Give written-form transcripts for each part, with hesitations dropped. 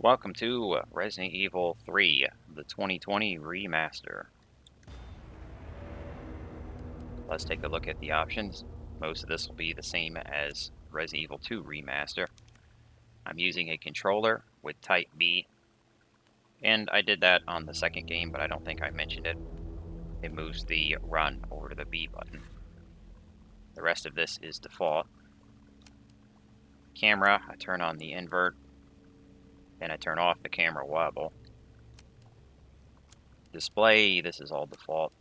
Welcome to Resident Evil 3, the 2020 remaster. Let's take a look at the options. Most of this will be the same as Resident Evil 2 remaster. I'm using a controller with Type B, and I did that on the second game, but I don't think I mentioned it. It moves the run over to the B button. The rest of this is default. Camera, I turn on the invert, then I turn off the camera wobble. Display, this is all default.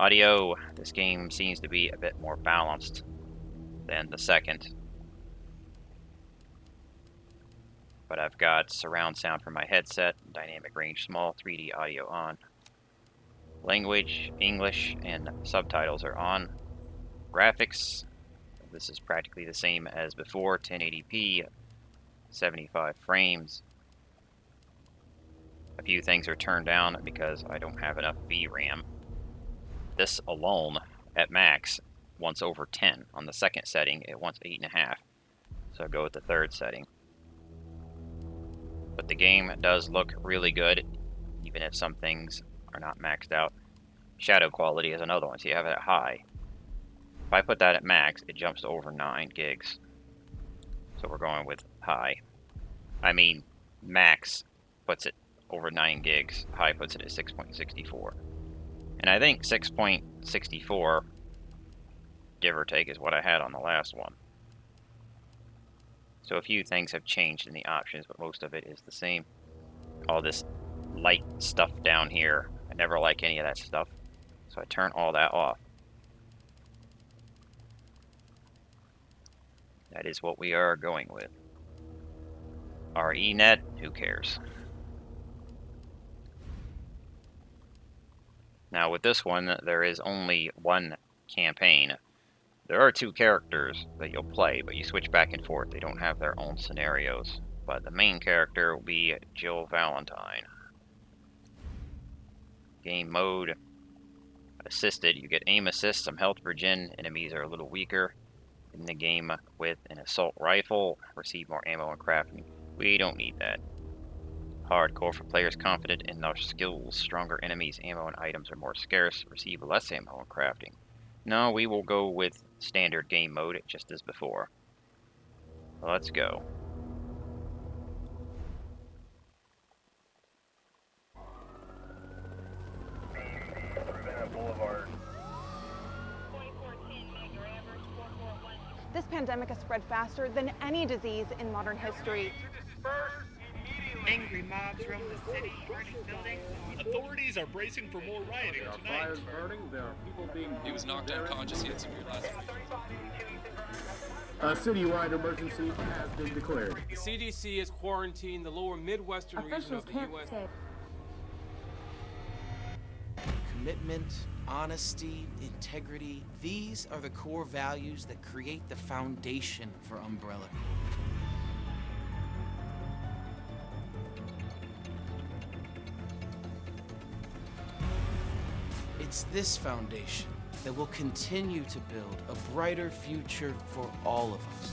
Audio, this game seems to be a bit more balanced than the second. But I've got surround sound for my headset, dynamic range small, 3D audio on. Language, English, and subtitles are on. Graphics, this is practically the same as before, 1080p, 75 frames. A few things are turned down because I don't have enough VRAM. This alone, at max, wants over 10. On the second setting, it wants 8.5. So I'll go with the third setting. But the game does look really good, even if some things are not maxed out. Shadow quality is another one, so you have it at high. If I put that at max, it jumps to over 9 gigs. So we're going with high. I mean, max puts it over 9 gigs, high puts it at 6.64. And I think 6.64, give or take, is what I had on the last one. So a few things have changed in the options, but most of it is the same. All this light stuff down here, I never like any of that stuff. So I turn all that off. That is what we are going with. RENet, who cares? Now with this one, there is only one campaign. There are 2 characters that you'll play, but you switch back and forth. They don't have their own scenarios. But the main character will be Jill Valentine. Game mode. Assisted. You get aim assist, some health regen. Enemies are a little weaker in the game with an assault rifle. Receive more ammo and crafting. We don't need that. Hardcore for players confident in their skills. Stronger enemies, ammo, and items are more scarce. Receive less ammo and crafting. No, we will go with standard game mode, just as before. Let's go. This pandemic has spread faster than any disease in modern history. Angry mobs roam the city, burning buildings. Authorities are bracing for more rioting There are tonight. fires burning. There are people being. He was knocked unconscious. He had severe last week. A citywide emergency has been declared. The CDC has quarantined the lower Midwestern region of the U.S. Commitment, honesty, integrity, these are the core values that create the foundation for Umbrella. It's this foundation that will continue to build a brighter future for all of us.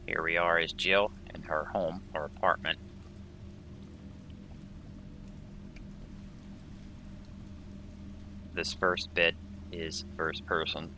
Here we are as Jill in her home or apartment. This first bit is first person.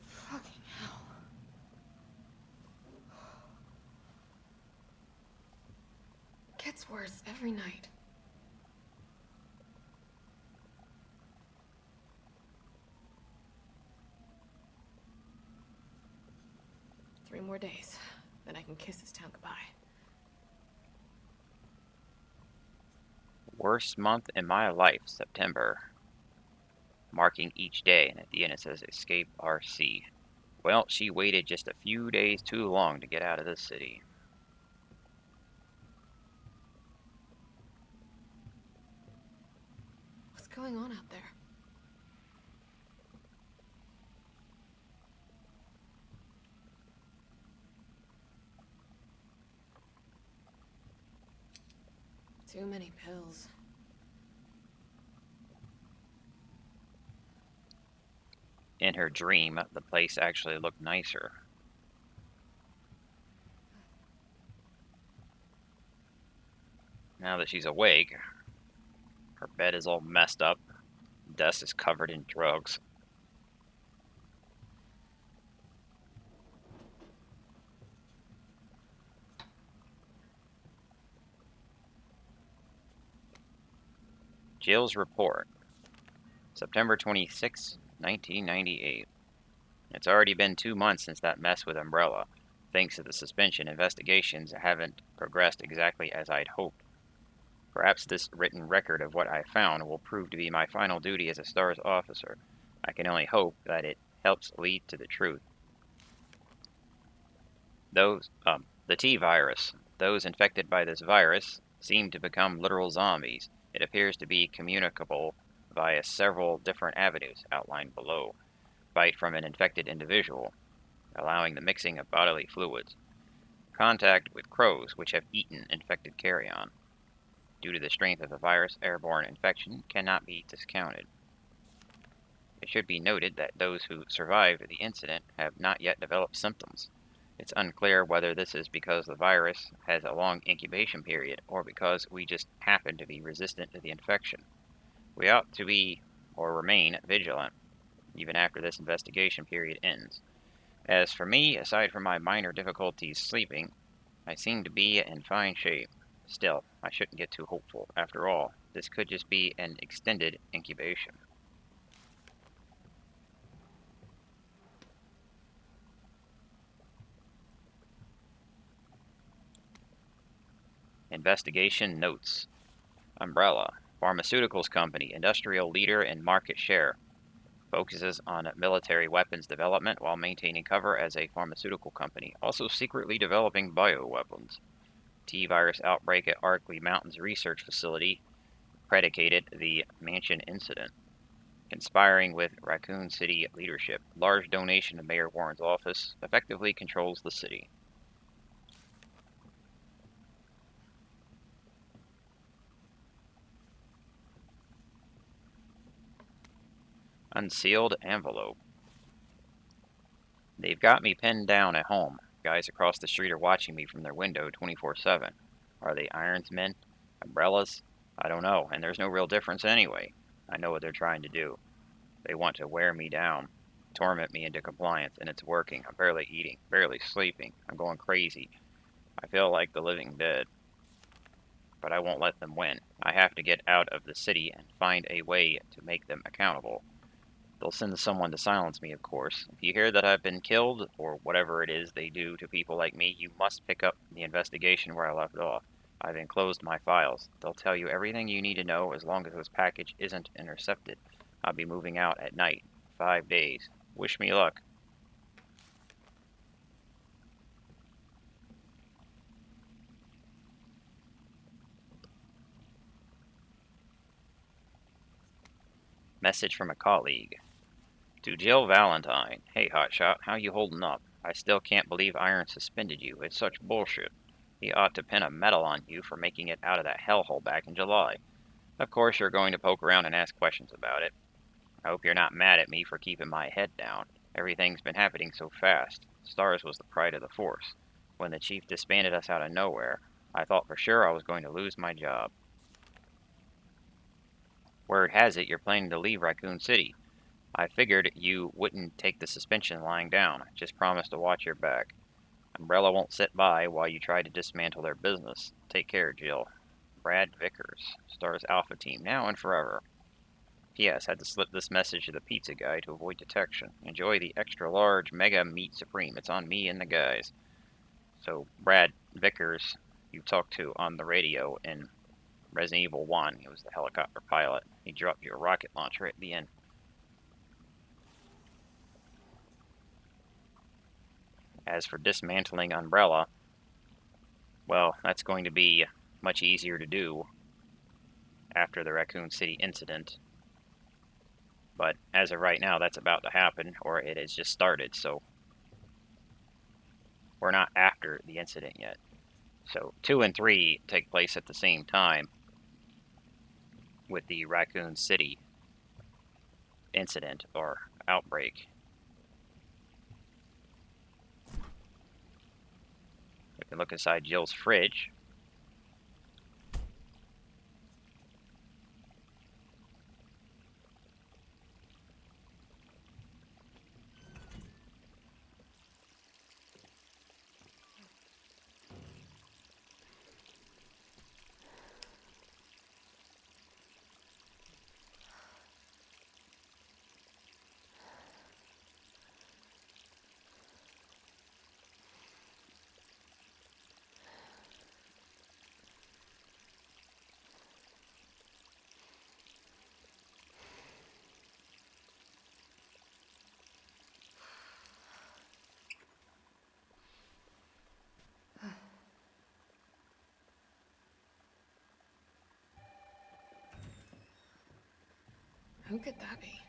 Fucking hell. Gets worse every night. Three more days, then I can kiss this town goodbye. Worst month in my life, September. Marking each day, and at the end it says Escape RC. Well, she waited just a few days too long to get out of this city. What's going on out there? Too many pills. In her dream, the place actually looked nicer. Now that she's awake, her bed is all messed up. Desk is covered in drugs. Jill's report. September 26, 1998. It's already been 2 months since that mess with Umbrella. Thanks to the suspension, investigations haven't progressed exactly as I'd hoped. Perhaps this written record of what I found will prove to be my final duty as a STARS officer. I can only hope that it helps lead to the truth. The T virus. Those infected by this virus seem to become literal zombies. It appears to be communicable via several different avenues outlined below. Bite from an infected individual, allowing the mixing of bodily fluids. Contact with crows which have eaten infected carrion. Due to the strength of the virus, airborne infection cannot be discounted. It should be noted that those who survived the incident have not yet developed symptoms. It's unclear whether this is because the virus has a long incubation period or because we just happen to be resistant to the infection. We ought to be or remain vigilant, even after this investigation period ends. As for me, aside from my minor difficulties sleeping, I seem to be in fine shape. Still, I shouldn't get too hopeful. After all, this could just be an extended incubation. Investigation notes. Umbrella, pharmaceuticals company, industrial leader in market share. Focuses on military weapons development while maintaining cover as a pharmaceutical company, also secretly developing bioweapons. T-virus outbreak at Arkley Mountains Research Facility predicated the Mansion incident. Conspiring with Raccoon City leadership. Large donation to Mayor Warren's office. Effectively controls the city. Unsealed envelope. They've got me pinned down at home. Guys across the street are watching me from their window 24/7. Are they irons men? Umbrellas? I don't know, and there's no real difference anyway. I know what they're trying to do. They want to wear me down, torment me into compliance, and it's working. I'm barely eating, barely sleeping. I'm going crazy. I feel like the living dead. But I won't let them win. I have to get out of the city and find a way to make them accountable. They'll send someone to silence me, of course. If you hear that I've been killed, or whatever it is they do to people like me, you must pick up the investigation where I left off. I've enclosed my files. They'll tell you everything you need to know as long as this package isn't intercepted. I'll be moving out at night. 5 days. Wish me luck. Message from a colleague. To Jill Valentine. Hey, hotshot, how you holding up? I still can't believe Iron suspended you. It's such bullshit. He ought to pin a medal on you for making it out of that hellhole back in July. Of course, you're going to poke around and ask questions about it. I hope you're not mad at me for keeping my head down. Everything's been happening so fast. Stars was the pride of the force. When the chief disbanded us out of nowhere, I thought for sure I was going to lose my job. Word has it you're planning to leave Raccoon City. I figured you wouldn't take the suspension lying down. Just promise to watch your back. Umbrella won't sit by while you try to dismantle their business. Take care, Jill. Brad Vickers. Stars Alpha Team, now and forever. P.S. Had to slip this message to the pizza guy to avoid detection. Enjoy the extra large mega meat supreme. It's on me and the guys. So, Brad Vickers, you talked to on the radio in Resident Evil 1. He was the helicopter pilot. He dropped you a rocket launcher at the end. As for dismantling Umbrella, well, that's going to be much easier to do after the Raccoon City incident. But as of right now, that's about to happen, or it has just started, so we're not after the incident yet. So 2 and 3 take place at the same time with the Raccoon City incident or outbreak. We can look inside Jill's fridge. Who could that be?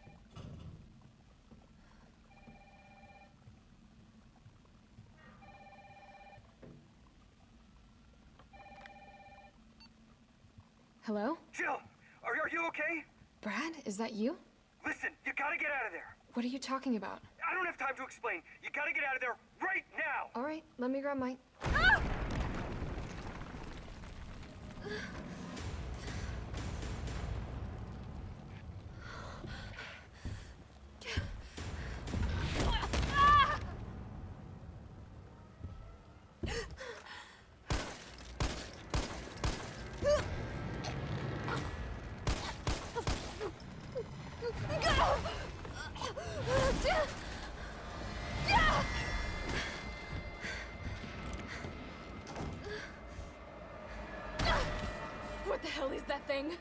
Hello? Jill, are you okay? Brad, is that you? Listen, you gotta get out of there. What are you talking about? I don't have time to explain. You gotta get out of there right now. All right, let me grab my... What the hell is that thing?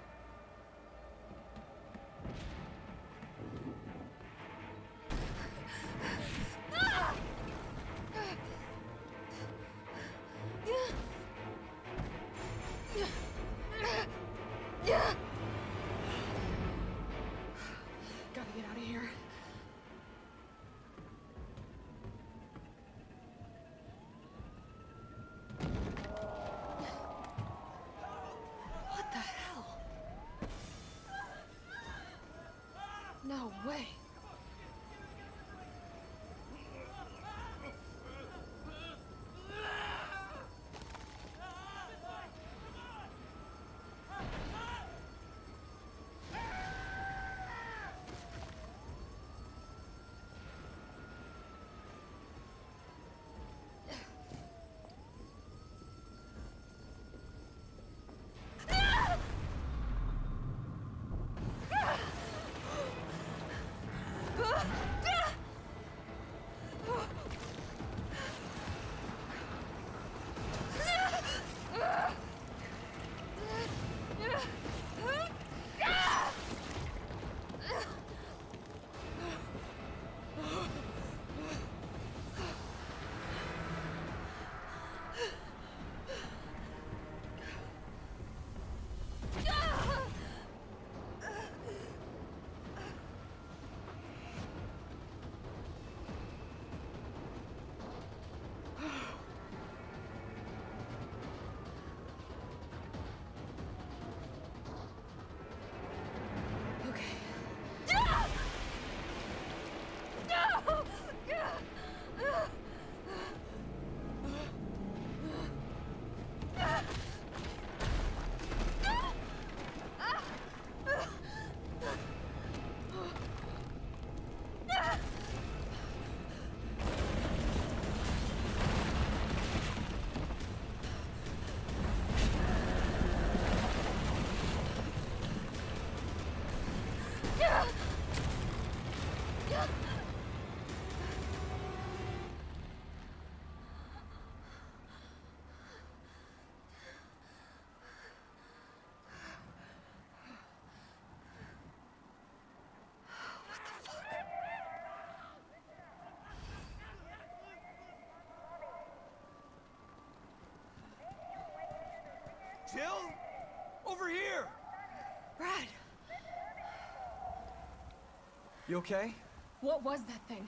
You okay? What was that thing?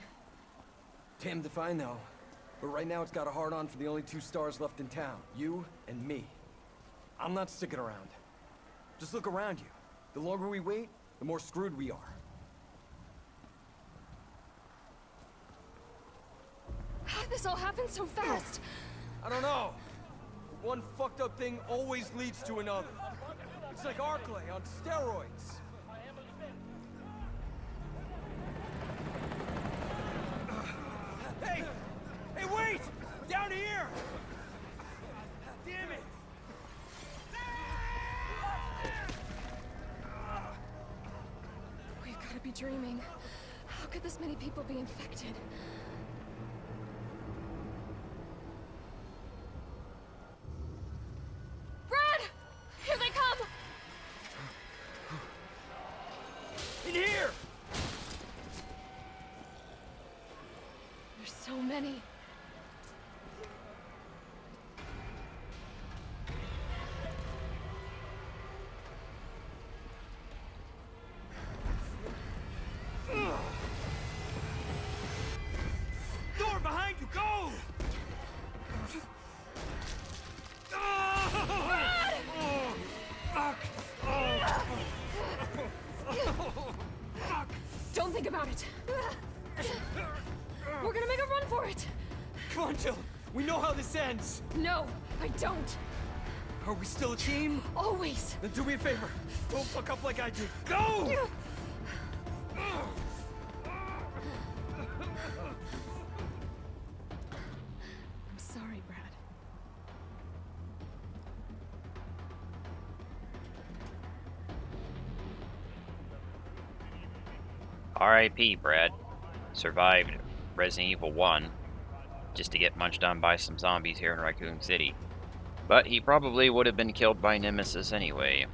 Damned if I know. But right now it's got a hard-on for the only 2 stars left in town. You and me. I'm not sticking around. Just look around you. The longer we wait, the more screwed we are. How did this all happen so fast? I don't know. One fucked up thing always leads to another. It's like Arclay on steroids. Hey! Hey, wait! Down here! Damn it! We've got to be dreaming. How could this many people be infected? Brad! Here they come! In here! There's so many. Door behind you, go! Don't think about it. We're gonna make a run for it. Come on, Jill. We know how this ends. No, I don't. Are we still a team? Always. Then do me a favor. Don't fuck up like I did. Go! I'm sorry, Brad. R.I.P. Brad. Survived Resident Evil 1 just to get munched on by some zombies here in Raccoon City. But he probably would have been killed by Nemesis anyway.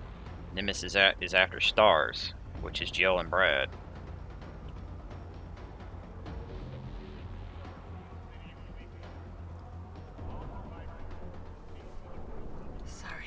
Nemesis is after Stars, which is Jill and Brad. Sorry.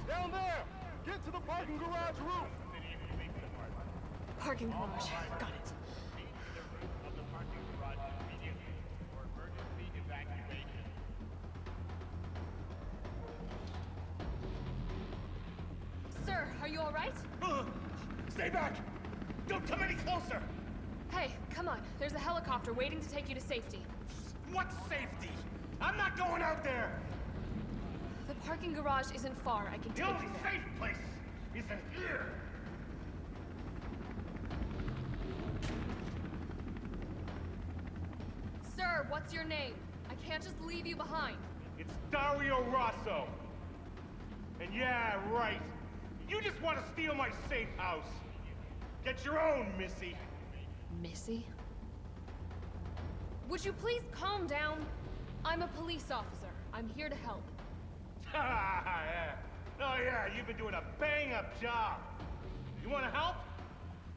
Down there! Get to the parking garage roof! Parking garage. Got it. Sir, are you all right? Stay back! Don't come any closer! Hey, come on. There's a helicopter waiting to take you to safety. What safety? I'm not going out there! The parking garage isn't far. I can The take only you there. safe place is in here! Sir, what's your name? I can't just leave you behind. It's Dario Rosso. And yeah, right. You just want to steal my safe house. Get your own, Missy. Missy? Would you please calm down? I'm a police officer. I'm here to help. Yeah. Oh yeah, you've been doing a bang-up job. You want to help?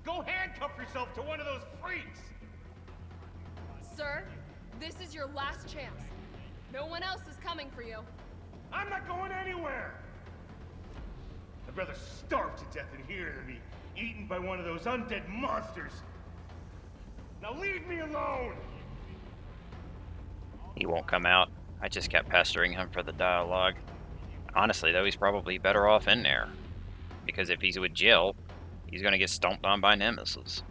Go handcuff yourself to one of those freaks. Sir, this is your last chance. No one else is coming for you. I'm not going anywhere. I'd rather starve to death in here than be eaten by one of those undead monsters. Now leave me alone. He won't come out. I just kept pestering him for the dialogue. Honestly, though, he's probably better off in there. Because if he's with Jill, he's gonna get stomped on by Nemesis.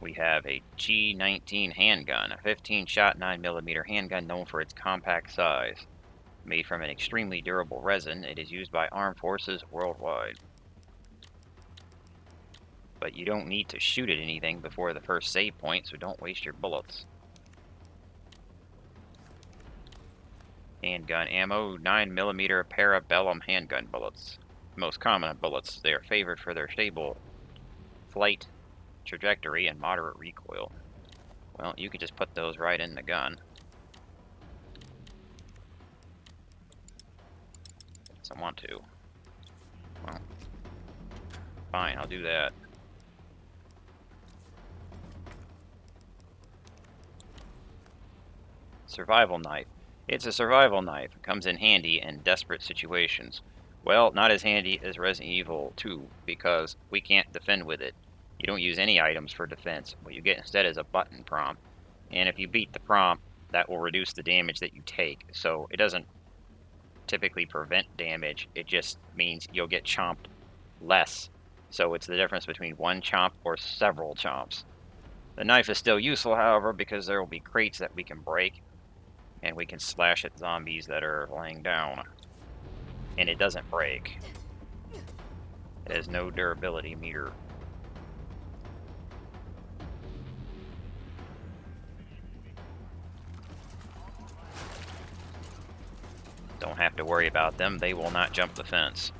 We have a G19 handgun, a 15-shot 9mm handgun known for its compact size. Made from an extremely durable resin, it is used by armed forces worldwide. But you don't need to shoot at anything before the first save point, so don't waste your bullets. Handgun ammo, 9mm Parabellum handgun bullets. Most common of bullets. They are favored for their stable flight trajectory and moderate recoil. Well, you could just put those right in the gun. So I want to. Well, fine, I'll do that. Survival knife. It's a survival knife. It comes in handy in desperate situations. Well, not as handy as Resident Evil 2, because we can't defend with it. You don't use any items for defense. What you get instead is a button prompt. And if you beat the prompt, that will reduce the damage that you take. So it doesn't typically prevent damage. It just means you'll get chomped less. So it's the difference between one chomp or several chomps. The knife is still useful, however, because there will be crates that we can break. And we can slash at zombies that are laying down. And it doesn't break. It has no durability meter. Don't have to worry about them. They will not jump the fence.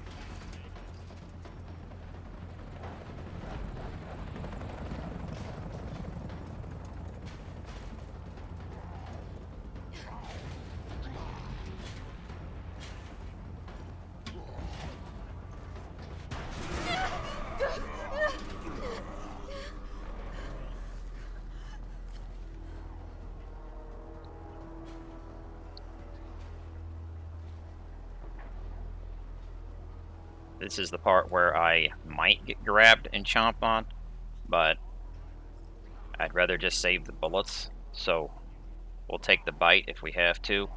This is the part where I might get grabbed and chomped on, but I'd rather just save the bullets, so we'll take the bite if we have to.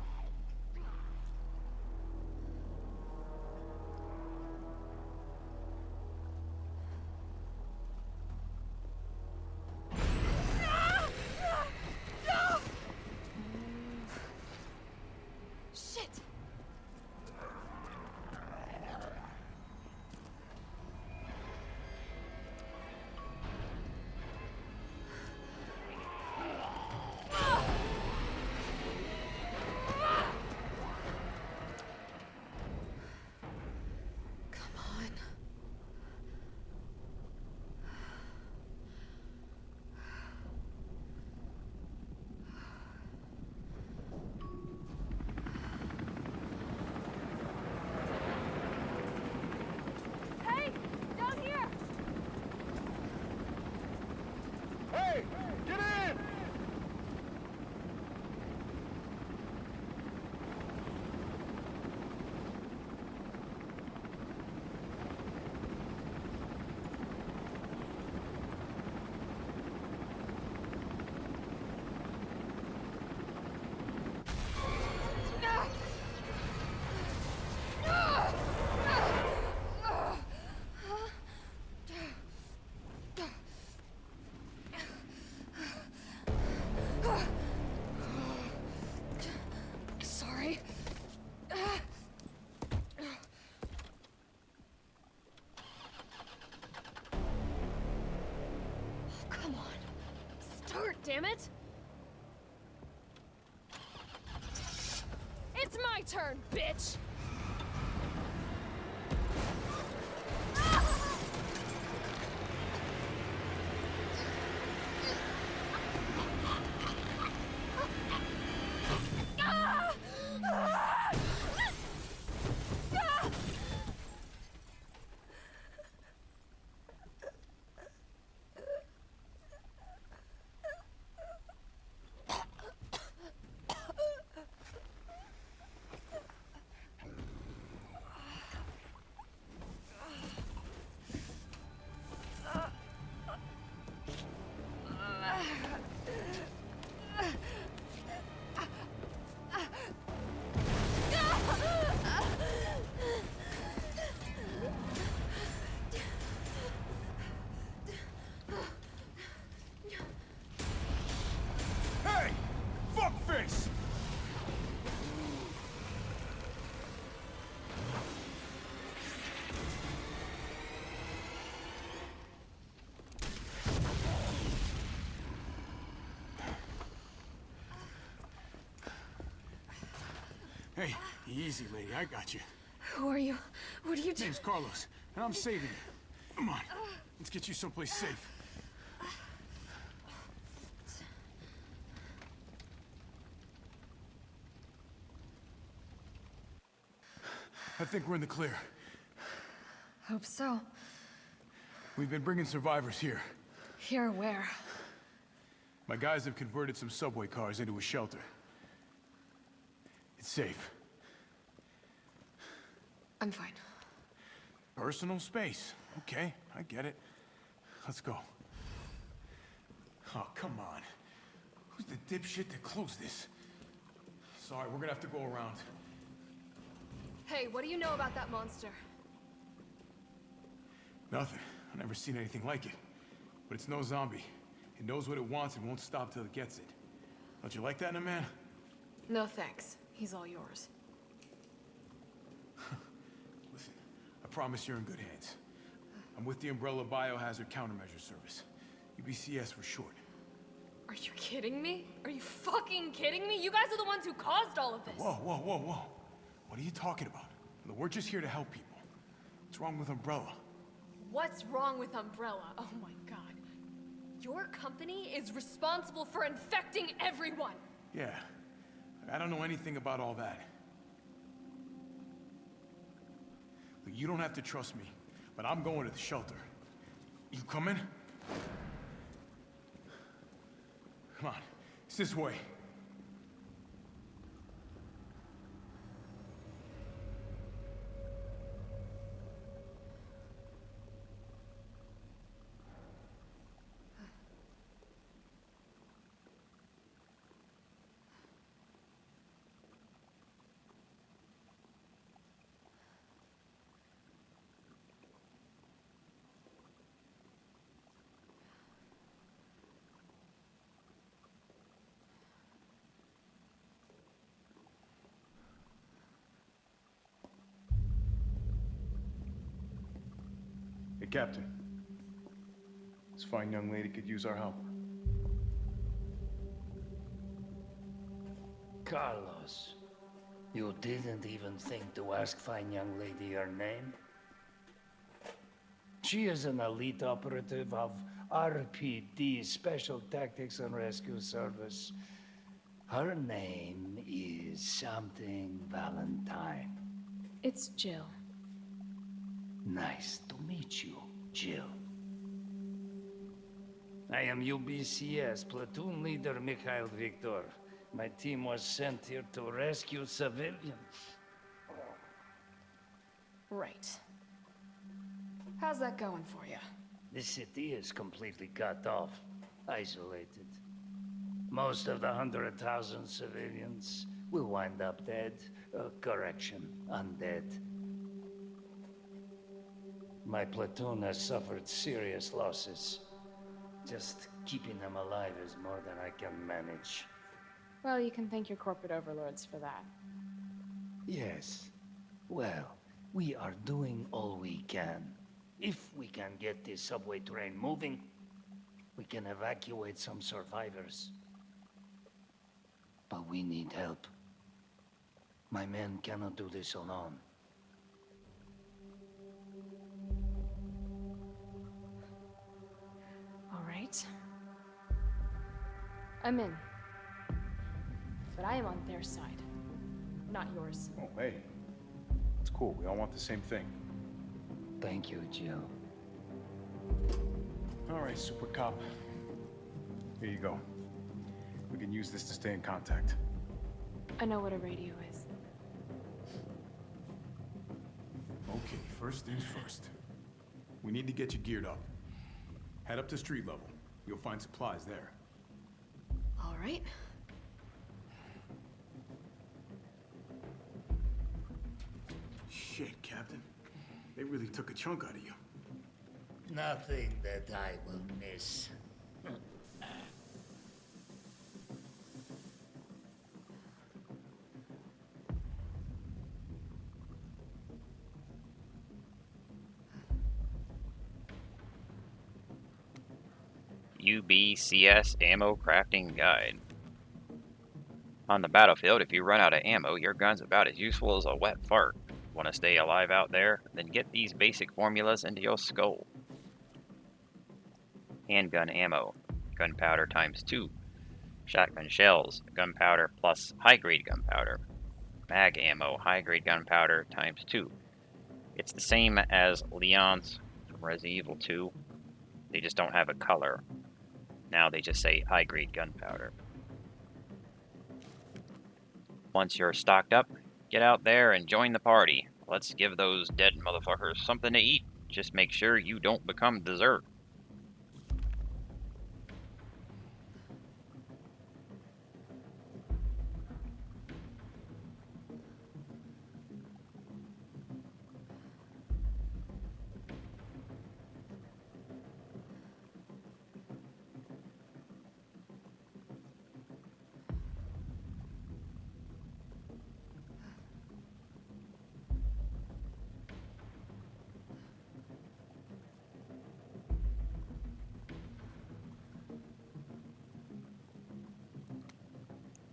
Hey, get in! Sorry. Come on. Start, damn it! It's my turn, bitch! Hey, easy, lady. I got you. Who are you? What are you doing? Name's Carlos, and I'm saving you. Come on, let's get you someplace safe. I think we're in the clear. Hope so. We've been bringing survivors here. Here where? My guys have converted some subway cars into a shelter. It's safe. I'm fine. Personal space. Okay, I get it. Let's go. Oh, come on. Who's the dipshit that closed this? Sorry, we're gonna have to go around. Hey, what do you know about that monster? Nothing. I've never seen anything like it. But it's no zombie. It knows what it wants and won't stop till it gets it. Don't you like that in a man? No thanks. He's all yours. Listen, I promise you're in good hands. I'm with the Umbrella Biohazard Countermeasure Service. UBCS for short. Are you kidding me? Are you fucking kidding me? You guys are the ones who caused all of this. Whoa, whoa, whoa, whoa. What are you talking about? Look, we're just here to help people. What's wrong with Umbrella? What's wrong with Umbrella? Oh my god. Your company is responsible for infecting everyone. Yeah. I don't know anything about all that. Look, you don't have to trust me, but I'm going to the shelter. You coming? Come on. It's this way. Hey, Captain. This fine young lady could use our help. Carlos, you didn't even think to ask fine young lady her name? She is an elite operative of R.P.D, Special Tactics and Rescue Service. Her name is something Valentine. It's Jill. Nice to meet you, Jill. I am UBCS Platoon Leader Mikhail Victor. My team was sent here to rescue civilians. Right. How's that going for you? The city is completely cut off, isolated. Most of the 100,000 civilians will wind up dead. Correction, undead. My platoon has suffered serious losses. Just keeping them alive is more than I can manage. Well, you can thank your corporate overlords for that. Yes. Well, we are doing all we can. If we can get this subway train moving, we can evacuate some survivors. But we need help. My men cannot do this alone. All right. I'm in. But I am on their side, not yours. Oh, hey. It's cool. We all want the same thing. Thank you, Jill. All right, Super Cop. Here you go. We can use this to stay in contact. I know what a radio is. Okay, first things first. We need to get you geared up. Head up to street level. You'll find supplies there. All right. Shit, Captain. They really took a chunk out of you. Nothing that I will miss. UBCS Ammo Crafting Guide. On the battlefield, if you run out of ammo, your gun's about as useful as a wet fart. Want to stay alive out there? Then get these basic formulas into your skull. Handgun ammo, gunpowder times 2. Shotgun shells, gunpowder plus high-grade gunpowder. Mag ammo, high-grade gunpowder times 2. It's the same as Leon's from Resident Evil 2. They just don't have a color. Now they just say high-grade gunpowder. Once you're stocked up, get out there and join the party. Let's give those dead motherfuckers something to eat. Just make sure you don't become dessert.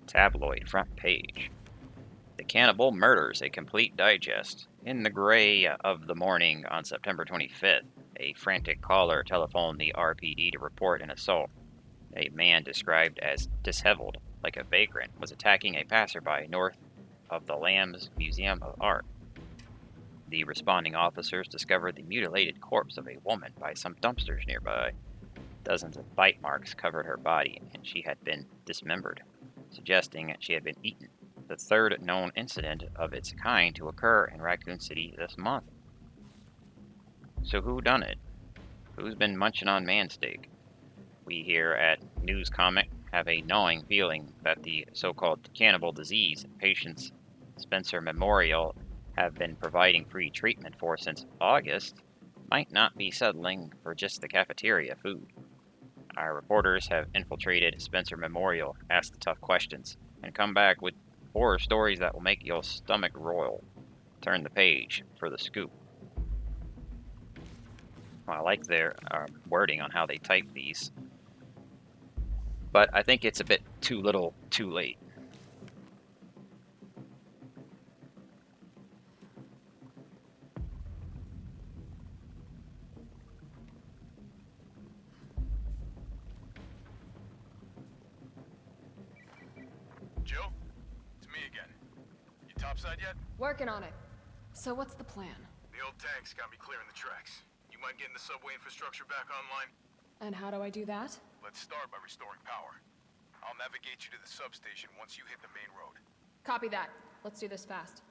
Tabloid front page. The Cannibal Murders, a complete digest. In the gray of the morning on September 25th, a frantic caller telephoned the R.P.D. to report an assault. A man described as disheveled, like a vagrant, was attacking a passerby north of the Lamb's Museum of Art. The responding officers discovered the mutilated corpse of a woman by some dumpsters nearby. Dozens of bite marks covered her body, and she had been dismembered, suggesting she had been eaten. The third known incident of its kind to occur in Raccoon City this month. So who done it? Who's been munching on man steak? We here at News Comic have a gnawing feeling that the so-called cannibal disease patients Spencer Memorial have been providing free treatment for since August might not be settling for just the cafeteria food. Our reporters have infiltrated Spencer Memorial, asked the tough questions, and come back with horror stories that will make your stomach roil. Turn the page for the scoop. Well, I like their wording on how they type these, but I think it's a bit too little, too late. Joe? It's me again. You topside yet? Working on it. So what's the plan? The old tanks got me clearing the tracks. You mind getting the subway infrastructure back online? And how do I do that? Let's start by restoring power. I'll navigate you to the substation once you hit the main road. Copy that. Let's do this fast.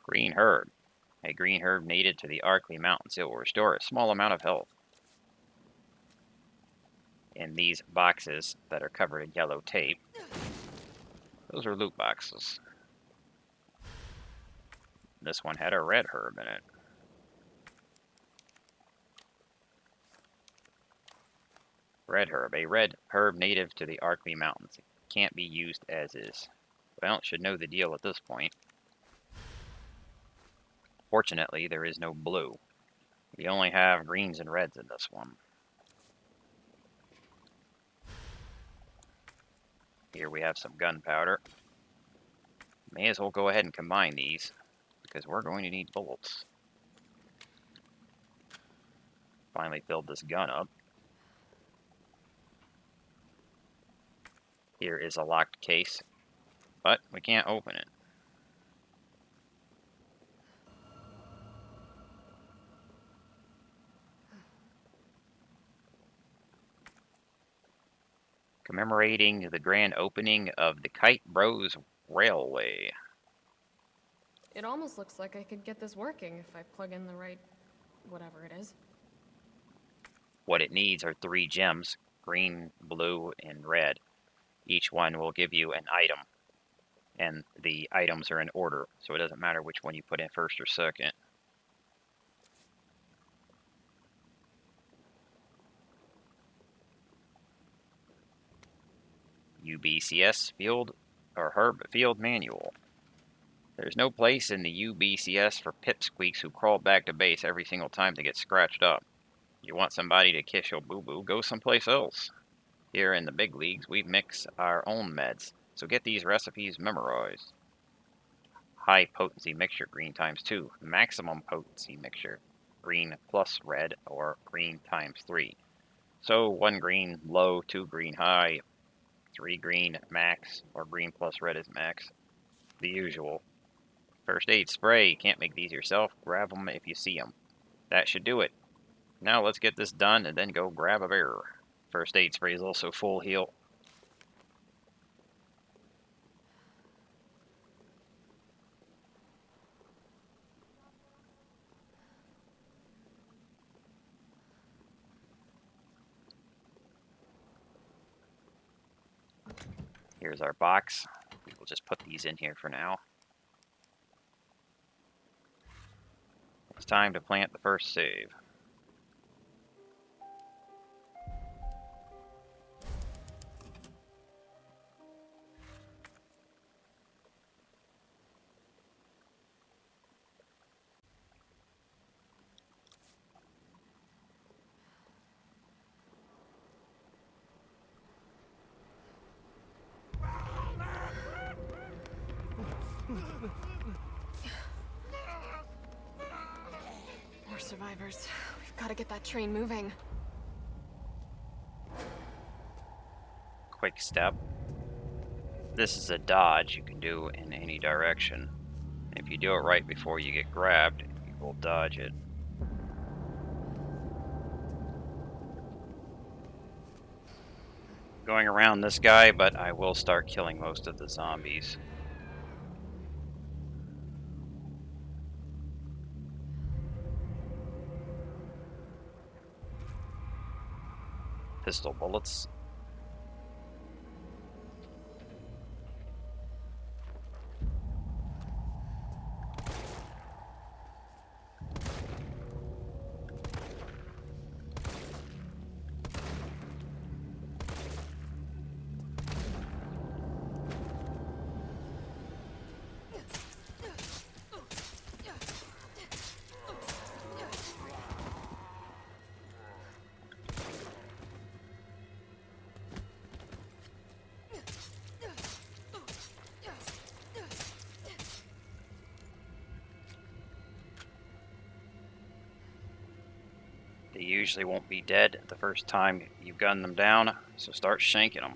Green herb. A green herb native to the Arkley Mountains. It will restore a small amount of health. In these boxes that are covered in yellow tape, those are loot boxes. This one had a red herb in it. Red herb. A red herb native to the Arkley Mountains. It can't be used as is. Well, should know the deal at this point. Fortunately, there is no blue. We only have greens and reds in this one. Here we have some gunpowder. May as well go ahead and combine these, because we're going to need bullets. Finally filled this gun up. Here is a locked case, but we can't open it. Commemorating the grand opening of the Kite Bros Railway. It almost looks like I could get this working if I plug in the right whatever it is. What it needs are 3 gems, green, blue, and red. Each one will give you an item, and the items are in order, so it doesn't matter which one you put in first or second. UBCS field or herb field manual. There's no place in the UBCS for pipsqueaks who crawl back to base every single time they get scratched up. You want somebody to kiss your boo-boo, go someplace else. Here in the big leagues, we mix our own meds, so get these recipes memorized. High potency mixture, green times 2. Maximum potency mixture, green plus red, or green times 3. So 1 green low, 2 green high, 3 green max, or green plus red is max. The usual. First aid spray, can't make these yourself, grab them if you see them. That should do it. Now let's get this done and then go grab a bear. First aid spray is also full heal. Here's our box. We will just put these in here for now. It's time to plant the first save. More survivors. We've got to get that train moving. Quick step. This is a dodge you can do in any direction. If you do it right before you get grabbed, you will dodge it. Going around this guy, but I will start killing most of the zombies. Pistol bullets. They usually won't be dead the first time you gun them down, so start shanking them.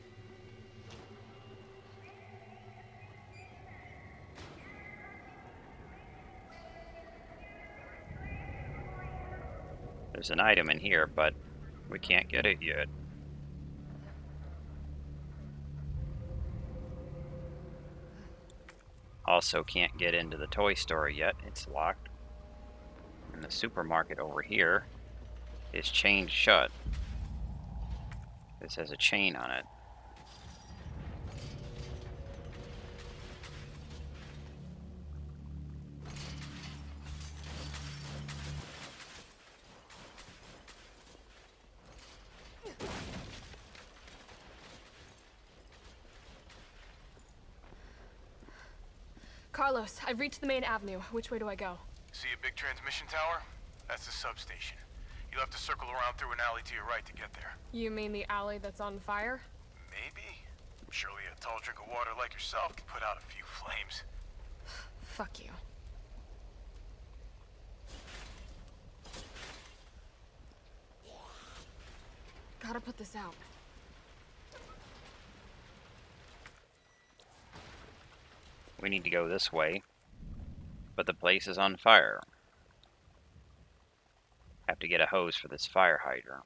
There's an item in here, but we can't get it yet. Also can't get into the toy store yet, it's locked. And the supermarket over here is chained shut. This has a chain on it. Carlos, I've reached the main avenue. Which way do I go? See a big transmission tower? That's the substation. You'll have to circle around through an alley to your right to get there. You mean the alley that's on fire? Maybe. Surely a tall drink of water like yourself can put out a few flames. Fuck you. Gotta put this out. We need to go this way, but the place is on fire. Have to get a hose for this fire hydrant.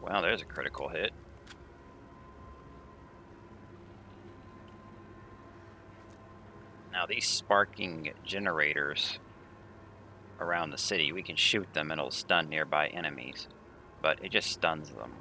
Well, there's a critical hit. Now these sparking generators around the city, we can shoot them and it'll stun nearby enemies, but it just stuns them.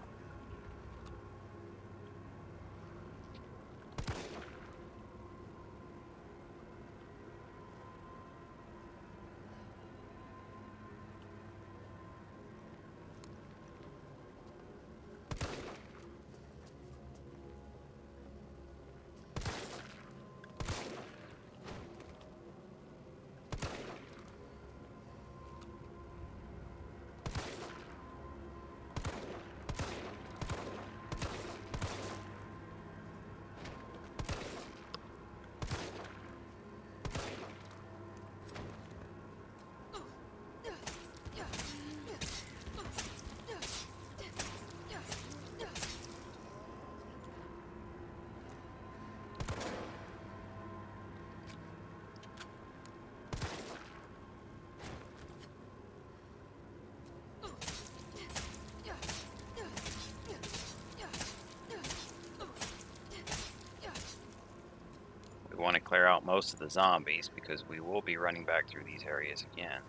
We want to clear out most of the zombies because we will be running back through these areas again.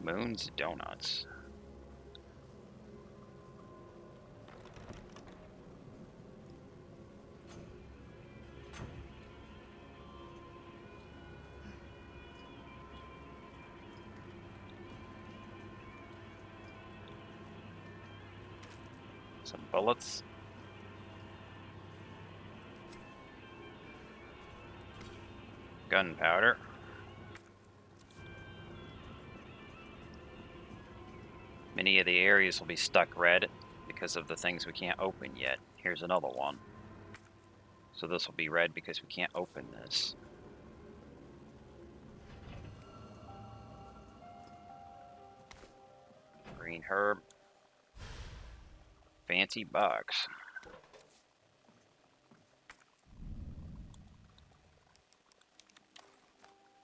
Moon's Donuts. Some bullets. Gunpowder. Many of the areas will be stuck red because of the things we can't open yet. Here's another one. So this will be red because we can't open this. Green herb. Fancy box.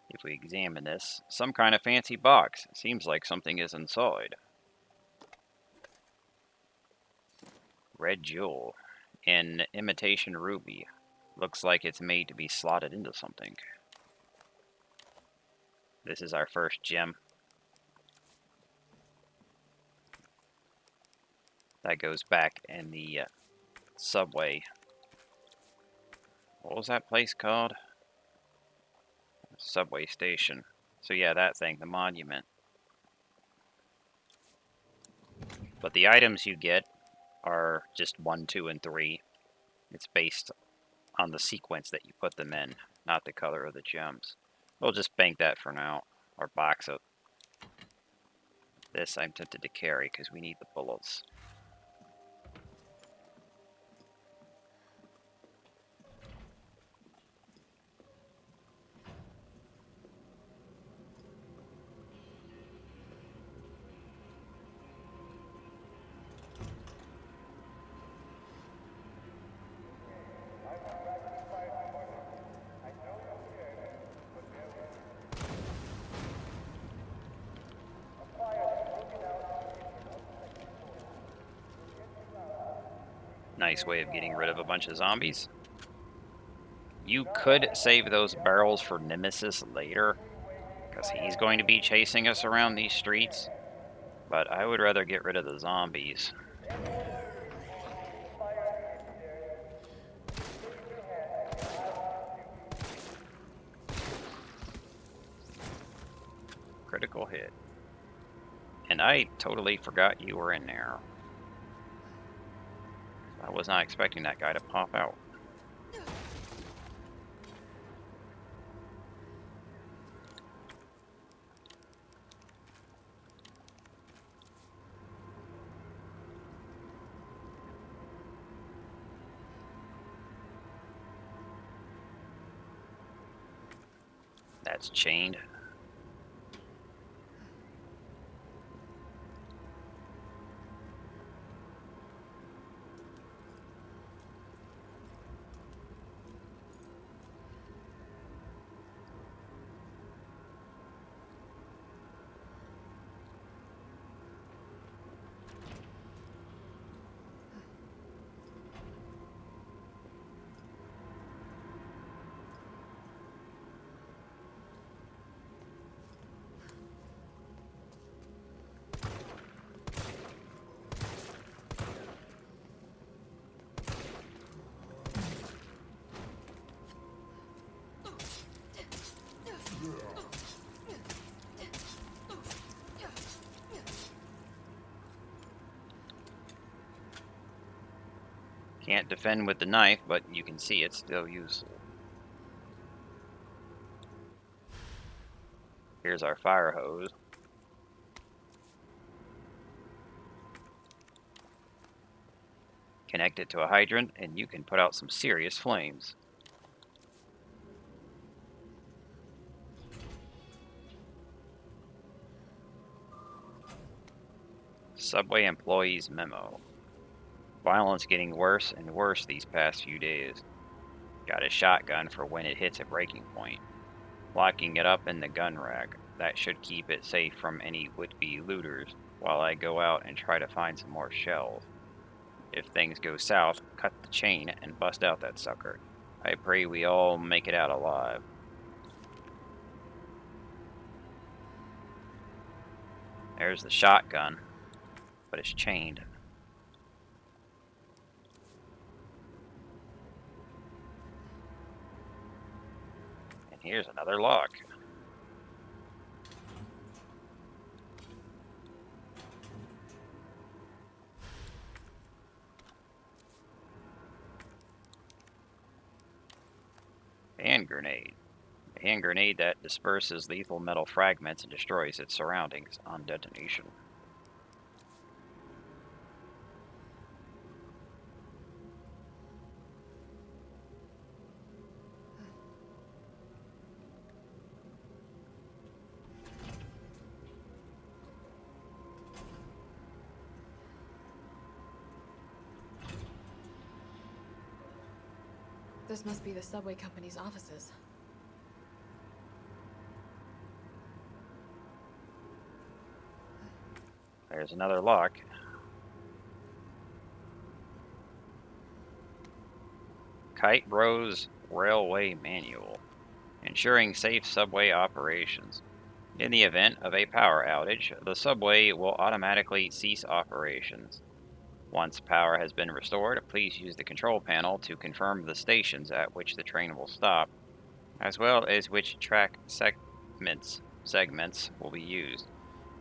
If we examine this, some kind of fancy box. Seems like something is inside. Red jewel. An imitation ruby. Looks like it's made to be slotted into something. This is our first gem. That goes back in the subway. What was that place called? Subway station. So yeah, that thing, the monument. But the items you get are just 1, 2, and 3. It's based on the sequence that you put them in, not the color of the gems. We'll just bank that for now, or box it. This I'm tempted to carry because we need the bullets. Nice way of getting rid of a bunch of zombies. You could save those barrels for Nemesis later, because he's going to be chasing us around these streets. But I would rather get rid of the zombies. Critical hit. And I totally forgot you were in there. I was not expecting that guy to pop out. That's chained. Can't defend with the knife, but you can see it's still useful. Here's our fire hose. Connect it to a hydrant, and you can put out some serious flames. Subway employees memo. Violence getting worse and worse these past few days. Got a shotgun for when it hits a breaking point. Locking it up in the gun rack. That should keep it safe from any would-be looters while I go out and try to find some more shells. If things go south, cut the chain and bust out that sucker. I pray we all make it out alive. There's the shotgun, but it's chained. And here's another lock. Hand grenade. A hand grenade that disperses lethal metal fragments and destroys its surroundings on detonation. This must be the subway company's offices. There's another lock. Kite Bros Railway Manual. Ensuring safe subway operations. In the event of a power outage, the subway will automatically cease operations. Once power has been restored, please use the control panel to confirm the stations at which the train will stop, as well as which track segments will be used.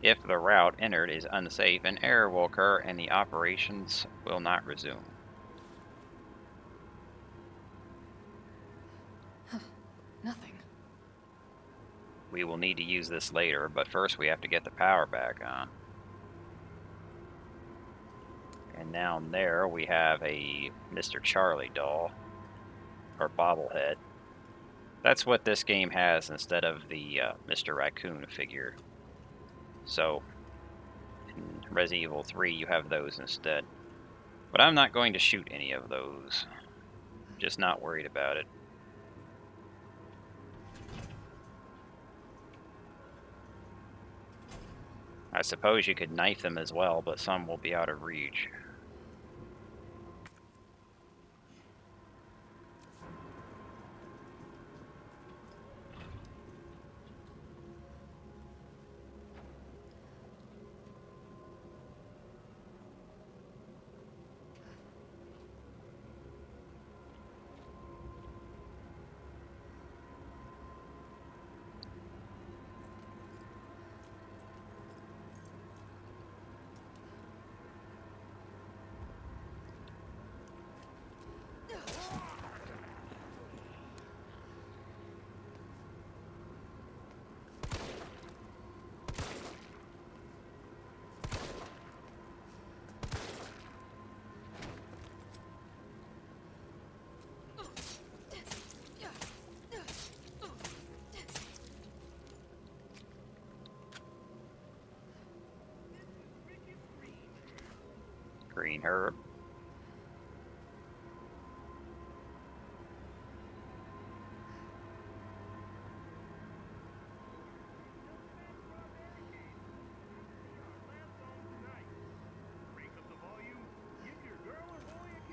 If the route entered is unsafe, an error will occur and the operations will not resume. Nothing. We will need to use this later, but first we have to get the power back on. And down there we have a Mr. Charlie doll, or bobblehead. That's what this game has instead of the Mr. Raccoon figure. So, in Resident Evil 3 you have those instead. But I'm not going to shoot any of those. Just not worried about it. I suppose you could knife them as well, but some will be out of reach. Green herb.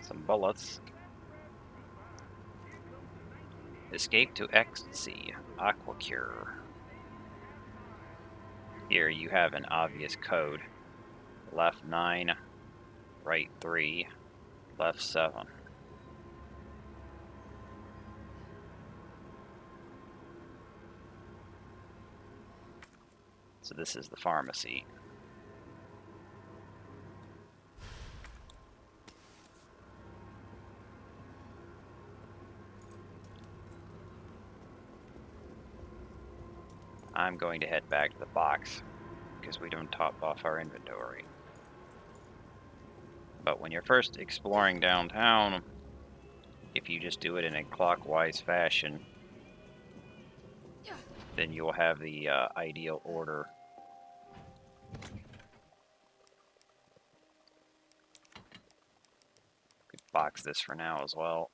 Some bullets. Escape to ecstasy. Aqua cure. Here you have an obvious code. Left 9, right 3, left 7. So this is the pharmacy. I'm going to head back to the box because we don't top off our inventory. But when you're first exploring downtown, if you just do it in a clockwise fashion, then you'll have the ideal order. Could box this for now as well.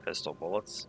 Pistol bullets.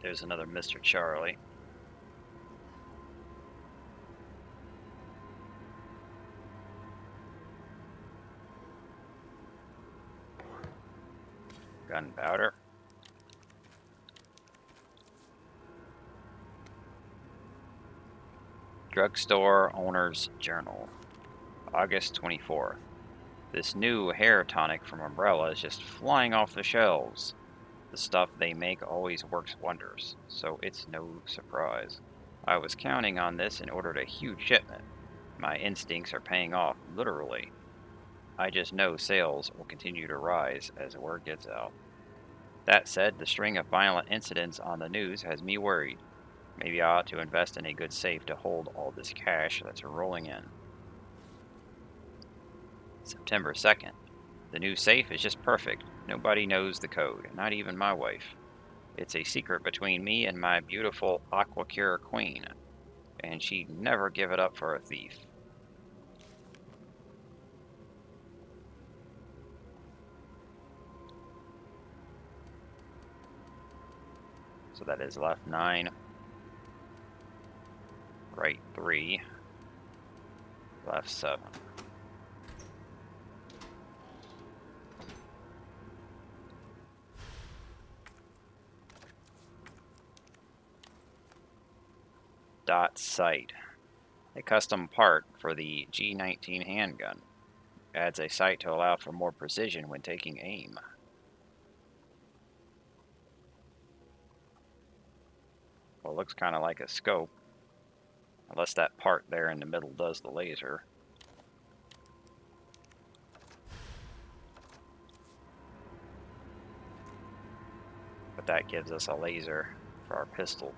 There's another Mr. Charlie. Gunpowder. Drugstore Owner's Journal. August 24th. This new hair tonic from Umbrella is just flying off the shelves. The stuff they make always works wonders, so it's no surprise. I was counting on this and ordered a huge shipment. My instincts are paying off, literally. I just know sales will continue to rise as the word gets out. That said, the string of violent incidents on the news has me worried. Maybe I ought to invest in a good safe to hold all this cash that's rolling in. September 2nd. The new safe is just perfect. Nobody knows the code, not even my wife. It's a secret between me and my beautiful Aquacure queen, and she'd never give it up for a thief. So that is left 9, right 3, left 7. Dot sight. A custom part for the G19 handgun. Adds a sight to allow for more precision when taking aim. Well, it looks kind of like a scope. Unless that part there in the middle does the laser. But that gives us a laser for our pistol.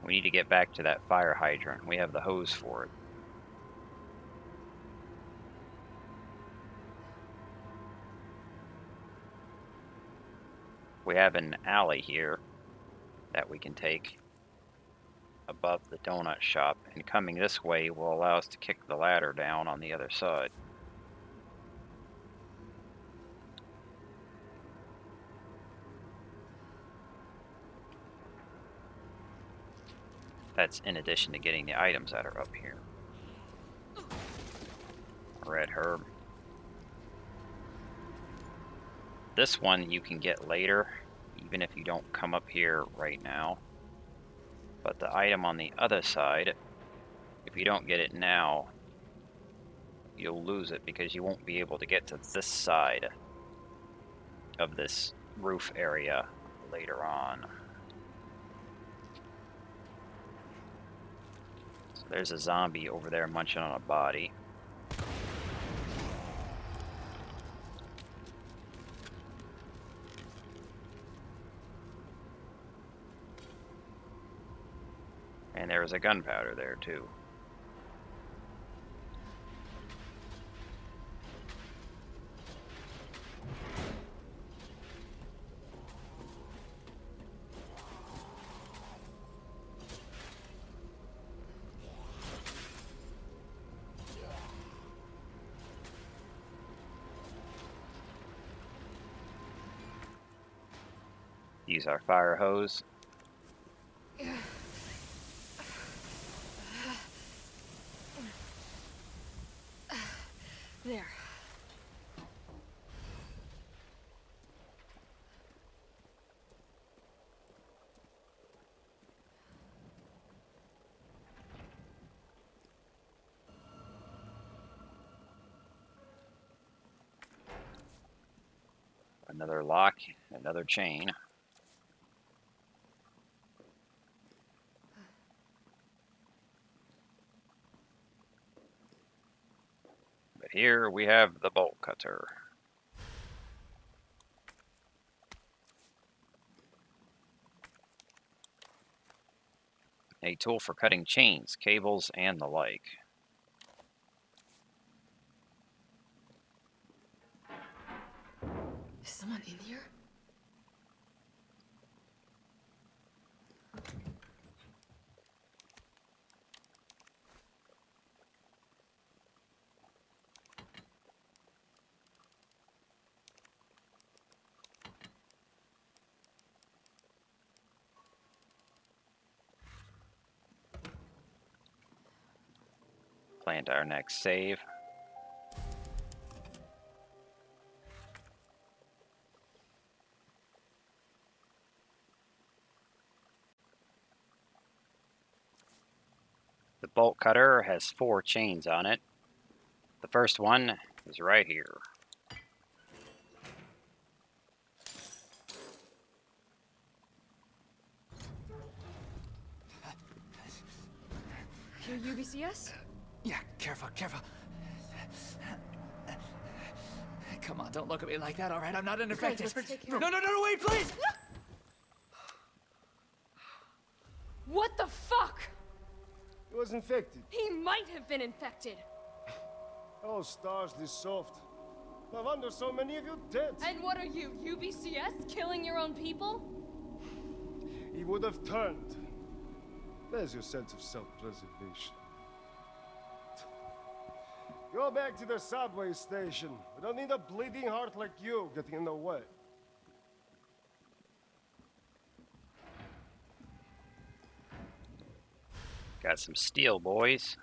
We need to get back to that fire hydrant. We have the hose for it. We have an alley here that we can take above the donut shop, and coming this way will allow us to kick the ladder down on the other side. That's in addition to getting the items that are up here. Red herb. This one you can get later, even if you don't come up here right now. But the item on the other side, if you don't get it now, you'll lose it because you won't be able to get to this side of this roof area later on. So there's a zombie over there munching on a body. And there was a gunpowder there too. Use our fire hose. There. Another lock, another chain. But here we have the bolt cutter. A tool for cutting chains, cables, and the like. Is someone in here? Plant our next save. The bolt cutter has 4 chains on it. The first one is right here. Your UBCS? Yeah, careful, careful. Come on, don't look at me like that, all right? I'm not infected. Let's take care No, wait, please! What the fuck? He was infected. He might have been infected. Oh, stars, this soft. No wonder so many of you dead. And what are you, UBCS? Killing your own people? He would have turned. There's your sense of self-preservation. Go back to the subway station. We don't need a bleeding heart like you getting in the way. Got some steel, boys.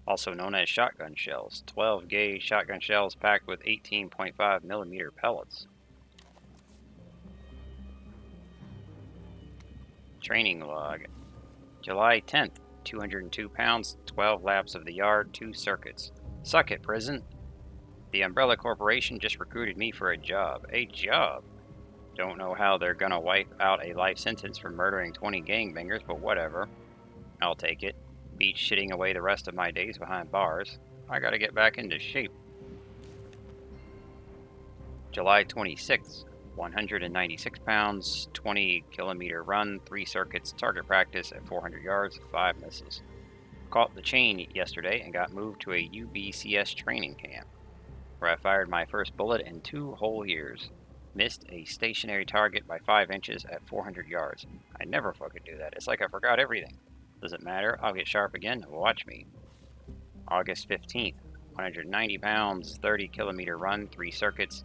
Also known as shotgun shells. 12 gauge shotgun shells packed with 18.5 millimeter pellets. Training log. July 10th. 202 pounds, 12 laps of the yard, 2 circuits. Suck it, prison. The Umbrella Corporation just recruited me for a job. A job? Don't know how they're gonna wipe out a life sentence for murdering 20 gangbangers, but whatever. I'll take it. Beat shitting away the rest of my days behind bars. I gotta get back into shape. July 26th. 196 pounds, 20-kilometer run, 3 circuits, target practice at 400 yards, 5 misses. Caught the chain yesterday and got moved to a UBCS training camp, where I fired my first bullet in 2 whole years. Missed a stationary target by 5 inches at 400 yards. I never fucking do that. It's like I forgot everything. Doesn't matter. I'll get sharp again. Watch me. August 15th. 190 pounds, 30-kilometer run, 3 circuits.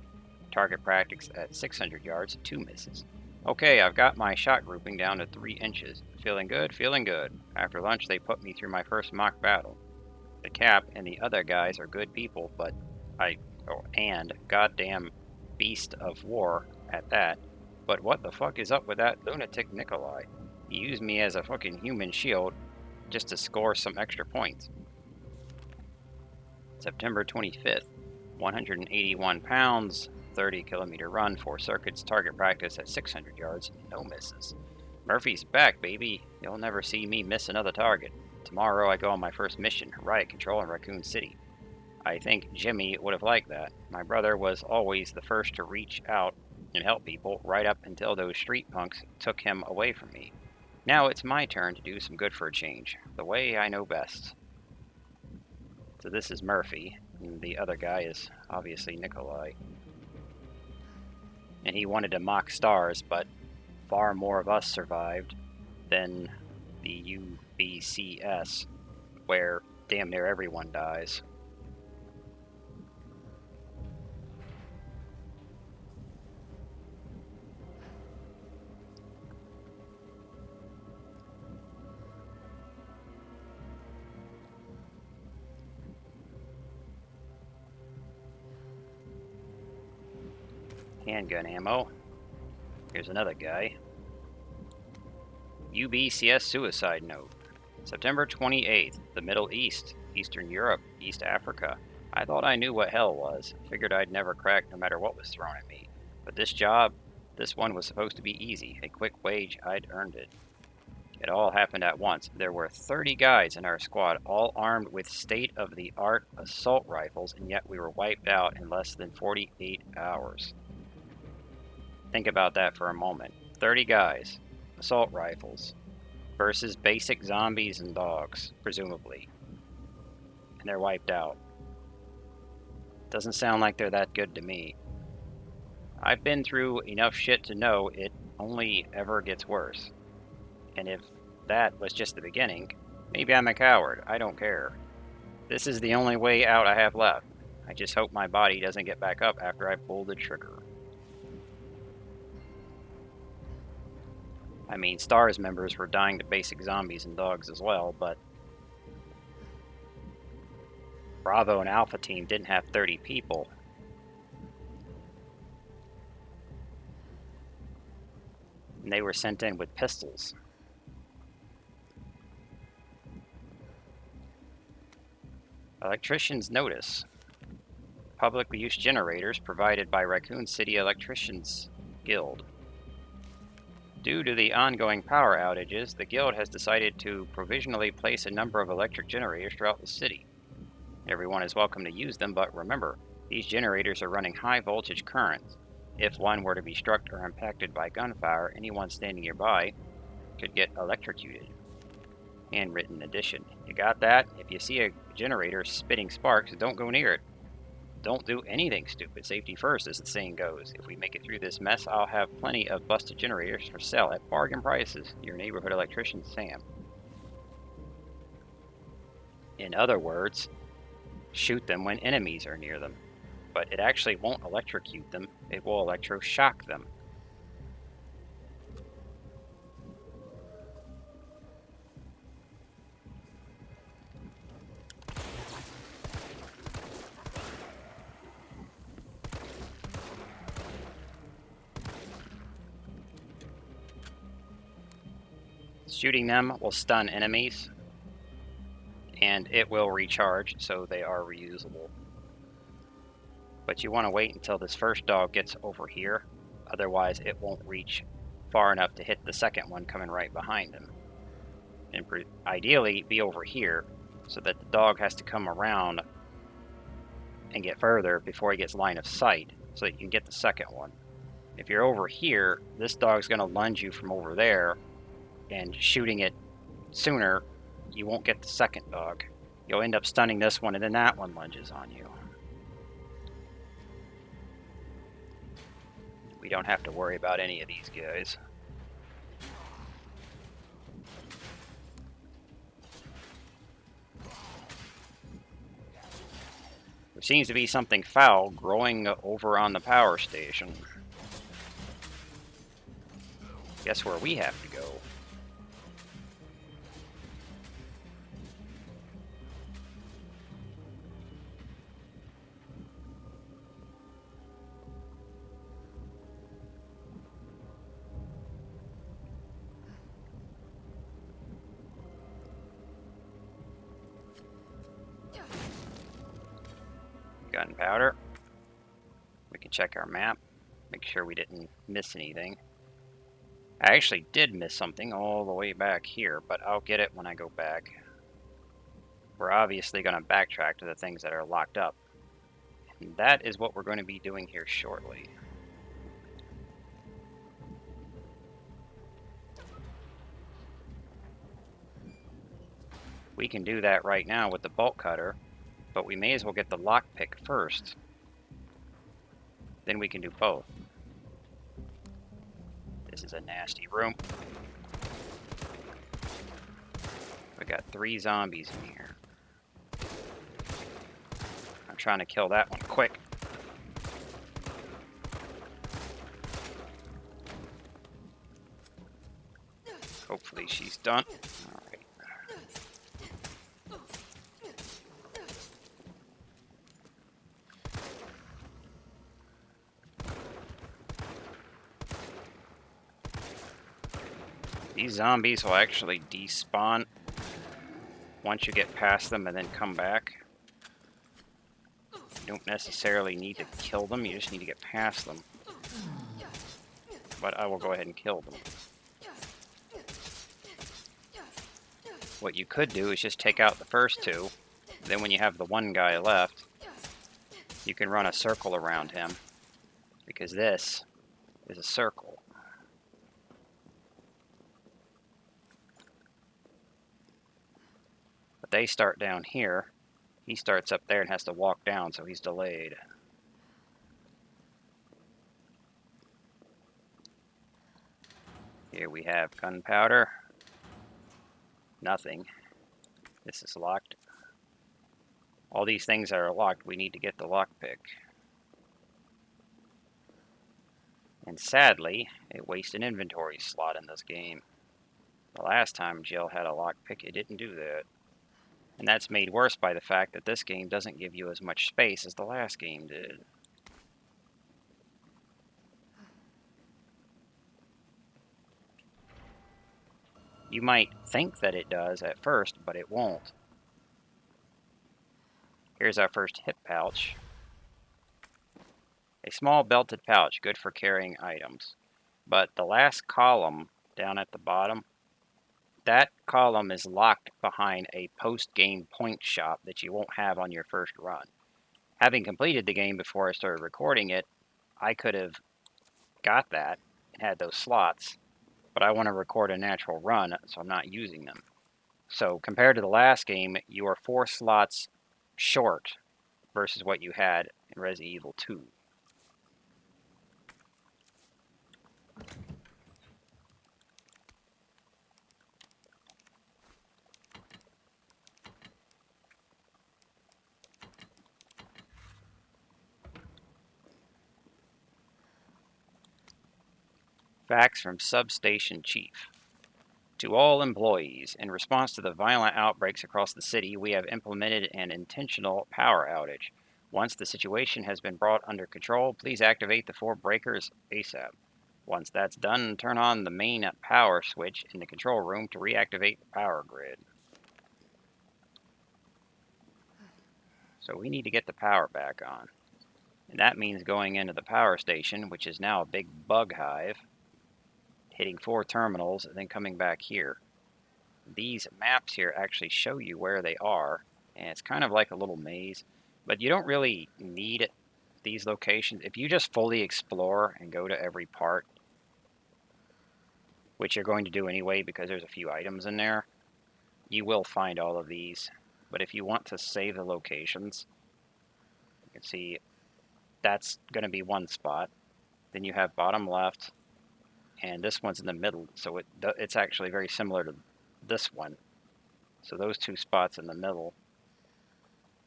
Target practice at 600 yards, 2 misses. Okay, I've got my shot grouping down to 3 inches. Feeling good, feeling good. After lunch, they put me through my first mock battle. The Cap and the other guys are good people, but and goddamn beast of war at that. But what the fuck is up with that lunatic Nikolai? He used me as a fucking human shield just to score some extra points. September 25th. 181 pounds, 30-kilometer run, 4 circuits, target practice at 600 yards, no misses. Murphy's back, baby. You'll never see me miss another target. Tomorrow I go on my first mission, riot control in Raccoon City. I think Jimmy would have liked that. My brother was always the first to reach out and help people, right up until those street punks took him away from me. Now it's my turn to do some good for a change, the way I know best. So this is Murphy, and the other guy is obviously Nikolai. And he wanted to mock stars, but far more of us survived than the UBCS, where damn near everyone dies. Handgun ammo. Here's another guy. UBCS suicide note. September 28th. The Middle East, Eastern Europe, East Africa. I thought I knew what hell was. Figured I'd never crack no matter what was thrown at me. But this one was supposed to be easy. A quick wage, I'd earned it. It all happened at once. There were 30 guys in our squad, all armed with state-of-the-art assault rifles, and yet we were wiped out in less than 48 hours. Think about that for a moment. 30 guys, assault rifles, versus basic zombies and dogs, presumably. And they're wiped out. Doesn't sound like they're that good to me. I've been through enough shit to know it only ever gets worse. And if that was just the beginning, maybe I'm a coward. I don't care. This is the only way out I have left. I just hope my body doesn't get back up after I pull the trigger. I mean, STARS members were dying to basic zombies and dogs as well, but Bravo and Alpha Team didn't have 30 people. And they were sent in with pistols. Electrician's notice. Public use generators provided by Raccoon City Electricians Guild. Due to the ongoing power outages, the Guild has decided to provisionally place a number of electric generators throughout the city. Everyone is welcome to use them, but remember, these generators are running high voltage currents. If one were to be struck or impacted by gunfire, anyone standing nearby could get electrocuted. Handwritten edition. You got that? If you see a generator spitting sparks, don't go near it. Don't do anything stupid. Safety first, as the saying goes. If we make it through this mess, I'll have plenty of busted generators for sale at bargain prices. Your neighborhood electrician, Sam. In other words, shoot them when enemies are near them. But it actually won't electrocute them. It will electroshock them. Shooting them will stun enemies, and it will recharge, so they are reusable. But you want to wait until this first dog gets over here, otherwise it won't reach far enough to hit the second one coming right behind him. And ideally be over here, so that the dog has to come around and get further before he gets line of sight, so that you can get the second one. If you're over here, this dog's going to lunge you from over there, and shooting it sooner, you won't get the second dog. You'll end up stunning this one, and then that one lunges on you. We don't have to worry about any of these guys. There seems to be something foul growing over on the power station. Guess where we have to go? Gunpowder. We can check our map, make sure we didn't miss anything. I actually did miss something all the way back here, but I'll get it when I go back. We're obviously going to backtrack to the things that are locked up. And that is what we're going to be doing here shortly. We can do that right now with the bolt cutter, but we may as well get the lockpick first. Then we can do both. This is a nasty room. We got 3 zombies in here. I'm trying to kill that one quick. Hopefully she's done. All right. These zombies will actually despawn once you get past them and then come back. You don't necessarily need to kill them, you just need to get past them. But I will go ahead and kill them. What you could do is just take out the first 2, then when you have the one guy left, you can run a circle around him, because this is a circle. But they start down here. He starts up there and has to walk down, so he's delayed. Here we have gunpowder. Nothing. This is locked. All these things that are locked, we need to get the lockpick. And sadly, it wastes an inventory slot in this game. The last time Jill had a lockpick, it didn't do that. And that's made worse by the fact that this game doesn't give you as much space as the last game did. You might think that it does at first, but it won't. Here's our first hip pouch. A small belted pouch, good for carrying items. But the last column down at the bottom, that column is locked behind a post-game point shop that you won't have on your first run. Having completed the game before I started recording it, I could have got that and had those slots, but I want to record a natural run, so I'm not using them. So compared to the last game, you are 4 slots short versus what you had in Resident Evil 2. Facts from Substation Chief. To all employees, in response to the violent outbreaks across the city, we have implemented an intentional power outage. Once the situation has been brought under control, please activate the 4 breakers ASAP. Once that's done, turn on the main power switch in the control room to reactivate the power grid. So we need to get the power back on. And that means going into the power station, which is now a big bug hive, hitting 4 terminals, and then coming back here. These maps here actually show you where they are, and it's kind of like a little maze, but you don't really need these locations, if you just fully explore and go to every part, which you're going to do anyway because there's a few items in there, you will find all of these. But if you want to save the locations, you can see that's going to be one spot. Then you have bottom left, and this one's in the middle, so it's actually very similar to this one. So those two spots in the middle,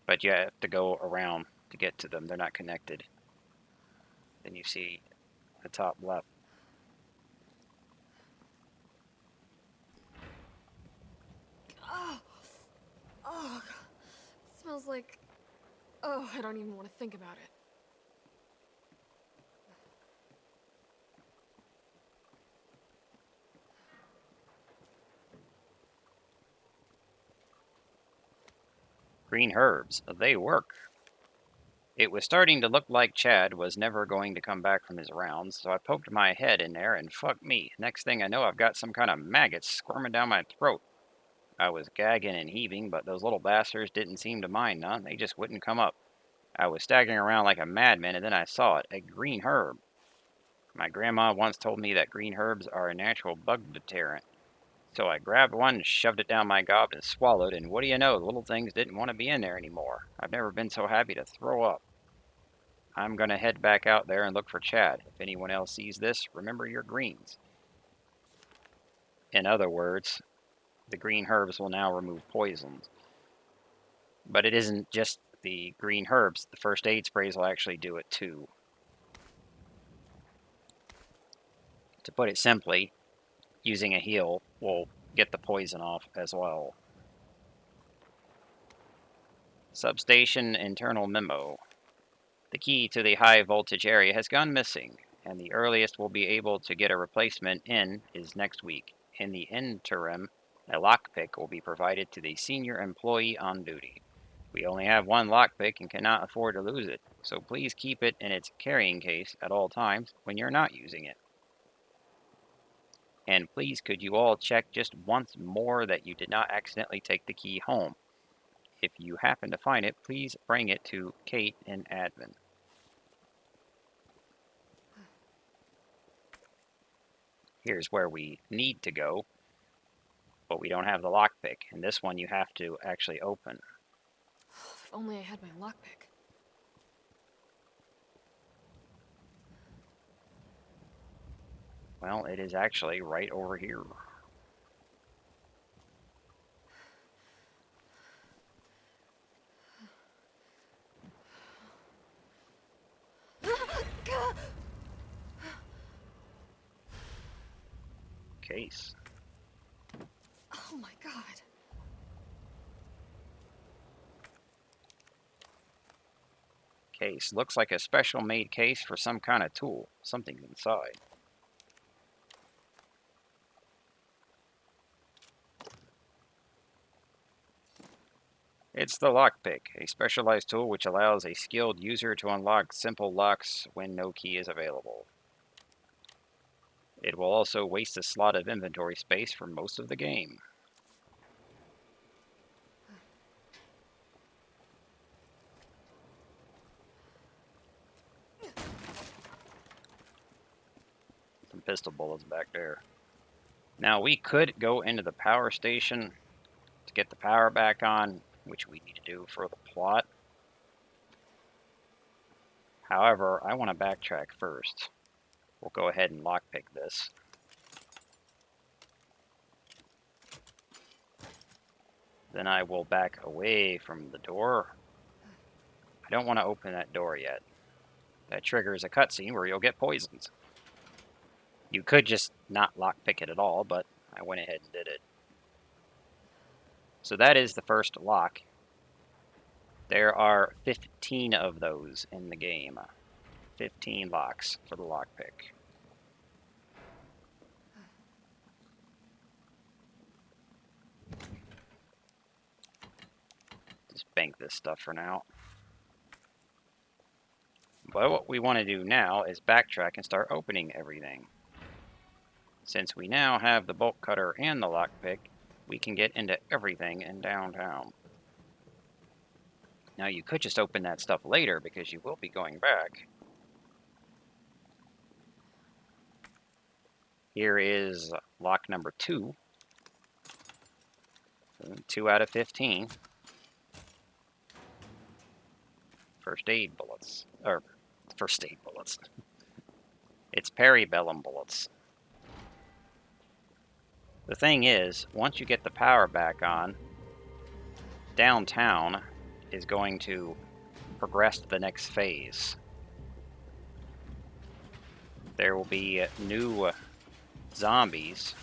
but you have to go around to get to them. They're not connected. Then you see the top left. Oh, it smells like... Oh, I don't even want to think about it. Green herbs, they work. It was starting to look like Chad was never going to come back from his rounds, so I poked my head in there and fuck me. Next thing I know, I've got some kind of maggots squirming down my throat. I was gagging and heaving, but those little bastards didn't seem to mind none. They just wouldn't come up. I was staggering around like a madman, and then I saw it, a green herb. My grandma once told me that green herbs are a natural bug deterrent. So I grabbed one, shoved it down my gob, and swallowed, and what do you know, the little things didn't want to be in there anymore. I've never been so happy to throw up. I'm going to head back out there and look for Chad. If anyone else sees this, remember your greens. In other words, the green herbs will now remove poisons. But it isn't just the green herbs. The first aid sprays will actually do it too. To put it simply, using a heal will get the poison off as well. Substation internal memo. The key to the high voltage area has gone missing, and the earliest we'll be able to get a replacement in is next week. In the interim, a lockpick will be provided to the senior employee on duty. We only have one lockpick and cannot afford to lose it, so please keep it in its carrying case at all times when you're not using it. And please could you all check just once more that you did not accidentally take the key home. If you happen to find it, please bring it to Kate in admin. Here's where we need to go, but we don't have the lockpick, and this one you have to actually open. If only I had my lockpick. Well, it is actually right over here. Case. Oh my god. Case. Looks like a special made case for some kind of tool. Something's inside. It's the lockpick, a specialized tool which allows a skilled user to unlock simple locks when no key is available. It will also waste a slot of inventory space for most of the game. Some pistol bullets back there. Now we could go into the power station to get the power back on, which we need to do for the plot. However, I want to backtrack first. We'll go ahead and lockpick this. Then I will back away from the door. I don't want to open that door yet. That triggers a cutscene where you'll get poisons. You could just not lockpick it at all, but I went ahead and did it. So that is the first lock. There are 15 of those in the game. 15 locks for the lockpick. Just bank this stuff for now. But what we want to do now is backtrack and start opening everything. Since we now have the bolt cutter and the lockpick, we can get into everything in downtown. Now, you could just open that stuff later because you will be going back. Here is lock number 2. 2 out of 15. First aid bullets. Or, first aid bullets. It's Peribellum bullets. The thing is, once you get the power back on, downtown is going to progress to the next phase. There will be new zombies,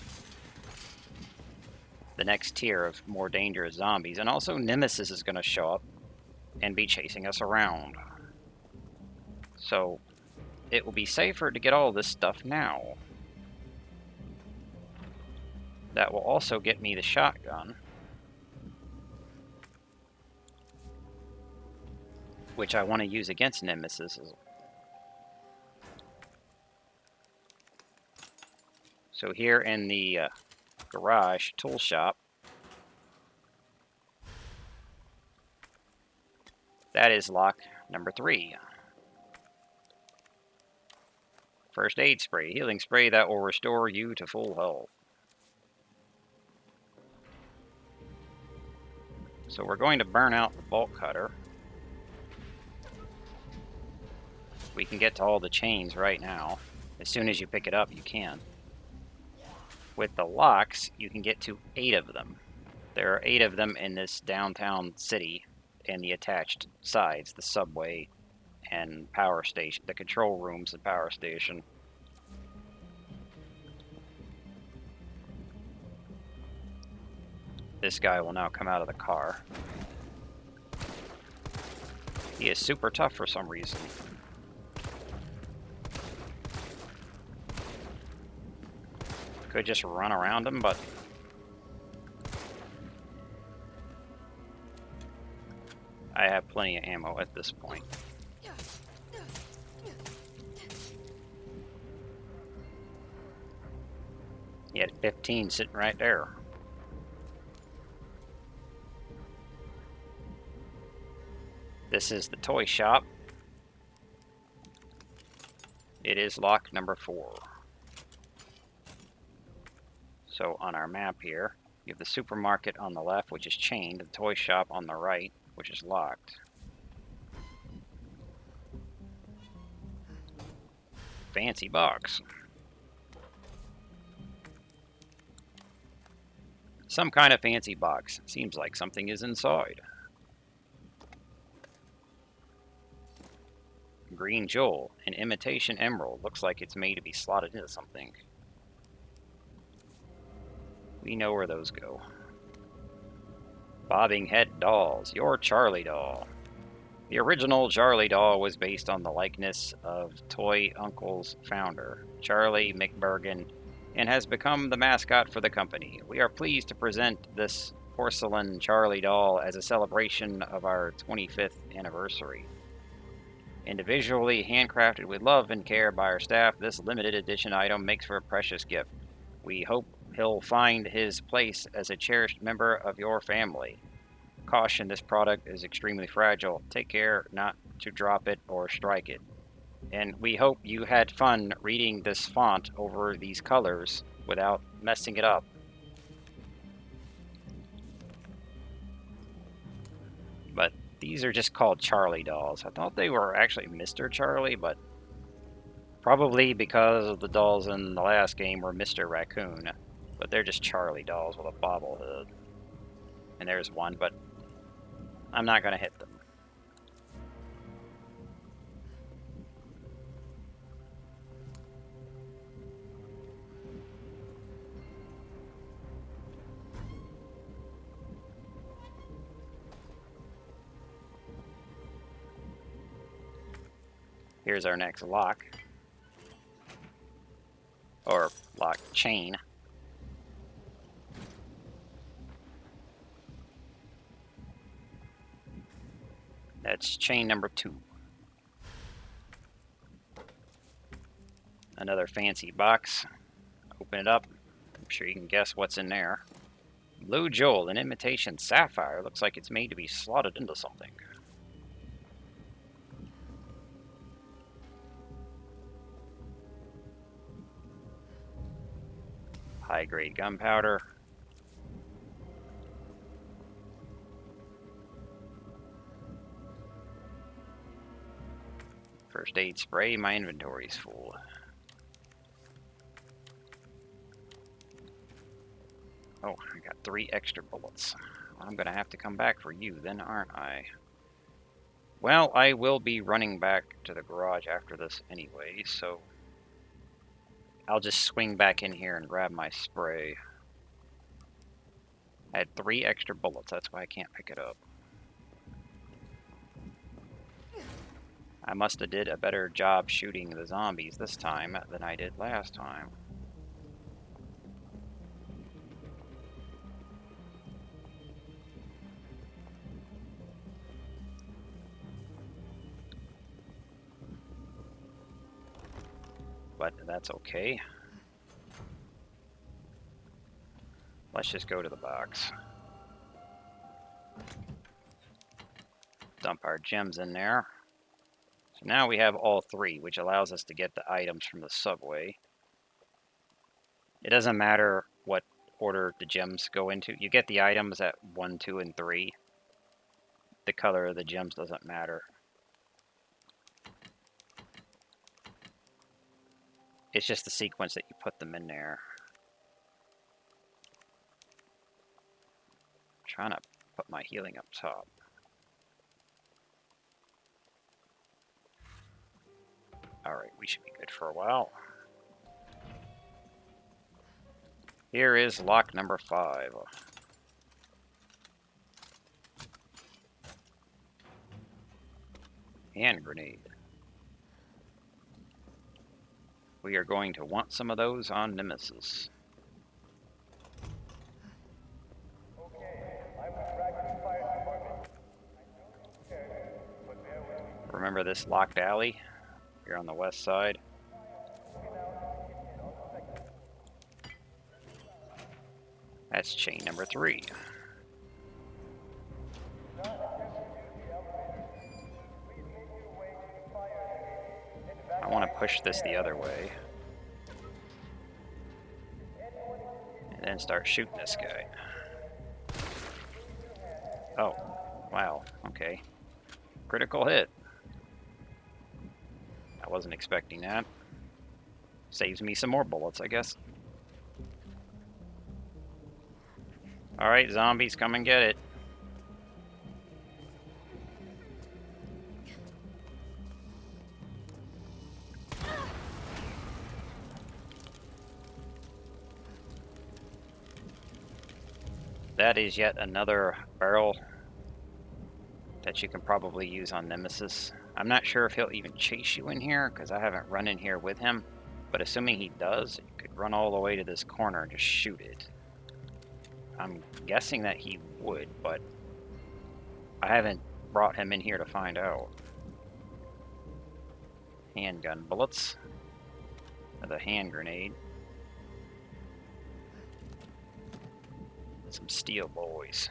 the next tier of more dangerous zombies, and also Nemesis is going to show up and be chasing us around. So it will be safer to get all this stuff now. That will also get me the shotgun, which I want to use against Nemesis. So here in the garage tool shop, that is lock number 3. First aid spray, healing spray that will restore you to full health. So we're going to burn out the bolt cutter. We can get to all the chains right now. As soon as you pick it up, you can. With the locks, you can get to 8 of them. There are 8 of them in this downtown city and the attached sides, the subway and power station, the control rooms and power station. This guy will now come out of the car. He is super tough for some reason. Could just run around him, but I have plenty of ammo at this point. He had 15 sitting right there. This is the toy shop. It is lock number 4. So on our map here, you have the supermarket on the left, which is chained, the toy shop on the right, which is locked. Fancy box. Some kind of fancy box. Seems like something is inside. Green jewel, an imitation emerald. Looks like it's made to be slotted into something. We know where those go. Bobbing head dolls. Your Charlie doll. The original Charlie doll was based on the likeness of Toy Uncle's founder, Charlie McBurgan, and has become the mascot for the company. We are pleased to present this porcelain Charlie doll as a celebration of our 25th anniversary. Individually handcrafted with love and care by our staff, this limited edition item makes for a precious gift. We hope he'll find his place as a cherished member of your family. Caution, this product is extremely fragile. Take care not to drop it or strike it. And we hope you had fun reading this font over these colors without messing it up. But these are just called Charlie dolls. I thought they were actually Mr. Charlie, but probably because the dolls in the last game were Mr. Raccoon. But they're just Charlie dolls with a bobblehead. And there's one, but I'm not going to hit them. Here's our next lock. Or lock chain. That's chain number 2. Another fancy box. Open it up. I'm sure you can guess what's in there. Blue jewel, an imitation sapphire. Looks like it's made to be slotted into something. High-grade gunpowder. First aid spray, my inventory's full. Oh, I got 3 extra bullets. I'm gonna have to come back for you then, aren't I? Well, I will be running back to the garage after this anyway, so I'll just swing back in here and grab my spray. I had 3 extra bullets, that's why I can't pick it up. I must have did a better job shooting the zombies this time than I did last time. But that's okay. Let's just go to the box. Dump our gems in there. So now we have all 3, which allows us to get the items from the subway. It doesn't matter what order the gems go into. You get the items at 1, 2, and 3. The color of the gems doesn't matter. It's just the sequence that you put them in there. I'm trying to put my healing up top. Alright, we should be good for a while. Here is lock number 5. Hand grenade. We are going to want some of those on Nemesis. Remember this locked alley? Here on the west side. That's chain number 3. I want to push this the other way. And then start shooting this guy. Oh, wow, okay. Critical hit. I wasn't expecting that. Saves me some more bullets, I guess. Alright, zombies, come and get it. That is yet another barrel that you can probably use on Nemesis. I'm not sure if he'll even chase you in here, because I haven't run in here with him. But assuming he does, you could run all the way to this corner and just shoot it. I'm guessing that he would, but I haven't brought him in here to find out. Handgun bullets. Another hand grenade. Some steel boys.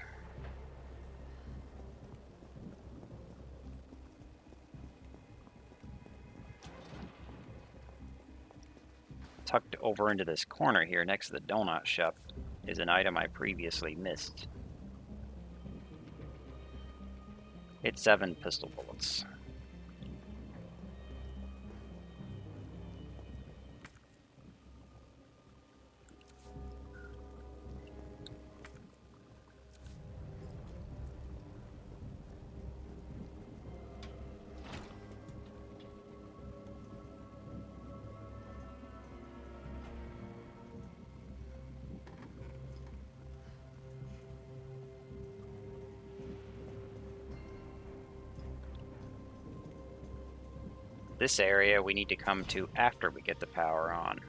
Tucked over into this corner here next to the donut shop is an item I previously missed. It's 7 pistol bullets. This area we need to come to after we get the power on.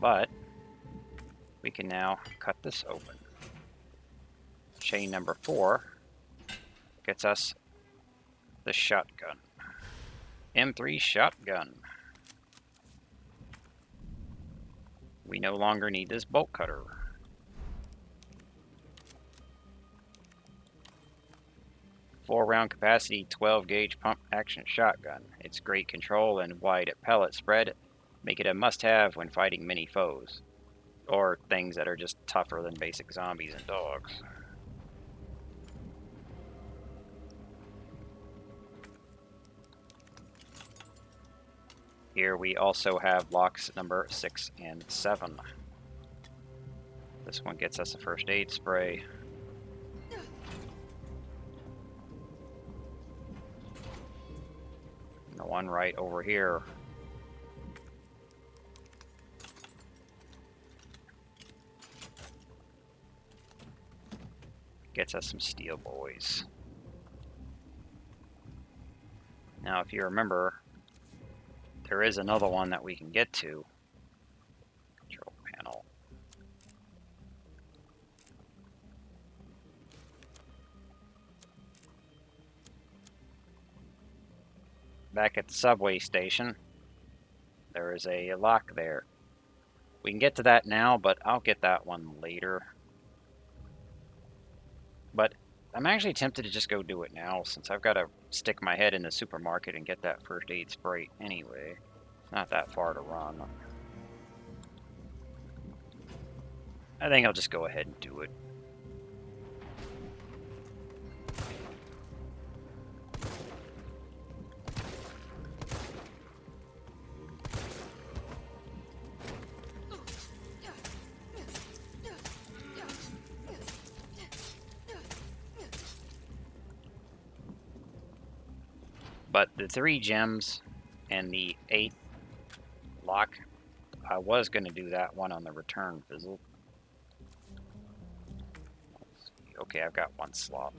But we can now cut this open. Chain number 4 gets us the shotgun. M3 shotgun. We no longer need this bolt cutter. Four-round capacity, 12-gauge pump action shotgun. It's great control and wide pellet spread. Make it a must-have when fighting mini foes, or things that are just tougher than basic zombies and dogs. Here we also have locks number 6 and 7. This one gets us a first aid spray. And the one right over here gets us some steel boys. Now, if you remember, there is another one that we can get to. Control panel. Back at the subway station, there is a lock there. We can get to that now, but I'll get that one later. But I'm actually tempted to just go do it now, since I've got to stick my head in the supermarket and get that first aid spray anyway. It's not that far to run. I think I'll just go ahead and do it. But the 3 gems and the 8 lock, I was going to do that one on the return visit. Okay, I've got 1 slot.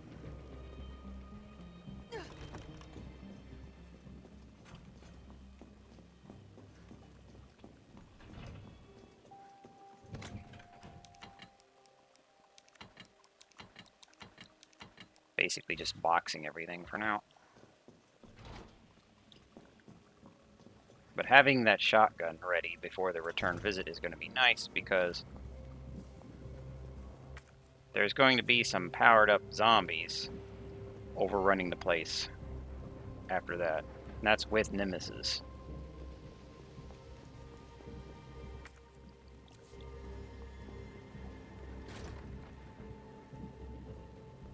Basically just boxing everything for now. But having that shotgun ready before the return visit is going to be nice, because there's going to be some powered up zombies overrunning the place after that. And that's with Nemesis.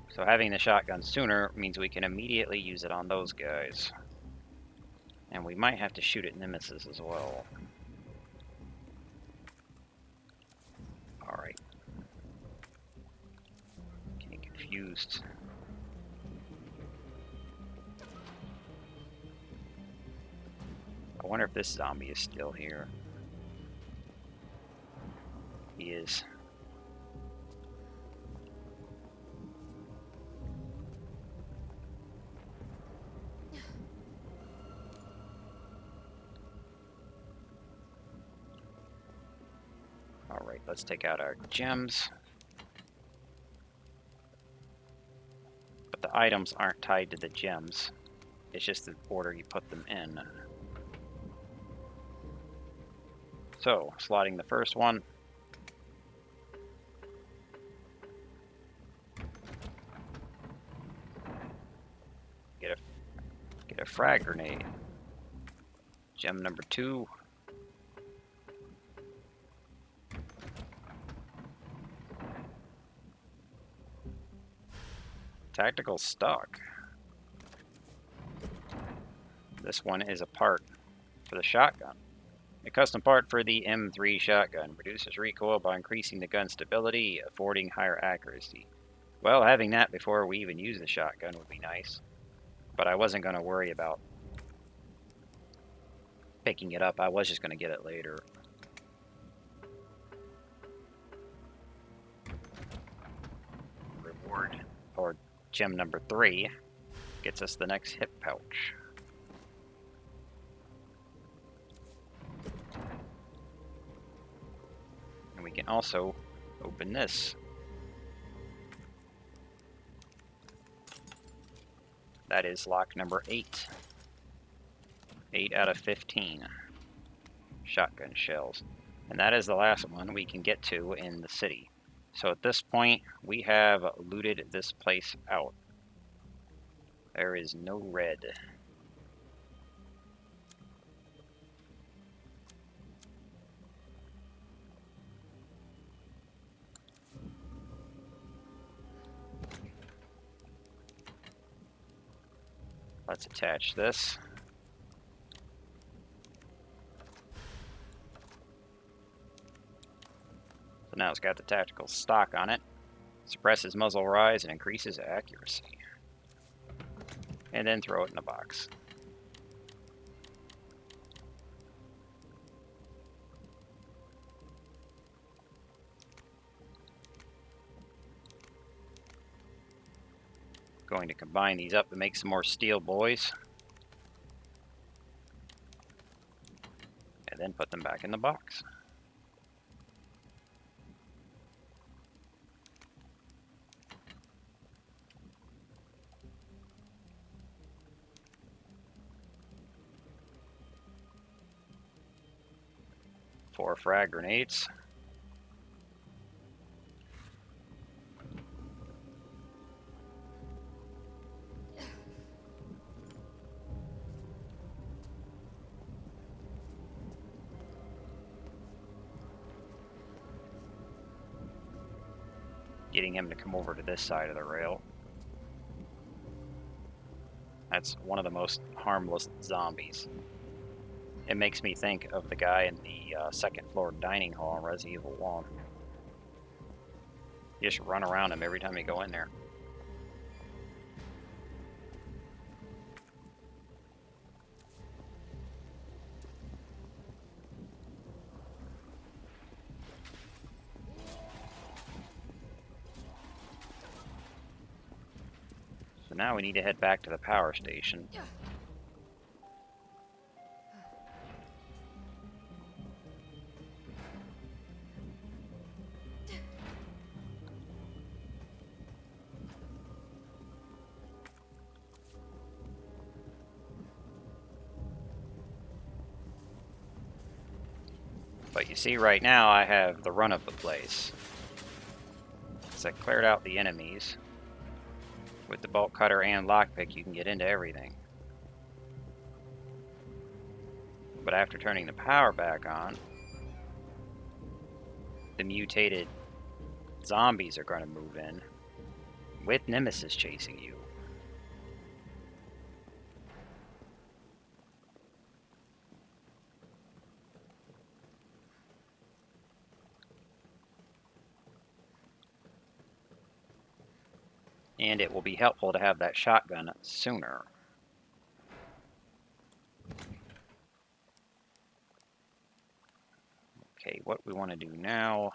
So having the shotgun sooner means we can immediately use it on those guys. And we might have to shoot at Nemesis as well. Alright. Getting confused. I wonder if this zombie is still here. He is. Alright, let's take out our gems. But the items aren't tied to the gems. It's just the order you put them in. So, slotting the first one. Get a frag grenade. Gem number 2. Tactical stock. This one is a part for the shotgun. A custom part for the M3 shotgun. Reduces recoil by increasing the gun stability, affording higher accuracy. Well, having that before we even use the shotgun would be nice. But I wasn't going to worry about picking it up. I was just going to get it later. Reward, or gem number 3, gets us the next hip pouch. And we can also open this. That is lock number 8. 8 out of 15 shotgun shells. And that is the last one we can get to in the city. So at this point, we have looted this place out. There is no red. let's attach this. So now it's got the tactical stock on it. Suppresses muzzle rise and increases accuracy. And then throw it in the box. Going to combine these up to make some more steel boys. And then put them back in the box. Four frag grenades. Getting him to come over to this side of the rail. That's one of the most harmless zombies. It makes me think of the guy in the second floor dining hall in Resident Evil 1. You just run around him every time you go in there. So now we need to head back to the power station. But you see right now I have the run of the place. So I cleared out the enemies. With the bolt cutter and lockpick you can get into everything. But after turning the power back on, the mutated zombies are going to move in with Nemesis chasing you. And it will be helpful to have that shotgun sooner. Okay, what we want to do now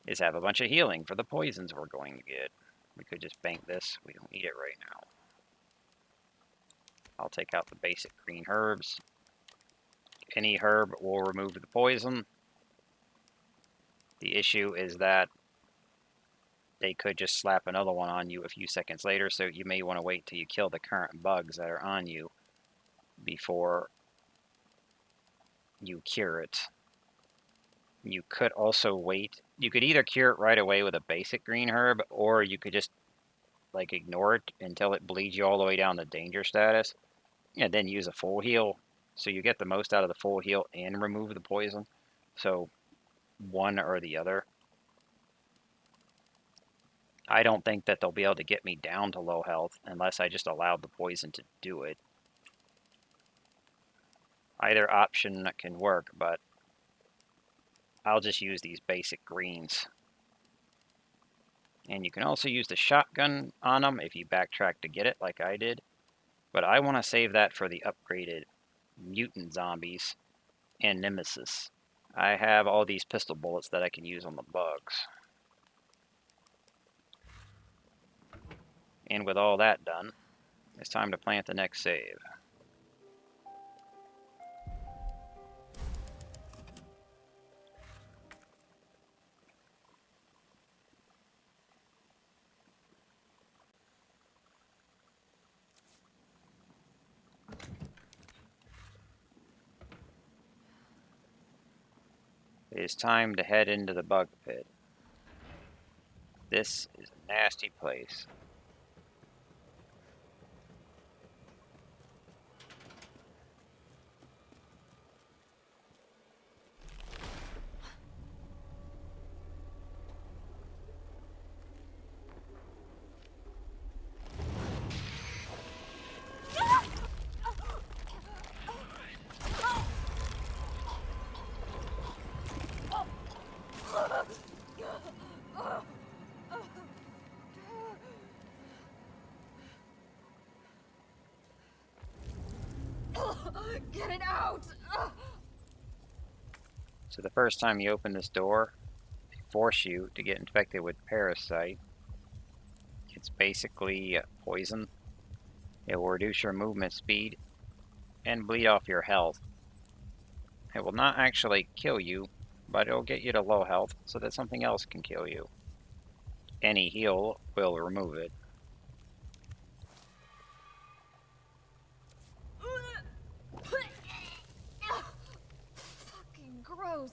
is have a bunch of healing for the poisons we're going to get. We could just bank this. We don't need it right now. I'll take out the basic green herbs. Any herb will remove the poison. The issue is that they could just slap another one on you a few seconds later, so you may want to wait till you kill the current bugs that are on you before you cure it. You could also wait. You could either cure it right away with a basic green herb, or you could just like ignore it until it bleeds you all the way down to danger status, and then use a full heal, so you get the most out of the full heal and remove the poison. So one or the other. I don't think that they'll be able to get me down to low health unless I just allowed the poison to do it. Either option can work, but I'll just use these basic greens. And you can also use the shotgun on them if you backtrack to get it like I did. But I want to save that for the upgraded mutant zombies and Nemesis. I have all these pistol bullets that I can use on the bugs. And with all that done, it's time to plant the next save. It is time to head into the bug pit. This is a nasty place. Get it out! Ugh. So the first time you open this door, they force you to get infected with parasite. It's basically poison. It will reduce your movement speed and bleed off your health. It will not actually kill you, but it will get you to low health so that something else can kill you. Any heal will remove it. Fucking gross.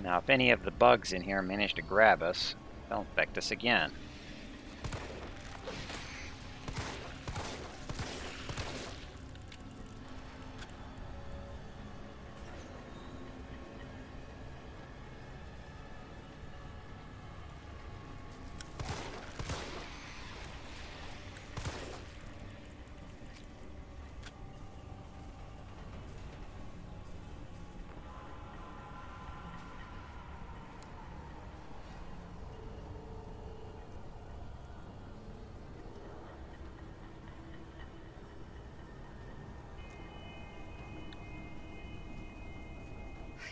Now, if any of the bugs in here manage to grab us, they'll infect us again.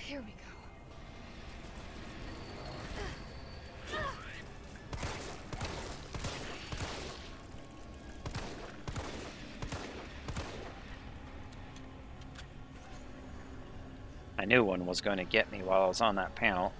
Here we go. I knew one was going to get me while I was on that panel.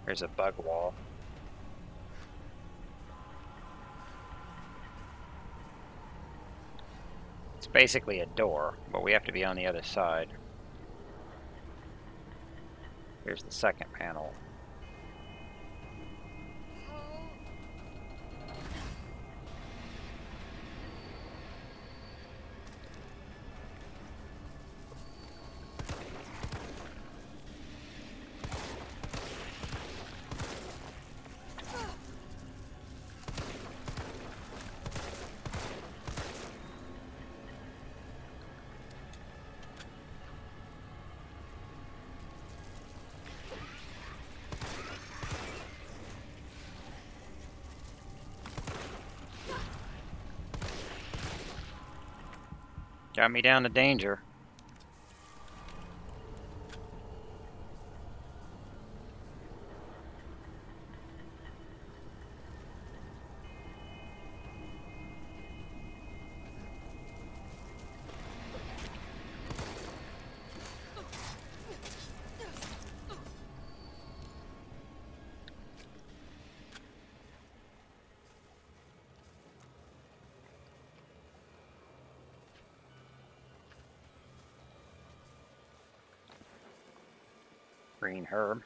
There's a bug wall. It's basically a door, but we have to be on the other side. Here's the second panel. Got me down to danger. Green herb.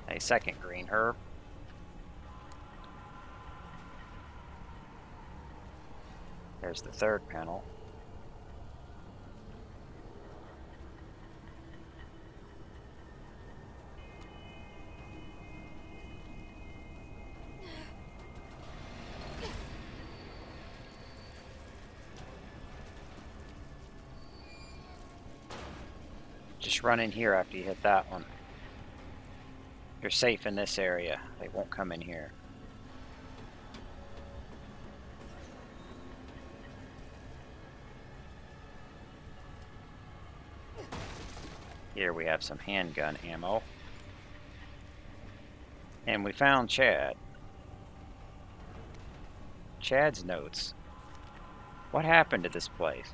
A second green herb. There's the third panel. Just run in here after you hit that one. You're safe in this area. They won't come in here. Here we have some handgun ammo. And we found Chad. Chad's notes. What happened to this place?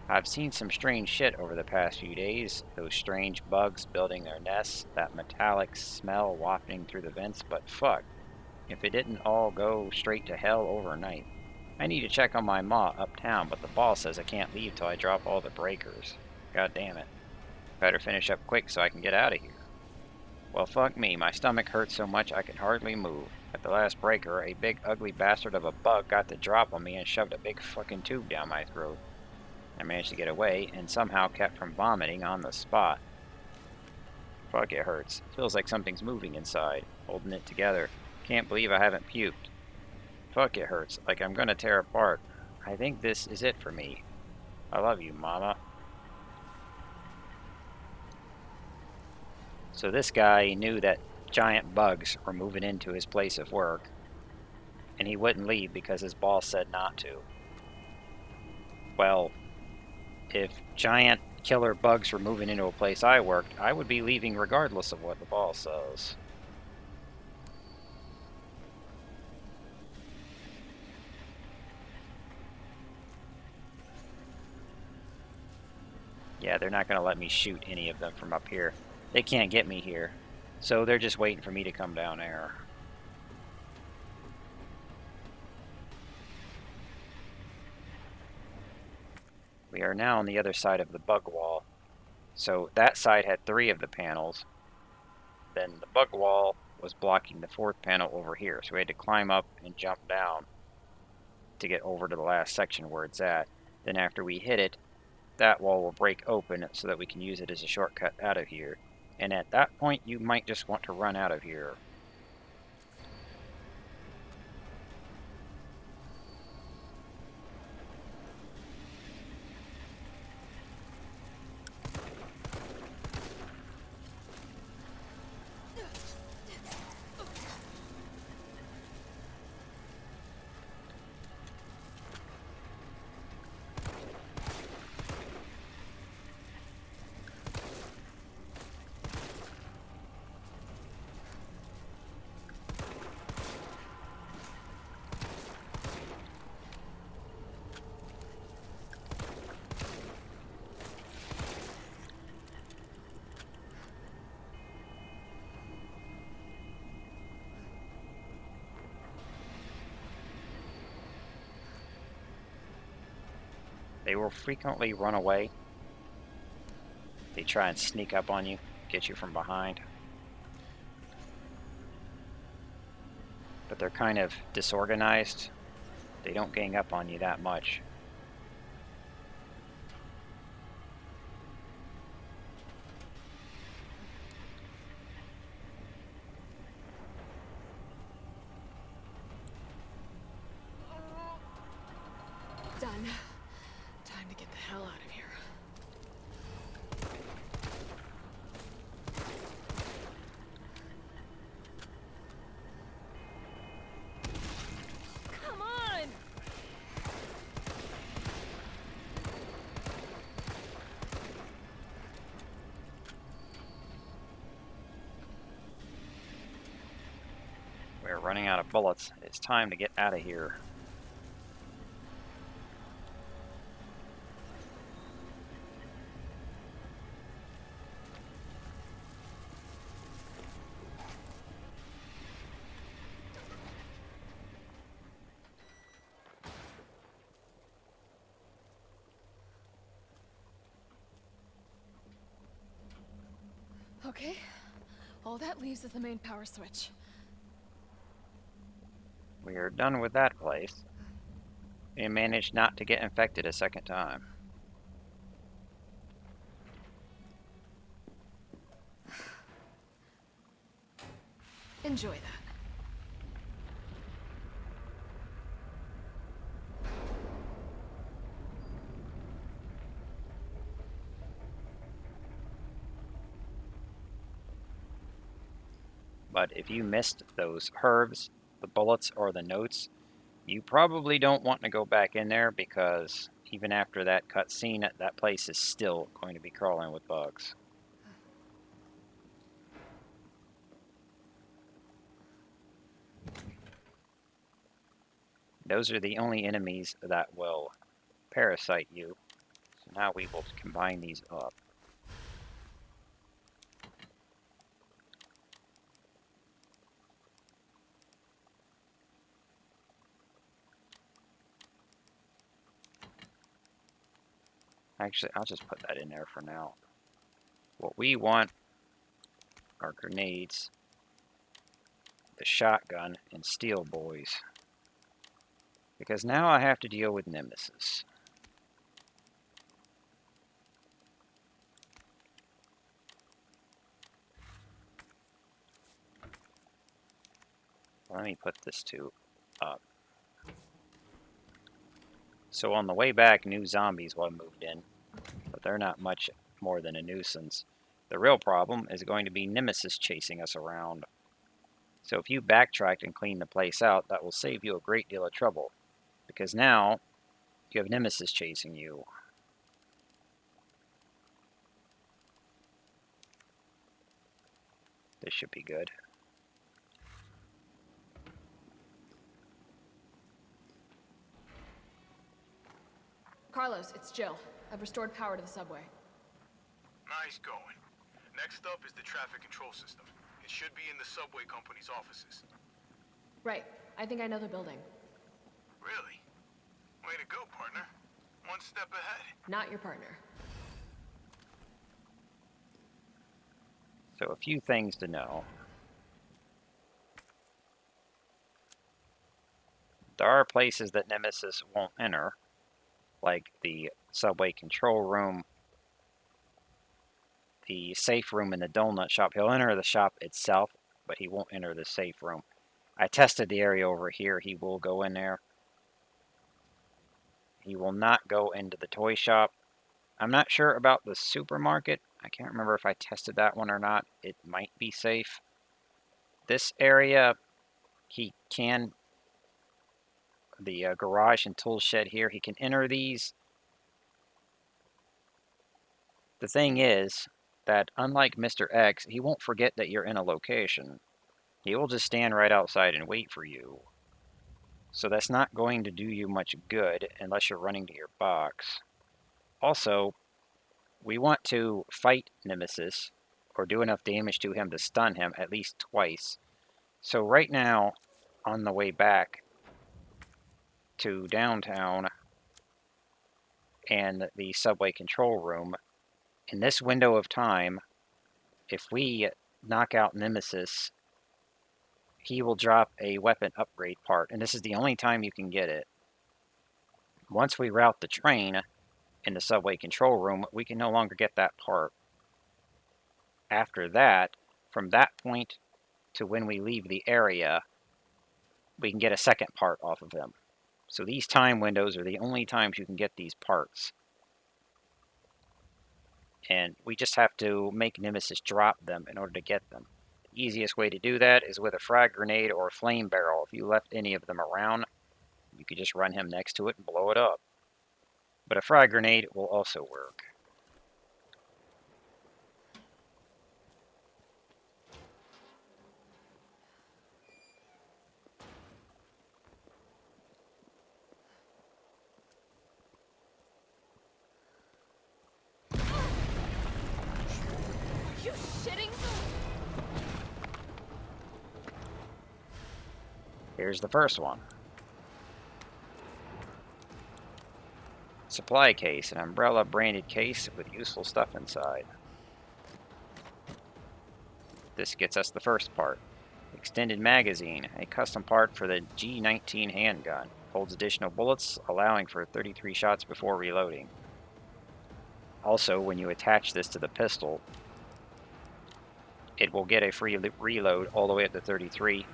I've seen some strange shit over the past few days. Those strange bugs building their nests, that metallic smell wafting through the vents, but fuck, if it didn't all go straight to hell overnight. I need to check on my ma uptown, but the boss says I can't leave till I drop all the breakers. God damn it. Better finish up quick so I can get out of here. Well, fuck me, my stomach hurts so much I can hardly move. At the last breaker, a big ugly bastard of a bug got the drop on me and shoved a big fucking tube down my throat. I managed to get away and somehow kept from vomiting on the spot. Fuck, it hurts. Feels like something's moving inside, holding it together. Can't believe I haven't puked. Fuck, it hurts, like I'm gonna tear apart. I think this is it for me. I love you, Mama. So this guy knew that giant bugs were moving into his place of work, and he wouldn't leave because his boss said not to. Well, if giant killer bugs were moving into a place I worked, I would be leaving regardless of what the boss says. Yeah, they're not going to let me shoot any of them from up here. They can't get me here. So they're just waiting for me to come down there. We are now on the other side of the bug wall. So that side had 3 of the panels. Then the bug wall was blocking the 4th panel over here. So we had to climb up and jump down to get over to the last section where it's at. Then after we hit it, that wall will break open so that we can use it as a shortcut out of here. And at that point, you might just want to run out of here. They will frequently run away. They try and sneak up on you, get you from behind. But they're kind of disorganized. They don't gang up on you that much. Done. Time to get the hell out of here. Come on! We're running out of bullets. It's time to get out of here. Okay. All that leaves is the main power switch. We are done with that place. We managed not to get infected a second time. Enjoy that. But if you missed those herbs, the bullets, or the notes, you probably don't want to go back in there because even after that cutscene, that place is still going to be crawling with bugs. Those are the only enemies that will parasite you. So Now we will combine these up. Actually, I'll just put that in there for now. What we want are grenades, the shotgun, and steel boys. Because now I have to deal with Nemesis. Let me put this two up. So on the way back, new zombies will have moved in, but they're not much more than a nuisance. The real problem is going to be Nemesis chasing us around. So if you backtracked and cleaned the place out, that will save you a great deal of trouble, because now you have Nemesis chasing you. This should be good. Carlos, it's Jill. I've restored power to the subway. Nice going. Next up is the traffic control system. It should be in the subway company's offices. Right. I think I know the building. Really? Way to go, partner. One step ahead. Not your partner. So a few things to know. There are places that Nemesis won't enter, like the subway control room, the safe room in the donut shop. He'll enter the shop itself, but he won't enter the safe room. I tested the area over here. He will go in there. He will not go into the toy shop. I'm not sure about the supermarket. I can't remember if I tested that one or not. It might be safe. This area, he can... The garage and tool shed here, he can enter these. The thing is that unlike Mr. X, he won't forget that you're in a location. He will just stand right outside and wait for you. So that's not going to do you much good unless you're running to your box. Also, we want to fight Nemesis or do enough damage to him to stun him at least twice. So right now, on the way back to downtown and the subway control room, in this window of time, if we knock out Nemesis, he will drop a weapon upgrade part, and this is the only time you can get it. Once we route the train in the subway control room, we can no longer get that part. After that, from that point to when we leave the area, we can get a second part off of him. So these time windows are the only times you can get these parts. And we just have to make Nemesis drop them in order to get them. The easiest way to do that is with a frag grenade or a flame barrel. If you left any of them around, you could just run him next to it and blow it up. But a frag grenade will also work. Are you shitting? Here's the first one. Supply case, an umbrella branded case with useful stuff inside. This gets us the first part. Extended magazine, a custom part for the G19 handgun. Holds additional bullets, allowing for 33 shots before reloading. Also, when you attach this to the pistol, it will get a free reload all the way up to 33,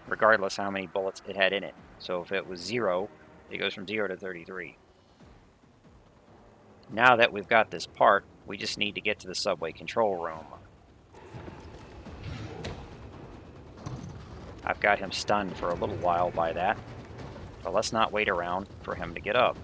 regardless how many bullets it had in it. So if it was 0, it goes from 0 to 33. Now that we've got this part, we just need to get to the subway control room. I've got him stunned for a little while by that, but let's not wait around for him to get up.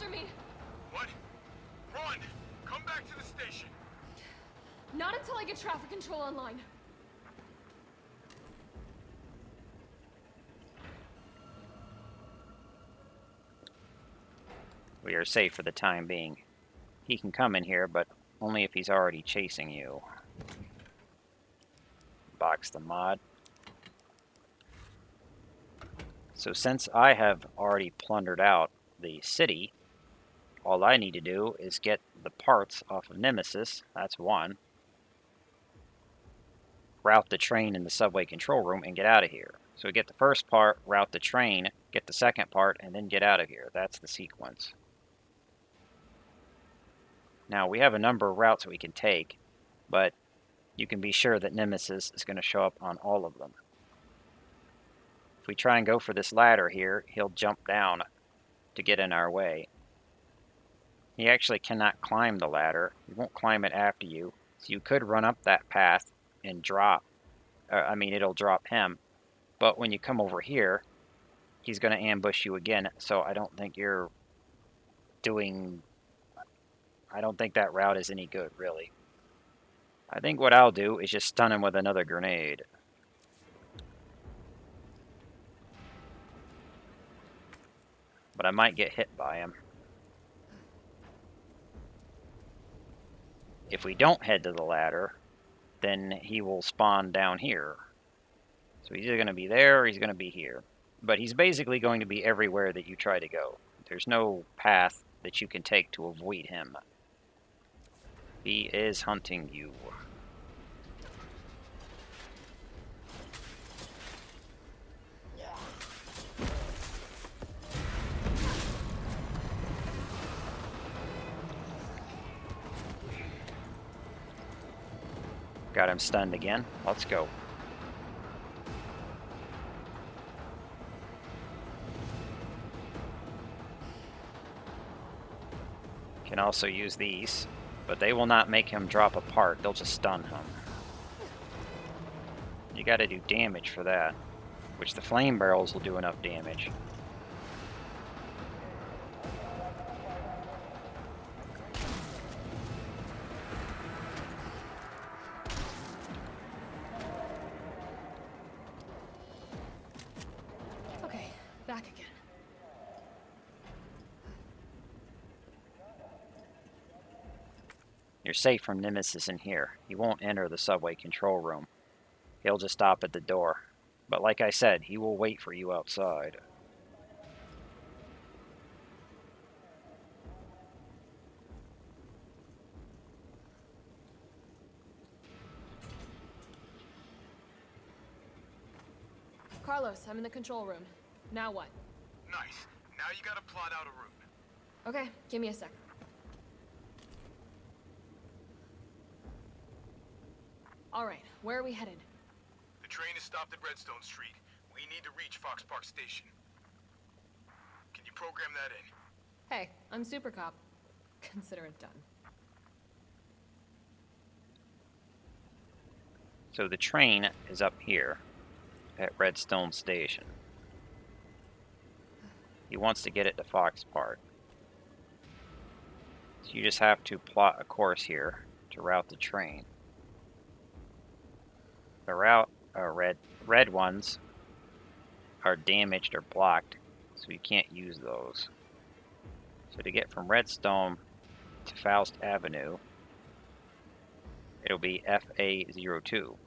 after me! What? Run! Come back to the station! Not until I get traffic control online. We are safe for the time being. He can come in here, but only if he's already chasing you. Box the mod. So since I have already plundered out the city, all I need to do is get the parts off of Nemesis. That's one. Route the train in the subway control room and get out of here. So we get the first part, route the train, get the second part, and then get out of here. That's the sequence. Now, we have a number of routes that we can take, but you can be sure that Nemesis is going to show up on all of them. If we try and go for this ladder here, he'll jump down to get in our way. He actually cannot climb the ladder. He won't climb it after you. So you could run up that path and drop. It'll drop him. But when you come over here, he's going to ambush you again. So I don't think you're doing... I don't think that route is any good, really. I think what I'll do is just stun him with another grenade. But I might get hit by him. If we don't head to the ladder, then he will spawn down here. So he's either going to be there or he's going to be here. But he's basically going to be everywhere that you try to go. There's no path that you can take to avoid him. He is hunting you. Got him stunned again. Let's go. Can also use these, but they will not make him drop a part. They'll just stun him. You gotta do damage for that, which the flame barrels will do enough damage. Back again. You're safe from Nemesis in here. He won't enter the subway control room. He'll just stop at the door. But like I said, he will wait for you outside. Carlos, I'm in the control room. Now what? Nice. Now you gotta plot out a route. Okay, give me a sec. Alright, where are we headed? The train is stopped at Redstone Street. We need to reach Fox Park Station. Can you program that in? Hey, I'm Super Cop. Consider it done. So the train is up here at Redstone Station. He wants to get it to Fox Park. So you just have to plot a course here to route the train. The red ones are damaged or blocked, so you can't use those. So to get from Redstone to Faust Avenue, it'll be FA02. You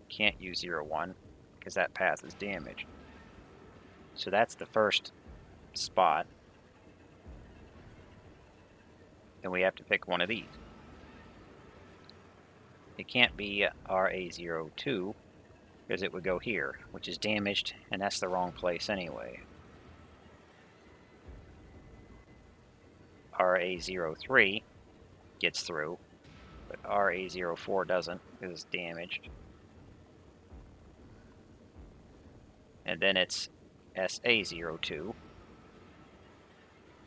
can't use 01 because that path is damaged. So that's the first spot. And we have to pick one of these. It can't be RA02 because it would go here, which is damaged, and that's the wrong place anyway. RA03 gets through, but RA04 doesn't because it's damaged. And then it's SA02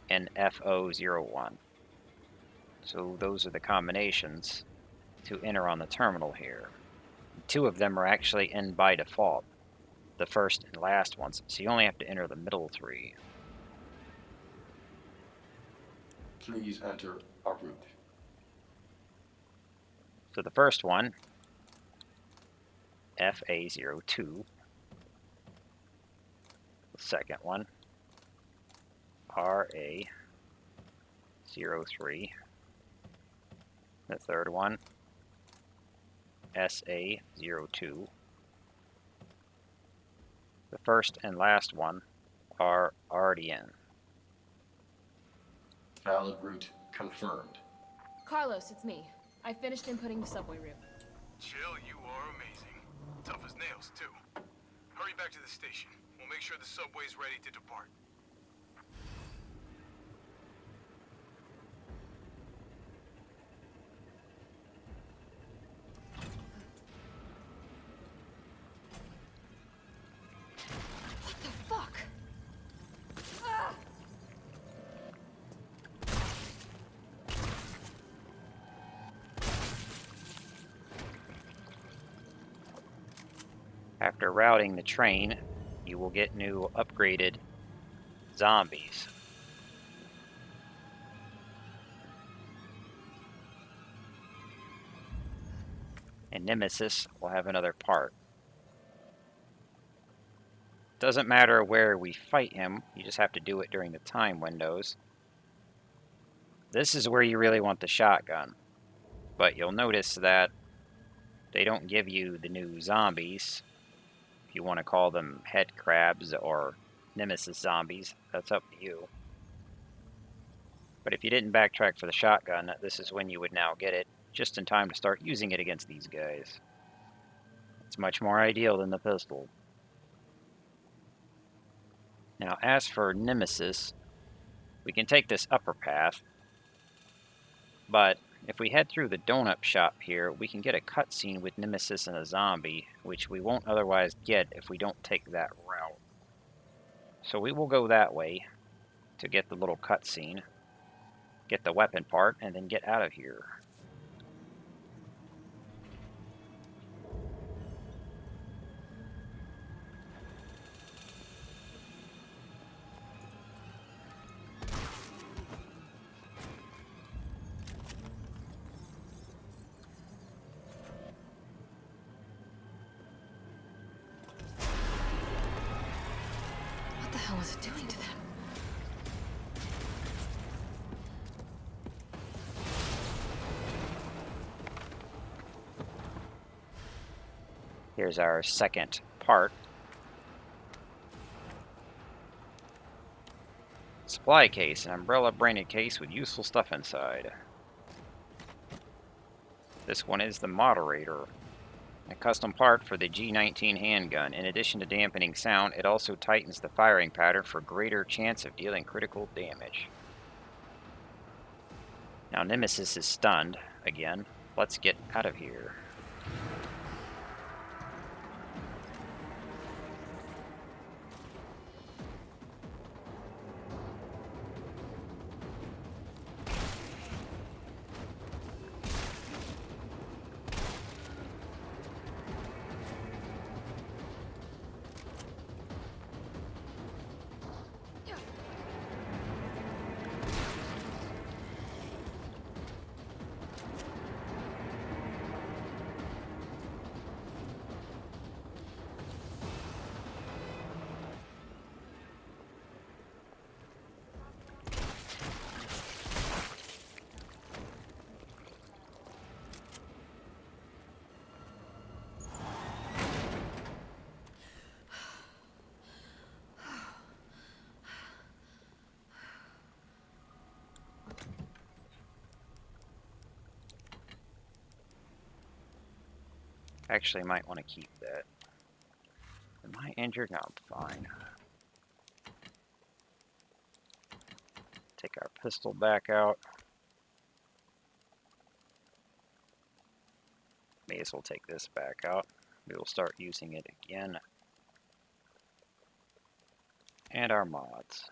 and FO01. So those are the combinations to enter on the terminal here. Two of them are actually in by default, the first and last ones, so you only have to enter the middle three. Please enter our route. So the first one, FA02. The second one, RA03. The third one, SA02. The first and last one are RDN. Valid route confirmed. Carlos, it's me. I finished inputting the subway route. Jill, you are amazing. Tough as nails, too. Hurry back to the station. We'll make sure the subway's ready to depart. What the fuck? Ah! After routing the train, you will get new upgraded zombies. And Nemesis will have another part. Doesn't matter where we fight him, you just have to do it during the time windows. This is where you really want the shotgun. But you'll notice that they don't give you the new zombies. If you want to call them head crabs or Nemesis zombies, that's up to you. But if you didn't backtrack for the shotgun, this is when you would now get it, just in time to start using it against these guys. It's much more ideal than the pistol. Now, as for Nemesis, we can take this upper path, but if we head through the donut shop here, we can get a cutscene with Nemesis and a zombie, which we won't otherwise get if we don't take that route. So we will go that way to get the little cutscene, get the weapon part, and then get out of here. What the hell was it doing to them? Here's our second part. Supply case, an umbrella branded case with useful stuff inside. This one is the moderator, a custom part for the G19 handgun. In addition to dampening sound, it also tightens the firing pattern for greater chance of dealing critical damage. Now Nemesis is stunned again. Let's get out of here. Actually, I might want to keep that. Am I injured? No, I'm fine. Take our pistol back out. May as well take this back out. We will start using it again. And our mods.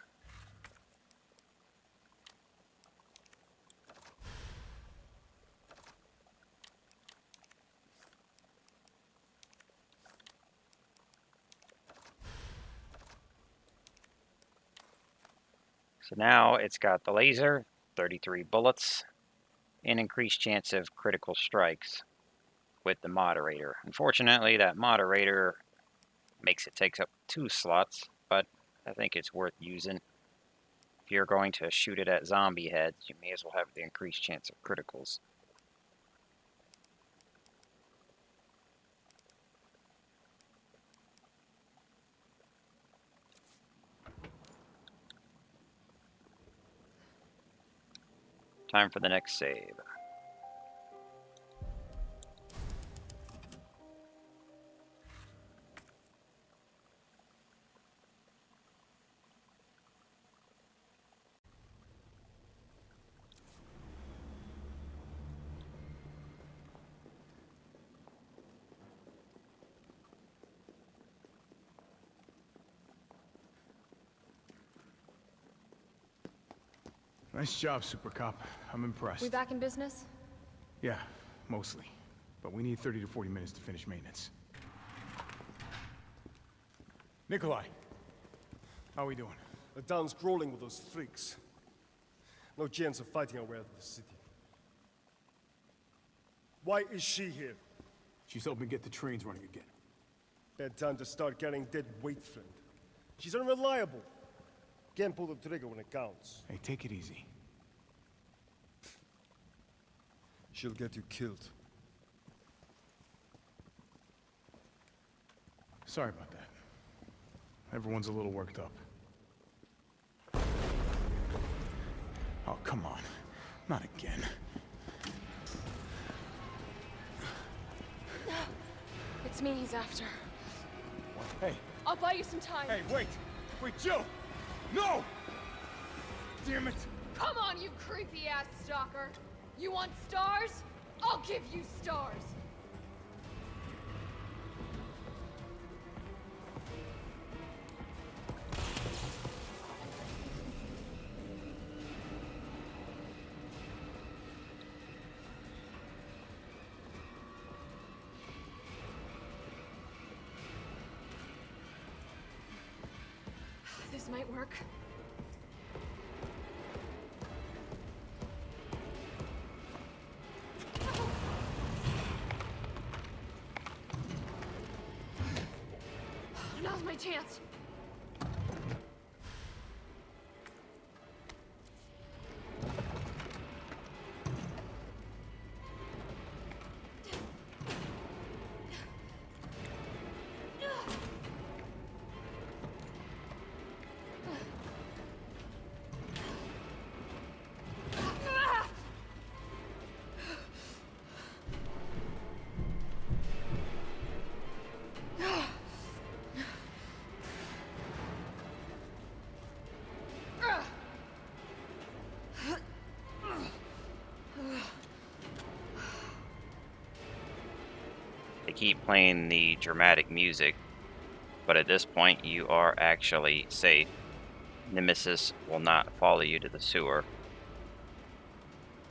So now it's got the laser, 33 bullets, and increased chance of critical strikes with the moderator. Unfortunately, that moderator makes it takes up 2 slots, but I think it's worth using. If you're going to shoot it at zombie heads, you may as well have the increased chance of criticals. Time for the next save. Nice job, Super Cop. I'm impressed. We back in business? Yeah, mostly. But we need 30 to 40 minutes to finish maintenance. Nikolai, how are we doing? The town's crawling with those freaks. No chance of fighting our way out of the city. Why is she here? She's helping get the trains running again. Bad time to start carrying dead weight, friend. She's unreliable. Can't pull the trigger when it counts. Hey, take it easy. She'll get you killed. Sorry about that. Everyone's a little worked up. Oh, come on. Not again. It's me he's after. Hey. I'll buy you some time. Hey, wait! Wait, Jill! No! Damn it! Come on, you creepy-ass stalker. You want stars? I'll give you stars. This might work. Now's my chance. They keep playing the dramatic music, but at this point you are actually safe. Nemesis will not follow you to the sewer.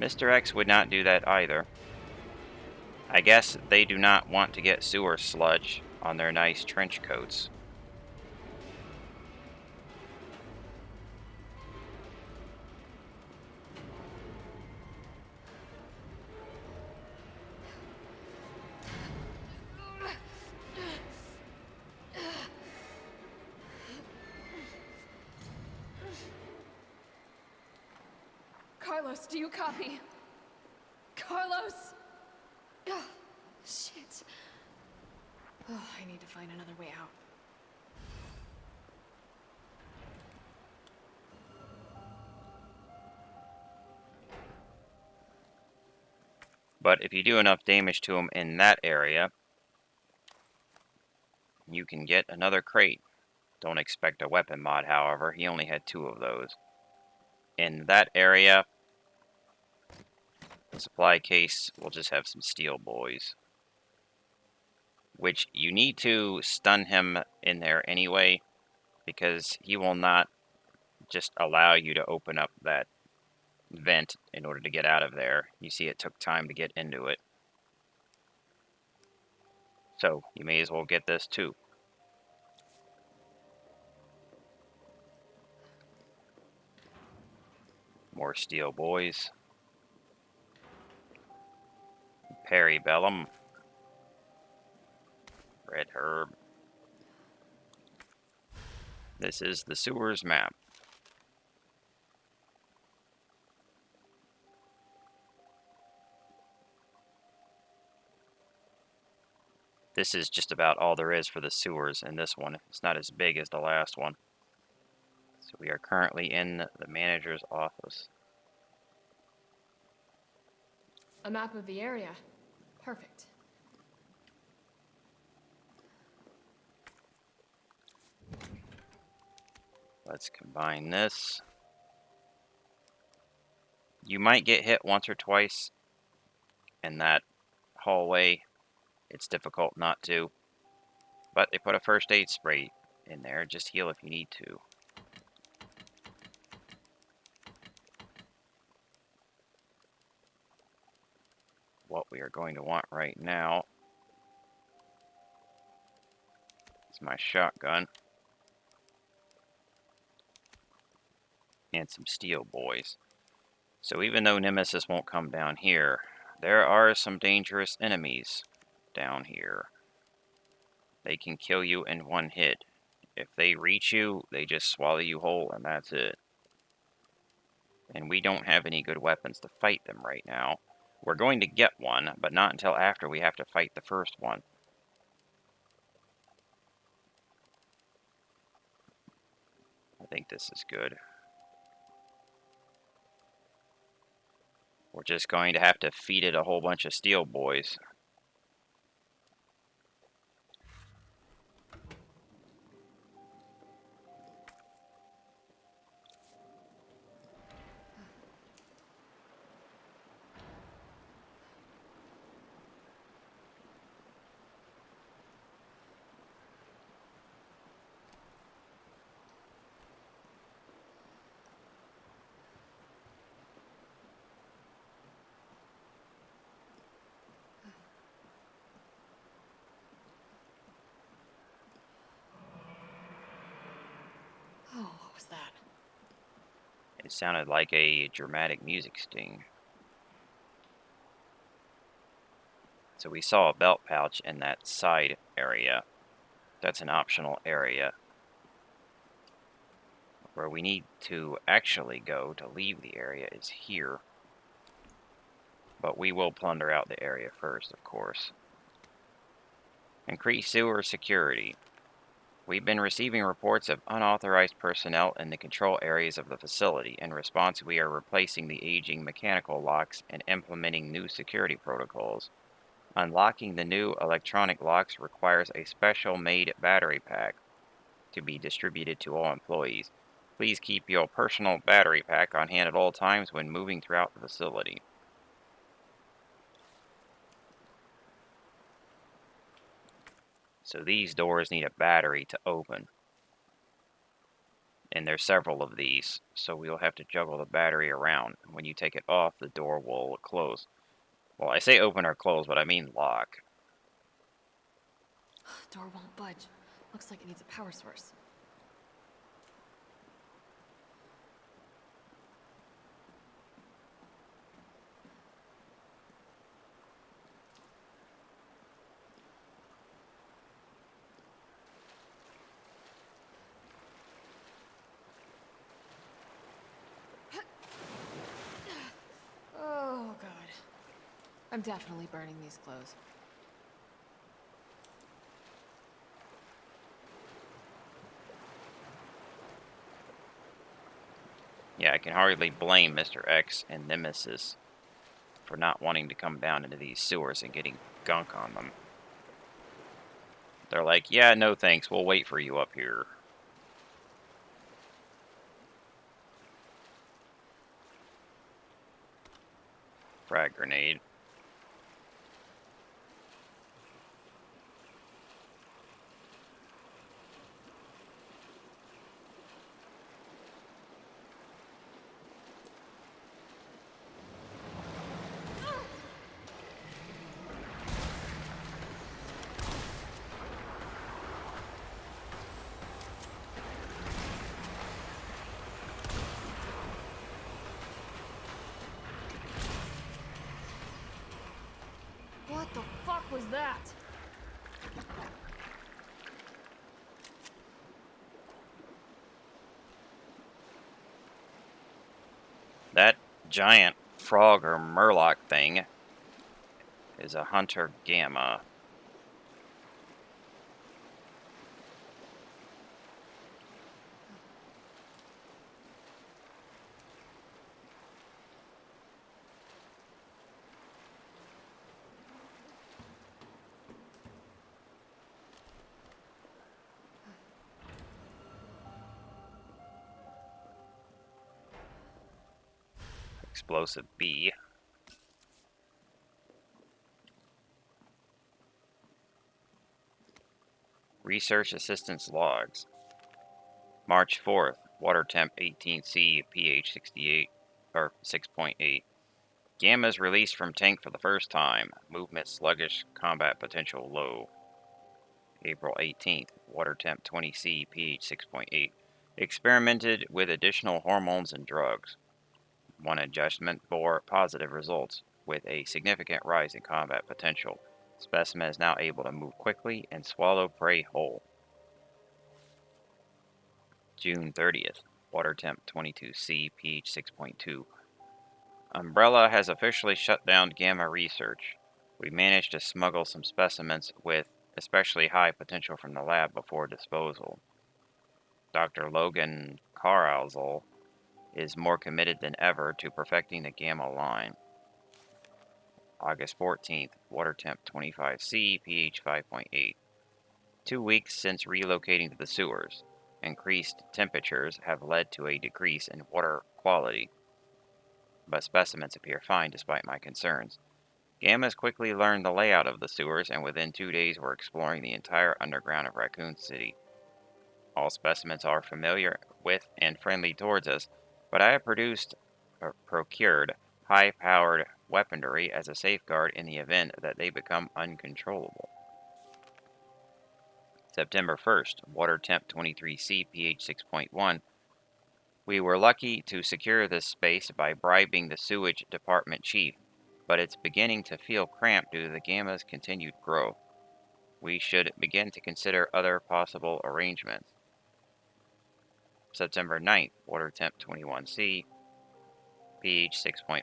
Mr. X would not do that either. I guess they do not want to get sewer sludge on their nice trench coats. Carlos, do you copy? Carlos! Oh, shit. Oh, I need to find another way out. But if you do enough damage to him in that area, you can get another crate. Don't expect a weapon mod, however. He only had 2 of those. In that area, the supply case will just have some steel boys, which you need to stun him in there anyway, because he will not just allow you to open up that vent in order to get out of there. You see, it took time to get into it. So, you may as well get this too. More steel boys. Peribellum. Red herb. This is the sewers map. This is just about all there is for the sewers in this one. It's not as big as the last one. So we are currently in the manager's office. A map of the area. Perfect. Let's combine this. You might get hit once or twice in that hallway. It's difficult not to. But they put a first aid spray in there. Just heal if you need to. What we are going to want right now is my shotgun. And some steel boys. So even though Nemesis won't come down here, there are some dangerous enemies down here. They can kill you in one hit. If they reach you, they just swallow you whole and that's it. And we don't have any good weapons to fight them right now. We're going to get one, but not until after we have to fight the first one. I think this is good. We're just going to have to feed it a whole bunch of steel boys. Oh, what was that? It sounded like a dramatic music sting. So we saw a belt pouch in that side area. That's an optional area. Where we need to actually go to leave the area is here. But we will plunder out the area first, of course. Increase sewer security. We've been receiving reports of unauthorized personnel in the control areas of the facility. In response, we are replacing the aging mechanical locks and implementing new security protocols. Unlocking the new electronic locks requires a special-made battery pack to be distributed to all employees. Please keep your personal battery pack on hand at all times when moving throughout the facility. So these doors need a battery to open. And there's several of these, so we'll have to juggle the battery around. When you take it off, the door will close. Well, I say open or close, but I mean lock. Door won't budge. Looks like it needs a power source. Oh, God. I'm definitely burning these clothes. Yeah, I can hardly blame Mr. X and Nemesis for not wanting to come down into these sewers and getting gunk on them. They're like, yeah, no thanks, we'll wait for you up here. Frag grenade. giant frog or murloc thing is a hunter gamma. Explosive B. Research assistance logs. March 4th, water temp 18C, pH 68 or 6.8. Gammas released from tank for the first time. Movement sluggish, combat potential low. April 18th, water temp 20C, pH 6.8. Experimented with additional hormones and drugs. One adjustment bore positive results, with a significant rise in combat potential. Specimen is now able to move quickly and swallow prey whole. June 30th, water temp 22C, pH 6.2. Umbrella has officially shut down gamma research. We managed to smuggle some specimens with especially high potential from the lab before disposal. Dr. Logan Caralzel is more committed than ever to perfecting the gamma line. August 14th, water temp 25C, pH 5.8. 2 weeks since relocating to the sewers. Increased temperatures have led to a decrease in water quality, but specimens appear fine despite my concerns. Gammas quickly learned the layout of the sewers, and within 2 days were exploring the entire underground of Raccoon City. All specimens are familiar with and friendly towards us, but I have procured high-powered weaponry as a safeguard in the event that they become uncontrollable. September 1st, water temp 23C, pH 6.1. We were lucky to secure this space by bribing the sewage department chief, but it's beginning to feel cramped due to the gamma's continued growth. We should begin to consider other possible arrangements. September 9th, water temp 21C, pH 6.1.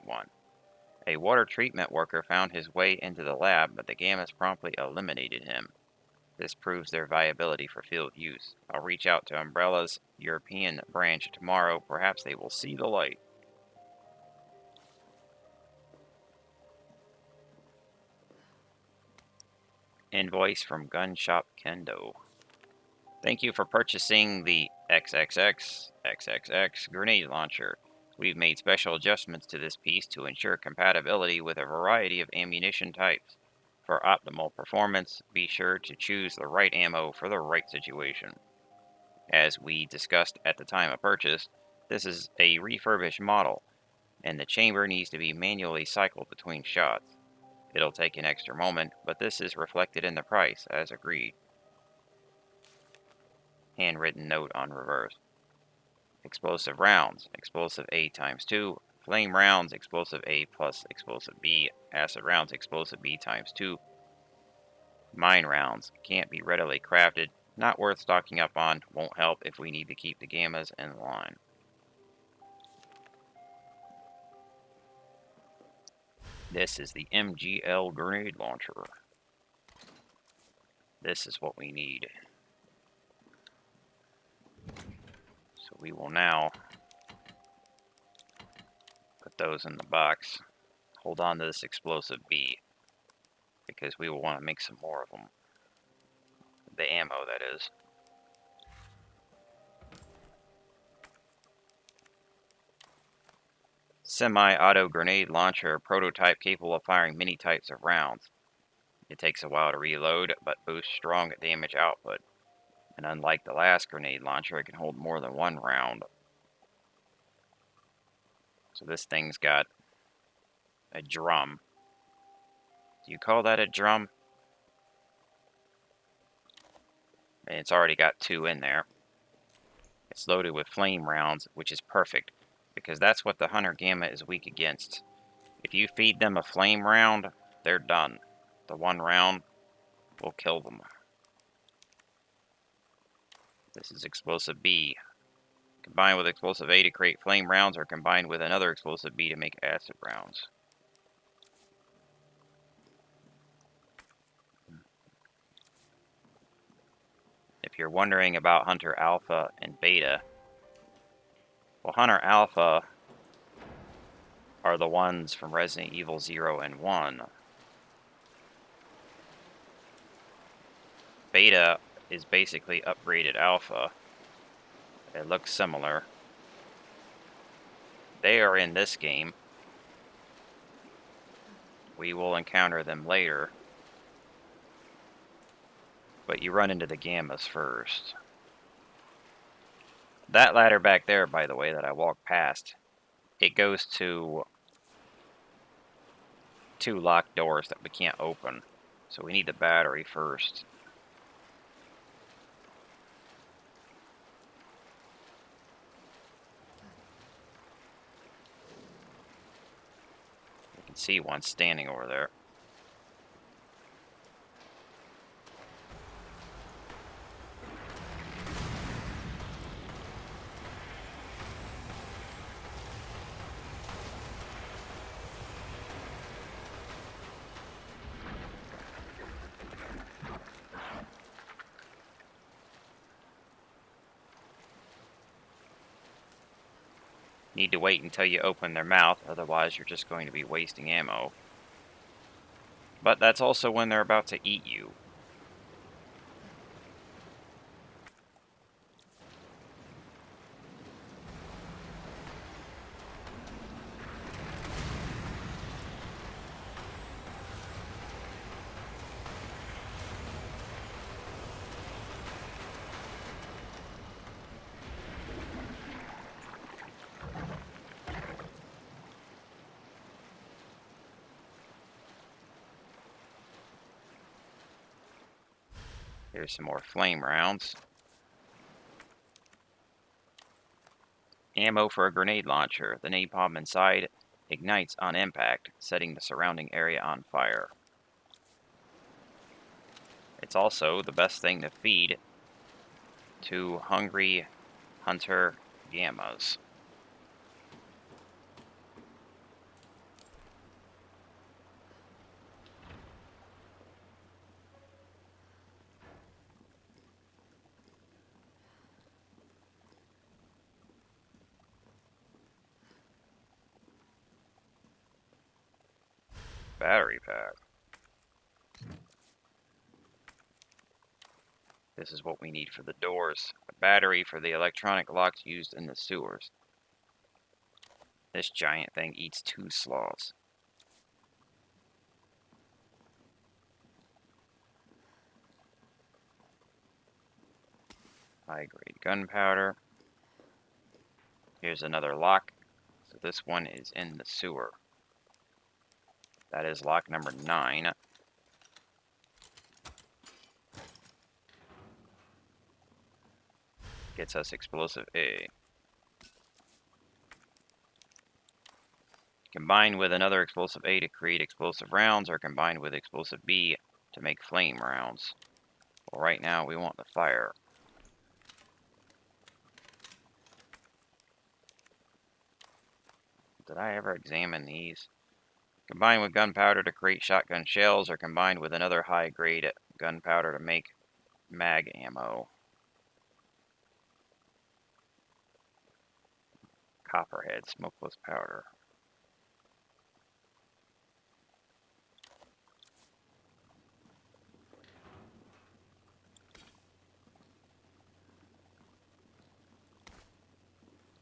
A water treatment worker found his way into the lab, but the gammas promptly eliminated him. This proves their viability for field use. I'll reach out to Umbrella's European branch tomorrow. Perhaps they will see the light. Invoice from Gun Shop Kendo. Thank you for purchasing the XXX grenade launcher. We've made special adjustments to this piece to ensure compatibility with a variety of ammunition types. For optimal performance, be sure to choose the right ammo for the right situation. As we discussed at the time of purchase, this is a refurbished model, and the chamber needs to be manually cycled between shots. It'll take an extra moment, but this is reflected in the price, as agreed. Handwritten note on reverse. Explosive rounds, explosive A times 2. Flame rounds, explosive A plus explosive B. Acid rounds, explosive B times 2. Mine rounds, can't be readily crafted. Not worth stocking up on, won't help if we need to keep the gammas in line. This is the MGL grenade launcher. This is what we need. So we will now put those in the box. Hold on to this explosive B, because we will want to make some more of them. The ammo, that is. Semi-auto grenade launcher, prototype capable of firing many types of rounds. It takes a while to reload, but boosts strong damage output. And unlike the last grenade launcher, it can hold more than one round. So this thing's got a drum. Do you call that a drum? And it's already got 2 in there. It's loaded with flame rounds, which is perfect, because that's what the Hunter Gamma is weak against. If you feed them a flame round, they're done. The 1 round will kill them. This is explosive B. Combine with explosive A to create flame rounds, or combine with another explosive B to make acid rounds. If you're wondering about Hunter Alpha and Beta, well, Hunter Alpha are the ones from Resident Evil 0 and 1. Beta is basically upgraded Alpha. It looks similar. They are in this game. We will encounter them later. But you run into the Gammas first. That ladder back there, by the way, that I walked past, it goes to 2 locked doors that we can't open. So we need the battery first. You can see one standing over there. Need to wait until you open their mouth, otherwise you're just going to be wasting ammo. But that's also when they're about to eat you. Here's some more flame rounds. Ammo for a grenade launcher. The napalm inside ignites on impact, setting the surrounding area on fire. It's also the best thing to feed to hungry hunter gammas. Battery pack. This is what we need for the doors. A battery for the electronic locks used in the sewers. This giant thing eats 2 sloths. High-grade gunpowder. Here's another lock. So this one is in the sewer. That is lock number 9. Gets us explosive A. Combine with another explosive A to create explosive rounds, or combine with explosive B to make flame rounds. Well, right now we want the fire. Did I ever examine these? Combine with gunpowder to create shotgun shells, or combine with another high-grade gunpowder to make mag ammo. Copperhead, smokeless powder.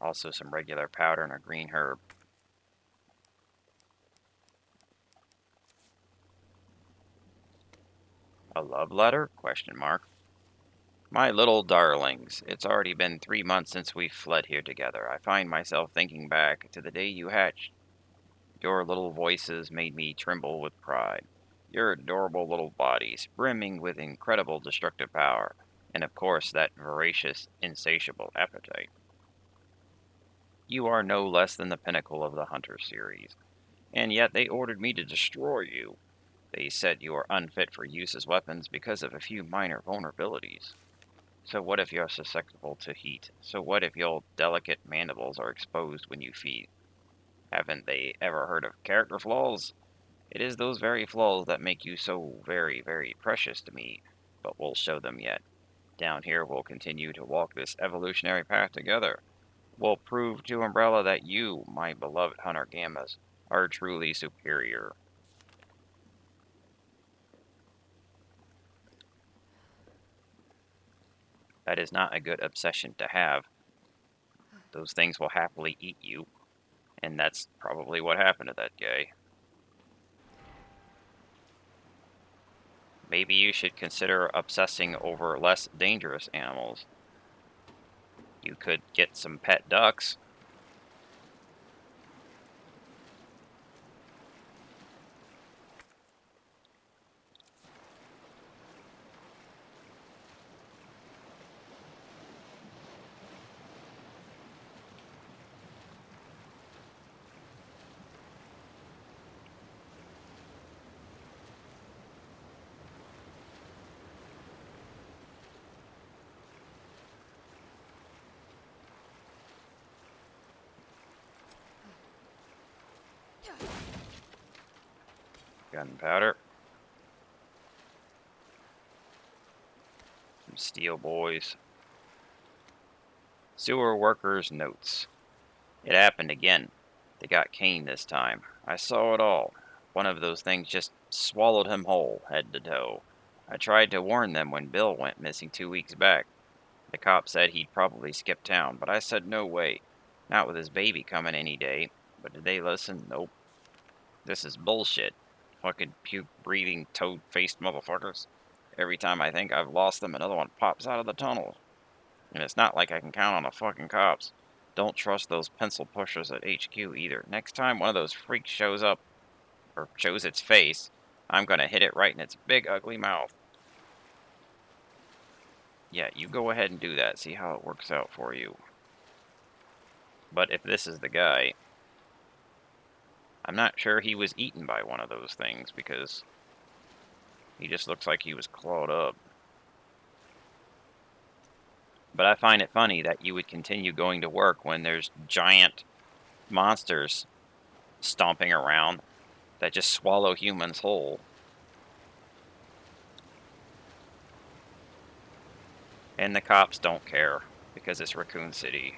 Also some regular powder and a green herb. A love letter? Question mark. My little darlings, it's already been 3 months since we fled here together. I find myself thinking back to the day you hatched. Your little voices made me tremble with pride. Your adorable little bodies, brimming with incredible destructive power, and of course that voracious, insatiable appetite. You are no less than the pinnacle of the Hunter series, and yet they ordered me to destroy you. They said you are unfit for use as weapons because of a few minor vulnerabilities. So what if you're susceptible to heat? So what if your delicate mandibles are exposed when you feed? Haven't they ever heard of character flaws? It is those very flaws that make you so very, very precious to me, but we'll show them yet. Down here, we'll continue to walk this evolutionary path together. We'll prove to Umbrella that you, my beloved Hunter Gammas, are truly superior. That is not a good obsession to have. Those things will happily eat you, and that's probably what happened to that guy. Maybe you should consider obsessing over less dangerous animals. You could get some pet ducks. Gunpowder. Some steel boys. Sewer workers' notes. It happened again. They got Kane this time. I saw it all. One of those things just swallowed him whole, head to toe. I tried to warn them when Bill went missing 2 weeks back. The cop said he'd probably skip town, but I said no way. Not with his baby coming any day. But did they listen? Nope. This is bullshit. Fucking puke-breathing, toad-faced motherfuckers. Every time I think I've lost them, another one pops out of the tunnel. And it's not like I can count on the fucking cops. Don't trust those pencil pushers at HQ either. Next time one of those freaks shows up, or shows its face, I'm gonna hit it right in its big ugly mouth. Yeah, you go ahead and do that. See how it works out for you. But if this is the guy, I'm not sure he was eaten by one of those things, because he just looks like he was clawed up. But I find it funny that you would continue going to work when there's giant monsters stomping around that just swallow humans whole. And the cops don't care, because it's Raccoon City.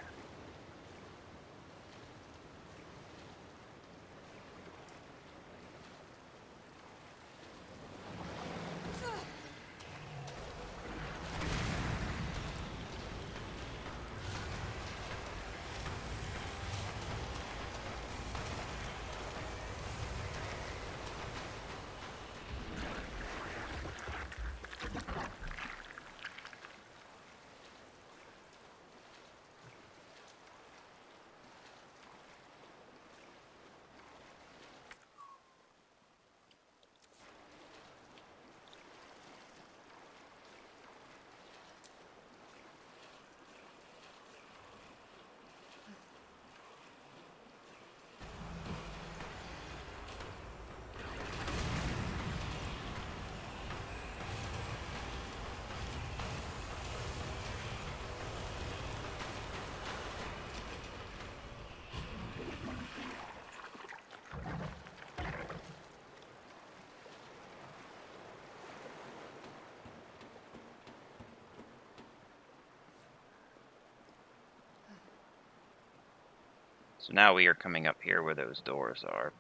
So now we are coming up here where those doors are.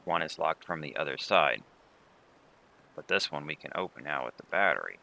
One is locked from the other side, but this one we can open now with the battery.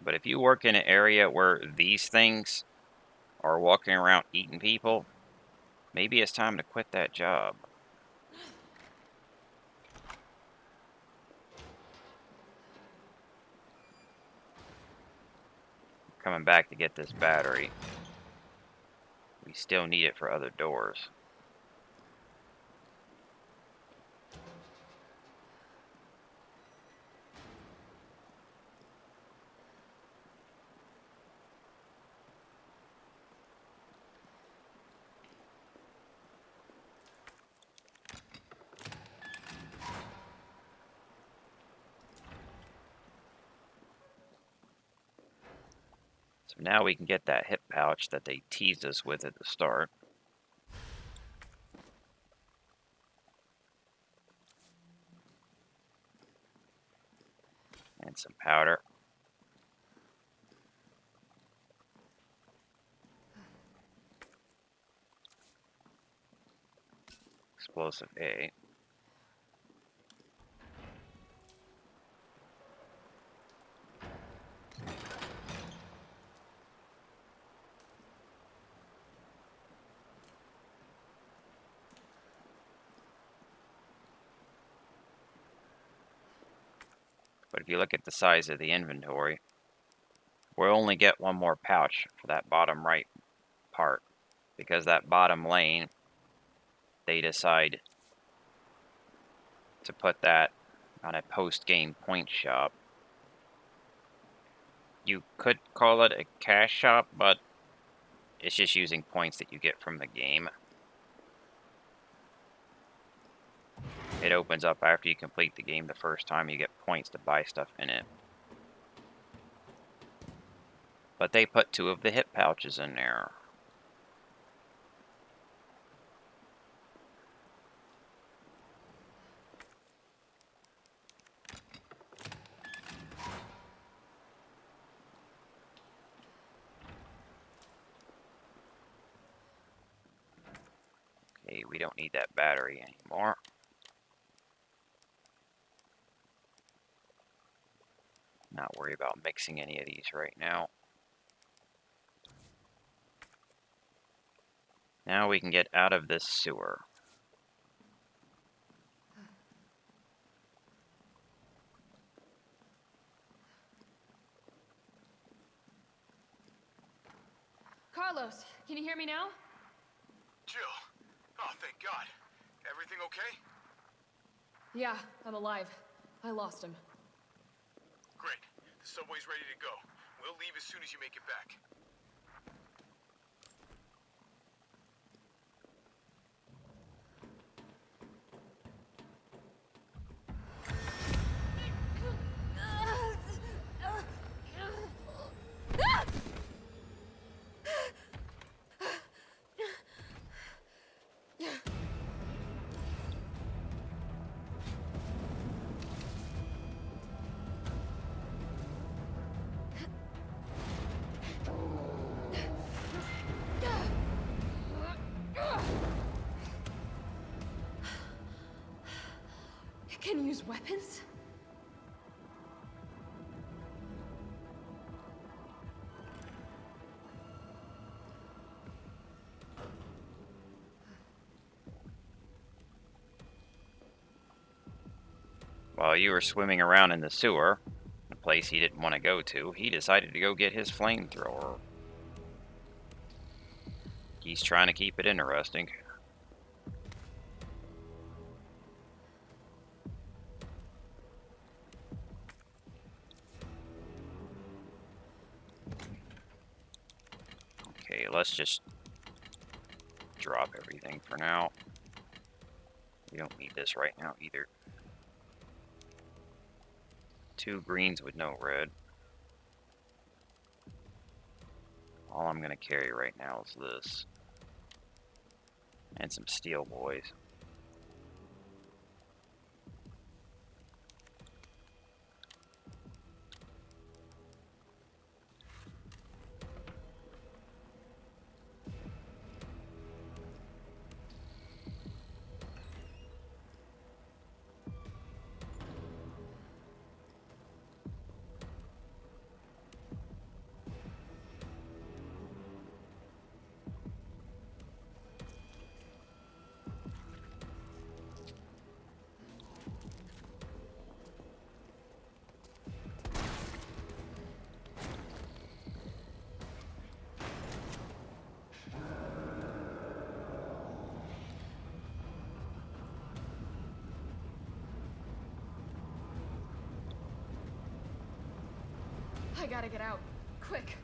But if you work in an area where these things are walking around eating people, maybe it's time to quit that job. coming back to get this battery. We still need it for other doors. So now we can get that hip pouch that they teased us with at the start. And some powder. Explosive A. But if you look at the size of the inventory, we'll only get one more pouch for that bottom right part. Because that bottom lane, they decide to put that on a post-game point shop. You could call it a cash shop, but it's just using points that you get from the game. It opens up after you complete the game the first time. You get points to buy stuff in it. But they put 2 of the hip pouches in there. Okay, we don't need that battery anymore. Not worry about mixing any of these right now. Now we can get out of this sewer. Carlos, can you hear me now? Jill. Oh, thank God. Everything okay? Yeah, I'm alive. I lost him. Great. The subway's ready to go. We'll leave as soon as you make it back. It can use weapons? While you were swimming around in the sewer, a place he didn't want to go to, he decided to go get his flamethrower. He's trying to keep it interesting. Okay, let's just drop everything for now. We don't need this right now either. 2 greens with no red. All I'm going to carry right now is this. And some steel boys. really gotta get out. Quick.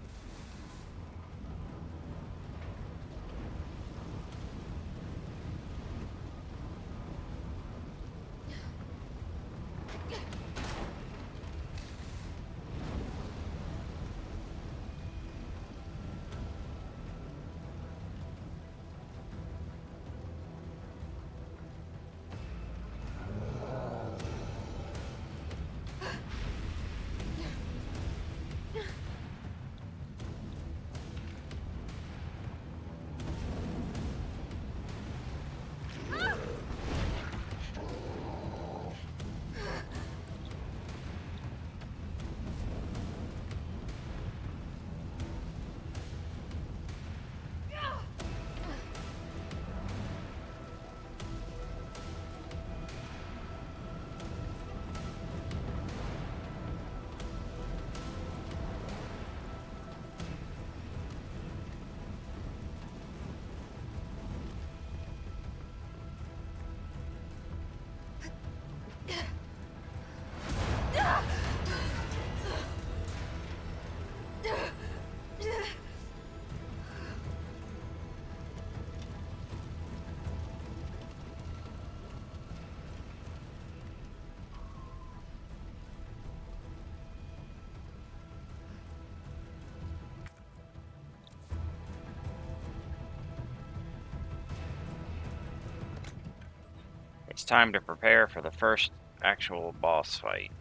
It's time to prepare for the first actual boss fight.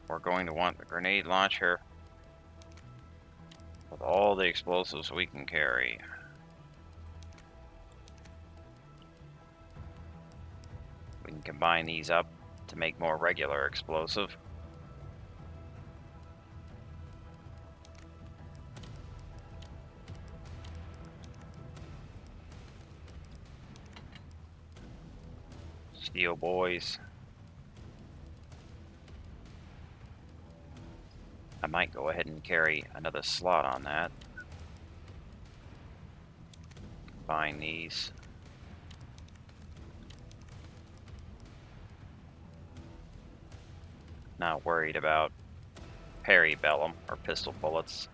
We're going to want the grenade launcher with all the explosives we can carry. We can combine these up to make more regular explosive. Steel boys. I might go ahead and carry another slot on that. Combine these. Not worried about parabellum or pistol bullets.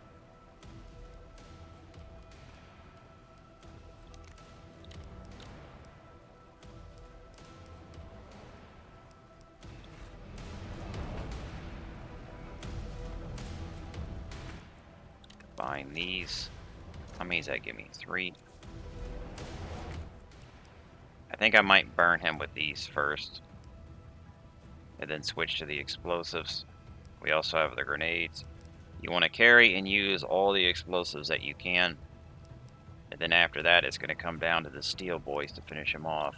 Combine these. How many does that give me? 3. I think I might burn him with these first, and then switch to the explosives. We also have the grenades. You want to carry and use all the explosives that you can, and then after that it's going to come down to the steel boys to finish him off.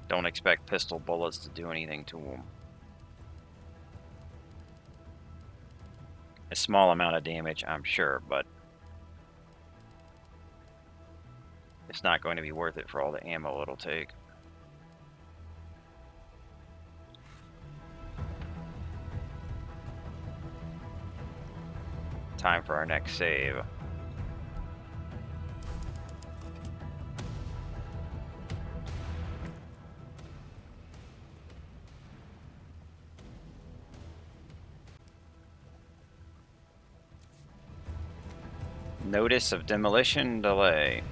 Don't expect pistol bullets to do anything to them. A small amount of damage, I'm sure, but it's not going to be worth it for all the ammo it'll take. Time for our next save. Notice of demolition delay.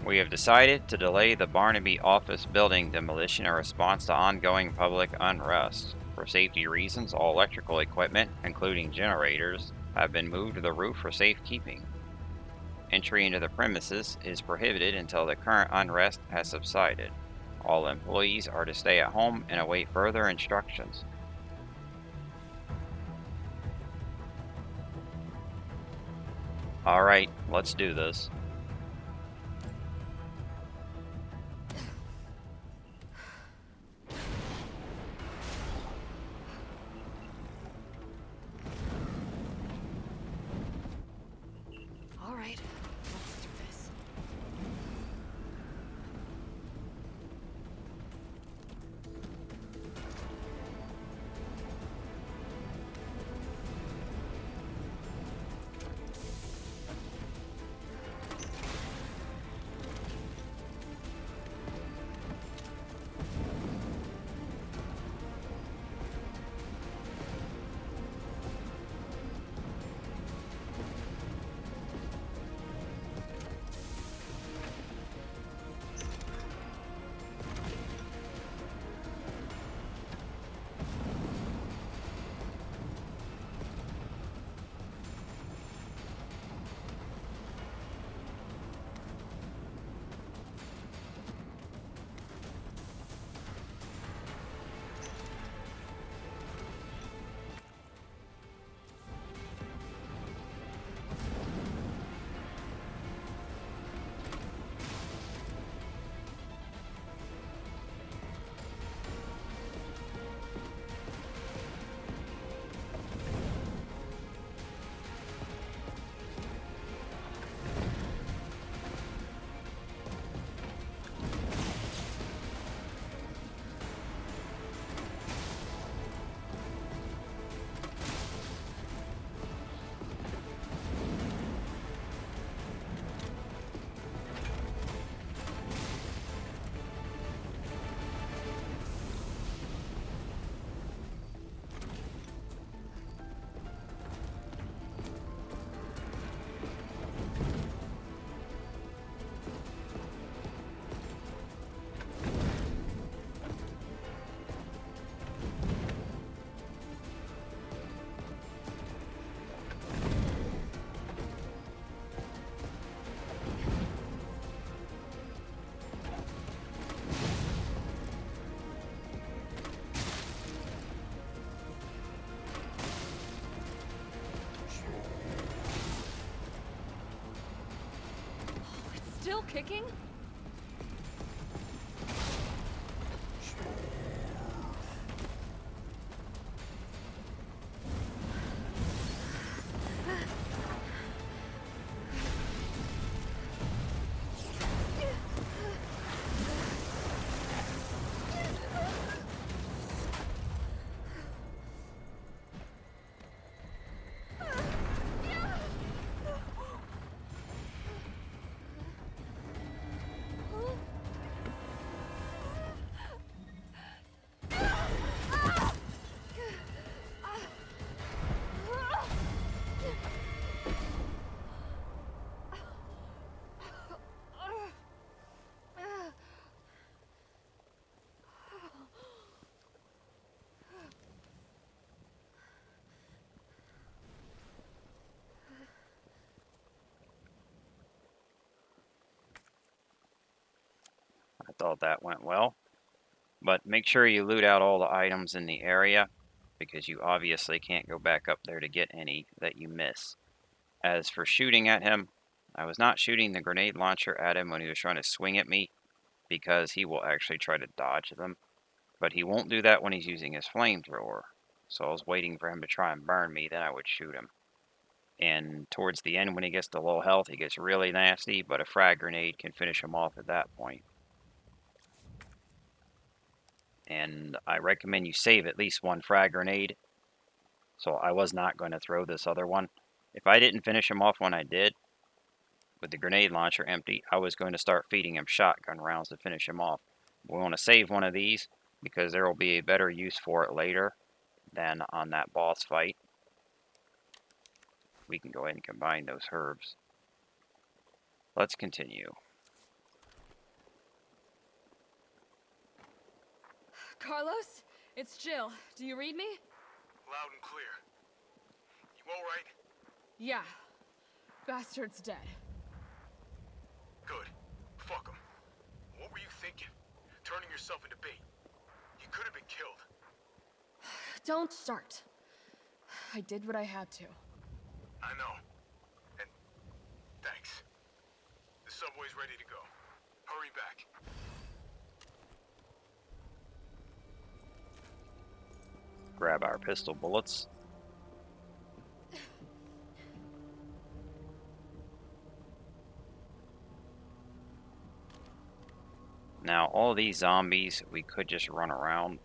We have decided to delay the Barnaby office building demolition in response to ongoing public unrest. For safety reasons, all electrical equipment, including generators, have been moved to the roof for safekeeping. Entry into the premises is prohibited until the current unrest has subsided. All employees are to stay at home and await further instructions. Alright, let's do this. All right, let's do this. kicking? I thought that went well. But make sure you loot out all the items in the area, because you obviously can't go back up there to get any that you miss. As for shooting at him, I was not shooting the grenade launcher at him when he was trying to swing at me, because he will actually try to dodge them. But he won't do that when he's using his flamethrower. So I was waiting for him to try and burn me, then I would shoot him. And towards the end, when he gets to low health, he gets really nasty, but a frag grenade can finish him off at that point. And I recommend you save at least one frag grenade. So I was not going to throw this other one. If I didn't finish him off when I did, with the grenade launcher empty, I was going to start feeding him shotgun rounds to finish him off. We want to save one of these, because there will be a better use for it later than on that boss fight. We can go ahead and combine those herbs. Let's continue. Carlos, it's Jill. Do you read me? Loud and clear. You all right? Yeah. Bastard's dead. Good. Fuck him. What were you thinking? Turning yourself into bait. You could have been killed. Don't start. I did what I had to. I know. And thanks. The subway's ready to go. Hurry back. Grab our pistol bullets. Now, all these zombies, we could just run around.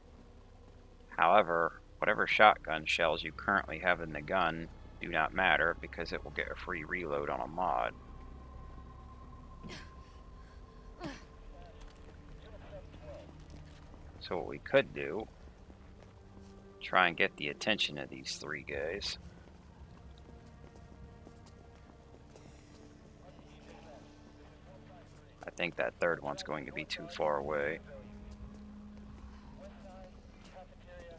However, whatever shotgun shells you currently have in the gun do not matter, because it will get a free reload on a mod. So what we could do, try and get the attention of these three guys. I think that third one's going to be too far away.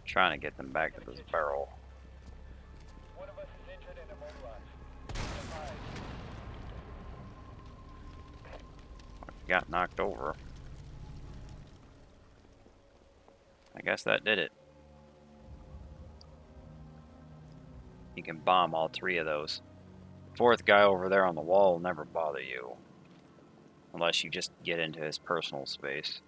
Trying to get them back to this barrel. Got knocked over. I guess that did it. You can bomb all three of those. Fourth guy over there on the wall will never bother you. Unless you just get into his personal space.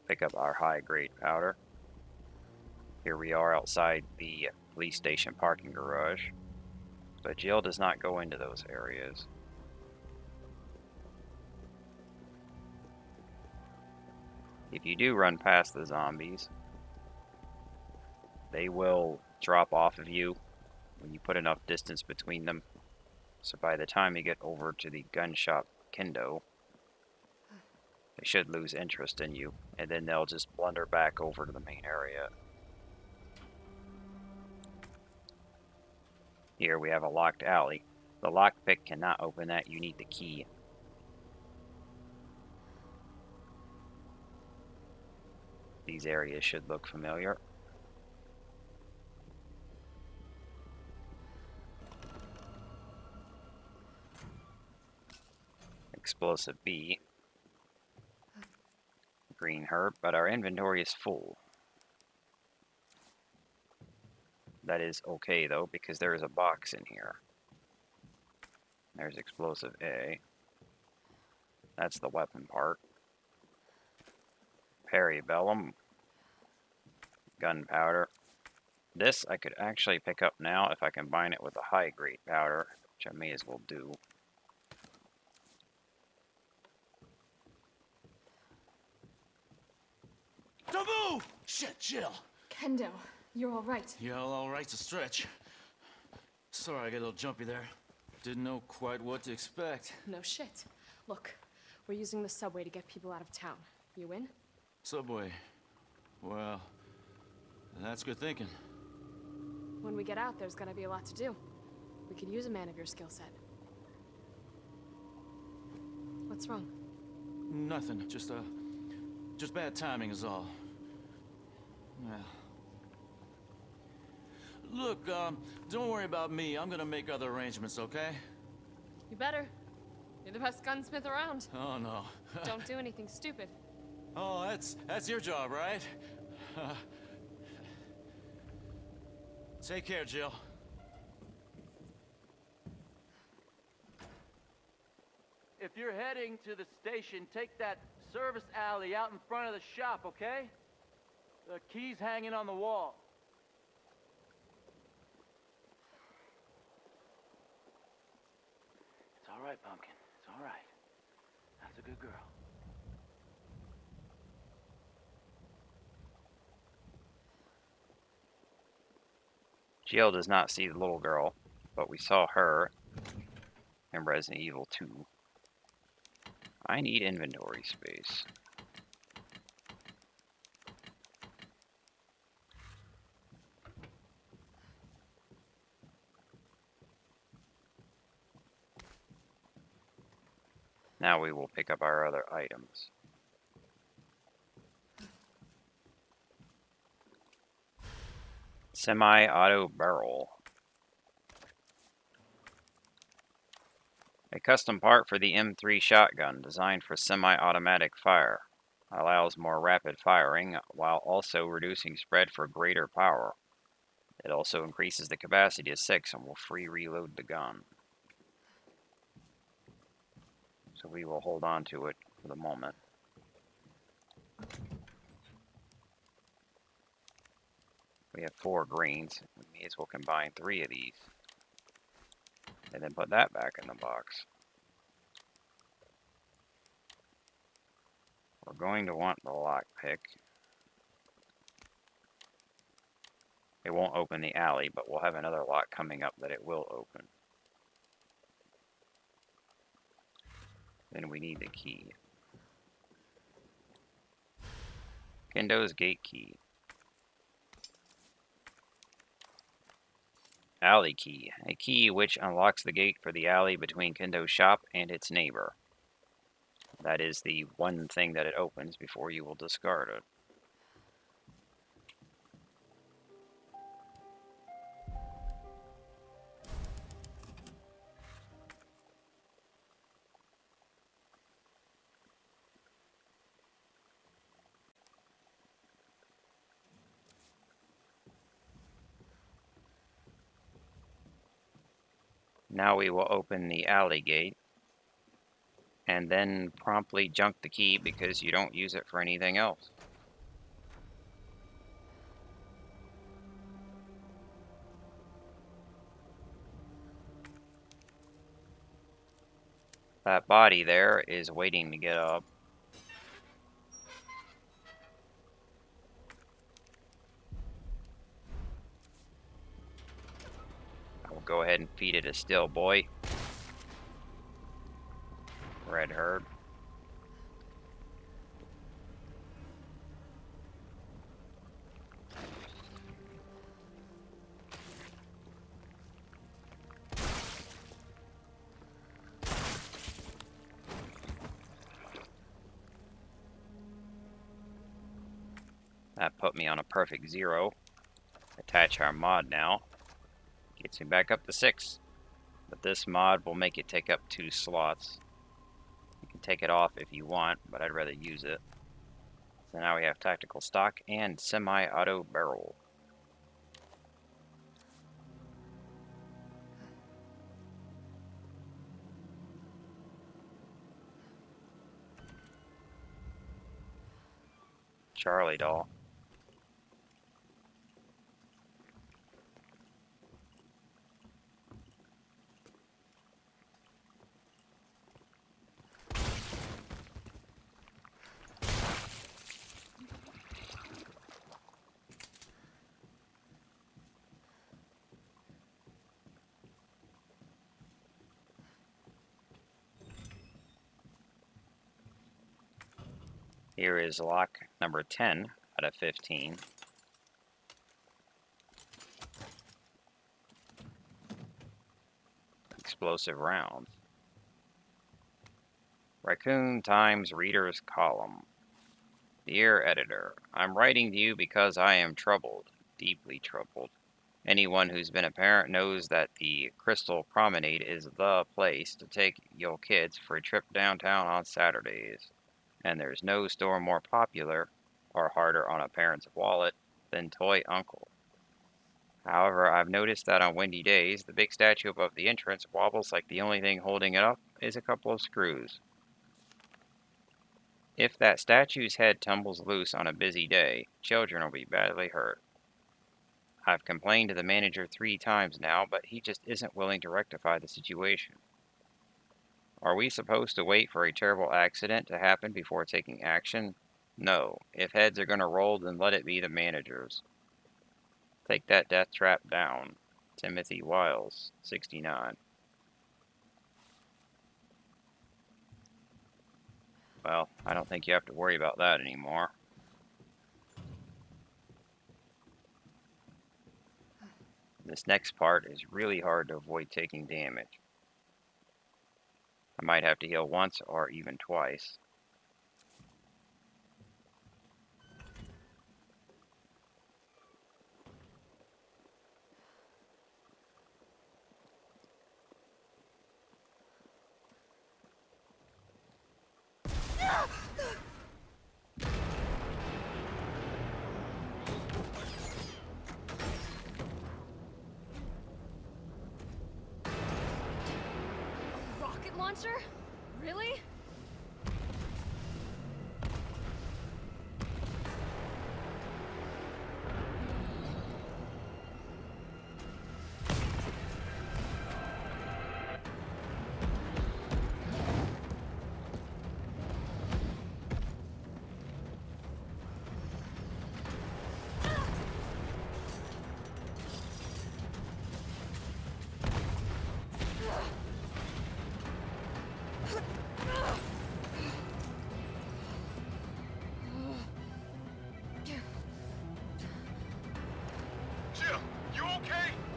Pick up our high-grade powder. Here we are outside the police station parking garage. But Jill does not go into those areas. If you do run past the zombies, they will drop off of you when you put enough distance between them. So by the time you get over to the gun shop Kendo, they should lose interest in you, and then they'll just blunder back over to the main area. Here we have a locked alley. The lockpick cannot open that, you need the key. These areas should look familiar. Explosive B. Green herb, but our inventory is full. That is okay, though, because there is a box in here. There's explosive A. That's the weapon part. Peribellum. Gunpowder. This I could actually pick up now if I combine it with a high-grade powder, which I may as well do. Don't move! Shit, Jill. Kendo, you're all right. Yeah, all right's a stretch. Sorry, I got a little jumpy there. Didn't know quite what to expect. No shit. Look, we're using the subway to get people out of town. You in? Subway. Well, that's good thinking. When we get out, there's gonna be a lot to do. We could use a man of your skill set. What's wrong? Nothing. Just bad timing is all. Yeah. Look, don't worry about me. I'm gonna make other arrangements, okay? You better. You're the best gunsmith around. Oh, no. Don't do anything stupid. Oh, that's your job, right? Take care, Jill. If you're heading to the station, take that service alley out in front of the shop, okay? The key's hanging on the wall. It's all right, Pumpkin. It's all right. That's a good girl. Jill does not see the little girl, but we saw her in Resident Evil 2. I need inventory space. Now we will pick up our other items. Semi-auto barrel. A custom part for the M3 shotgun designed for semi-automatic fire. Allows more rapid firing while also reducing spread for greater power. It also increases the capacity to 6 and will free reload the gun. So we will hold on to it for the moment. We have 4 greens. We may as well combine 3 of these. And then put that back in the box. We're going to want the lockpick. It won't open the alley, but we'll have another lock coming up that it will open. Then we need the key. Kendo's gate key. Alley key. A key which unlocks the gate for the alley between Kendo's shop and its neighbor. That is the one thing that it opens before you will discard it. Now we will open the alley gate and then promptly junk the key because you don't use it for anything else. That body there is waiting to get up. I'll go ahead and feed it a still boy. Red herb. That put me on a perfect 0. Attach our mod now. Gets me back up to 6. But this mod will make it take up 2 slots. You can take it off if you want, but I'd rather use it. So now we have tactical stock and semi-auto barrel. Charlie doll. Here is lock number 10 out of 15. Explosive rounds. Raccoon Times Reader's Column. Dear Editor, I'm writing to you because I am troubled, deeply troubled. Anyone who's been a parent knows that the Crystal Promenade is the place to take your kids for a trip downtown on Saturdays. And there's no store more popular or harder on a parent's wallet than Toy Uncle. However, I've noticed that on windy days, the big statue above the entrance wobbles like the only thing holding it up is a couple of screws. If that statue's head tumbles loose on a busy day, children will be badly hurt. I've complained to the manager 3 times now, but he just isn't willing to rectify the situation. Are we supposed to wait for a terrible accident to happen before taking action? No. If heads are going to roll, then let it be the managers. Take that death trap down. Timothy Wiles, 69. Well, I don't think you have to worry about that anymore. This next part is really hard to avoid taking damage. I might have to heal once or even twice. Rocket launcher? Really?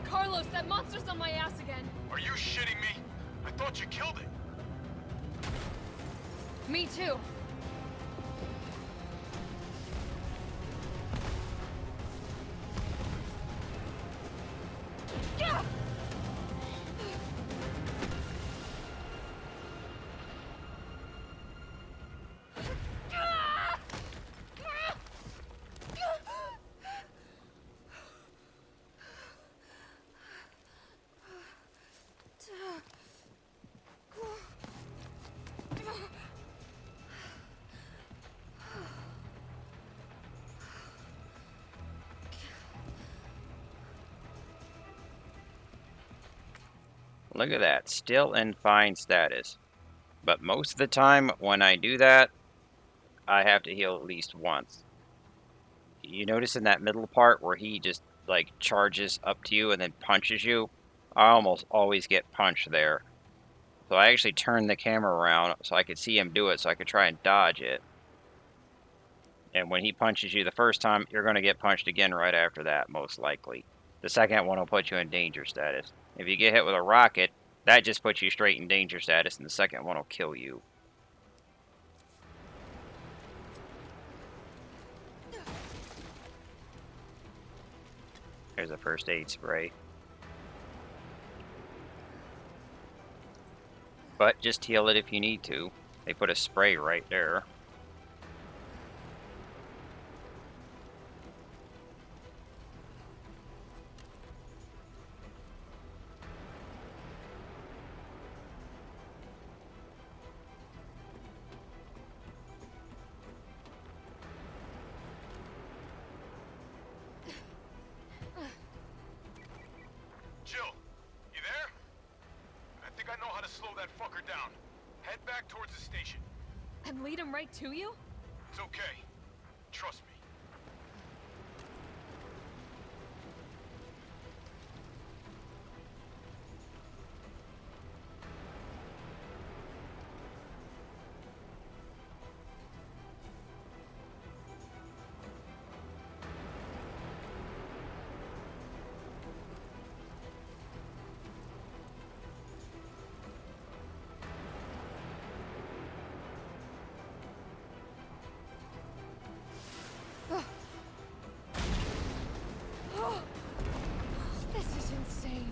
Carlos, that monster's on my ass again. Are you shitting me? I thought you killed it. Me too. Look at that, still in fine status. But most of the time when I do that, I have to heal at least once. You notice in that middle part where he just like charges up to you and then punches you? I almost always get punched there. So I actually turned the camera around so I could see him do it so I could try and dodge it. And when he punches you the first time, you're going to get punched again right after that, most likely. The second one will put you in danger status. If you get hit with a rocket, that just puts you straight in danger status, and the second one will kill you. There's a first aid spray. But just heal it if you need to. They put a spray right there. slow that fucker down. Head back towards the station. And lead him right to you? It's okay. Trust me. This is insane.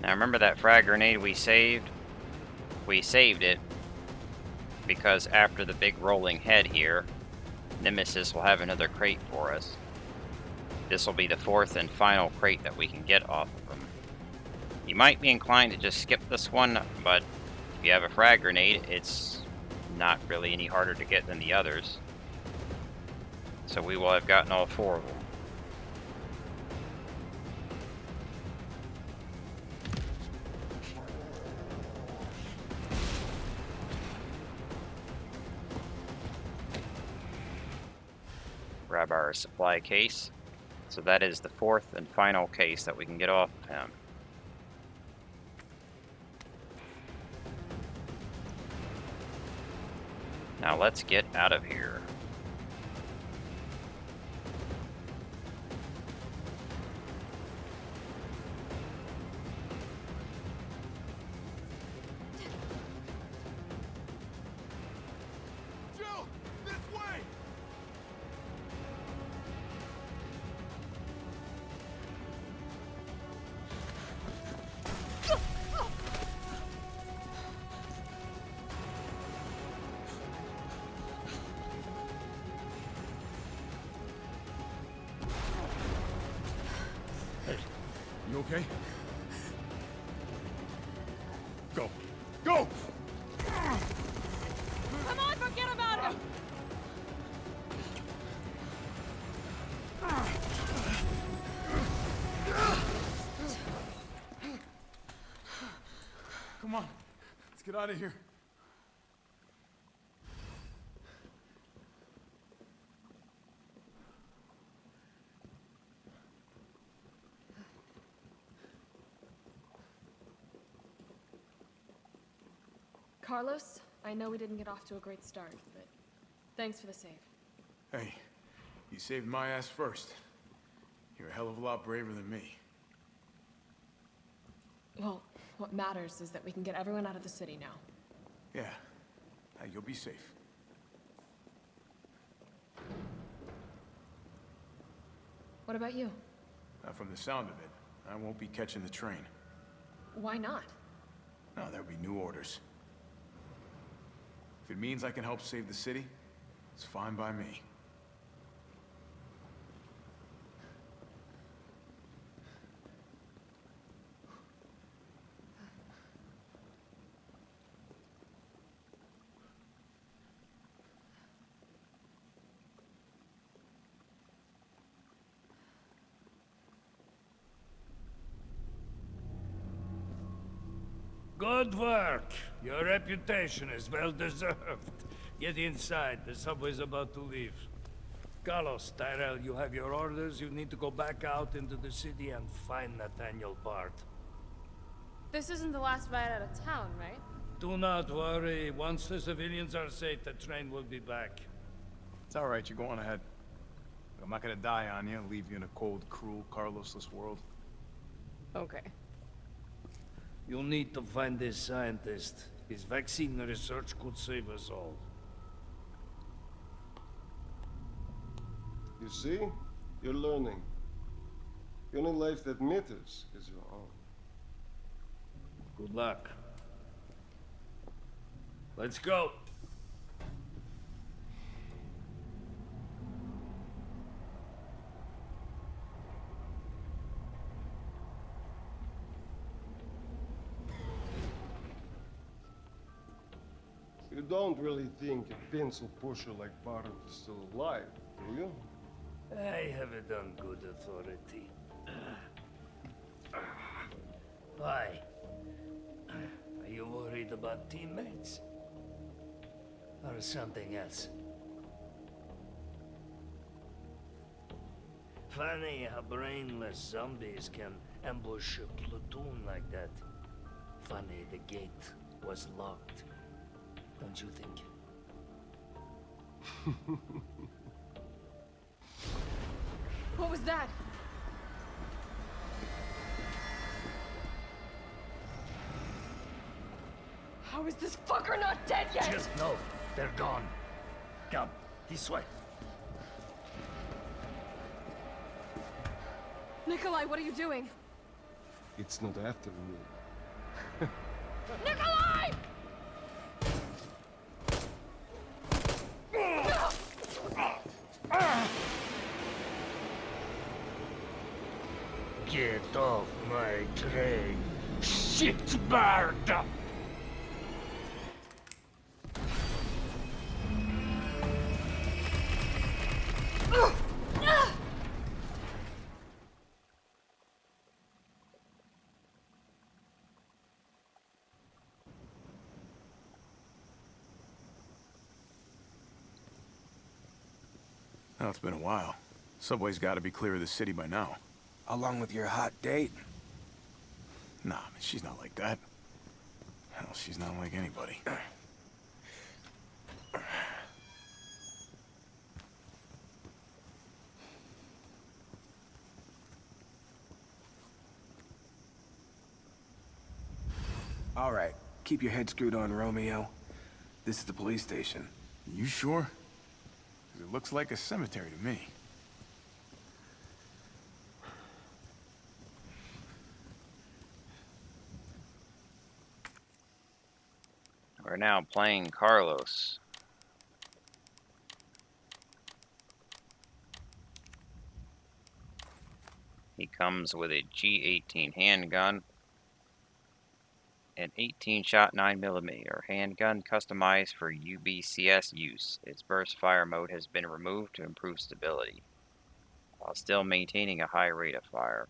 Now remember that frag grenade we saved? We saved it because after the big rolling head here, Nemesis will have another crate for us. This will be the fourth and final crate that we can get off of him. You might be inclined to just skip this one, but if you have a frag grenade, it's not really any harder to get than the others. So we will have gotten all 4 of them. Grab our supply case. So that is the 4th and final case that we can get off of him. Now let's get out of here. Jill! This way! You okay? Go. Go! Come on, forget about him! Come on. Let's get out of here. Carlos, I know we didn't get off to a great start, but thanks for the save. Hey, you saved my ass first. You're a hell of a lot braver than me. Well, what matters is that we can get everyone out of the city now. Yeah. Hey, you'll be safe. What about you? From the sound of it, I won't be catching the train. Why not? No, there'll be new orders. If it means I can help save the city, it's fine by me. Good work. Your reputation is well deserved. Get inside. The subway's about to leave. Carlos, Tyrell, you have your orders. You need to go back out into the city and find Nathaniel Bart. This isn't the last ride out of town, right? Do not worry. Once the civilians are safe, the train will be back. It's all right, you go on ahead. I'm not gonna die on you and leave you in a cold, cruel, Carlosless world. Okay. You'll need to find this scientist. His vaccine research could save us all. You see? You're learning. The only life that matters is your own. Good luck. Let's go. don't really think a pencil pusher like Barton is still alive, do you? I have it on good authority. Why? Are you worried about teammates? Or something else? Funny how brainless zombies can ambush a platoon like that. Funny the gate was locked. Don't you think? What was that? How is this fucker not dead yet? Just no, they're gone. Come, this way. Nikolai, what are you doing? It's not after me. Nikolai! Get off my train, shitbird! Well, it's been a while. Subway's got to be clear of the city by now. Along with your hot date? Nah, man, she's not like that. Hell, she's not like anybody. All right, keep your head screwed on, Romeo. This is the police station. You sure? 'Cause it looks like a cemetery to me. We're now playing Carlos. He comes with a G18 handgun, an 18-shot 9mm handgun customized for UBCS use. Its burst fire mode has been removed to improve stability, while still maintaining a high rate of fire.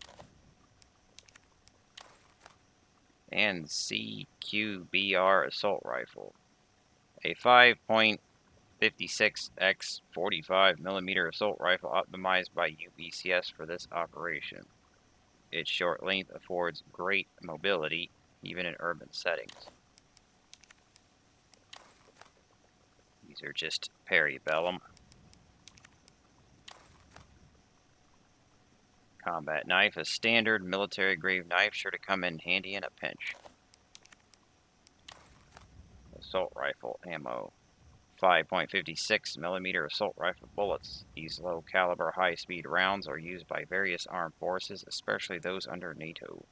And CQBR assault rifle, a 5.56x 45mm assault rifle optimized by UBCS for this operation. Its short length affords great mobility, even in urban settings. These are just Parabellum. Combat knife, a standard military grade knife, sure to come in handy in a pinch. Assault rifle ammo, 5.56mm assault rifle bullets. These low caliber high speed rounds are used by various armed forces, especially those under NATO.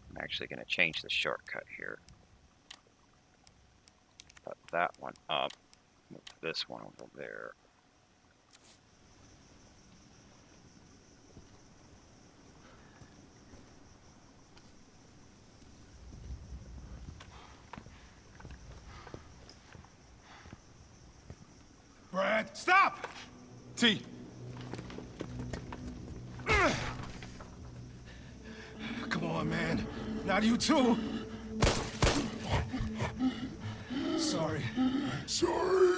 I'm actually going to change the shortcut here. Put that one up, move this one over there. Brad, stop! T. Come on, man. Not you too. Sorry. Sorry.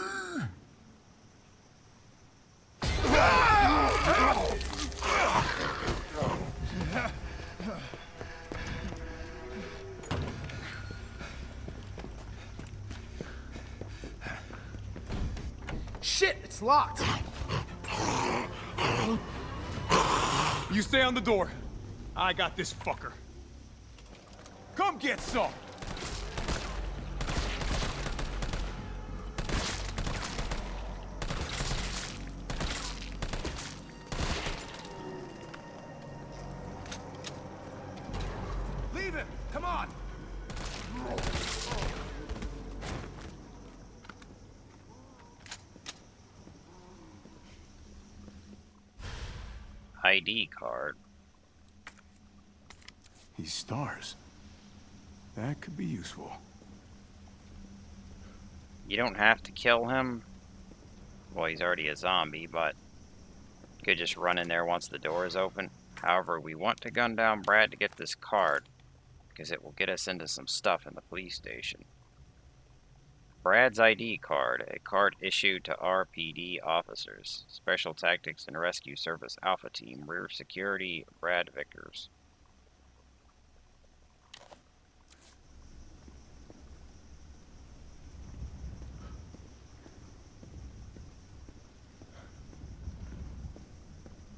Shit, it's locked. You stay on the door. I got this fucker. Come get some. Leave him. Come on. ID card. These stars. That could be useful. You don't have to kill him. Well, he's already a zombie, but you could just run in there once the door is open. However, we want to gun down Brad to get this card, because it will get us into some stuff in the police station. Brad's ID card, a card issued to R.P.D. officers. Special Tactics and Rescue Service Alpha Team, Rear Security, Brad Vickers.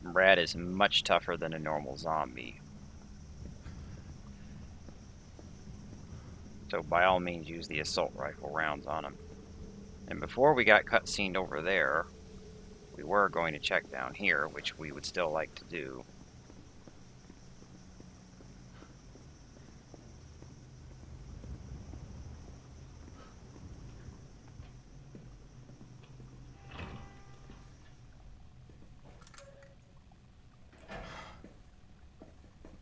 Brad is much tougher than a normal zombie. So by all means use the assault rifle rounds on him. And before we got cutscened over there, we were going to check down here, which we would still like to do.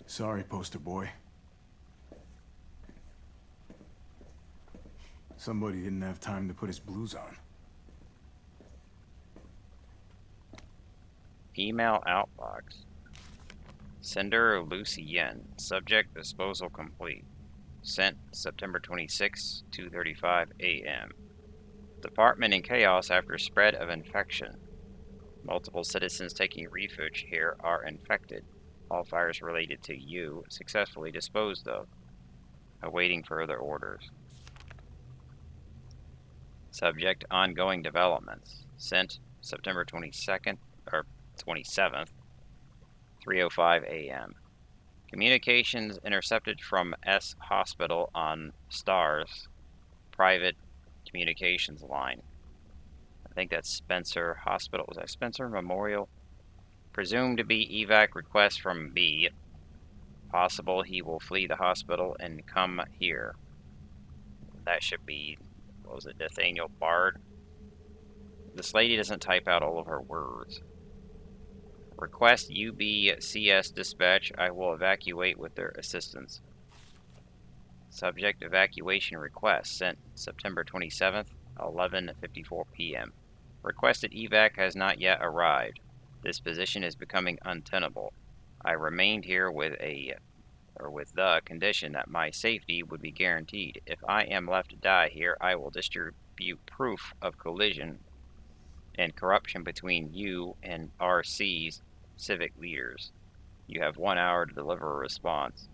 Sorry, poster boy. Somebody didn't have time to put his blues on. Email outbox. Sender Lucy Yen. Subject disposal complete. Sent September 26, 2:35 a.m. Department in chaos after spread of infection. Multiple citizens taking refuge here are infected. All fires related to you successfully disposed of. Awaiting further orders. Subject ongoing developments. Sent September 22nd or 27th, 3:05 a.m. Communications intercepted from S Hospital on STARS private communications line. I think that's Spencer Hospital. Was that Spencer Memorial? Presumed to be evac request from B. Possible he will flee the hospital and come here. That should be, what was it, Nathaniel Bard? This lady doesn't type out all of her words. Request UBCS dispatch. I will evacuate with their assistance. Subject evacuation request sent September 27th, 11:54 p.m. Requested evac has not yet arrived. This position is becoming untenable. I remained here with the condition that my safety would be guaranteed. If I am left to die here, I will distribute proof of collision and corruption between you and RC's civic leaders. You have 1 hour to deliver a response.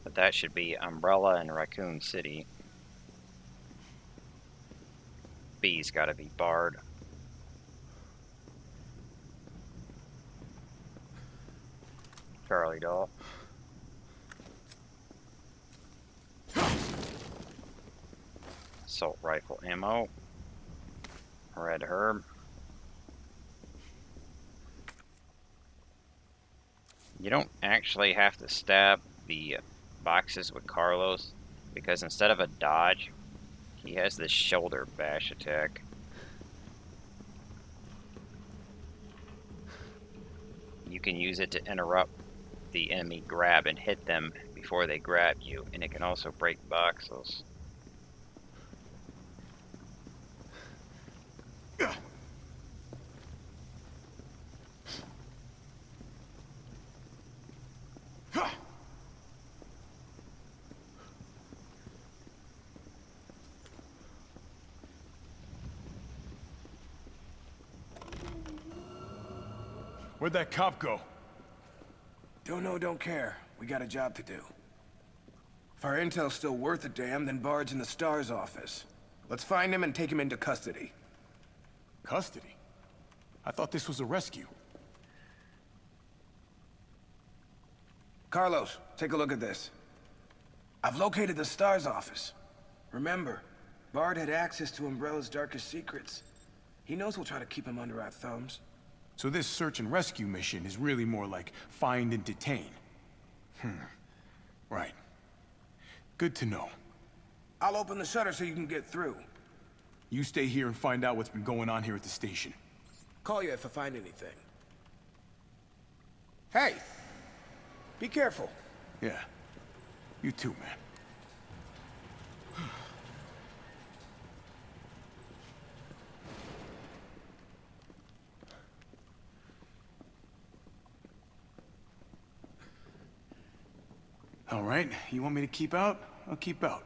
But that should be Umbrella and Raccoon City. B's gotta be Bard. Charlie Doll. Assault rifle ammo. Red herb. You don't actually have to stab the boxes with Carlos, because instead of a dodge, he has this shoulder bash attack. You can use it to interrupt the enemy grab and hit them before they grab you, and it can also break boxes. Where'd that cop go? Don't know, don't care. We got a job to do. If our intel's still worth a damn, then Bard's in the STARS office. Let's find him and take him into custody. Custody? I thought this was a rescue. Carlos, take a look at this. I've located the STARS office. Remember, Bard had access to Umbrella's darkest secrets. He knows we'll try to keep him under our thumbs. So this search and rescue mission is really more like find and detain. Right. Good to know. I'll open the shutter so you can get through. You stay here and find out what's been going on here at the station. Call you if I find anything. Hey! Be careful. Yeah. You too, man. All right, you want me to keep out? I'll keep out.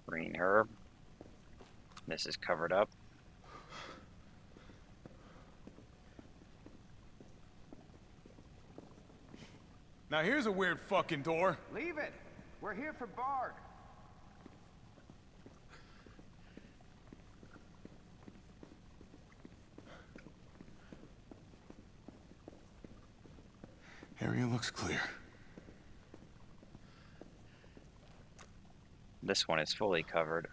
Green herb. This is covered up. Now here's a weird fucking door. Leave it. We're here for Bard. Area looks clear. This one is fully covered.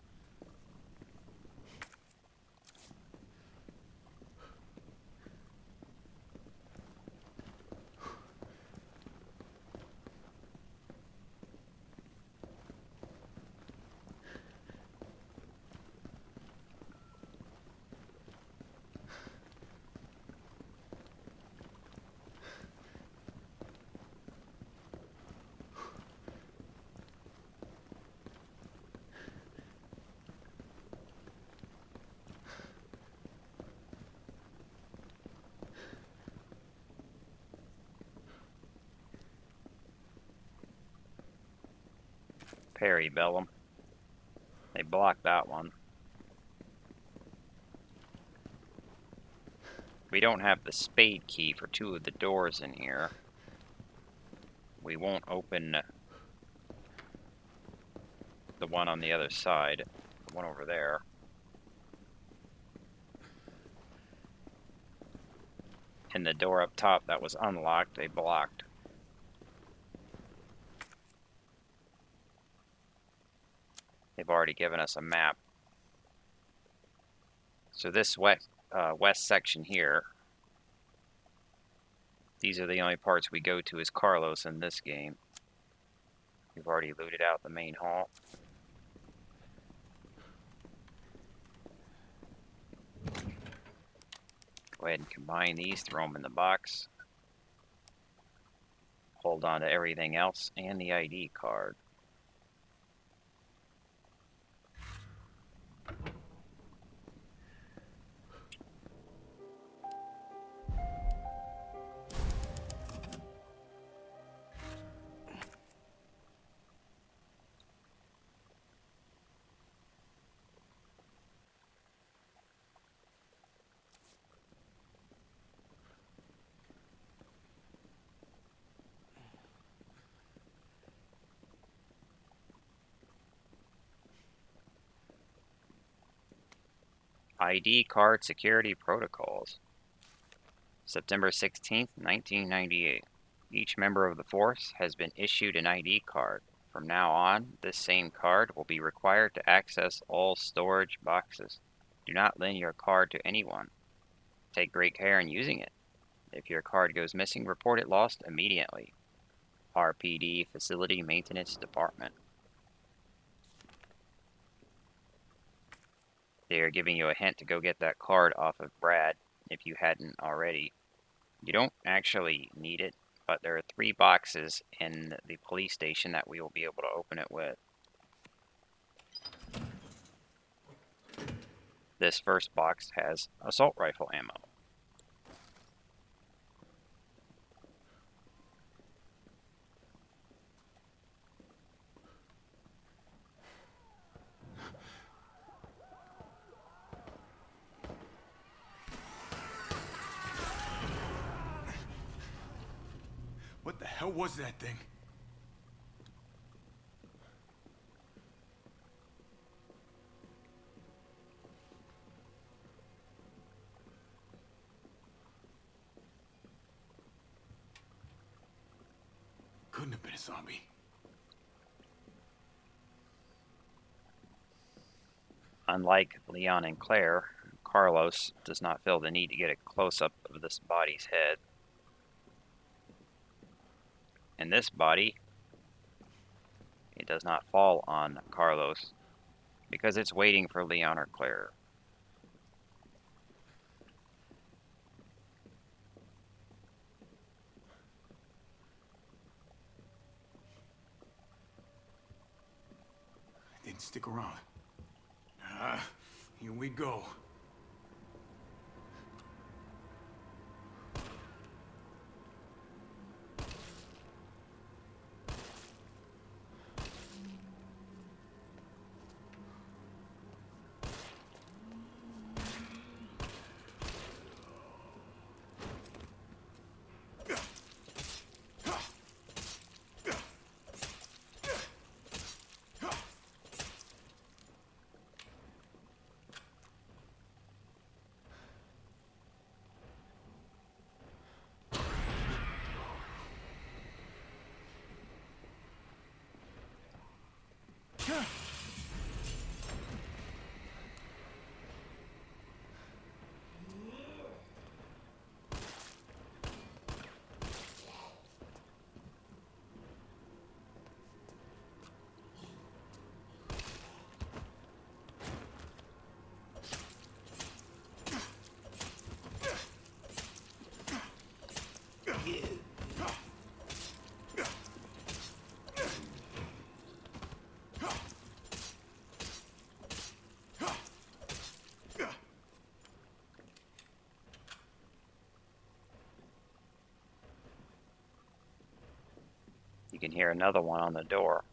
Perry Bellum. They blocked that one. We don't have the spade key for two of the doors in here. We won't open the one on the other side. The one over there. And the door up top that was unlocked, they blocked. They've already given us a map. So this west section here, these are the only parts we go to as Carlos in this game. We've already looted out the main hall. Go ahead and combine these, throw them in the box. Hold on to everything else and the ID card. ID card security protocols. September 16th, 1998. Each member of the force has been issued an ID card. From now on, this same card will be required to access all storage boxes. Do not lend your card to anyone. Take great care in using it. If your card goes missing, report it lost immediately. R.P.D. Facility Maintenance Department. They are giving you a hint to go get that card off of Brad if you hadn't already. You don't actually need it, but there are 3 boxes in the police station that we will be able to open it with. This first box has assault rifle ammo. What the hell was that thing? couldn't have been a zombie. Unlike Leon and Claire, Carlos does not feel the need to get a close-up of this body's head. In this body, it does not fall on Carlos because it's waiting for Leon or Claire. I didn't stick around. Here we go. You can hear another one on the door.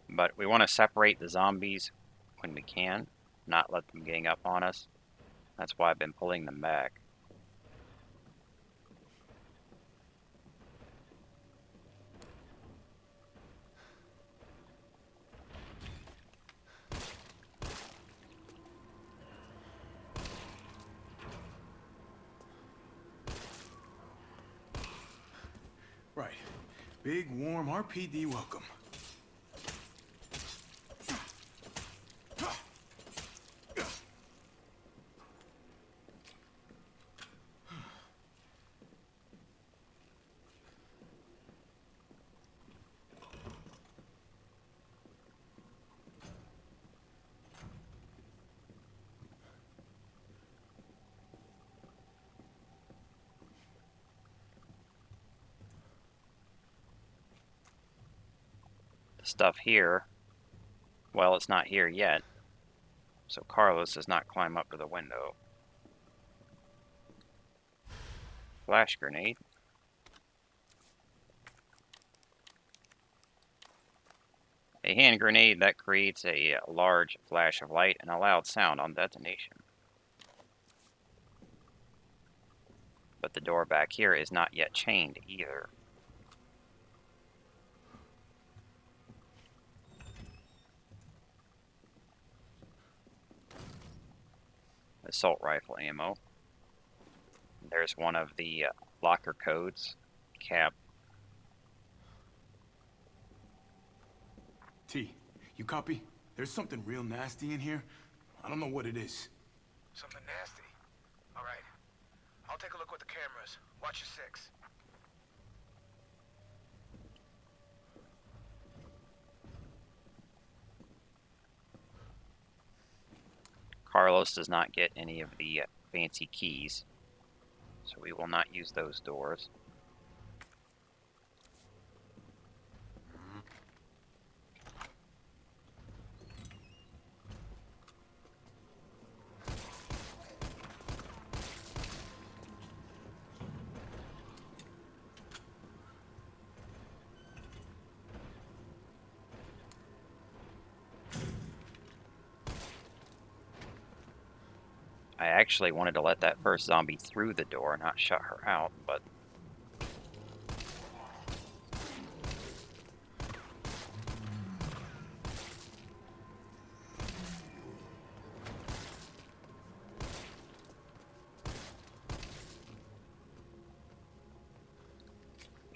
But we want to separate the zombies when we can, not let them gang up on us. That's why I've been pulling them back. Right. Big, warm R.P.D. welcome. Stuff here, well, it's not here yet, so Carlos does not climb up to the window. Flash grenade. A hand grenade that creates a large flash of light and a loud sound on detonation. But the door back here is not yet chained either. Assault rifle ammo. There's one of the locker codes. Cap. T, you copy? There's something real nasty in here. I don't know what it is. Something nasty. All right. I'll take a look with the cameras. Watch your six. Carlos does not get any of the fancy keys, so we will not use those doors. I actually wanted to let that first zombie through the door, not shut her out, but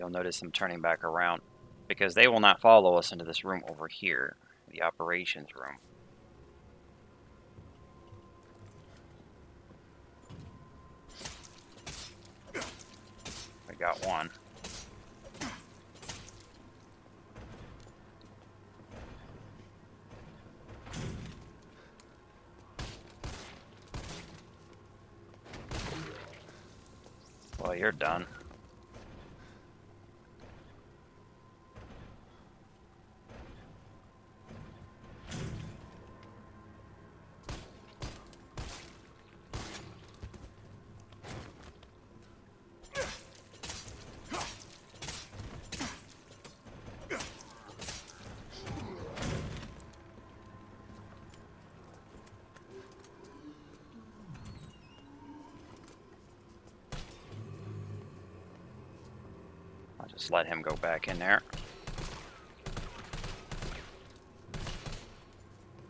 you'll notice them turning back around because they will not follow us into this room over here, the operations room. We got one. Well, you're done. I'll just let him go back in there.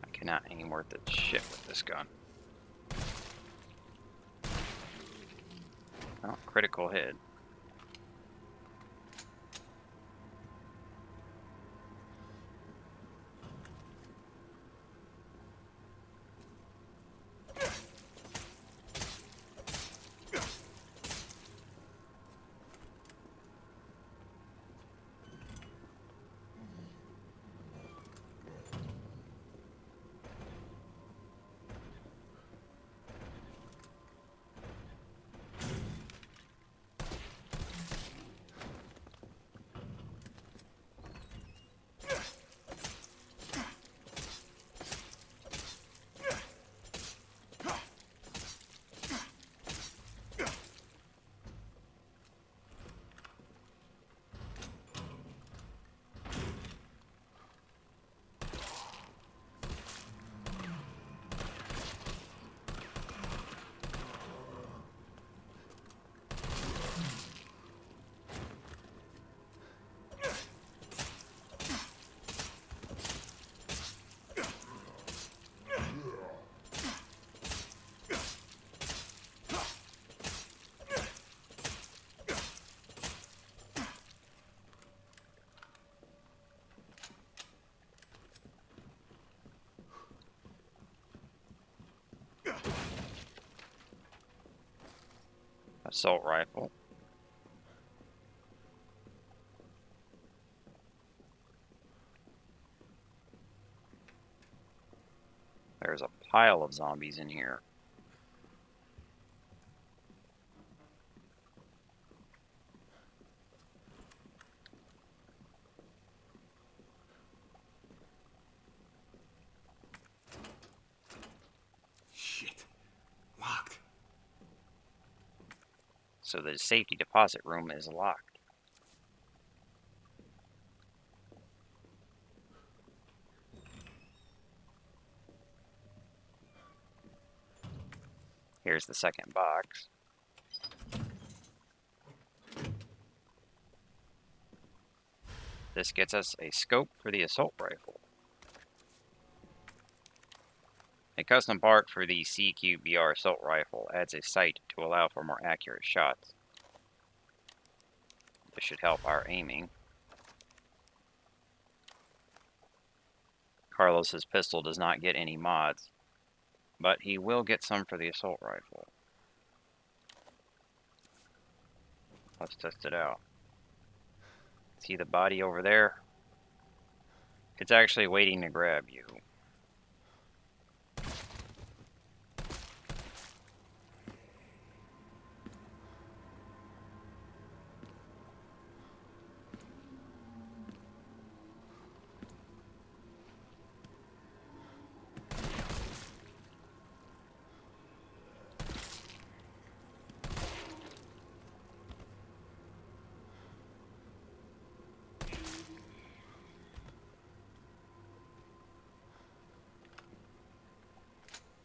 I cannot aim worth the shit with this gun. Oh, critical hit. Assault rifle. There's a pile of zombies in here. Shit. Locked. So the safety deposit room is locked. Here's the second box. This gets us a scope for the assault rifle. A custom part for the CQBR assault rifle adds a sight to allow for more accurate shots. This should help our aiming. Carlos's pistol does not get any mods, but he will get some for the assault rifle. Let's test it out. See the body over there? It's actually waiting to grab you.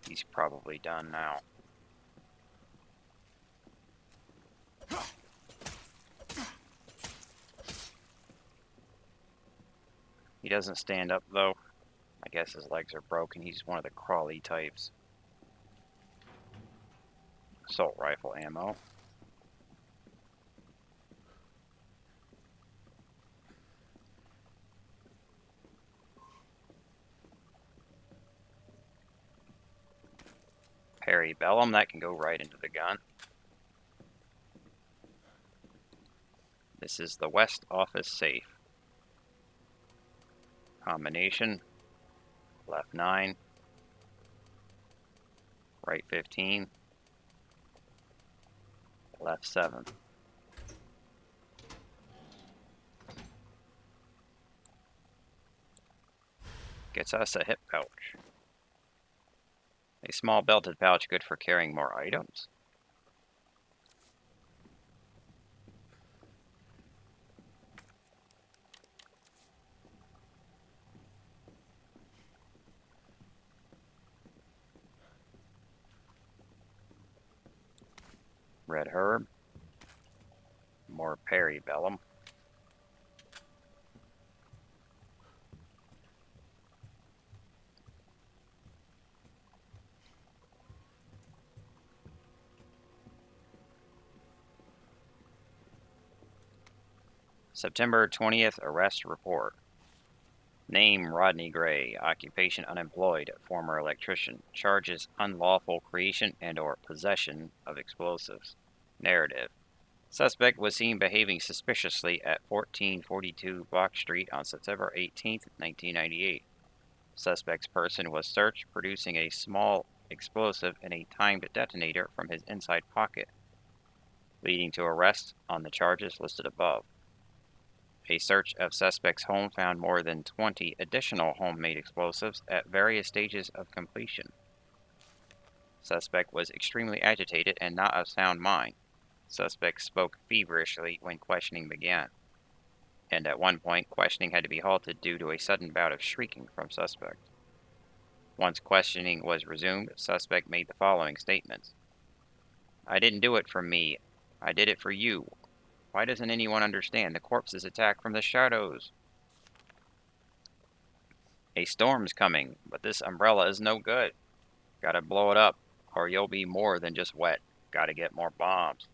He's probably done now. He doesn't stand up though. I guess his legs are broken. He's one of the crawly types. Assault rifle ammo. Parabellum, that can go right into the gun. This is the West Office safe. Combination, left 9, right 15, left 7. Gets us a hip pouch. A small belted pouch good for carrying more items. Red herb. More Parabellum. September 20th arrest report. Name Rodney Gray, occupation unemployed, former electrician, charges unlawful creation and or possession of explosives. Narrative. Suspect was seen behaving suspiciously at 1442 Block Street on September 18, 1998. Suspect's person was searched, producing a small explosive and a timed detonator from his inside pocket, leading to arrest on the charges listed above. A search of suspect's home found more than 20 additional homemade explosives at various stages of completion. Suspect was extremely agitated and not of sound mind. Suspect spoke feverishly when questioning began, and at one point questioning had to be halted due to a sudden bout of shrieking from suspect. Once questioning was resumed, suspect made the following statements. I didn't do it for me. I did it for you. Why doesn't anyone understand? The corpses attack from the shadows. A storm's coming, but this umbrella is no good. Gotta blow it up, or you'll be more than just wet. Gotta get more bombs.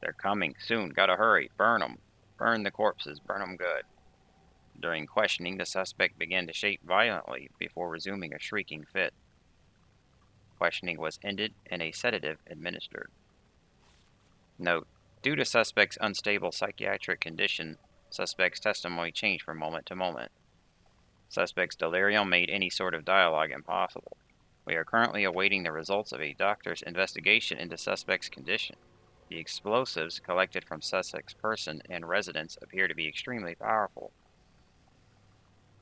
They're coming soon. Gotta hurry. Burn them. Burn the corpses. Burn them good. During questioning, the suspect began to shake violently before resuming a shrieking fit. Questioning was ended and a sedative administered. Note: due to suspect's unstable psychiatric condition, suspect's testimony changed from moment to moment. Suspect's delirium made any sort of dialogue impossible. We are currently awaiting the results of a doctor's investigation into suspect's condition. The explosives collected from suspect's person and residence appear to be extremely powerful.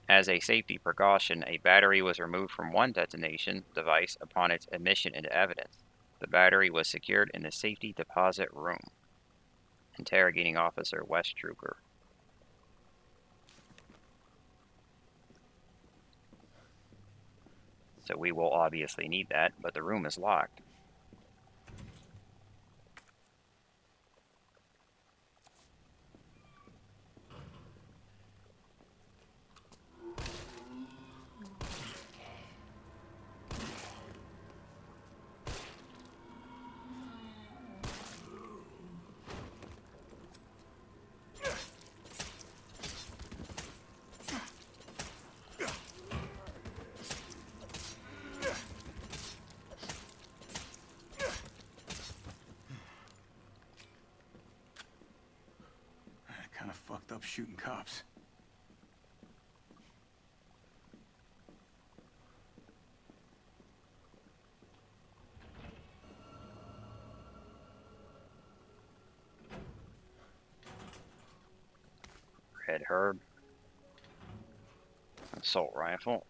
As a safety precaution, a battery was removed from one detonation device upon its admission into evidence. The battery was secured in the safety deposit room. Interrogating Officer Westruker. So we will obviously need that, but the room is locked. Kind of fucked up shooting cops. Red herb. Assault rifle.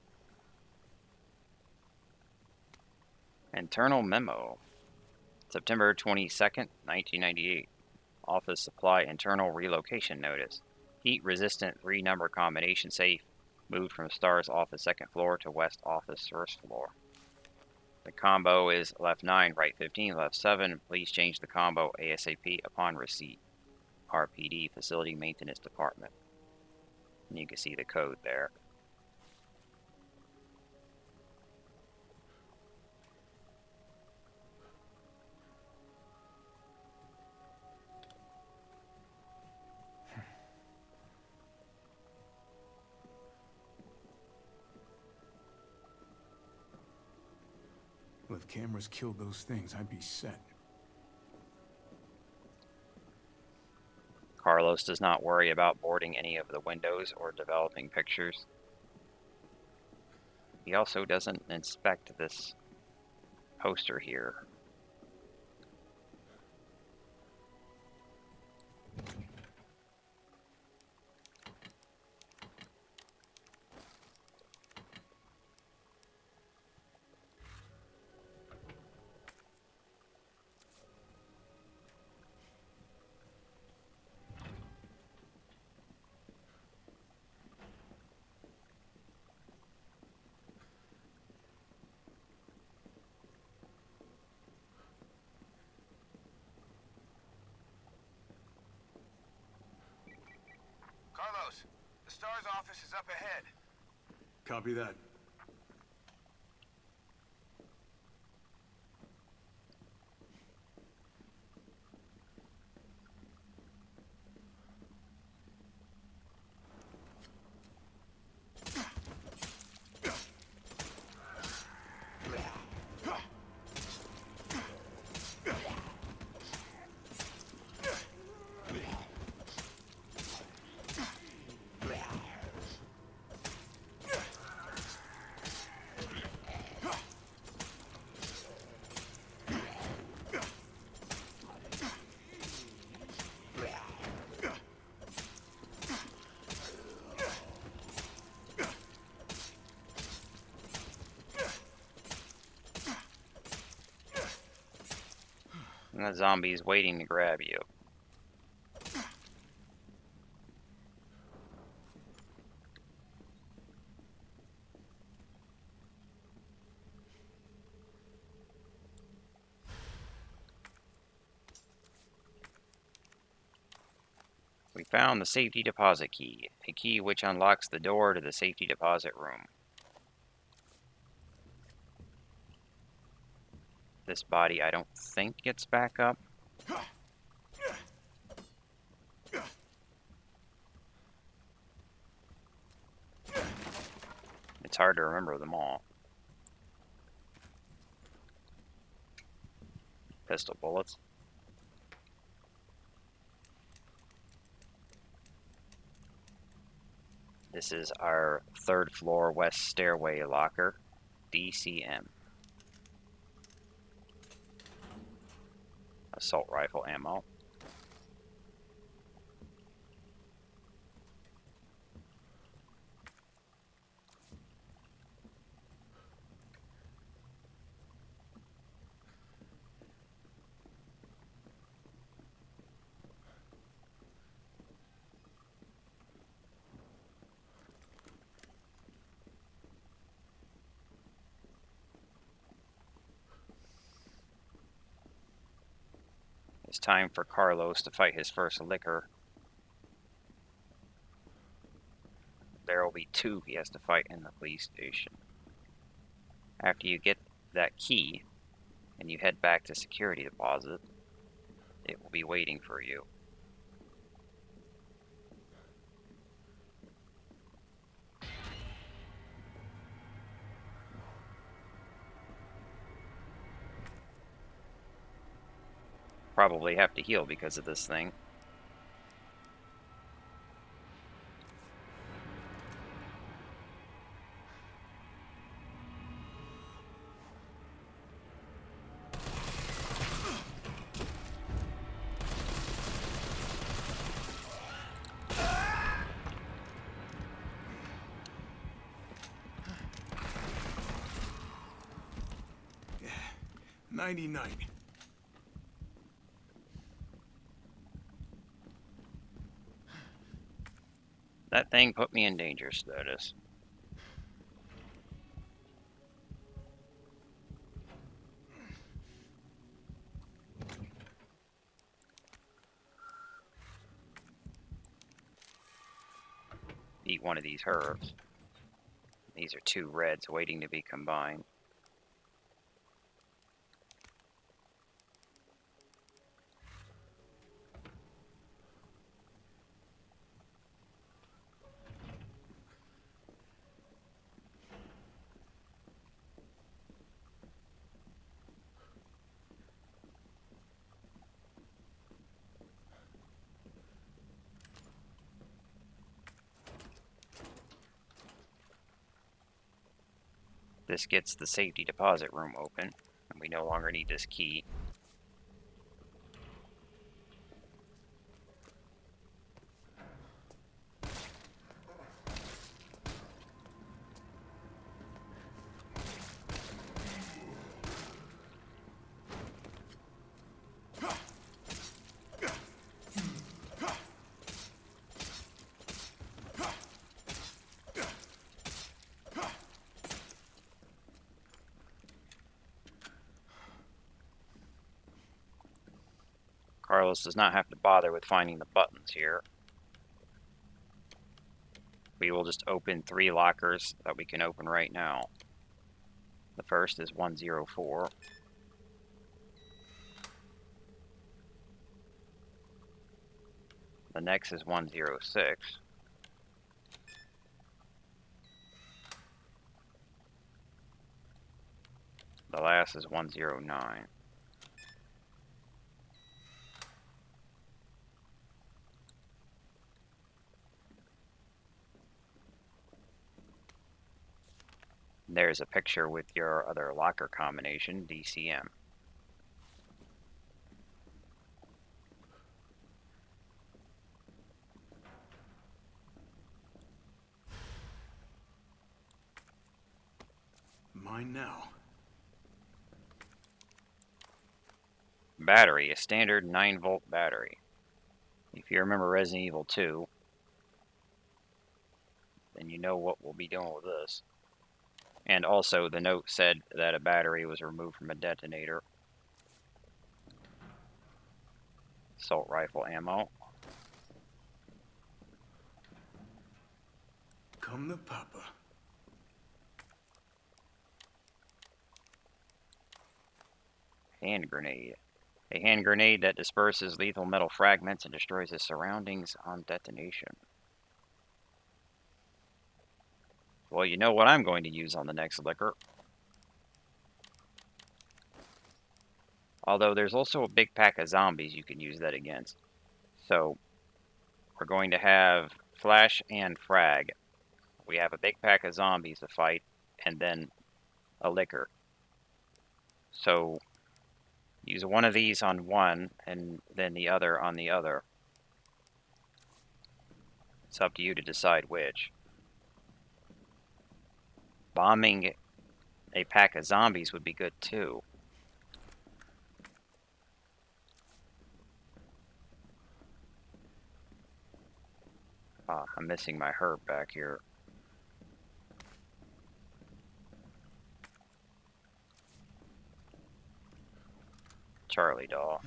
Internal memo. September 22nd, 1998. Office supply internal relocation notice. Heat-resistant 3-number combination safe moved from Star's office 2nd floor to West office 1st floor. The combo is left 9, right 15, left 7. Please change the combo ASAP upon receipt. R.P.D. Facility Maintenance Department. And you can see the code there. Well, if cameras killed those things, I'd be set. Carlos does not worry about boarding any of the windows or developing pictures. He also doesn't inspect this poster here. Carlos, the STARS office is up ahead. Copy that. And the zombie's waiting to grab you. We found the safety deposit key, a key which unlocks the door to the safety deposit room. This body, I don't think, gets back up. It's hard to remember them all. Pistol bullets. This is our third floor west stairway locker, DCM. Assault rifle ammo. It's time for Carlos to fight his first licker. There will be 2 he has to fight in the police station. After you get that key and you head back to security deposit, it will be waiting for you. Probably have to heal because of this thing. Yeah, 99. That thing put me in danger status. Eat one of these herbs. These are 2 reds waiting to be combined. This gets the safety deposit room open, and we no longer need this key. Carlos does not have to bother with finding the buttons here. We will just open 3 lockers that we can open right now. The first is 104. The next is 106. The last is 109. There's a picture with your other locker combination, DCM. Mine now. Battery, a standard 9-volt battery. If you remember Resident Evil 2, then you know what we'll be doing with this. And also, the note said that a battery was removed from a detonator. Assault rifle ammo. Come to Papa. Hand grenade. A hand grenade that disperses lethal metal fragments and destroys its surroundings on detonation. Well, you know what I'm going to use on the next liquor. Although there's also a big pack of zombies you can use that against. So, we're going to have flash and frag. We have a big pack of zombies to fight, and then a liquor. So, use one of these on one, and then the other on the other. It's up to you to decide which. Bombing a pack of zombies would be good too. I'm missing my herb back here. Charlie doll.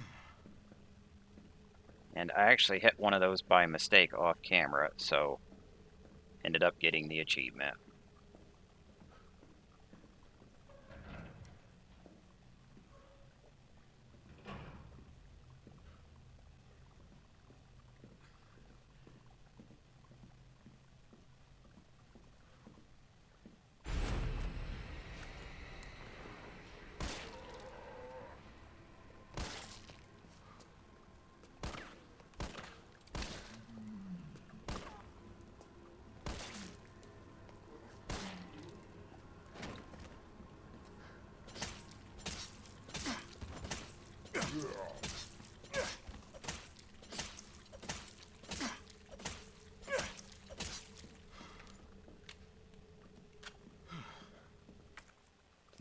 And I actually hit one of those by mistake off camera, so ended up getting the achievement.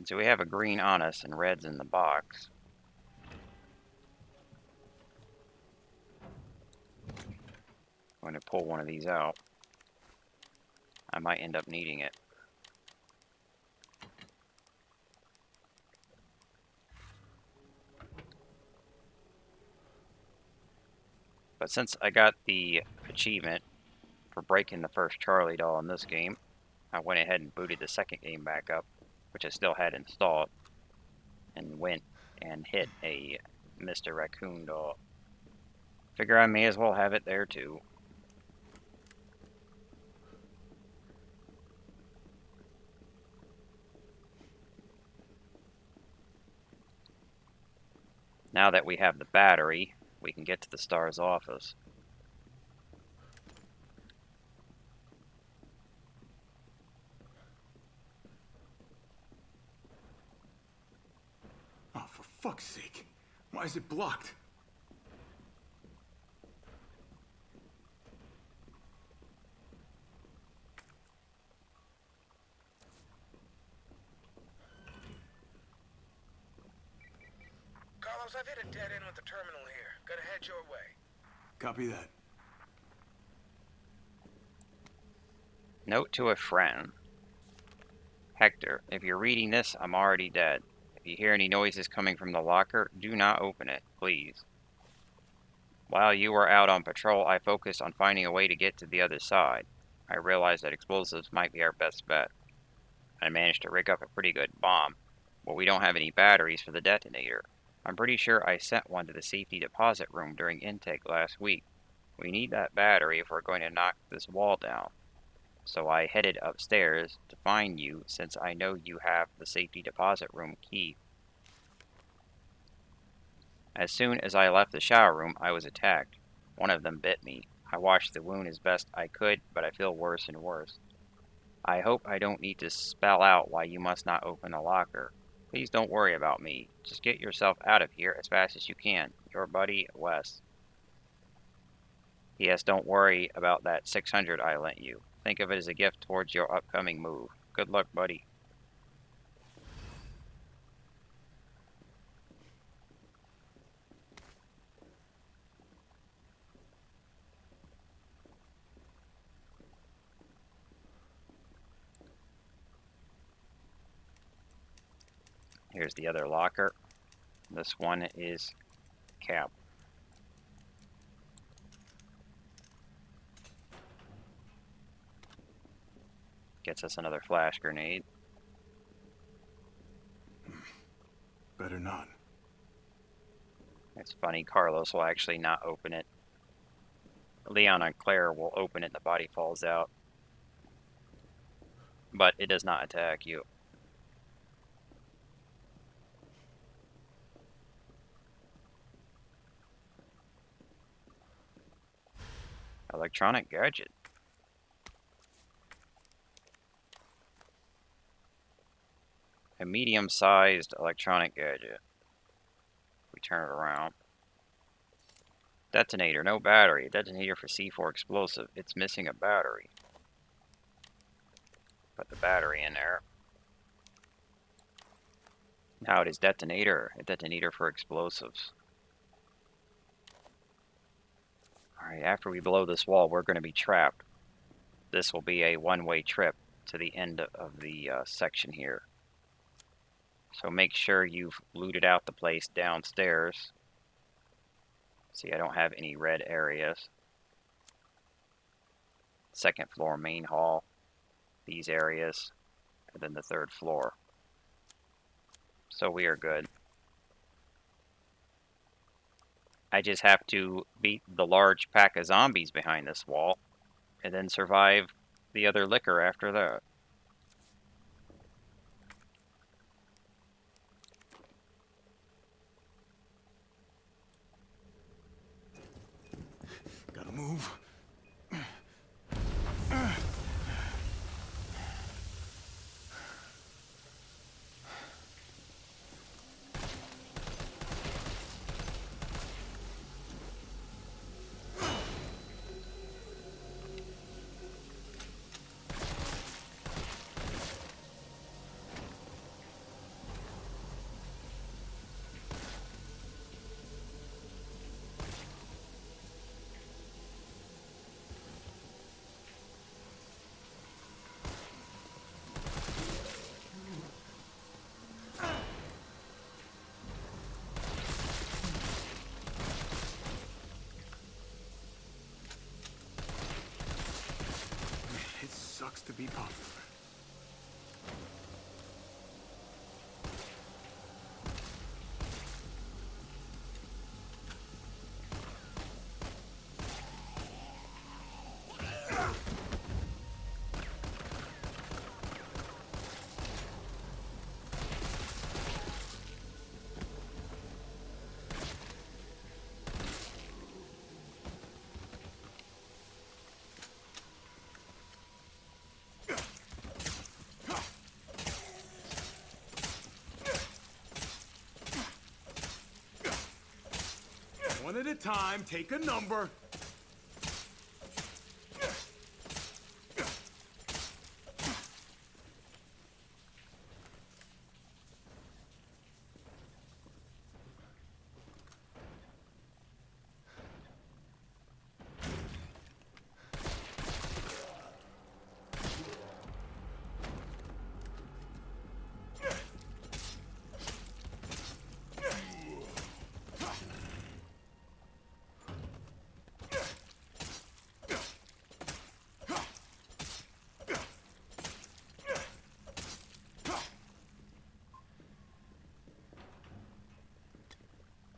So we have a green on us and red's in the box. I'm going to pull one of these out. I might end up needing it. But since I got the achievement for breaking the first Charlie doll in this game, I went ahead and booted the second game back up, which I still had installed, and went and hit a Mr. Raccoon doll. Figure I may as well have it there too. Now that we have the battery, we can get to the STAR's office. fuck's sake. Why is it blocked? Carlos, I've hit a dead end with the terminal here. Gotta head your way. Copy that. Note to a friend. Hector, if you're reading this, I'm already dead. If you hear any noises coming from the locker, do not open it, please. While you were out on patrol, I focused on finding a way to get to the other side. I realized that explosives might be our best bet. I managed to rig up a pretty good bomb, but we don't have any batteries for the detonator. I'm pretty sure I sent one to the safety deposit room during intake last week. We need that battery if we're going to knock this wall down. So I headed upstairs to find you since I know you have the safety deposit room key. As soon as I left the shower room, I was attacked. One of them bit me. I washed the wound as best I could, but I feel worse and worse. I hope I don't need to spell out why you must not open the locker. Please don't worry about me. Just get yourself out of here as fast as you can. Your buddy, Wes. P.S. Don't worry about that 600 I lent you. Think of it as a gift towards your upcoming move. Good luck, buddy. Here's the other locker. This one is Cap. Gets us another flash grenade. Better not. It's funny, Carlos will actually not open it. Leon and Claire will open it and the body falls out. But it does not attack you. Electronic gadget. A medium-sized electronic gadget. We turn it around. Detonator, no battery. Detonator for C4 explosive. It's missing a battery. Put the battery in there. Now it is detonator. A detonator for explosives. Alright, after we blow this wall, we're going to be trapped. This will be a one-way trip to the end of the section here. So make sure you've looted out the place downstairs. See, I don't have any red areas. Second floor, main hall. These areas. And then the third floor. So we are good. I just have to beat the large pack of zombies behind this wall, and then survive the other liquor after that. Gotta move. Sucks to be popular. One at a time, take a number.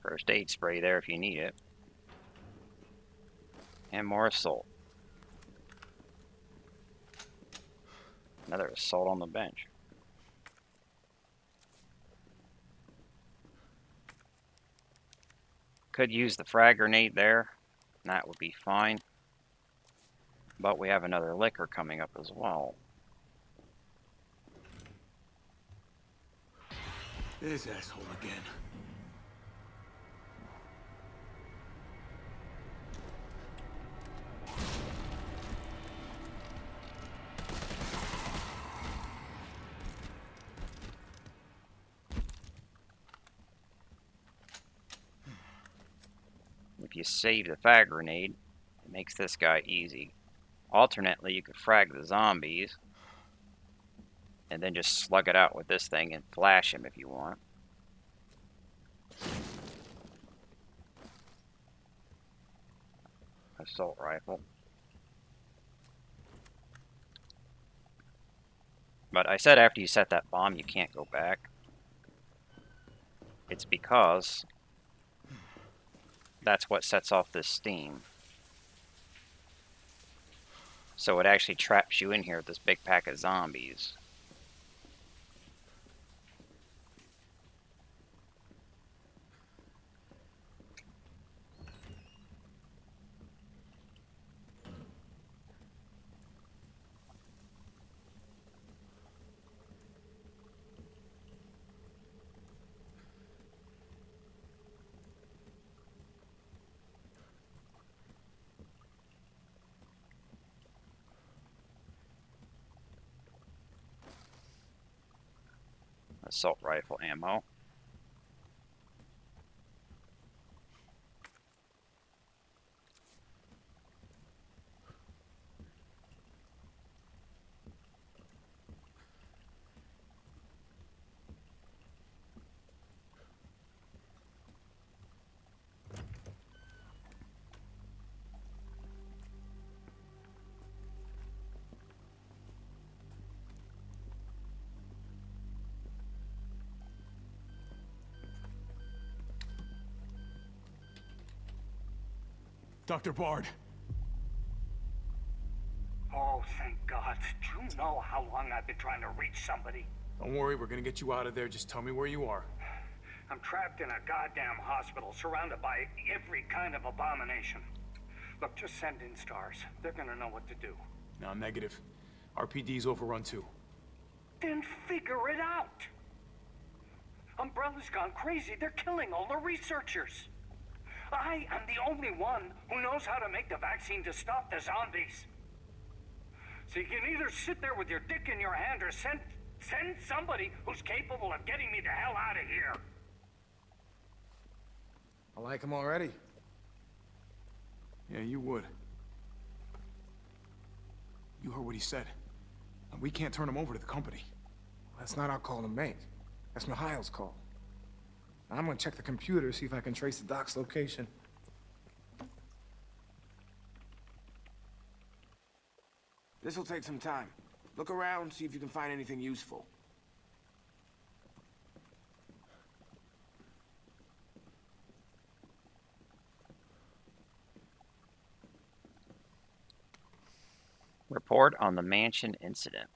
First aid spray there if you need it. And more assault. Another assault on the bench. Could use the frag grenade there. That would be fine. But we have another liquor coming up as well. This asshole again. If you save the frag grenade, it makes this guy easy. Alternately, you could frag the zombies and then just slug it out with this thing and flash him if you want. Assault rifle. But I said after you set that bomb, you can't go back. It's because that's what sets off this steam. So it actually traps you in here with this big pack of zombies. Assault rifle ammo. Dr. Bard. Oh, thank God. Do you know how long I've been trying to reach somebody? Don't worry, we're gonna get you out of there. Just tell me where you are. I'm trapped in a goddamn hospital, surrounded by every kind of abomination. Look, just send in stars. They're gonna know what to do. No, negative. R.P.D.'s overrun too. Then figure it out! Umbrella's gone crazy. They're killing all the researchers. I am the only one who knows how to make the vaccine to stop the zombies. So you can either sit there with your dick in your hand or send somebody who's capable of getting me the hell out of here. I like him already. Yeah, you would. You heard what he said. We can't turn him over to the company. That's not our call to make. That's Mikhail's call. I'm gonna check the computer, see if I can trace the doc's location. This'll take some time. Look around, see if you can find anything useful. Report on the mansion incident.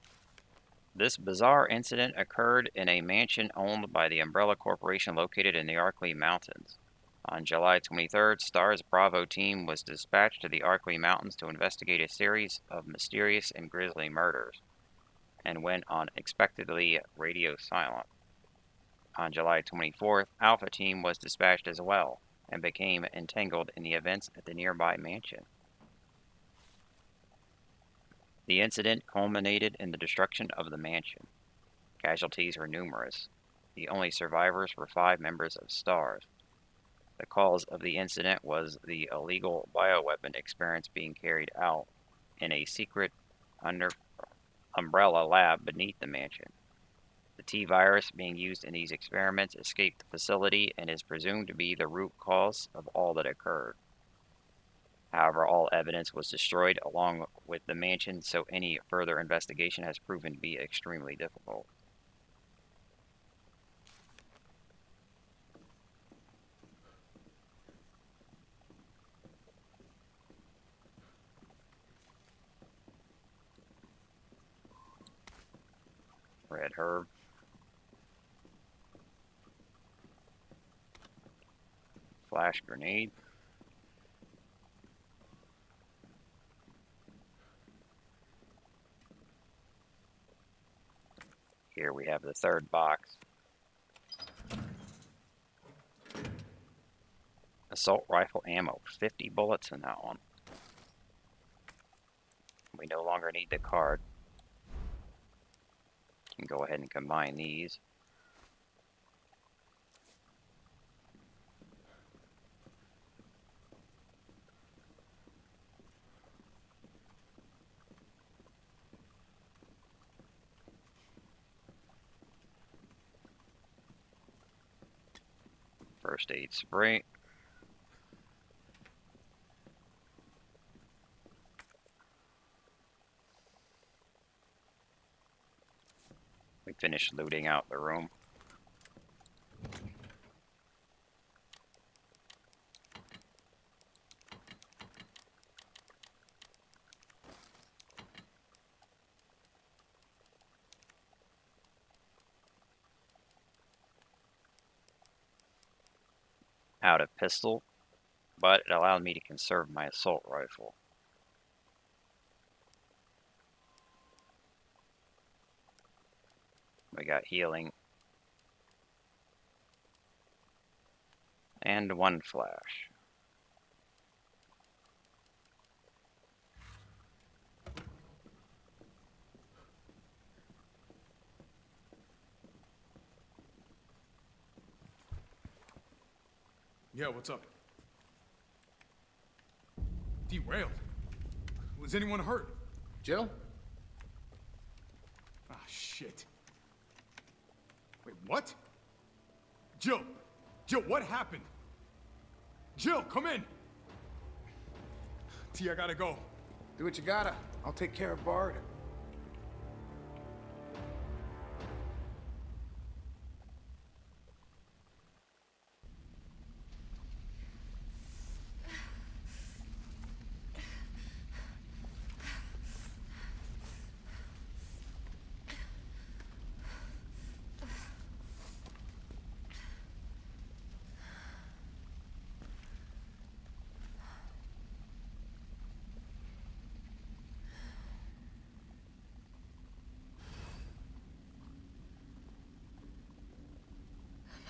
This bizarre incident occurred in a mansion owned by the Umbrella Corporation located in the Arkley Mountains. On July 23rd, STAR's Bravo team was dispatched to the Arkley Mountains to investigate a series of mysterious and grisly murders, and went unexpectedly radio silent. On July 24th, Alpha team was dispatched as well, and became entangled in the events at the nearby mansion. The incident culminated in the destruction of the mansion. Casualties were numerous. The only survivors were 5 members of STARS. The cause of the incident was the illegal bioweapon experiments being carried out in a secret umbrella lab beneath the mansion. The T-virus being used in these experiments escaped the facility and is presumed to be the root cause of all that occurred. However, all evidence was destroyed along with the mansion, so any further investigation has proven to be extremely difficult. Red herb. Flash grenade. Here we have the third box. Assault rifle ammo, 50 bullets in that one. We no longer need the card. Can go ahead and combine these. First aid spray. We finished looting out the room. Out of pistol, but it allowed me to conserve my assault rifle. We got healing. And 1 flash. Yeah, what's up? Derailed. Was anyone hurt? Jill? Ah, shit. Wait, what? Jill! Jill, what happened? Jill, come in! T, I gotta go. Do what you gotta. I'll take care of Bard.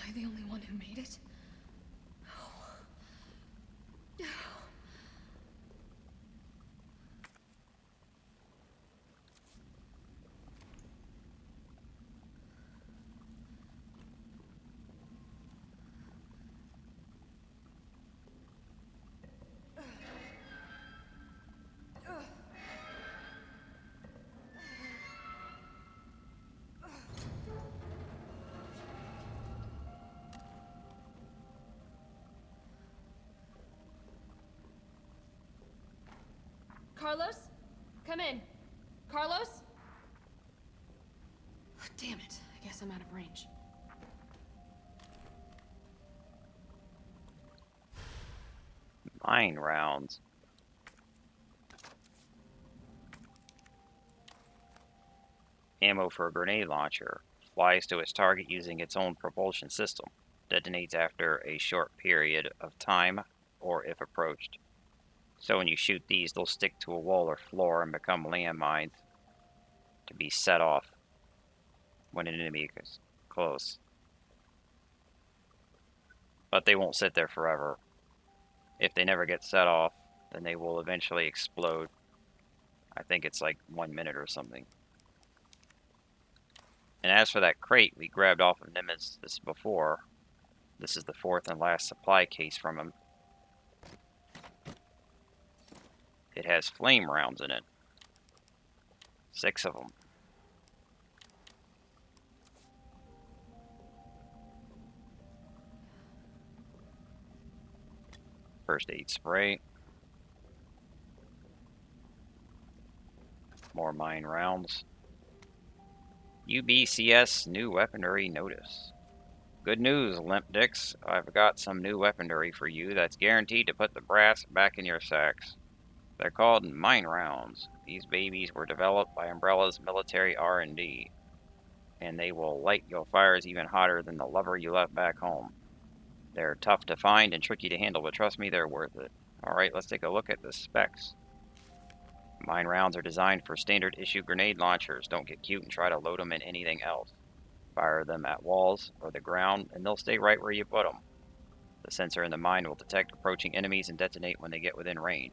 Am I the only one who made it? No. Carlos? Come in. Carlos? Damn it. I guess I'm out of range. Mine rounds. Ammo for a grenade launcher. Flies to its target using its own propulsion system. Detonates after a short period of time or if approached. So when you shoot these, they'll stick to a wall or floor and become landmines to be set off when an enemy is close. But they won't sit there forever. If they never get set off, then they will eventually explode. I think it's like 1 minute or something. And as for that crate we grabbed off of Nemesis before, this is the 4th and last supply case from him. It has flame rounds in it. 6 of them. First aid spray. More mine rounds. UBCS new weaponry notice. Good news, limp dicks. I've got some new weaponry for you that's guaranteed to put the brass back in your sacks. They're called mine rounds. These babies were developed by Umbrella's military R&D, and they will light your fires even hotter than the lover you left back home. They're tough to find and tricky to handle, but trust me, they're worth it. Alright, let's take a look at the specs. Mine rounds are designed for standard issue grenade launchers. Don't get cute and try to load them in anything else. Fire them at walls or the ground, and they'll stay right where you put them. The sensor in the mine will detect approaching enemies and detonate when they get within range.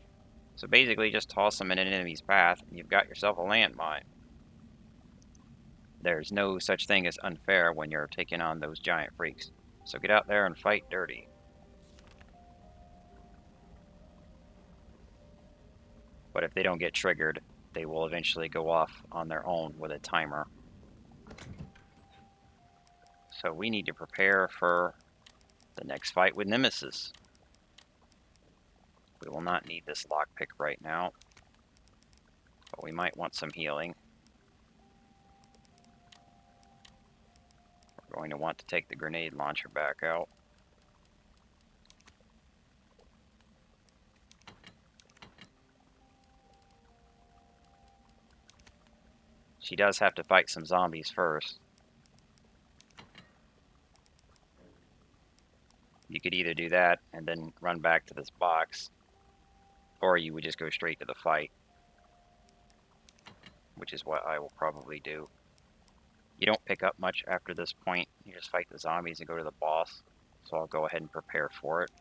So basically, just toss them in an enemy's path, and you've got yourself a landmine. There's no such thing as unfair when you're taking on those giant freaks. So get out there and fight dirty. But if they don't get triggered, they will eventually go off on their own with a timer. So we need to prepare for the next fight with Nemesis. We will not need this lockpick right now, but we might want some healing. We're going to want to take the grenade launcher back out. She does have to fight some zombies first. You could either do that and then run back to this box, or you would just go straight to the fight, which is what I will probably do. You don't pick up much after this point. You just fight the zombies and go to the boss, so I'll go ahead and prepare for it.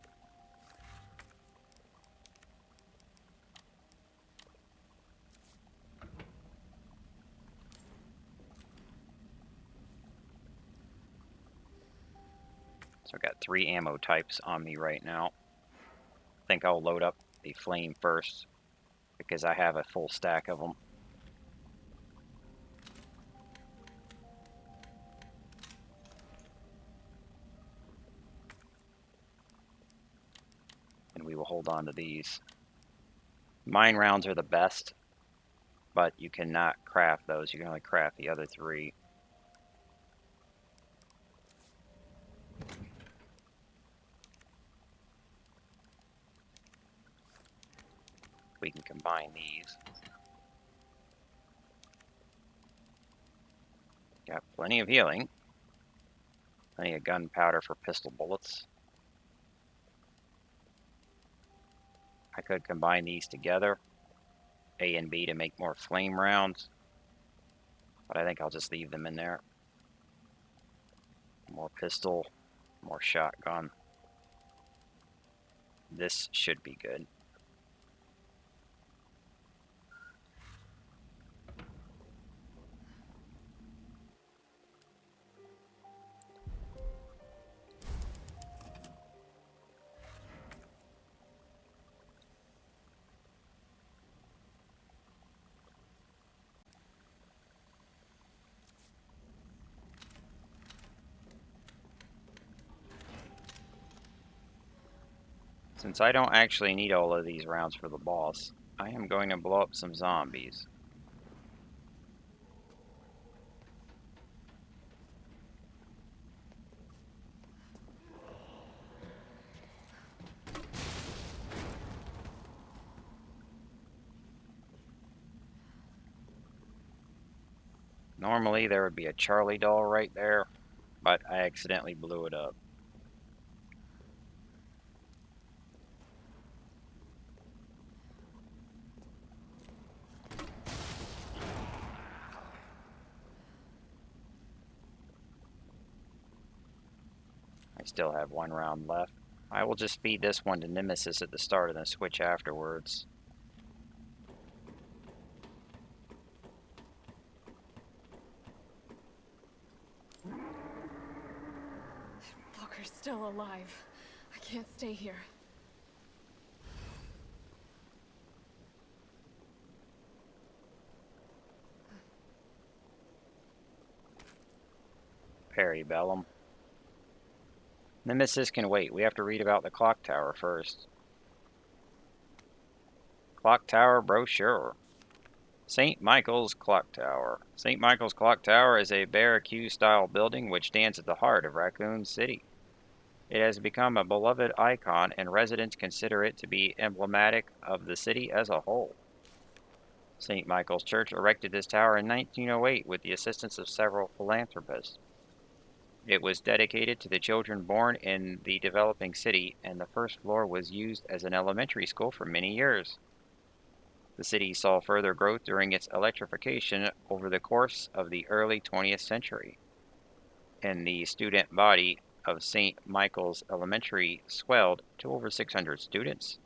So I've got 3 ammo types on me right now. I think I'll load up the flame first, because I have a full stack of them. And we will hold on to these. Mine rounds are the best, but you cannot craft those. You can only craft the other 3. We can combine these. Got plenty of healing. Plenty of gunpowder for pistol bullets. I could combine these together, A and B, to make more flame rounds, but I think I'll just leave them in there. More pistol, more shotgun. This should be good. Since I don't actually need all of these rounds for the boss, I am going to blow up some zombies. Normally there would be a Charlie doll right there, but I accidentally blew it up. I still have 1 round left. I will just feed this one to Nemesis at the start and then switch afterwards. Fucker's still alive. I can't stay here. Peribellum. Nemesis can wait. We have to read about the clock tower first. Clock tower brochure. St. Michael's Clock Tower. St. Michael's Clock Tower is a barracuda-style building which stands at the heart of Raccoon City. It has become a beloved icon, and residents consider it to be emblematic of the city as a whole. St. Michael's Church erected this tower in 1908 with the assistance of several philanthropists. It was dedicated to the children born in the developing city, and the first floor was used as an elementary school for many years. The city saw further growth during its electrification over the course of the early 20th century, and the student body of St. Michael's Elementary swelled to over 600 students.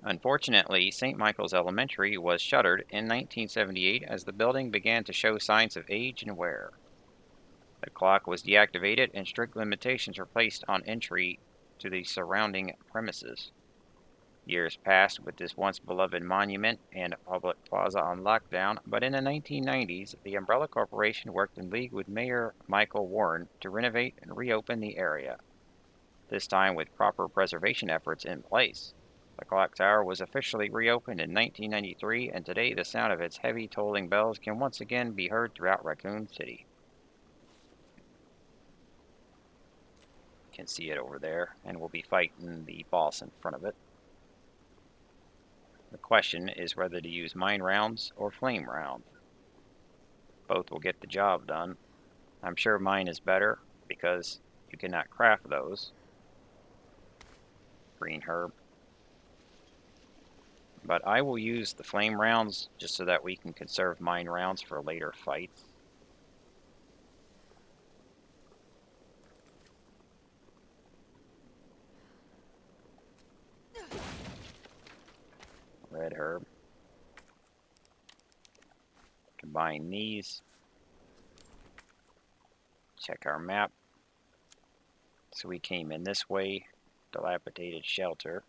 Unfortunately, St. Michael's Elementary was shuttered in 1978 as the building began to show signs of age and wear. The clock was deactivated and strict limitations were placed on entry to the surrounding premises. Years passed with this once beloved monument and public plaza on lockdown, but in the 1990s, the Umbrella Corporation worked in league with Mayor Michael Warren to renovate and reopen the area, this time with proper preservation efforts in place. The clock tower was officially reopened in 1993, and today the sound of its heavy tolling bells can once again be heard throughout Raccoon City. You can see it over there, and we'll be fighting the boss in front of it. The question is whether to use mine rounds or flame round. Both will get the job done. I'm sure mine is better because you cannot craft those. Green herb. But I will use the flame rounds just so that we can conserve mine rounds for later fights. Red herb. Combine these. Check our map. So we came in this way. Dilapidated shelter.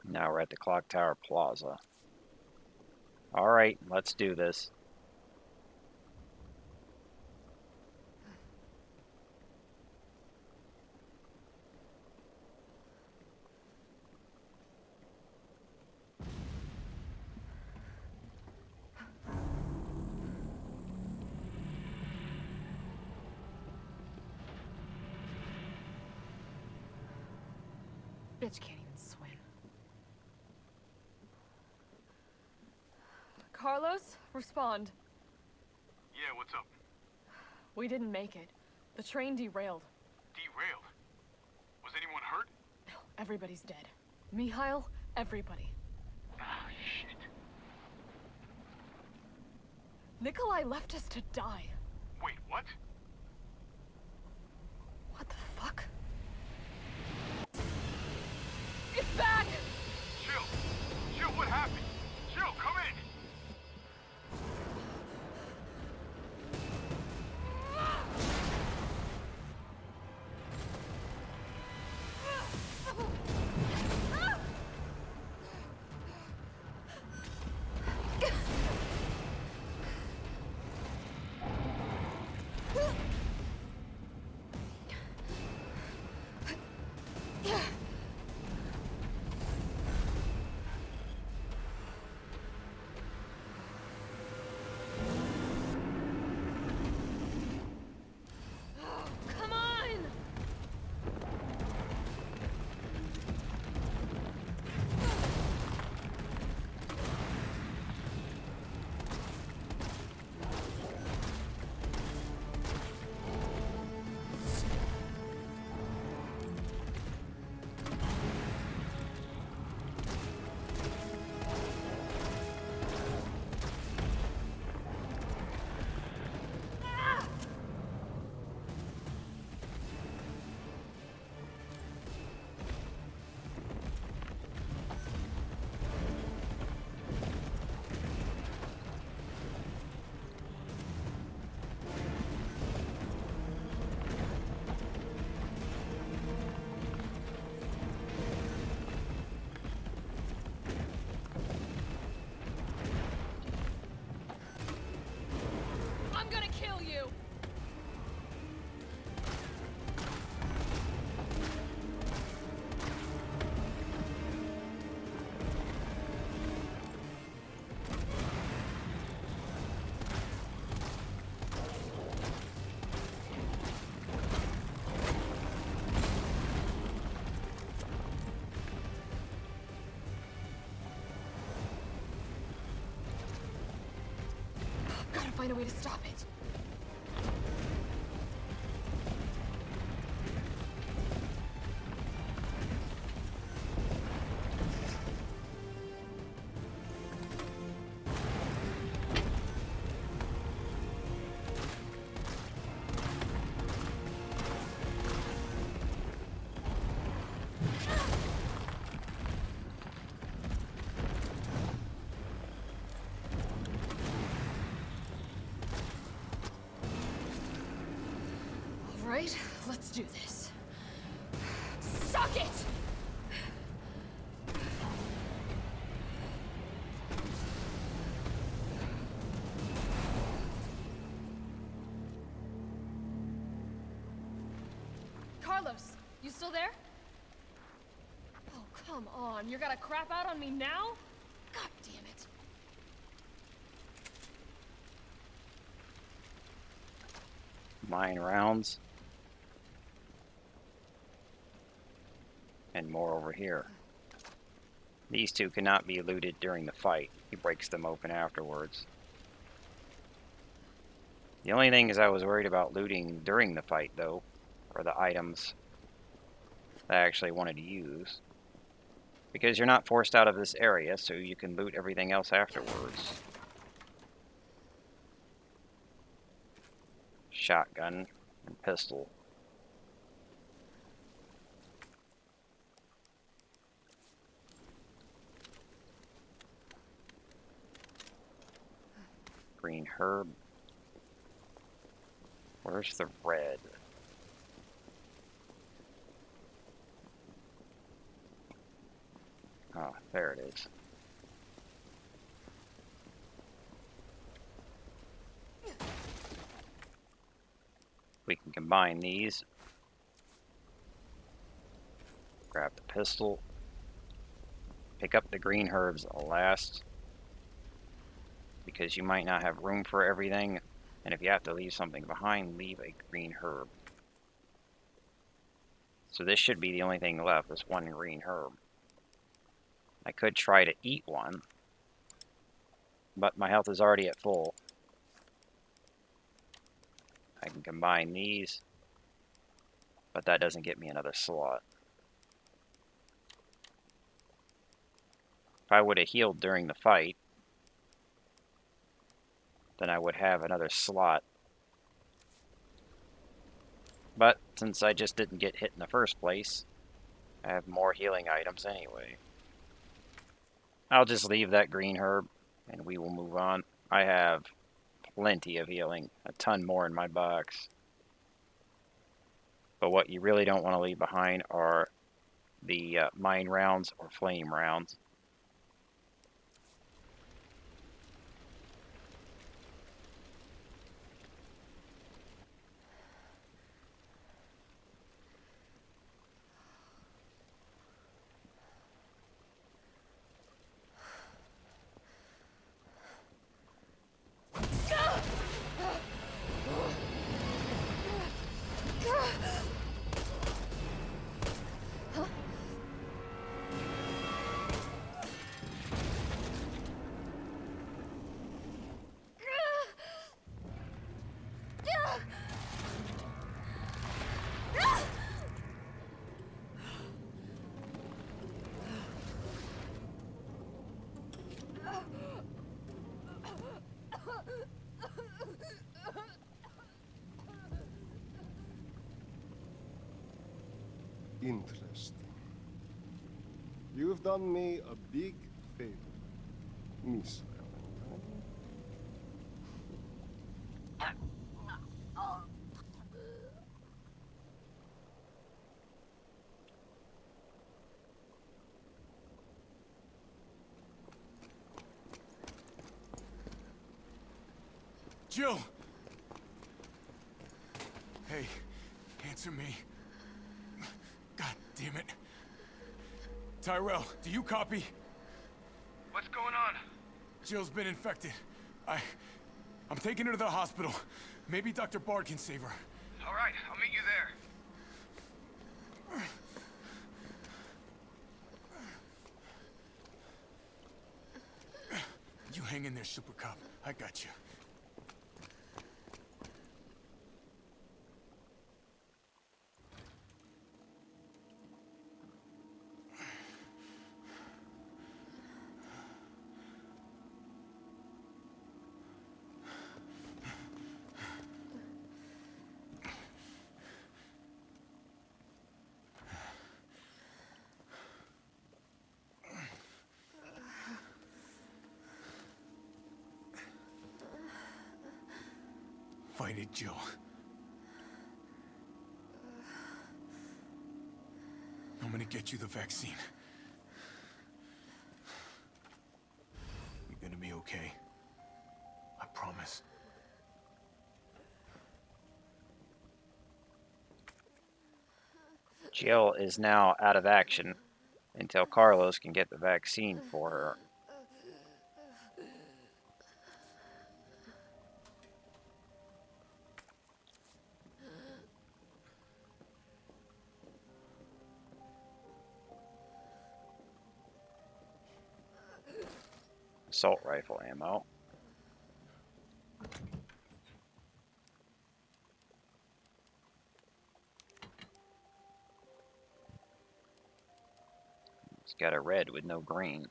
Now we're at the Clock Tower Plaza. Alright, let's do this. Bitch can't even swim. Carlos, respond. Yeah, what's up? We didn't make it. The train derailed. Derailed? Was anyone hurt? No, everybody's dead. Mikhail, everybody. Ah, shit. Nikolai left us to die. Wait, what? What the fuck? It's back! Chill. Chill, what happened? Chill, come in. find a way to stop it. Right, let's do this. Suck it! Carlos, you still there? Oh, come on. You're gonna crap out on me now? God damn it. Mine rounds. And more over here. These two cannot be looted during the fight. He breaks them open afterwards. The only thing is I was worried about looting during the fight, though, are the items that I actually wanted to use. Because you're not forced out of this area, so you can loot everything else afterwards. Shotgun and pistol. Green herb. Where's the red? Oh, there it is. We can combine these. Grab the pistol. Pick up the green herbs last, because you might not have room for everything, and if you have to leave something behind, leave a green herb. So this should be the only thing left, this one green herb. I could try to eat one, but my health is already at full. I can combine these, but that doesn't get me another slot. If I would have healed during the fight, then I would have another slot. But since I just didn't get hit in the first place, I have more healing items anyway. I'll just leave that green herb, and we will move on. I have plenty of healing, a ton more in my box. But what you really don't want to leave behind are the mine rounds or flame rounds. Interesting. You've done me a big favor, Miss Valentine. Jill! Hey, answer me. God damn it. Tyrell, do you copy? What's going on? Jill's been infected. I'm taking her to the hospital. Maybe Dr. Bard can save her. All right, I'll meet you there. You hang in there, Super Cop. I got you. Fight it, Jill. I'm gonna get you the vaccine. You're gonna be okay. I promise. Jill is now out of action until Carlos can get the vaccine for her. Assault rifle ammo. It's got a red with no green.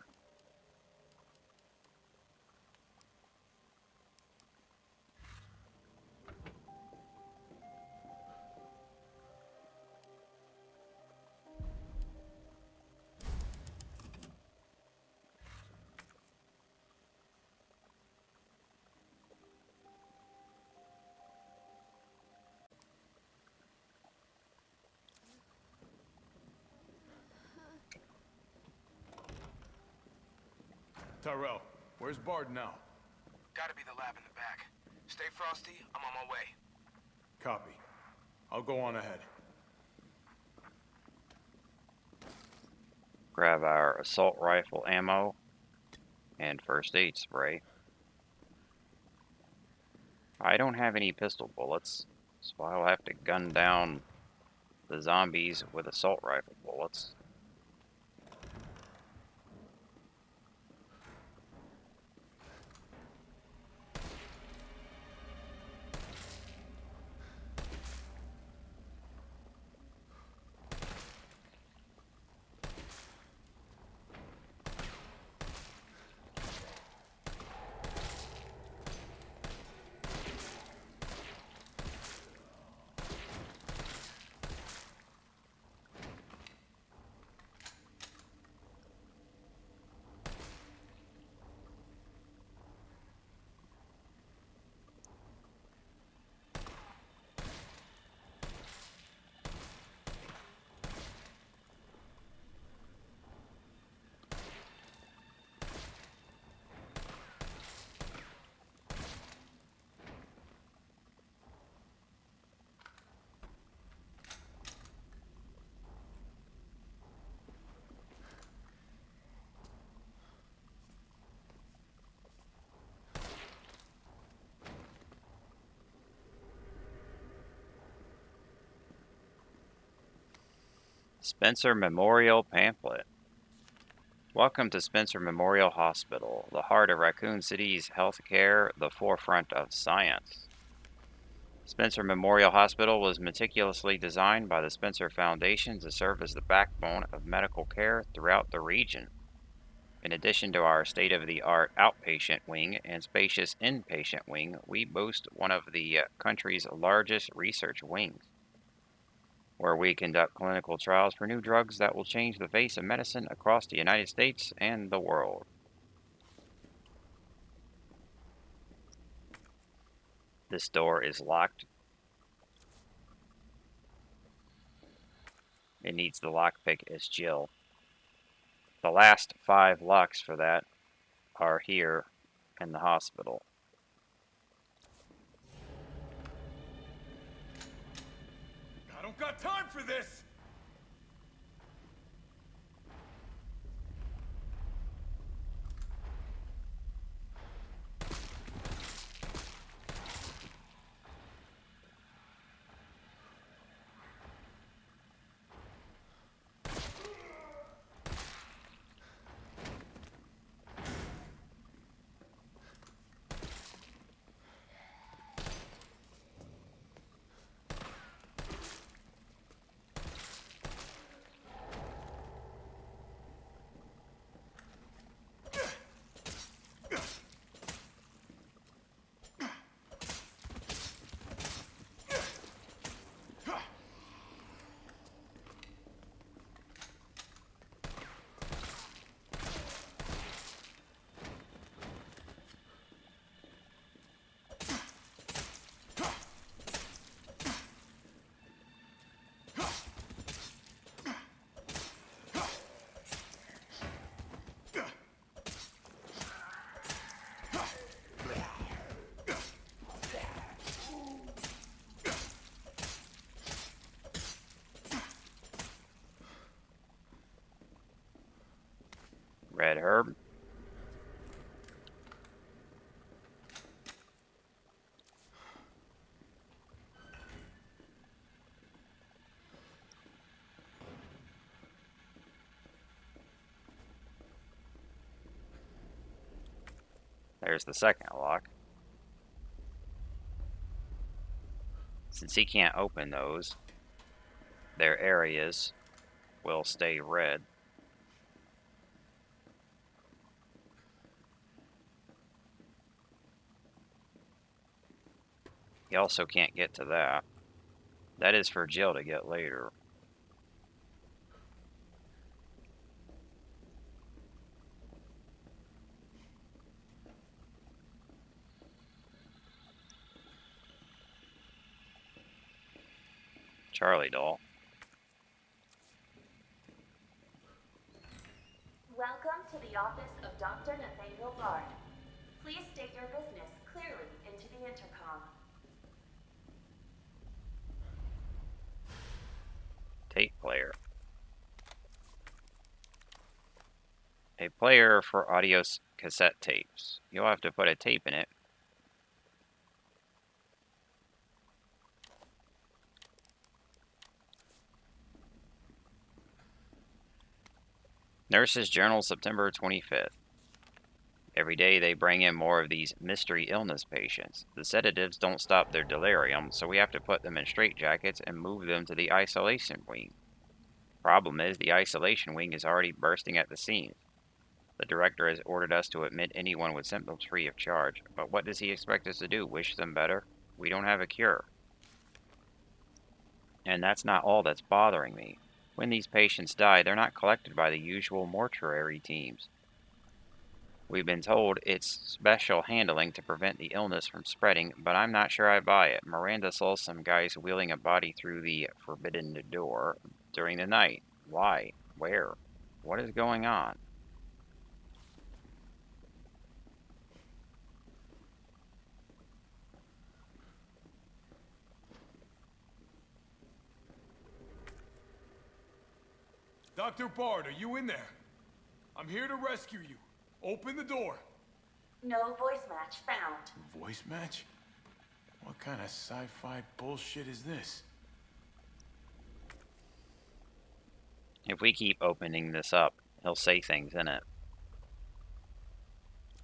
Tyrell, where's Bard now? Gotta be the lab in the back. Stay frosty, I'm on my way. Copy. I'll go on ahead. Grab our assault rifle ammo and first aid spray. I don't have any pistol bullets, so I'll have to gun down the zombies with assault rifle bullets. Spencer Memorial Pamphlet. Welcome to Spencer Memorial Hospital, the heart of Raccoon City's healthcare, the forefront of science. Spencer Memorial Hospital was meticulously designed by the Spencer Foundation to serve as the backbone of medical care throughout the region. In addition to our state-of-the-art outpatient wing and spacious inpatient wing, we boast one of the country's largest research wings, where we conduct clinical trials for new drugs that will change the face of medicine across the United States and the world. This door is locked. It needs the lockpick as Jill. The last 5 locks for that are here in the hospital. I don't got time for this! Red herb. There's the second lock. Since he can't open those, their areas will stay red. He also can't get to that. That is for Jill to get later. Charlie doll. Welcome to the office of Dr. Nathaniel Bard. Please state your business clearly into the intercom. Tape player. A player for audio cassette tapes. You'll have to put a tape in it. Nurse's Journal, September 25th. Every day they bring in more of these mystery illness patients. The sedatives don't stop their delirium, so we have to put them in straitjackets and move them to the isolation wing. Problem is, the isolation wing is already bursting at the seams. The director has ordered us to admit anyone with symptoms free of charge, but what does he expect us to do? Wish them better? We don't have a cure. And that's not all that's bothering me. When these patients die, they're not collected by the usual mortuary teams. We've been told it's special handling to prevent the illness from spreading, but I'm not sure I buy it. Miranda saw some guys wheeling a body through the forbidden door during the night. Why? Where? What is going on? Dr. Bard, are you in there? I'm here to rescue you. Open the door. No voice match found. Voice match? What kind of sci-fi bullshit is this? If we keep opening this up, he'll say things in it.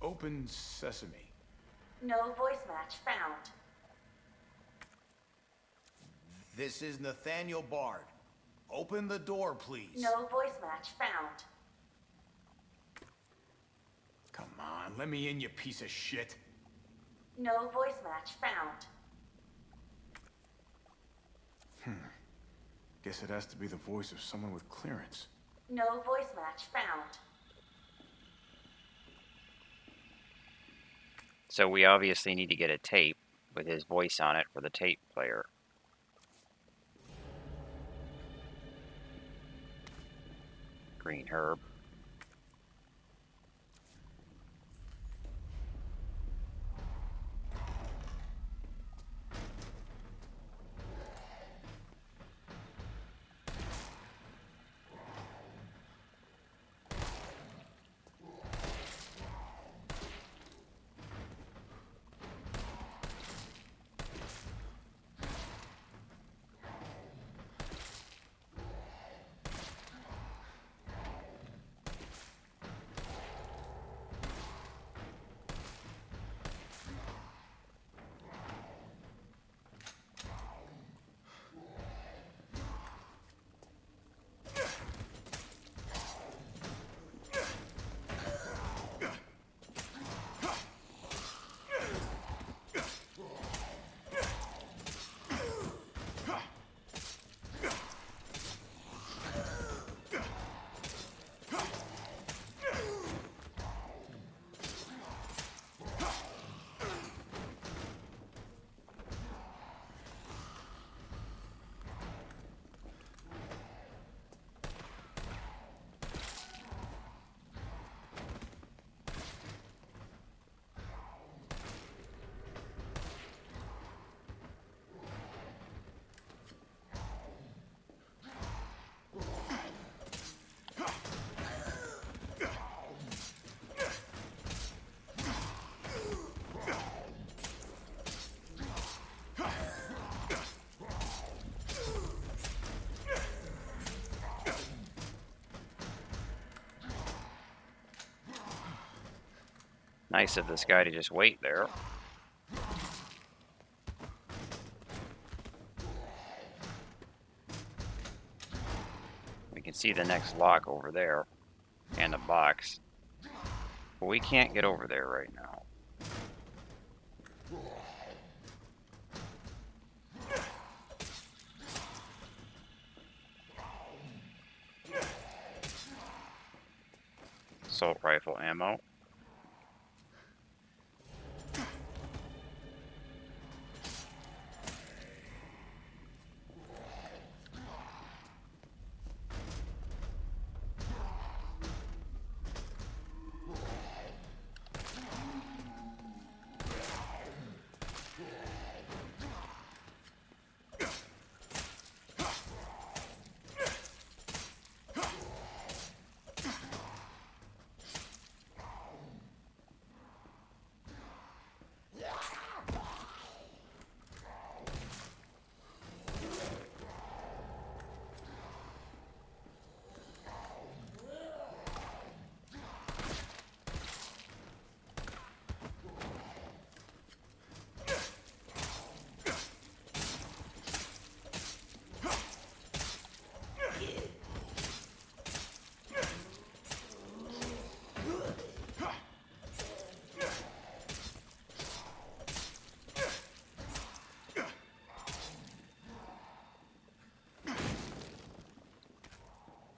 Open sesame. No voice match found. This is Nathaniel Bard. Open the door, please. No voice match found. Come on, let me in, you piece of shit. No voice match found. Guess it has to be the voice of someone with clearance. No voice match found. So we obviously need to get a tape with his voice on it for the tape player. Green herb. Nice of this guy to just wait there. We can see the next lock over there and a box, but we can't get over there right now. Assault rifle ammo.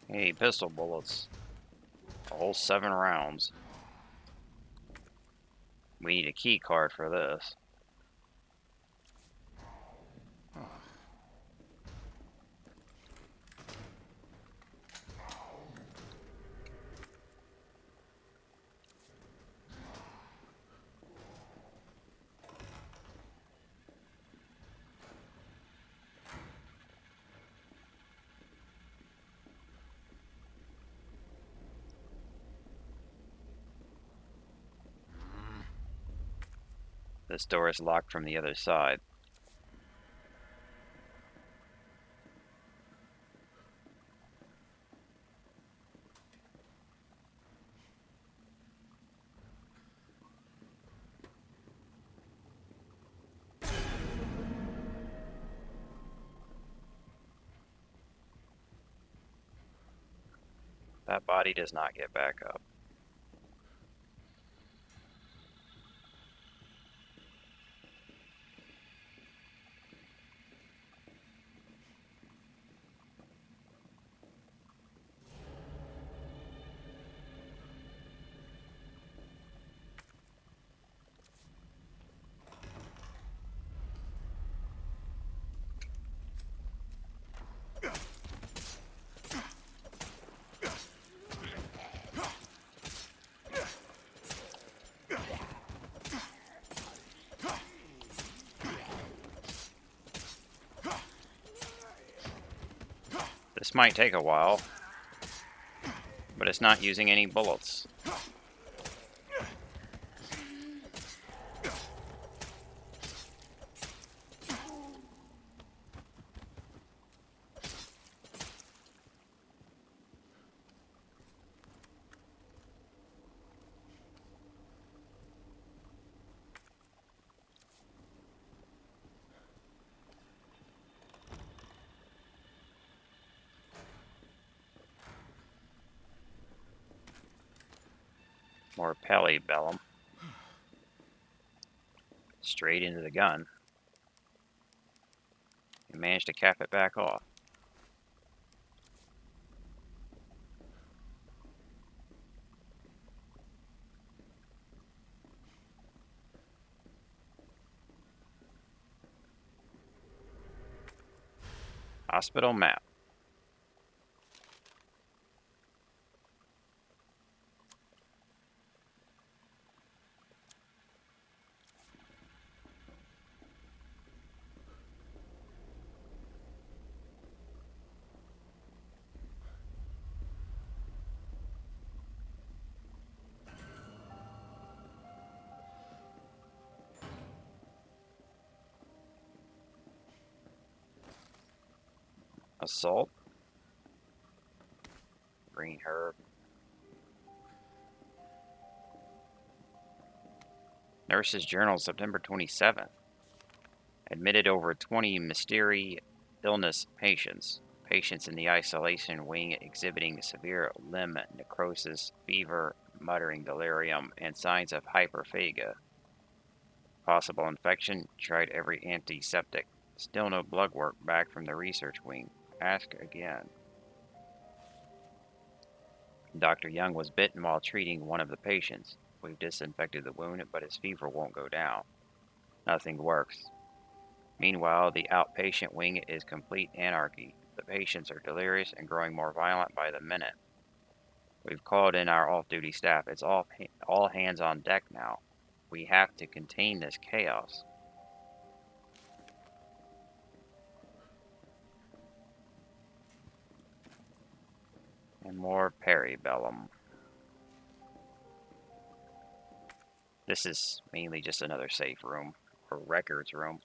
Hey, pistol bullets. A whole 7 rounds. We need a key card for this. This door is locked from the other side. That body does not get back up. This might take a while, but it's not using any bullets. More Palibellum. Straight into the gun. We managed to cap it back off. Hospital map. Assault. Green herb. Nurse's Journal, September 27th. Admitted over 20 mysterious illness patients. Patients in the isolation wing exhibiting severe limb necrosis, fever, muttering delirium, and signs of hyperphagia. Possible infection. Tried every antiseptic. Still no blood work back from the research wing. Ask again. Dr. Young was bitten while treating one of the patients. We've disinfected the wound, but his fever won't go down. Nothing works. Meanwhile, the outpatient wing is complete anarchy. The patients are delirious and growing more violent by the minute. We've called in our off-duty staff. It's all hands on deck now. We have to contain this chaos. And more Peribellum. This is mainly just another safe room, or records room.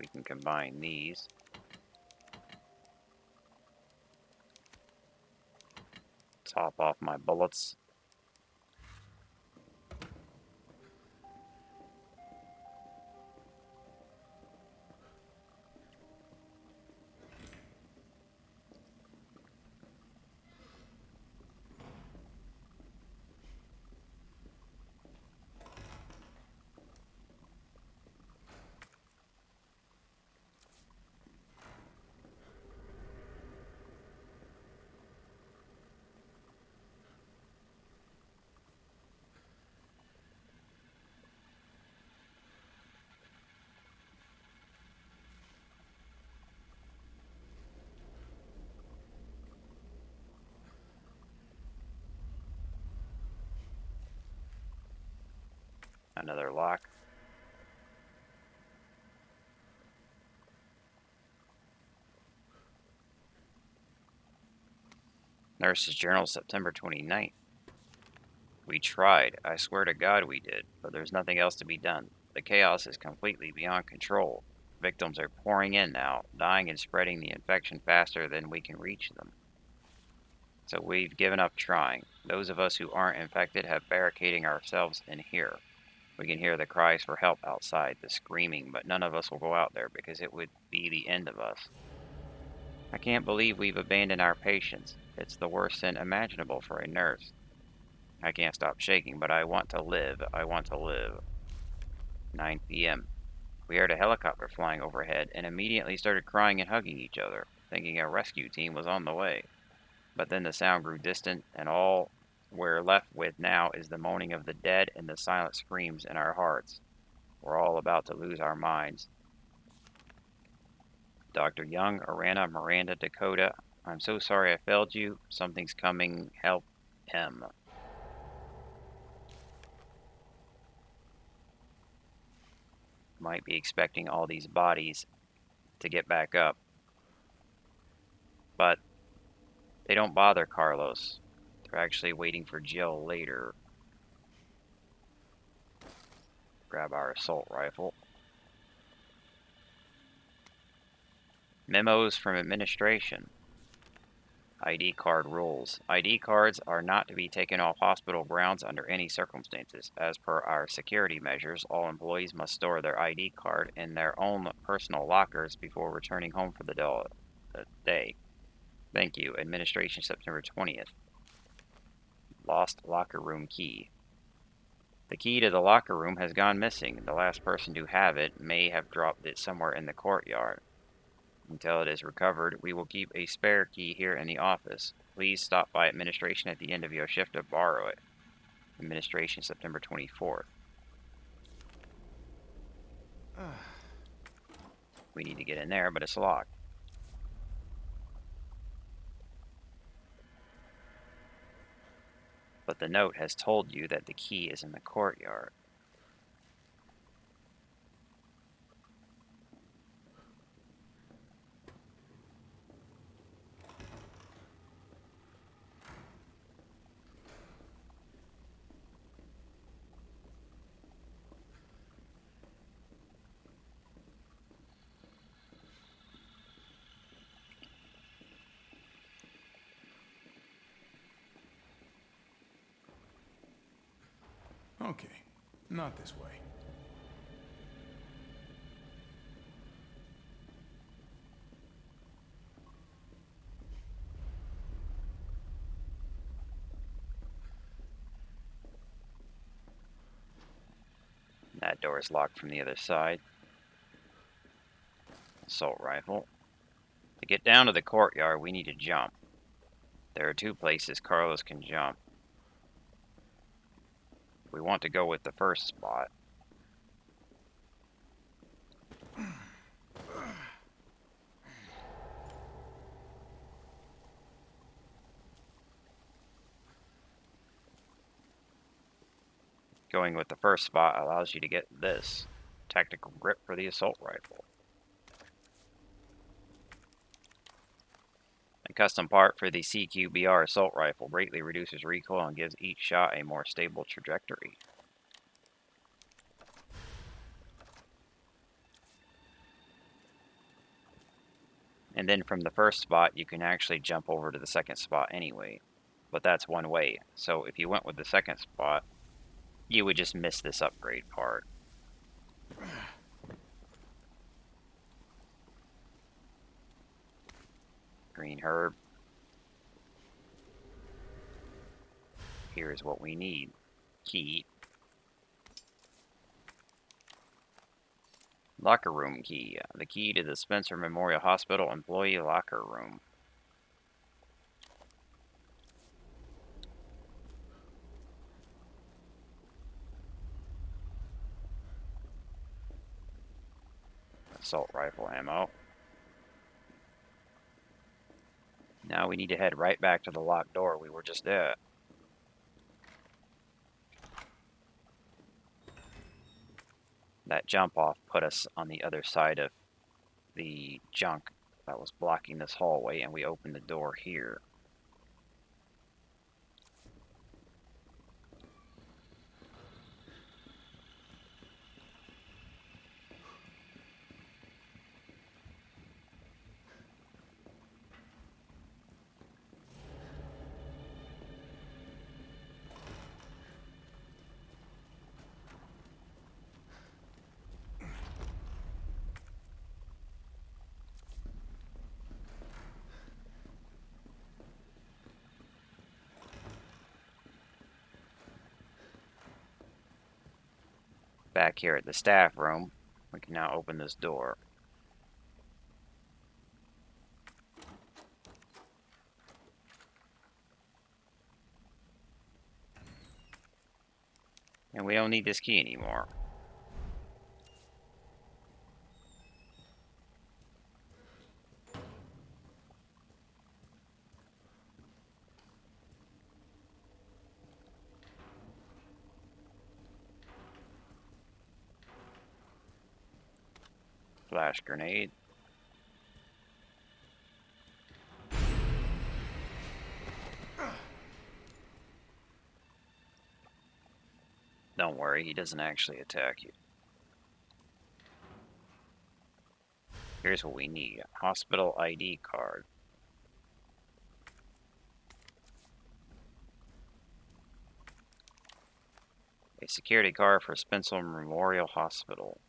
We can combine these. Top off my bullets. Another lock. Nurse's Journal, September 29th. We tried. I swear to God we did, but there's nothing else to be done. The chaos is completely beyond control. Victims are pouring in now, dying and spreading the infection faster than we can reach them. So we've given up trying. Those of us who aren't infected have barricading ourselves in here. We can hear the cries for help outside, the screaming, but none of us will go out there because it would be the end of us. I can't believe we've abandoned our patients. It's the worst sin imaginable for a nurse. I can't stop shaking, but I want to live. I want to live. 9 p.m. We heard a helicopter flying overhead and immediately started crying and hugging each other, thinking a rescue team was on the way. But then the sound grew distant, and all we're left with now is the moaning of the dead and the silent screams in our hearts. We're all about to lose our minds. Dr. Young, Arana, Miranda, Dakota, I'm so sorry I failed you. Something's coming. Help him. Might be expecting all these bodies to get back up. But they don't bother Carlos. They're actually waiting for Jill later. Grab our assault rifle. Memos from administration. ID card rules. ID cards are not to be taken off hospital grounds under any circumstances. As per our security measures, all employees must store their ID card in their own personal lockers before returning home for the day. Thank you. Administration, September 20th. Lost locker room key. The key to the locker room has gone missing. The last person to have it may have dropped it somewhere in the courtyard. Until it is recovered, we will keep a spare key here in the office. Please stop by administration at the end of your shift to borrow it. Administration, September 24th. We need to get in there, but it's locked. But the note has told you that the key is in the courtyard. Okay, not this way. That door is locked from the other side. Assault rifle. To get down to the courtyard, we need to jump. There are 2 places Carlos can jump. We want to go with the first spot. Going with the first spot allows you to get this tactical grip for the assault rifle. A custom part for the CQBR assault rifle greatly reduces recoil and gives each shot a more stable trajectory. And then from the first spot, you can actually jump over to the second spot anyway. But that's one way. So if you went with the second spot, you would just miss this upgrade part. Green herb. Here's what we need. Key. Locker room key. The key to the Spencer Memorial Hospital employee locker room. Assault rifle ammo. Now we need to head right back to the locked door we were just at. That jump off put us on the other side of the junk that was blocking this hallway, and we opened the door here. Back here at the staff room, we can now open this door. And we don't need this key anymore. Flash grenade. Don't worry, he doesn't actually attack you. Here's what we need. Hospital ID card. A security card for Spencer Memorial Hospital.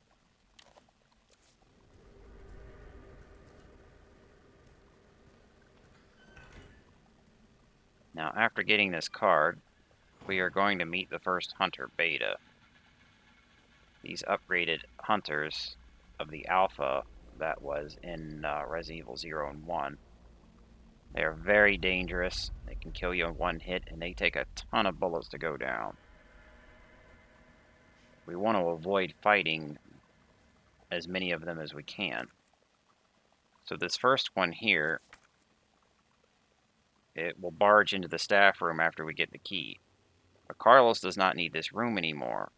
Now, after getting this card, we are going to meet the first Hunter Beta. These upgraded hunters of the Alpha that was in Resident Evil 0 and 1. They are very dangerous. They can kill you in one hit, and they take a ton of bullets to go down. We want to avoid fighting as many of them as we can. So this first one here, it will barge into the staff room after we get the key. But Carlos does not need this room anymore.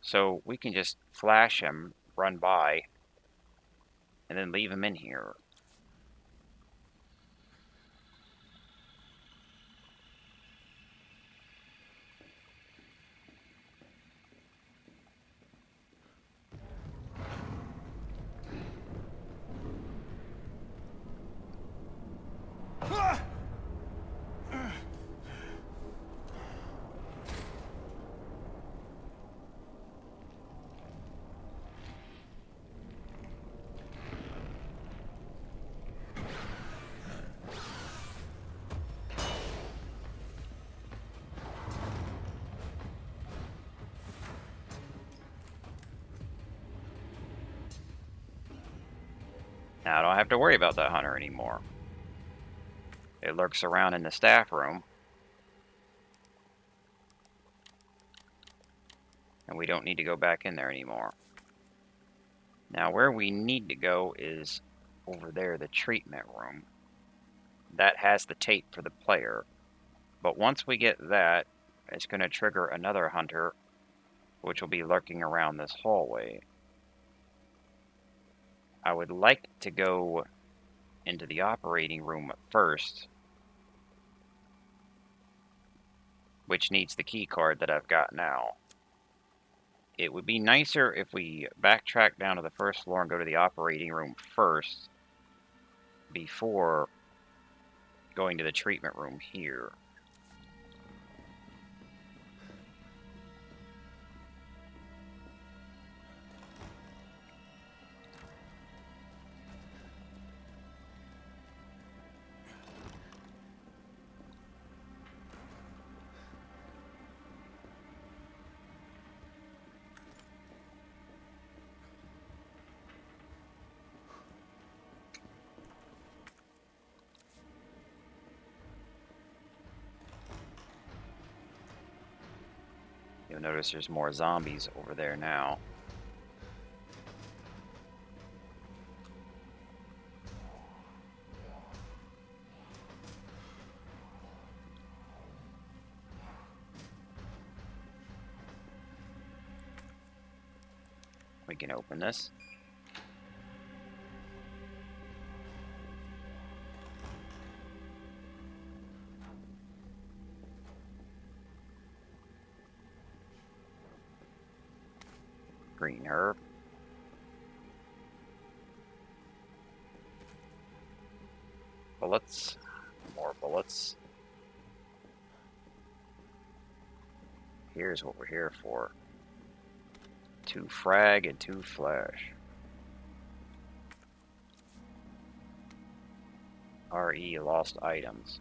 So we can just flash him, run by, and then leave him in here. Now I don't have to worry about that hunter anymore. It lurks around in the staff room. And we don't need to go back in there anymore. Now where we need to go is over there, the treatment room. That has the tape for the player. But once we get that, it's going to trigger another hunter, which will be lurking around this hallway. I would like to go into the operating room first, which needs the key card that I've got now. It would be nicer if we backtrack down to the first floor and go to the operating room first before going to the treatment room here. You'll notice there's more zombies over there now. We can open this. Green herb. Bullets. More bullets. Here's what we're here for. 2 frag and 2 flash. RE lost items.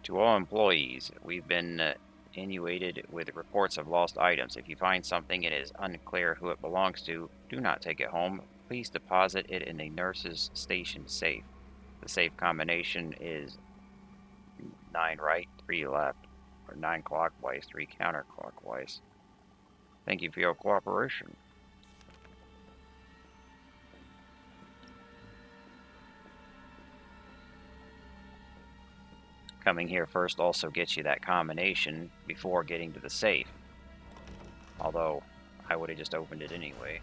To all employees, we've been inundated with reports of lost items. If you find something and it is unclear who it belongs to, do not take it home. Please deposit it in a nurse's station safe. The safe combination is 9 right, 3 left, or 9 clockwise, 3 counterclockwise. Thank you for your cooperation. Coming here first also gets you that combination before getting to the safe. Although, I would have just opened it anyway.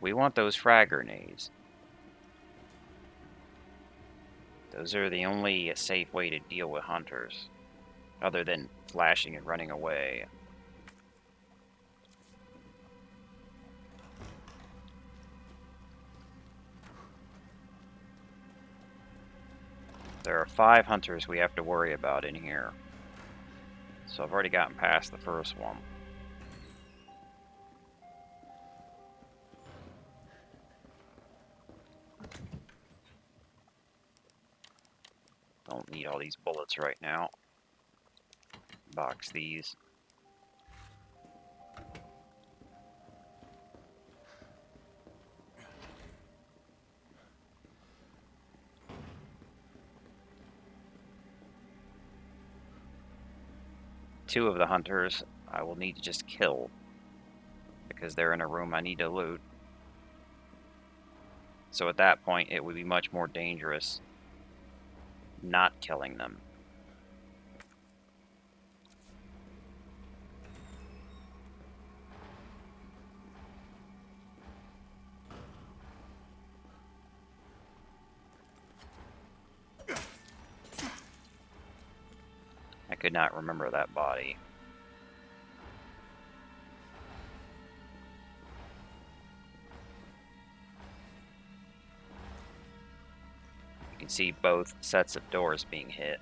We want those frag grenades. Those are the only safe way to deal with hunters, other than flashing and running away. There are 5 hunters we have to worry about in here. So I've already gotten past the first one. Don't need all these bullets right now. Box these. Two of the hunters I will need to just kill because they're in a room I need to loot. So at that point it would be much more dangerous not killing them. I could not remember that body. You can see both sets of doors being hit.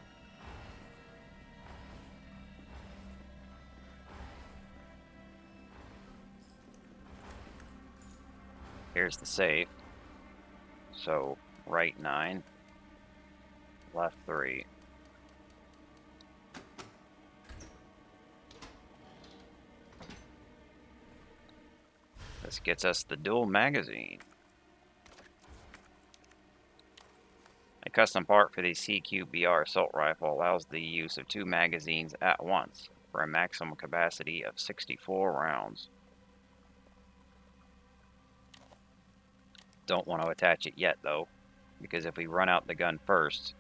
Here's the safe. So, right 9, left 3. This gets us the dual magazine. A custom part for the CQBR assault rifle allows the use of 2 magazines at once for a maximum capacity of 64 rounds. Don't want to attach it yet though, because if we run out the gun first,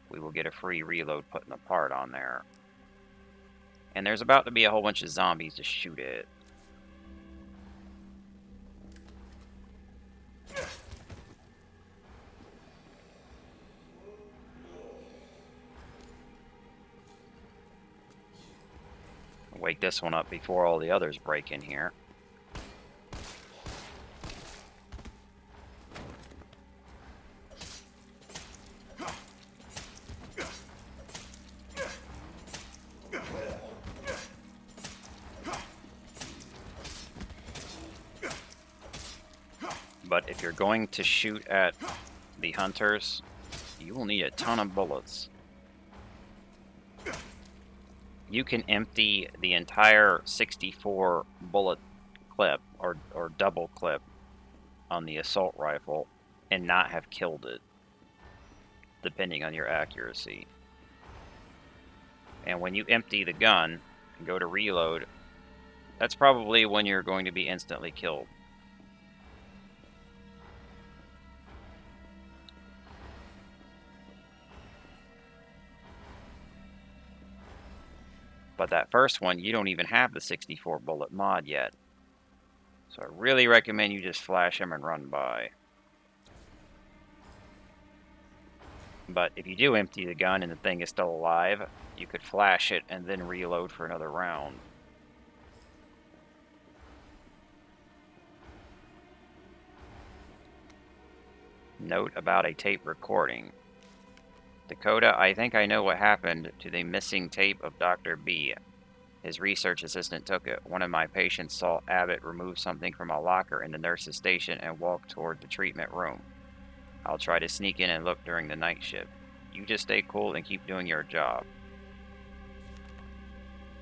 we will get a free reload putting the part on there. And there's about to be a whole bunch of zombies to shoot at. Wake this one up before all the others break in here. But if you're going to shoot at the hunters, you will need a ton of bullets. You can empty the entire 64 bullet clip or double clip on the assault rifle and not have killed it, depending on your accuracy. And when you empty the gun and go to reload, that's probably when you're going to be instantly killed. But that first one, you don't even have the 64 bullet mod yet. So I really recommend you just flash him and run by. But if you do empty the gun and the thing is still alive, you could flash it and then reload for another round. Note about a tape recording. Dakota, I think I know what happened to the missing tape of Dr. B. His research assistant took it. One of my patients saw Abbott remove something from a locker in the nurse's station and walk toward the treatment room. I'll try to sneak in and look during the night shift. You just stay cool and keep doing your job.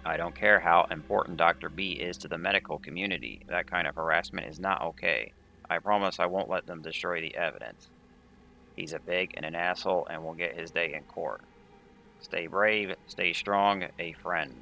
I don't care how important Dr. B is to the medical community. That kind of harassment is not okay. I promise I won't let them destroy the evidence. He's a pig and an asshole and will get his day in court. Stay brave, stay strong, a friend.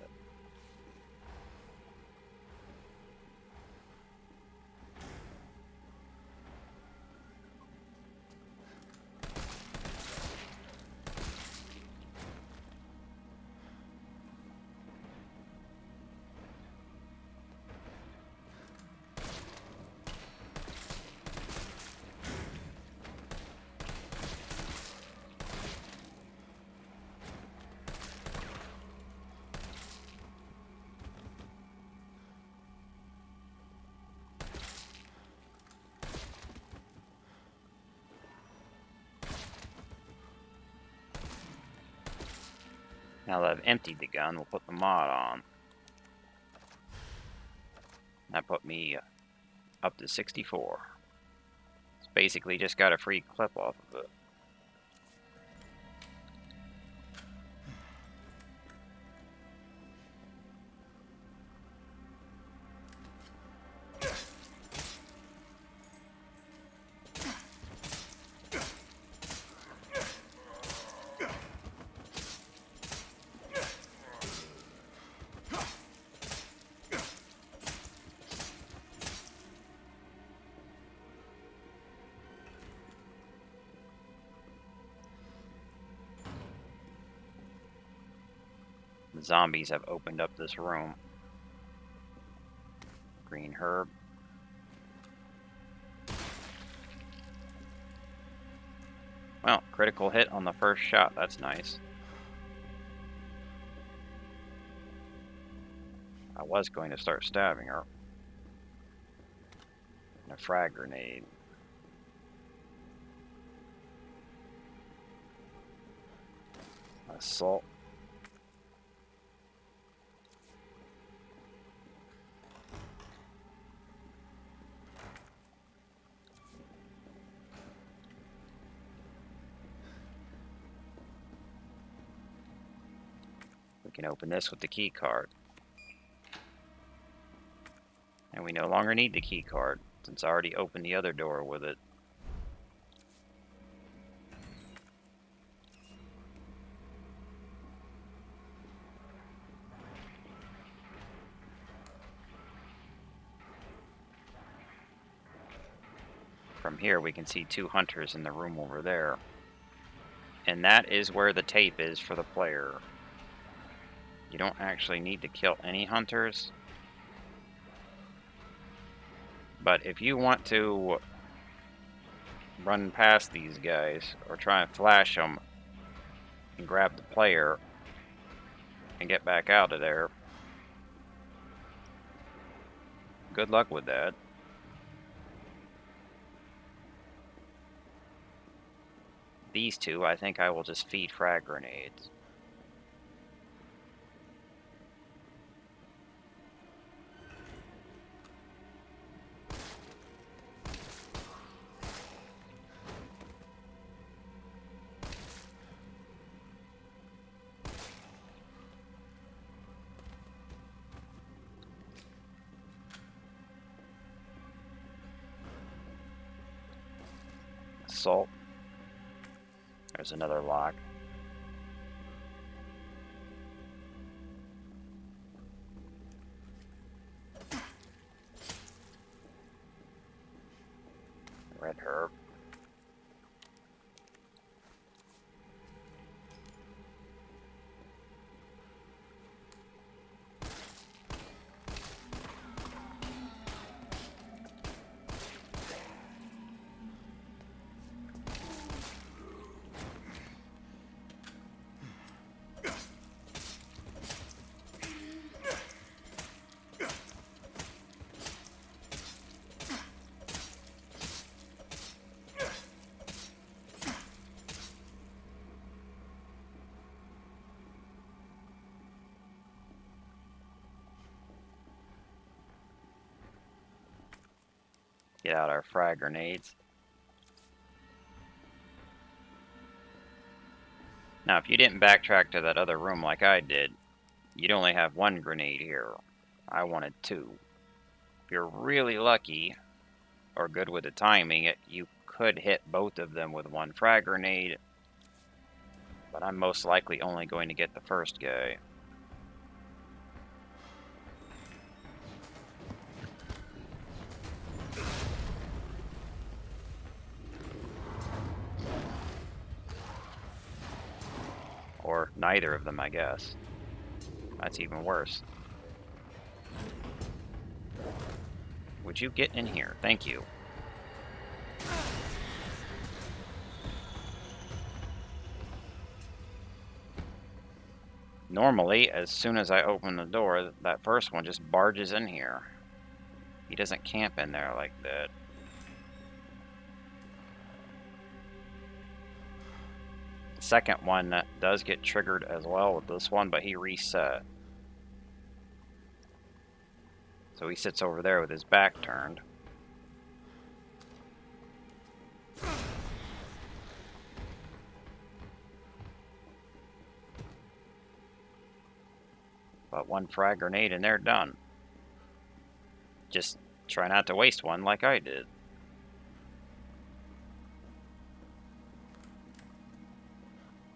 Now that I've emptied the gun, we'll put the mod on. That put me up to 64. It's basically just got a free clip off of it. The zombies have opened up this room. Green herb. Well, critical hit on the first shot. That's nice. I was going to start stabbing her. And a frag grenade. Assault. can open this with the key card. And we no longer need the key card, since I already opened the other door with it. From here, we can see 2 hunters in the room over there. And that is where the tape is for the player. You don't actually need to kill any hunters. But if you want to run past these guys, or try and flash them, and grab the player, and get back out of there, good luck with that. These two, I think I will just feed frag grenades. Assault. There's another lock. Red herb. Get out our frag grenades. Now, if you didn't backtrack to that other room like I did, you'd only have 1 grenade here. I wanted 2. If you're really lucky, or good with the timing, you could hit both of them with 1 frag grenade, but I'm most likely only going to get the first guy. Or neither of them, I guess. That's even worse. Would you get in here? Thank you. Normally, as soon as I open the door, that first one just barges in here. He doesn't camp in there like that. The second one does get triggered as well with this one, but he reset. So he sits over there with his back turned. But 1 frag grenade and they're done. Just try not to waste one like I did.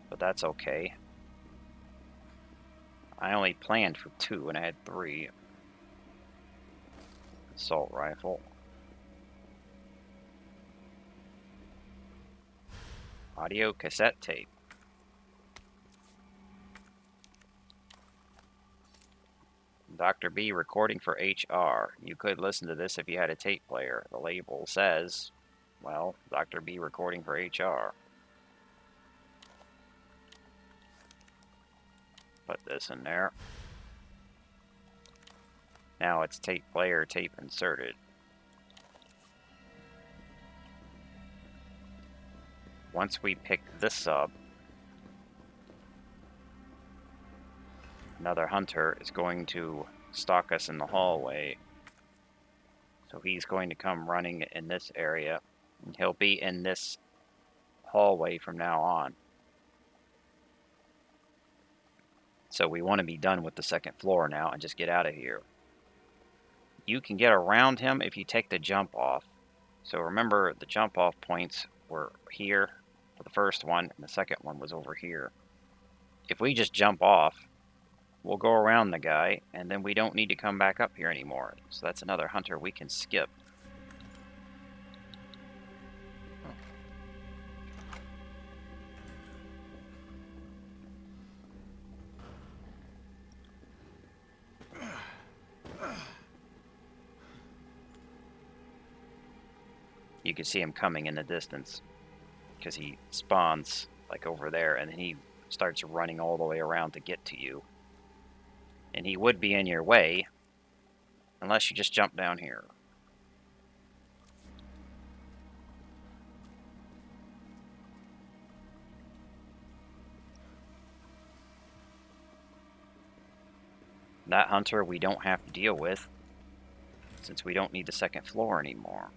But that's okay. I only planned for 2 and I had 3. Assault rifle. Audio cassette tape. Dr. B recording for HR. You could listen to this if you had a tape player. The label says, well, Dr. B recording for HR. Put this in there. Now it's tape player, tape inserted. Once we pick this up, another hunter is going to stalk us in the hallway. So he's going to come running in this area. And he'll be in this hallway from now on. So we want to be done with the second floor now and just get out of here. You can get around him if you take the jump off. So remember, the jump off points were here for the first one, and the second one was over here. If we just jump off, we'll go around the guy, and then we don't need to come back up here anymore. So that's another hunter we can skip. You can see him coming in the distance because he spawns like over there, and then he starts running all the way around to get to you. And he would be in your way unless you just jump down here. That hunter we don't have to deal with since we don't need the second floor anymore.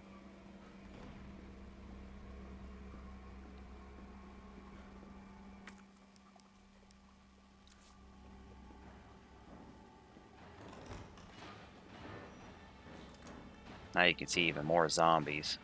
Now you can see even more zombies.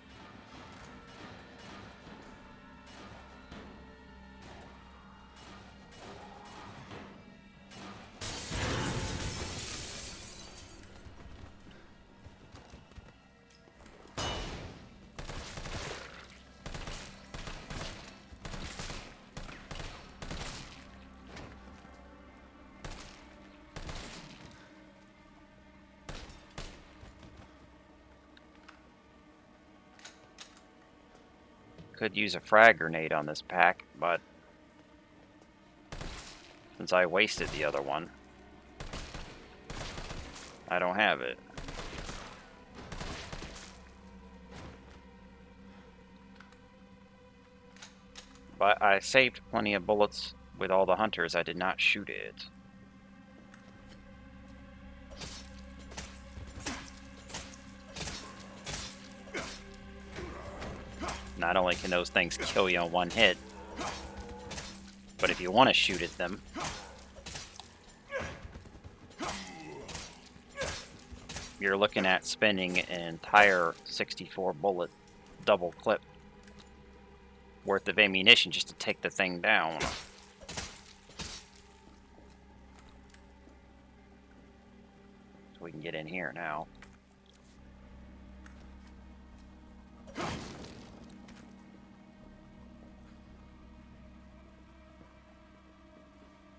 Could use a frag grenade on this pack, but since I wasted the other one, I don't have it. But I saved plenty of bullets with all the hunters. I did not shoot it. Not only can those things kill you on one hit, but if you want to shoot at them, you're looking at spending an entire 64 bullet double clip worth of ammunition just to take the thing down. So we can get in here now.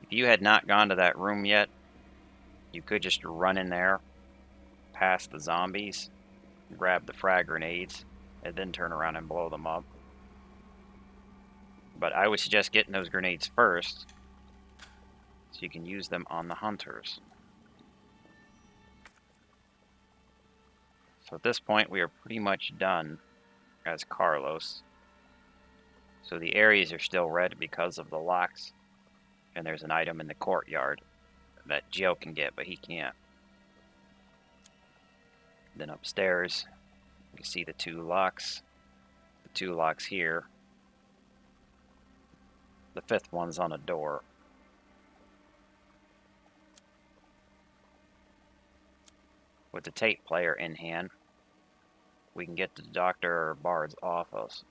If you had not gone to that room yet, you could just run in there, past the zombies, grab the frag grenades, and then turn around and blow them up. But I would suggest getting those grenades first, so you can use them on the hunters. So at this point, we are pretty much done as Carlos. So the areas are still red because of the locks. And there's an item in the courtyard that Jill can get, but he can't. Then upstairs, you can see the two locks. The two locks here. The fifth one's on a door. With the tape player in hand, we can get to Dr. Bard's office.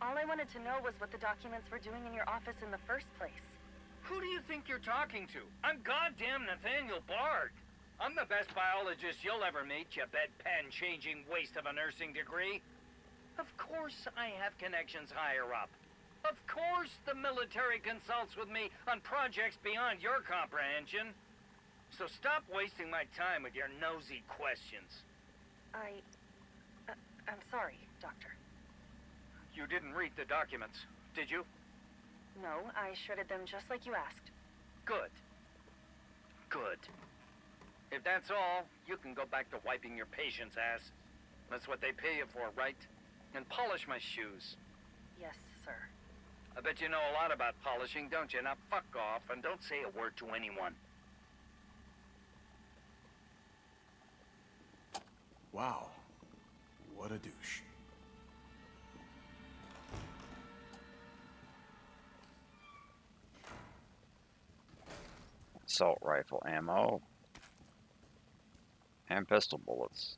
All I wanted to know was what the documents were doing in your office in the first place. Who do you think you're talking to? I'm goddamn Nathaniel Bard. I'm the best biologist you'll ever meet, you bedpan-changing waste of a nursing degree. Of course I have connections higher up. Of course the military consults with me on projects beyond your comprehension. So stop wasting my time with your nosy questions. I'm sorry, Doctor. You didn't read the documents, did you? No, I shredded them just like you asked. Good. Good. If that's all, you can go back to wiping your patient's ass. That's what they pay you for, right? And polish my shoes. Yes, sir. I bet you know a lot about polishing, don't you? Now fuck off and don't say a word to anyone. Wow. What a douche. Assault rifle ammo. And pistol bullets.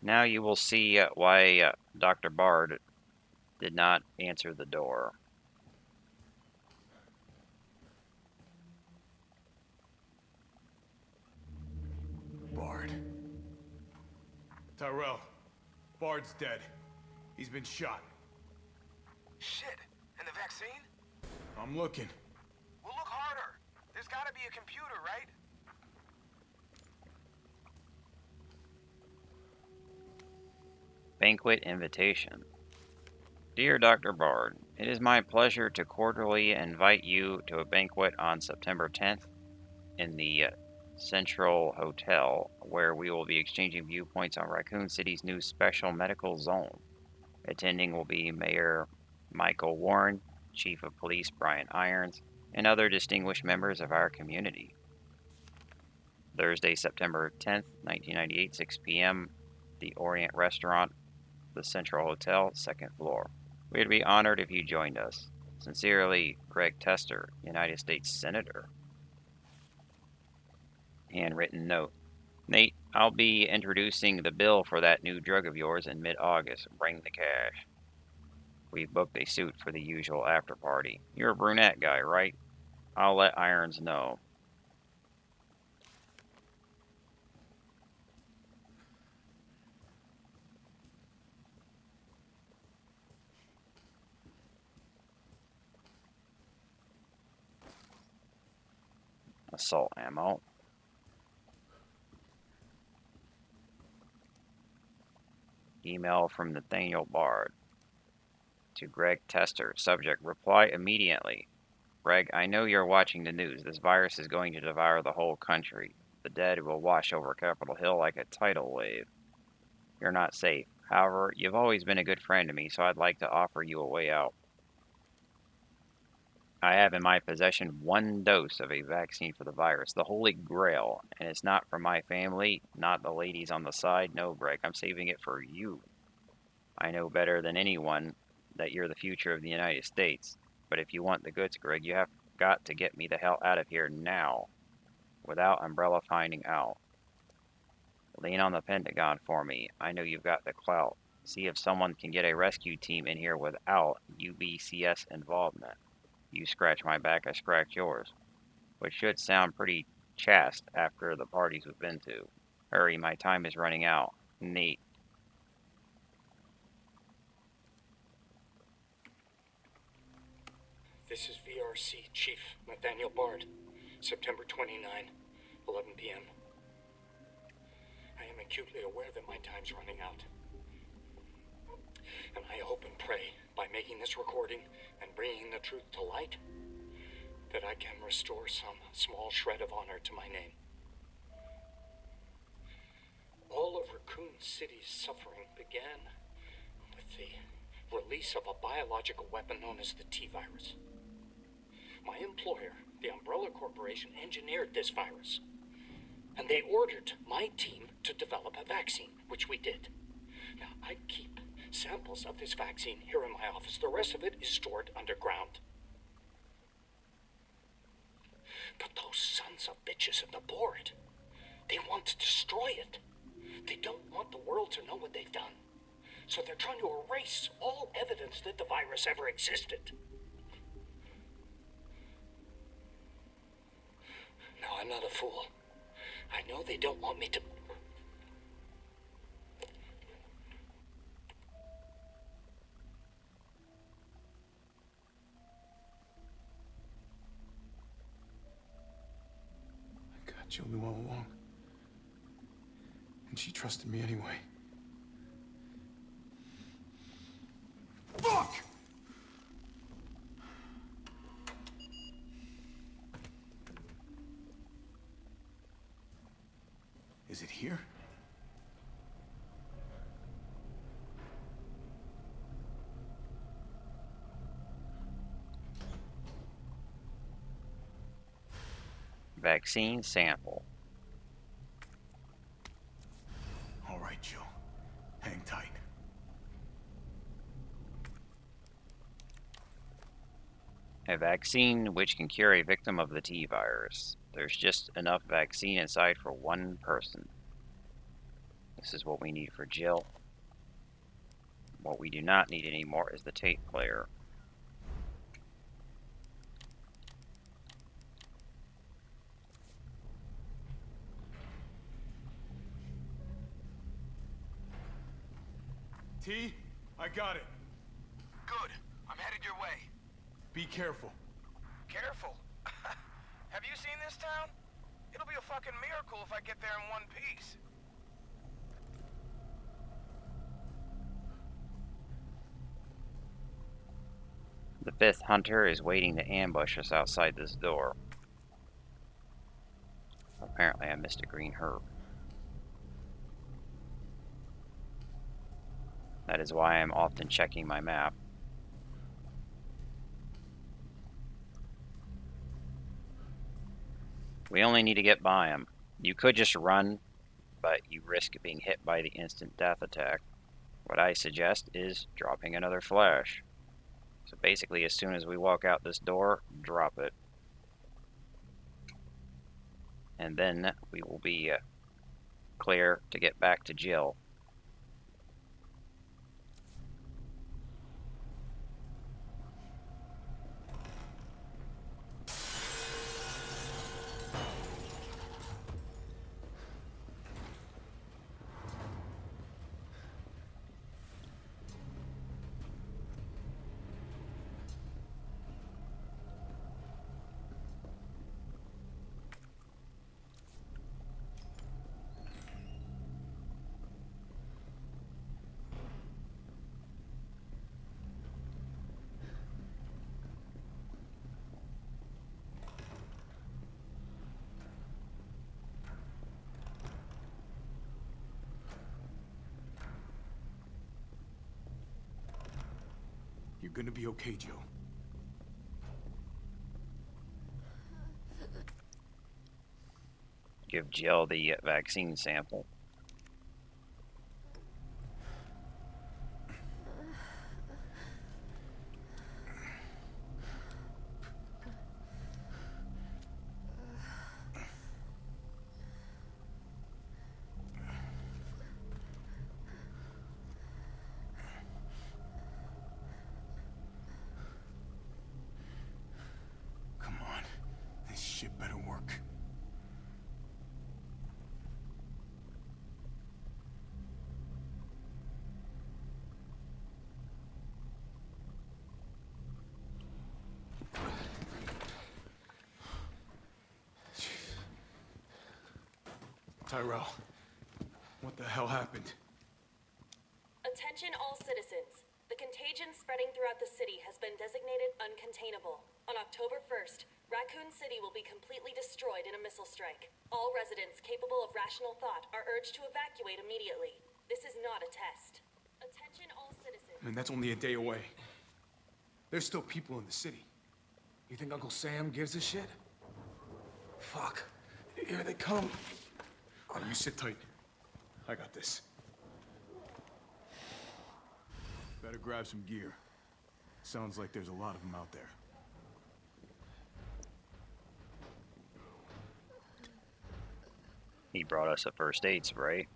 Now you will see why Dr. Bard did not answer the door. Bard. Tyrell. Bard's dead. He's been shot. Shit. And the vaccine? I'm looking. Well, look harder. There's gotta be a computer, right? Banquet invitation. Dear Dr. Bard, it is my pleasure to cordially invite you to a banquet on September 10th in the Central Hotel, where we will be exchanging viewpoints on Raccoon City's new special medical zone. Attending will be Mayor Michael Warren, Chief of Police Brian Irons, and other distinguished members of our community. Thursday, September 10th, 1998, 6 p.m., the Orient Restaurant, the Central Hotel, 2nd floor. We'd be honored if you joined us. Sincerely, Greg Tester, United States Senator. Handwritten note. Nate, I'll be introducing the bill for that new drug of yours in mid-August. Bring the cash. We've booked a suit for the usual after party. You're a brunette guy, right? I'll let Irons know. Assault ammo. Email from Nathaniel Bard. To Greg Tester. Subject, reply immediately. Greg, I know you're watching the news. This virus is going to devour the whole country. The dead will wash over Capitol Hill like a tidal wave. You're not safe. However, you've always been a good friend to me, so I'd like to offer you a way out. I have in my possession 1 dose of a vaccine for the virus, the Holy Grail, and it's not for my family, not the ladies on the side. No, Greg, I'm saving it for you. I know better than anyone that you're the future of the United States, but if you want the goods, Greg, you have got to get me the hell out of here now, without Umbrella finding out. Lean on the Pentagon for me. I know you've got the clout. See if someone can get a rescue team in here without UBCS involvement. You scratch my back, I scratch yours. Which should sound pretty chaste after the parties we've been to. Hurry, my time is running out. Nate. This is VRC Chief Nathaniel Bard. September 29, 11 p.m. I am acutely aware that my time's running out. And I hope and pray, by making this recording and bringing the truth to light, that I can restore some small shred of honor to my name. All of Raccoon City's suffering began with the release of a biological weapon known as the T-virus. My employer, the Umbrella Corporation, engineered this virus, and they ordered my team to develop a vaccine, which we did. Now, I keep samples of this vaccine here in my office. The rest of it is stored underground. But those sons of bitches at the board, they want to destroy it. They don't want the world to know what they've done. So they're trying to erase all evidence that the virus ever existed. Now, I'm not a fool. I know they don't want me to... Jill knew all along. And she trusted me anyway. Fuck! Is it here? Vaccine sample. All right, Joe. Hang tight. A vaccine which can cure a victim of the T-virus. There's just enough vaccine inside for one person. This is what we need for Jill. What we do not need anymore is the tape player. T, I got it. Good. I'm headed your way. Be careful. Careful. Have you seen this town? It'll be a fucking miracle if I get there in one piece. The fifth hunter is waiting to ambush us outside this door. Apparently I missed a green herb. That is why I'm often checking my map. We only need to get by him. You could just run, but you risk being hit by the instant death attack. What I suggest is dropping another flash. So basically, as soon as we walk out this door, drop it. And then we will be clear to get back to Jill. You're gonna be okay, Joe. Give Jill the vaccine sample. Come on. This shit better work. Tyrell, what the hell happened? Attention all citizens. The contagion spreading throughout the city has been designated uncontainable. On October 1st, Raccoon City will be completely destroyed in a missile strike. All residents capable of rational thought are urged to evacuate immediately. This is not a test. Attention all citizens. I mean, that's only a day away. There's still people in the city. You think Uncle Sam gives a shit? Fuck. Here they come. Oh, you sit tight. I got this. Better grab some gear. Sounds like there's a lot of them out there. He brought us a first aid spray.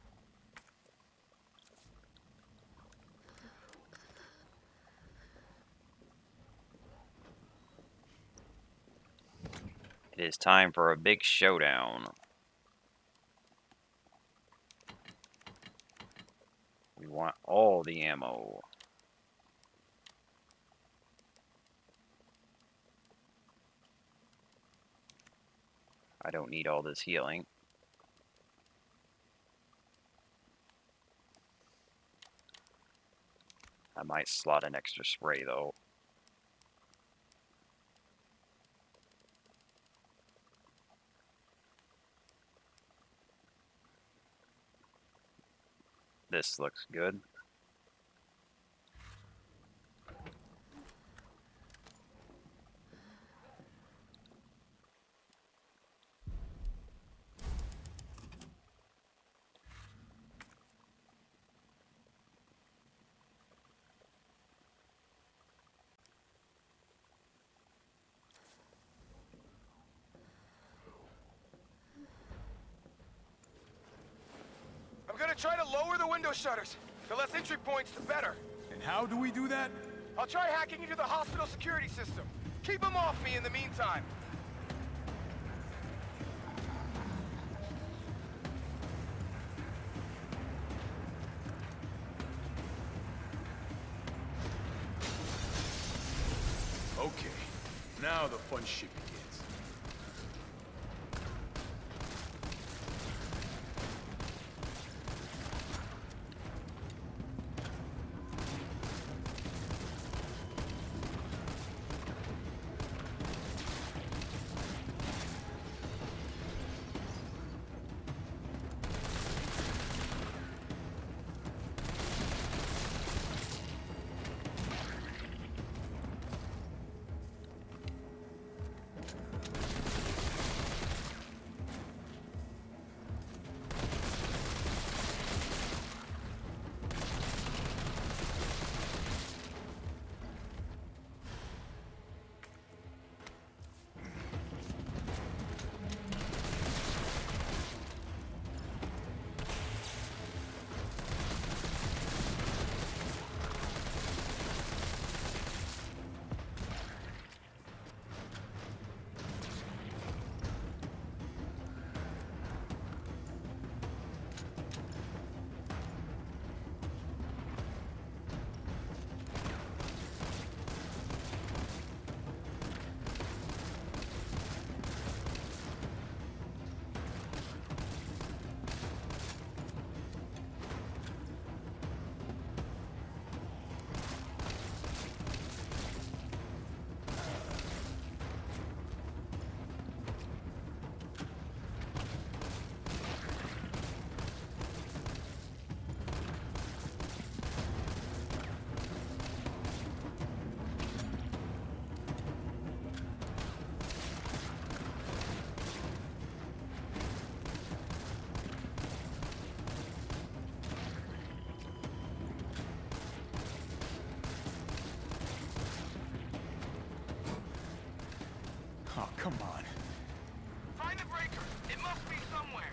It is time for a big showdown. We want all the ammo. I don't need all this healing. I might slot an extra spray though. This looks good. I'm gonna try to lower the window shutters. The less entry points, the better. And how do we do that? I'll try hacking into the hospital security system. Keep them off me in the meantime. Okay, now the fun shit begins. Oh, come on. Find the breaker. It must be somewhere.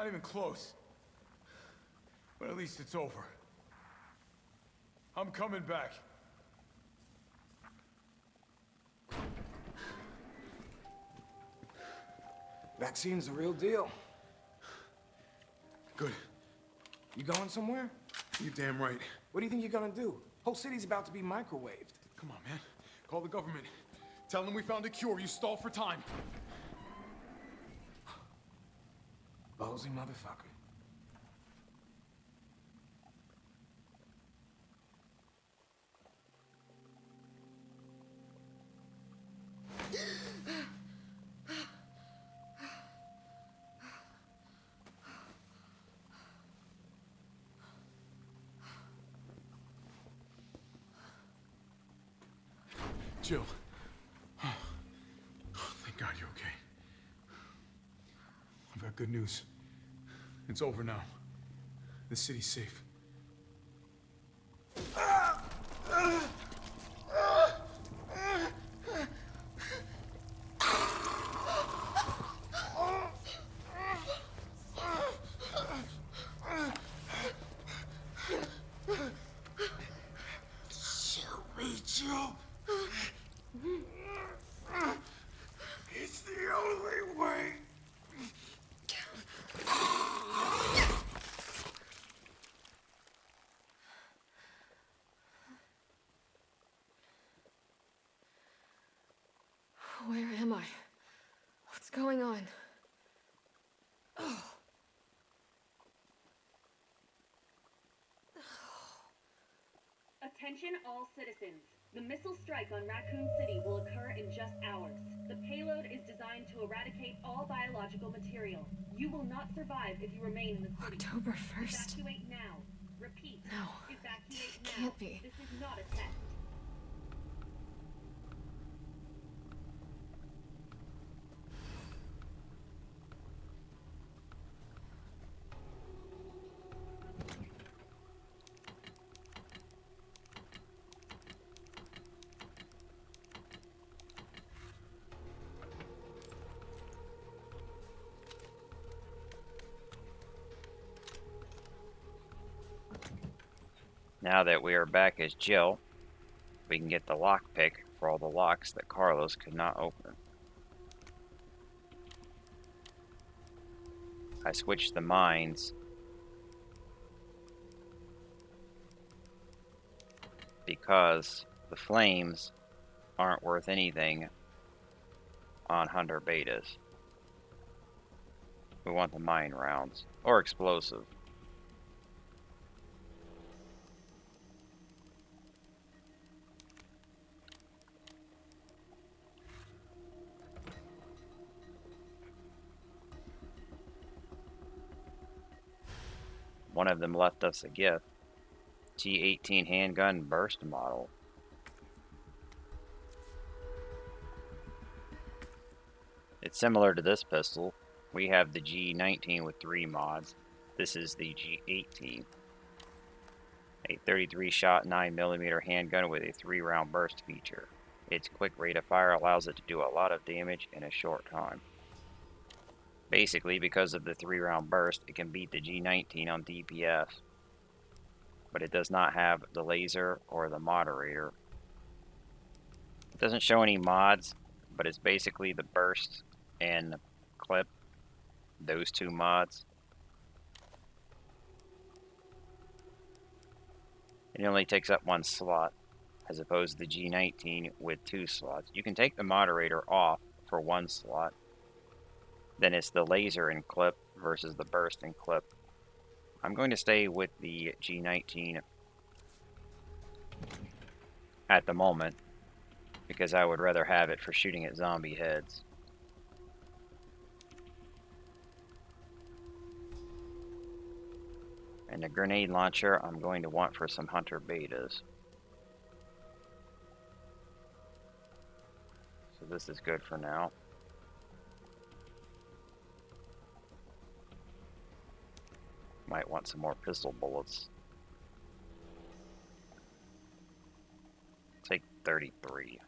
not even close. But at least it's over. I'm coming back. Vaccine's the real deal. Good. You going somewhere? You're damn right. What do you think you're gonna do? Whole city's about to be microwaved. Come on, man. Call the government. Tell them we found a cure. You stall for time. Ballsy motherfucker. Jill. Oh, thank God you're okay. I've got good news. It's over now. The city's safe. Jill. It's the only way. Where am I? What's going on? Oh. Attention all citizens. The missile strike on Raccoon City will occur in just hours. The payload is designed to eradicate all biological material. You will not survive if you remain in the city. October 1st? Evacuate now. Repeat. No. Evacuate now. Can't be. This is not a test. Now that we are back as Jill, we can get the lockpick for all the locks that Carlos could not open. I switched the mines because the flames aren't worth anything on hunter betas. We want the mine rounds or explosive. One of them left us a gift. T18 handgun burst model. It's similar to this pistol. We have the G19 with 3 mods. This is the G18. A 33 shot 9mm handgun with a 3-round burst feature. Its quick rate of fire allows it to do a lot of damage in a short time. Basically, because of the 3-round burst, it can beat the G19 on DPS, but it does not have the laser or the moderator. It doesn't show any mods, but it's basically the burst and clip, those 2 mods. It only takes up 1 slot, as opposed to the G19 with 2 slots. You can take the moderator off for 1 slot. Then it's the laser and clip versus the burst and clip. I'm going to stay with the G19 at the moment because I would rather have it for shooting at zombie heads. And the grenade launcher I'm going to want for some hunter betas. So this is good for now. Might want some more pistol bullets. Take 33.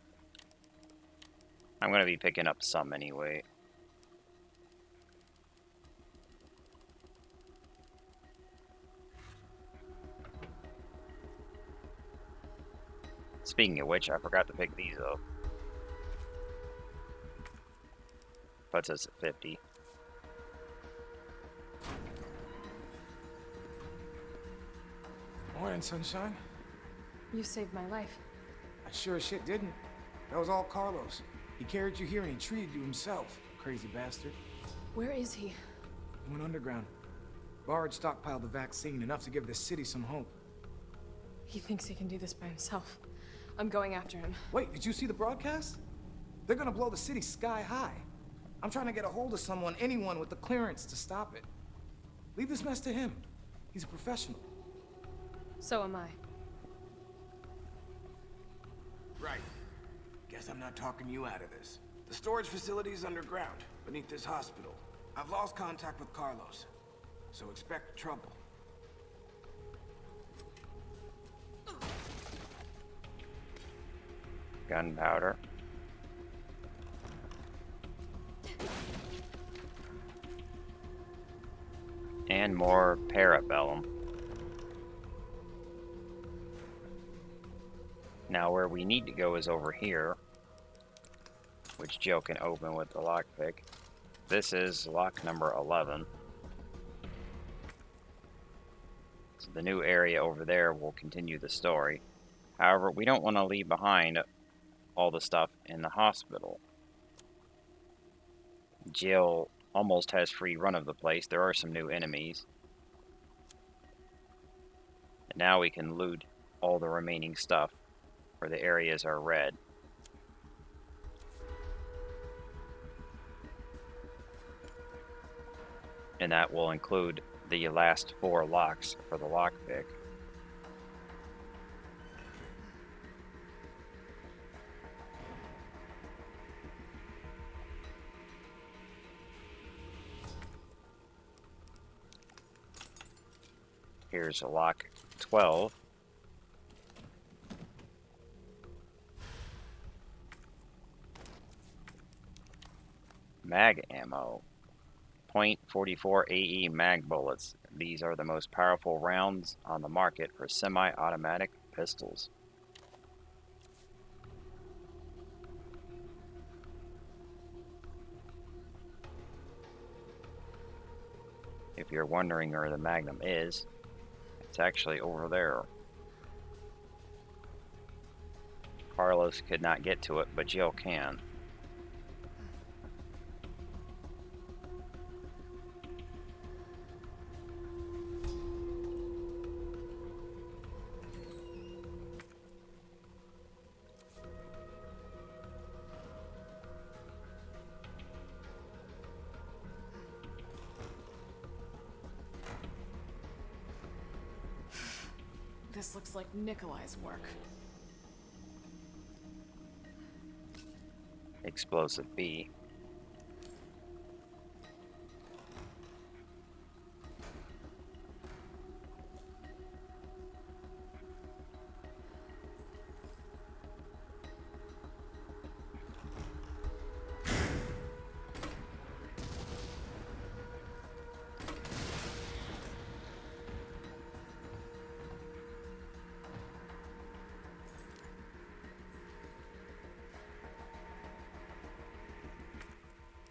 I'm going to be picking up some anyway. Speaking of which, I forgot to pick these up. Puts us at 50. Morning, sunshine. You saved my life. I sure as shit didn't. That was all Carlos. He carried you here and he treated you himself, crazy bastard. Where is he? He went underground. Bard stockpiled the vaccine, enough to give the city some hope. He thinks he can do this by himself. I'm going after him. Wait, did you see the broadcast? They're gonna blow the city sky high. I'm trying to get a hold of someone, anyone with the clearance to stop it. Leave this mess to him. He's a professional. So am I. Right. Guess I'm not talking you out of this. The storage facility is underground, beneath this hospital. I've lost contact with Carlos, so expect trouble. Gunpowder. And more parabellum. Now where we need to go is over here, which Jill can open with the lockpick. This is lock number 11. So the new area over there will continue the story. However, we don't want to leave behind all the stuff in the hospital. Jill almost has free run of the place. There are some new enemies. And now we can loot all the remaining stuff where the areas are red. And that will include the last 4 locks for the lockpick. Here's a lock 12. Mag ammo. .44 AE mag bullets. These are the most powerful rounds on the market for semi-automatic pistols. If you're wondering where the Magnum is, it's actually over there. Carlos could not get to it, but Jill can. This looks like Nikolai's work. Explosive B.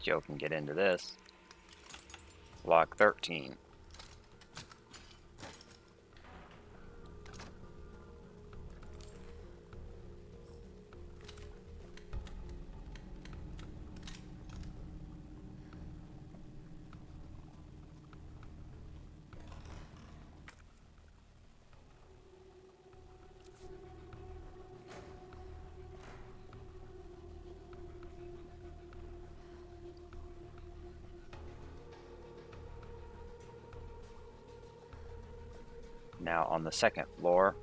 Joe can get into this. Lock 13. Now on the second floor,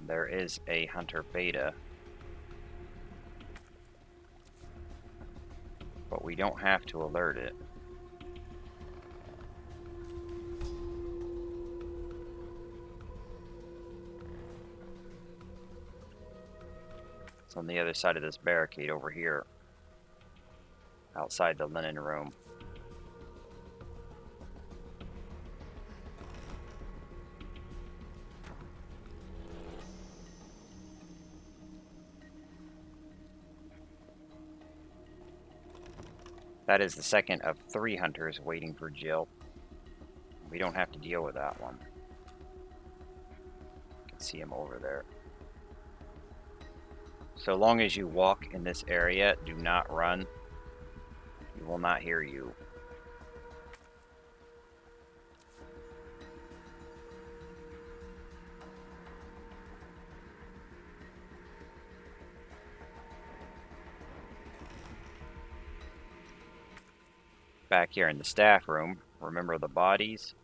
there is a Hunter Beta, but we don't have to alert it. It's on the other side of this barricade over here, outside the linen room. That is the second of 3 hunters waiting for Jill. We don't have to deal with that one. You can see him over there. So long as you walk in this area, do not run. He will not hear you. Back here in the staff room, remember the bodies?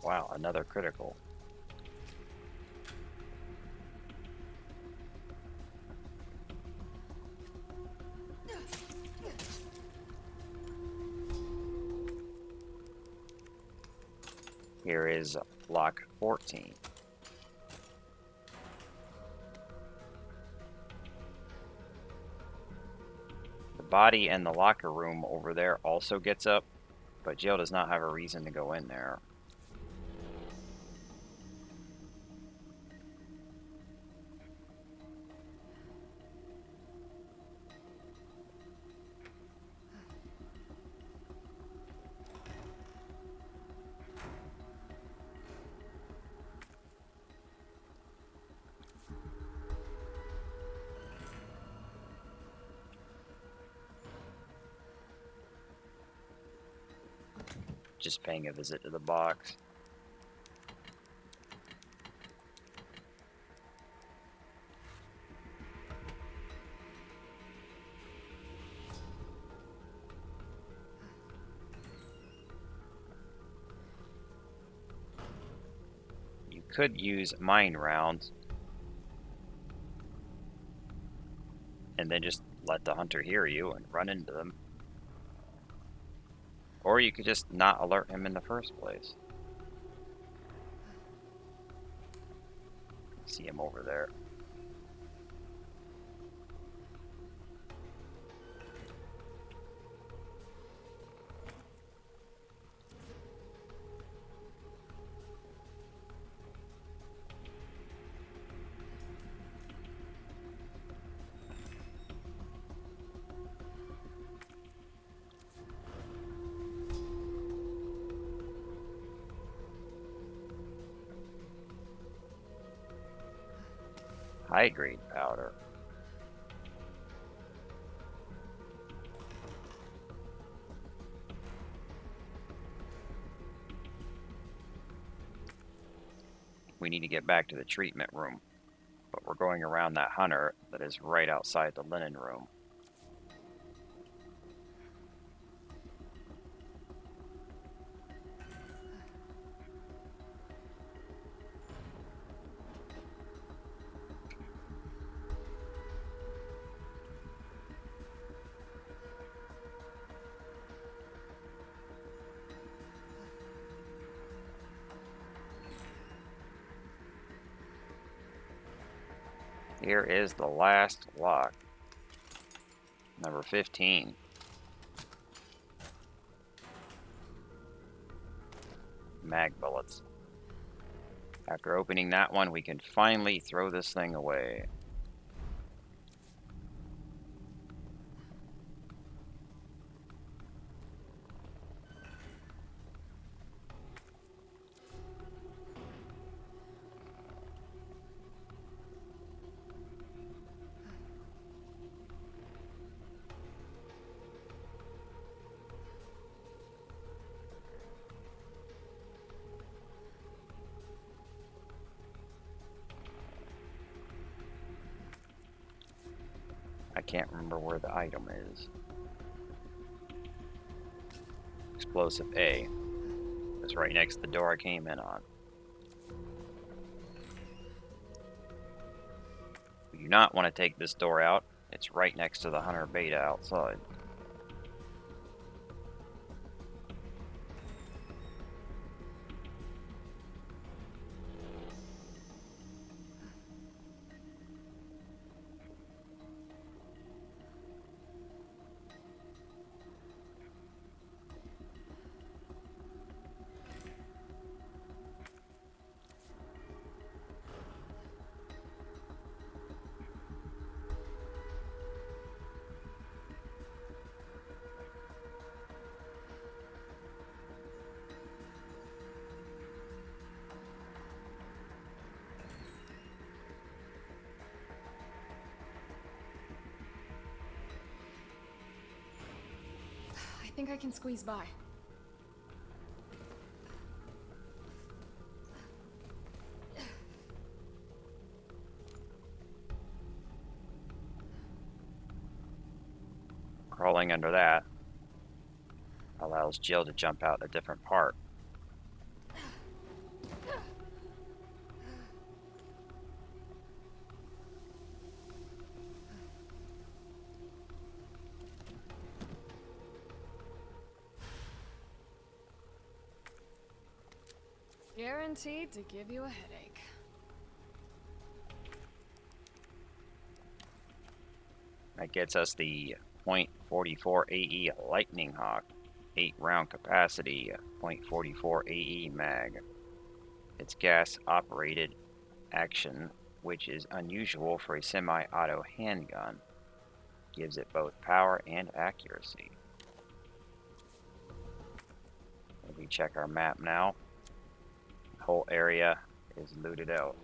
Wow, another critical. Here is lock 14. The body in the locker room over there also gets up, but Jill does not have a reason to go in there. Just paying a visit to the box. You could use mine rounds and then just let the hunter hear you and run into them. Or you could just not alert him in the first place. See him over there. High-grade powder. We need to get back to the treatment room, but we're going around that hunter that is right outside the linen room. Here is the last lock. Number 15. Mag bullets. After opening that one, we can finally throw this thing away. I can't remember where the item is. Explosive A. It's right next to the door I came in on. We do not want to take this door out It's right next to the Hunter Beta outside. I think I can squeeze by. Crawling under that allows Jill to jump out a different part. Guaranteed to give you a headache. That gets us the .44 AE Lightning Hawk, 8-round capacity, .44 AE mag. It's gas-operated action, which is unusual for a semi-auto handgun. Gives it both power and accuracy. We check our map now. The whole area is looted out.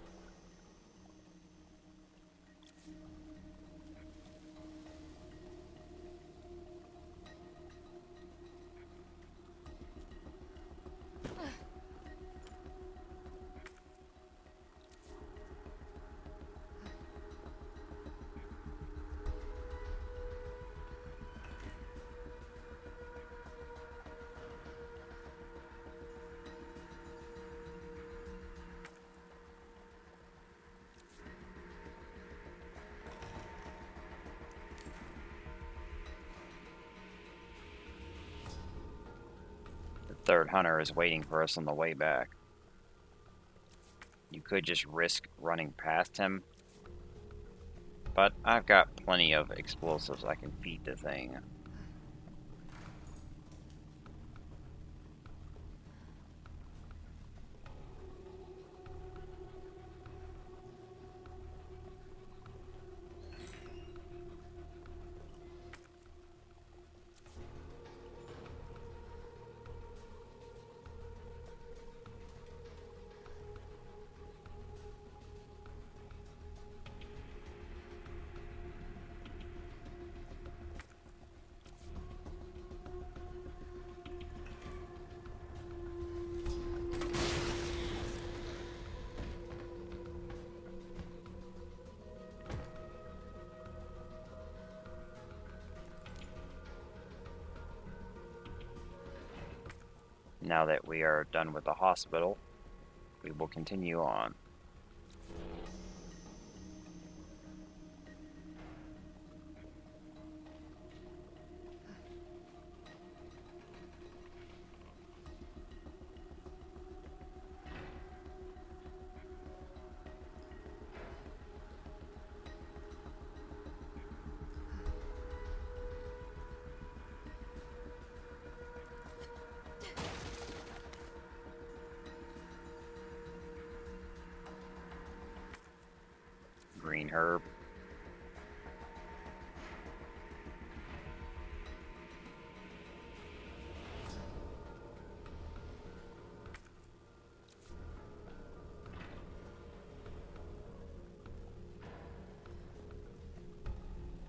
Third hunter is waiting for us on the way back. You could just risk running past him, but I've got plenty of explosives I can feed the thing. Now that we are done with the hospital, we will continue on. Green herb.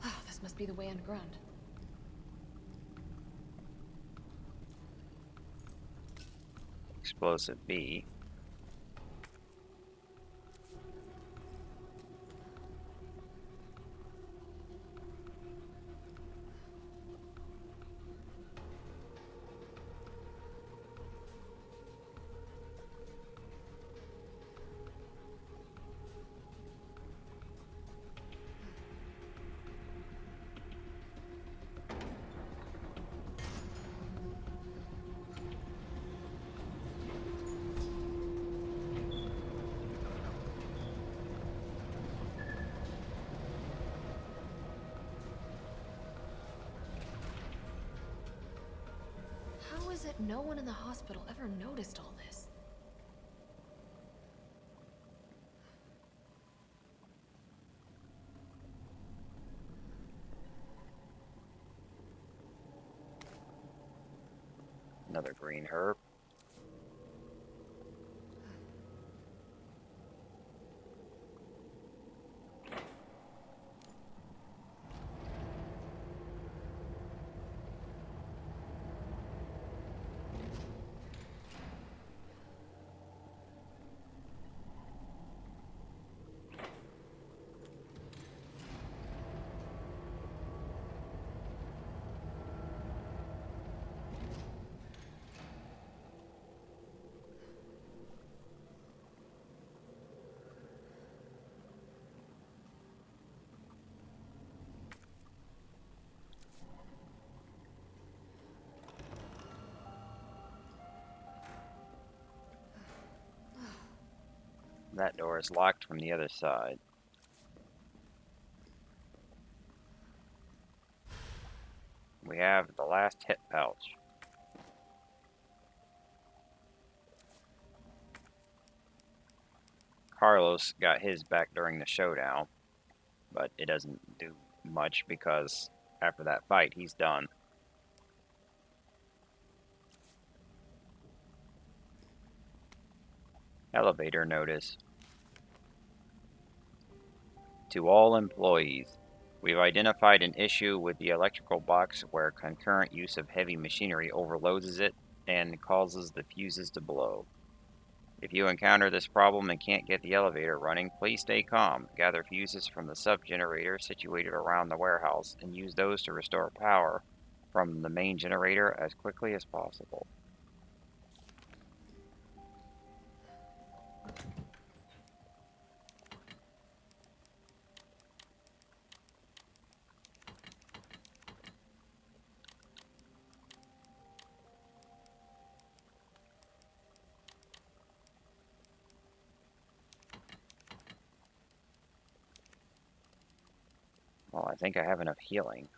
Oh, this must be the way underground. Explosive B. How is it no one in the hospital ever noticed all this? Another green herb. That door is locked from the other side. We have the last hit pouch. Carlos got his back during the showdown, but it doesn't do much because after that fight, he's done. Elevator notice. To all employees, we've identified an issue with the electrical box where concurrent use of heavy machinery overloads it and causes the fuses to blow. If you encounter this problem and can't get the elevator running, please stay calm. Gather fuses from the sub-generator situated around the warehouse and use those to restore power from the main generator as quickly as possible. Well, I think I have enough healing.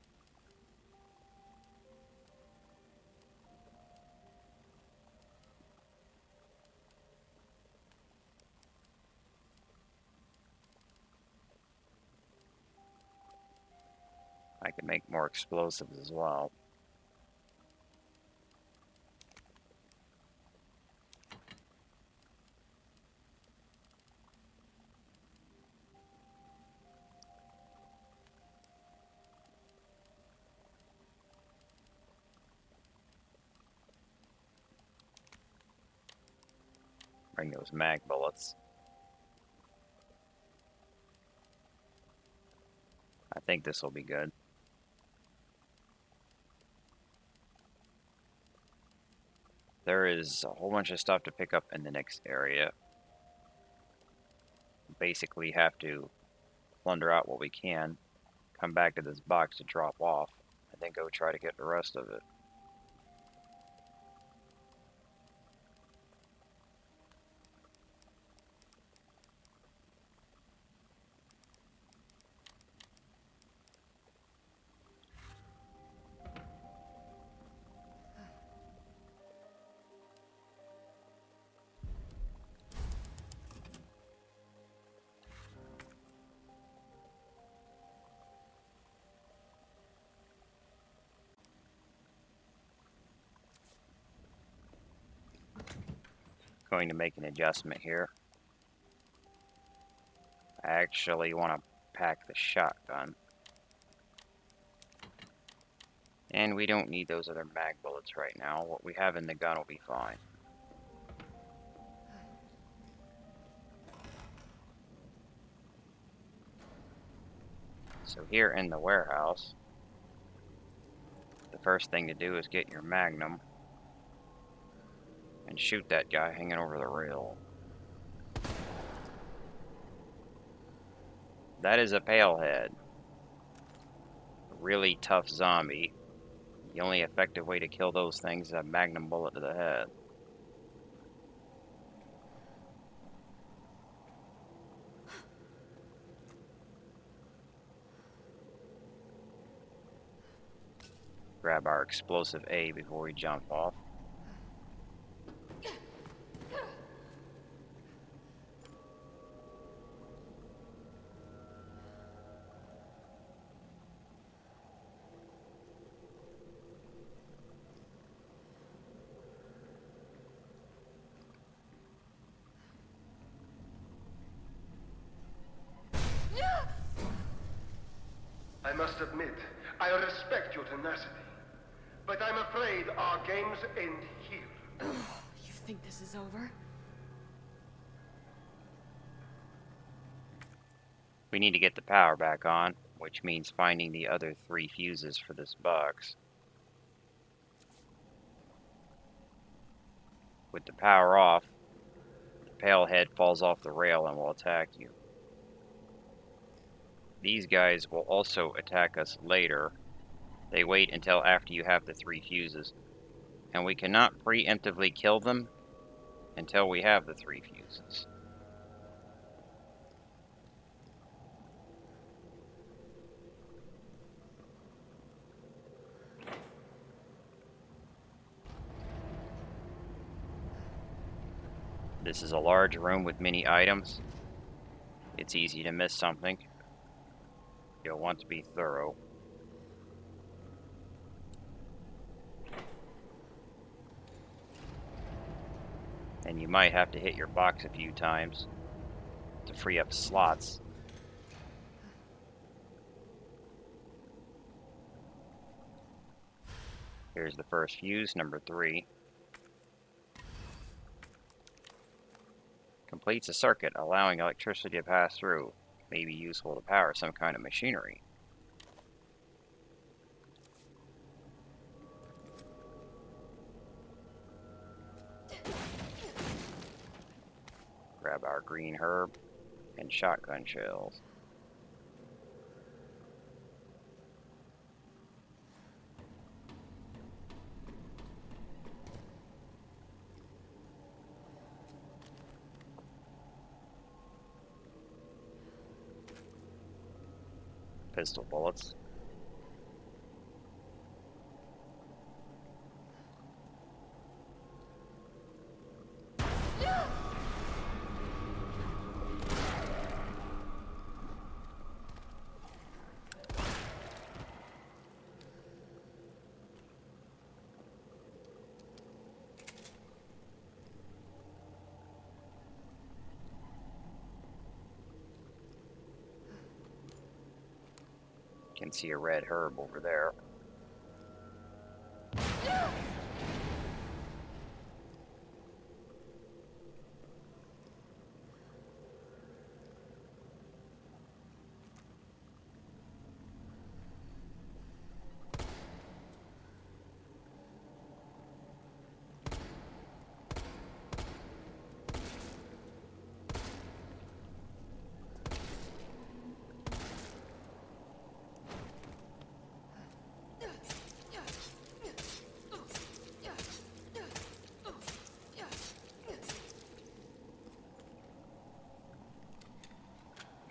I can make more explosives as well. Bring those mag bullets. I think this will be good. There is a whole bunch of stuff to pick up in the next area. Basically have to plunder out what we can, come back to this box to drop off, and then go try to get the rest of it. Going to make an adjustment here. I actually want to pack the shotgun. And we don't need those other mag bullets right now. What we have in the gun will be fine. So here in the warehouse, the first thing to do is get your magnum and shoot that guy hanging over the rail. That is a palehead. A really tough zombie. The only effective way to kill those things is a magnum bullet to the head. Grab our explosive A before we jump off. must admit, I respect your tenacity. But I'm afraid our games end here. You think this is over? We need to get the power back on, which means finding the other 3 fuses for this box. With the power off, the pale head falls off the rail and will attack you. These guys will also attack us later. They wait until after you have the 3 fuses. And we cannot preemptively kill them until we have the 3 fuses. This is a large room with many items. It's easy to miss something. You'll want to be thorough. And you might have to hit your box a few times to free up slots. Here's the first fuse, number 3. Completes a circuit, allowing electricity to pass through. May be useful to power some kind of machinery. Grab our green herb and shotgun shells. Pistol bullets. Can see a red herb over there.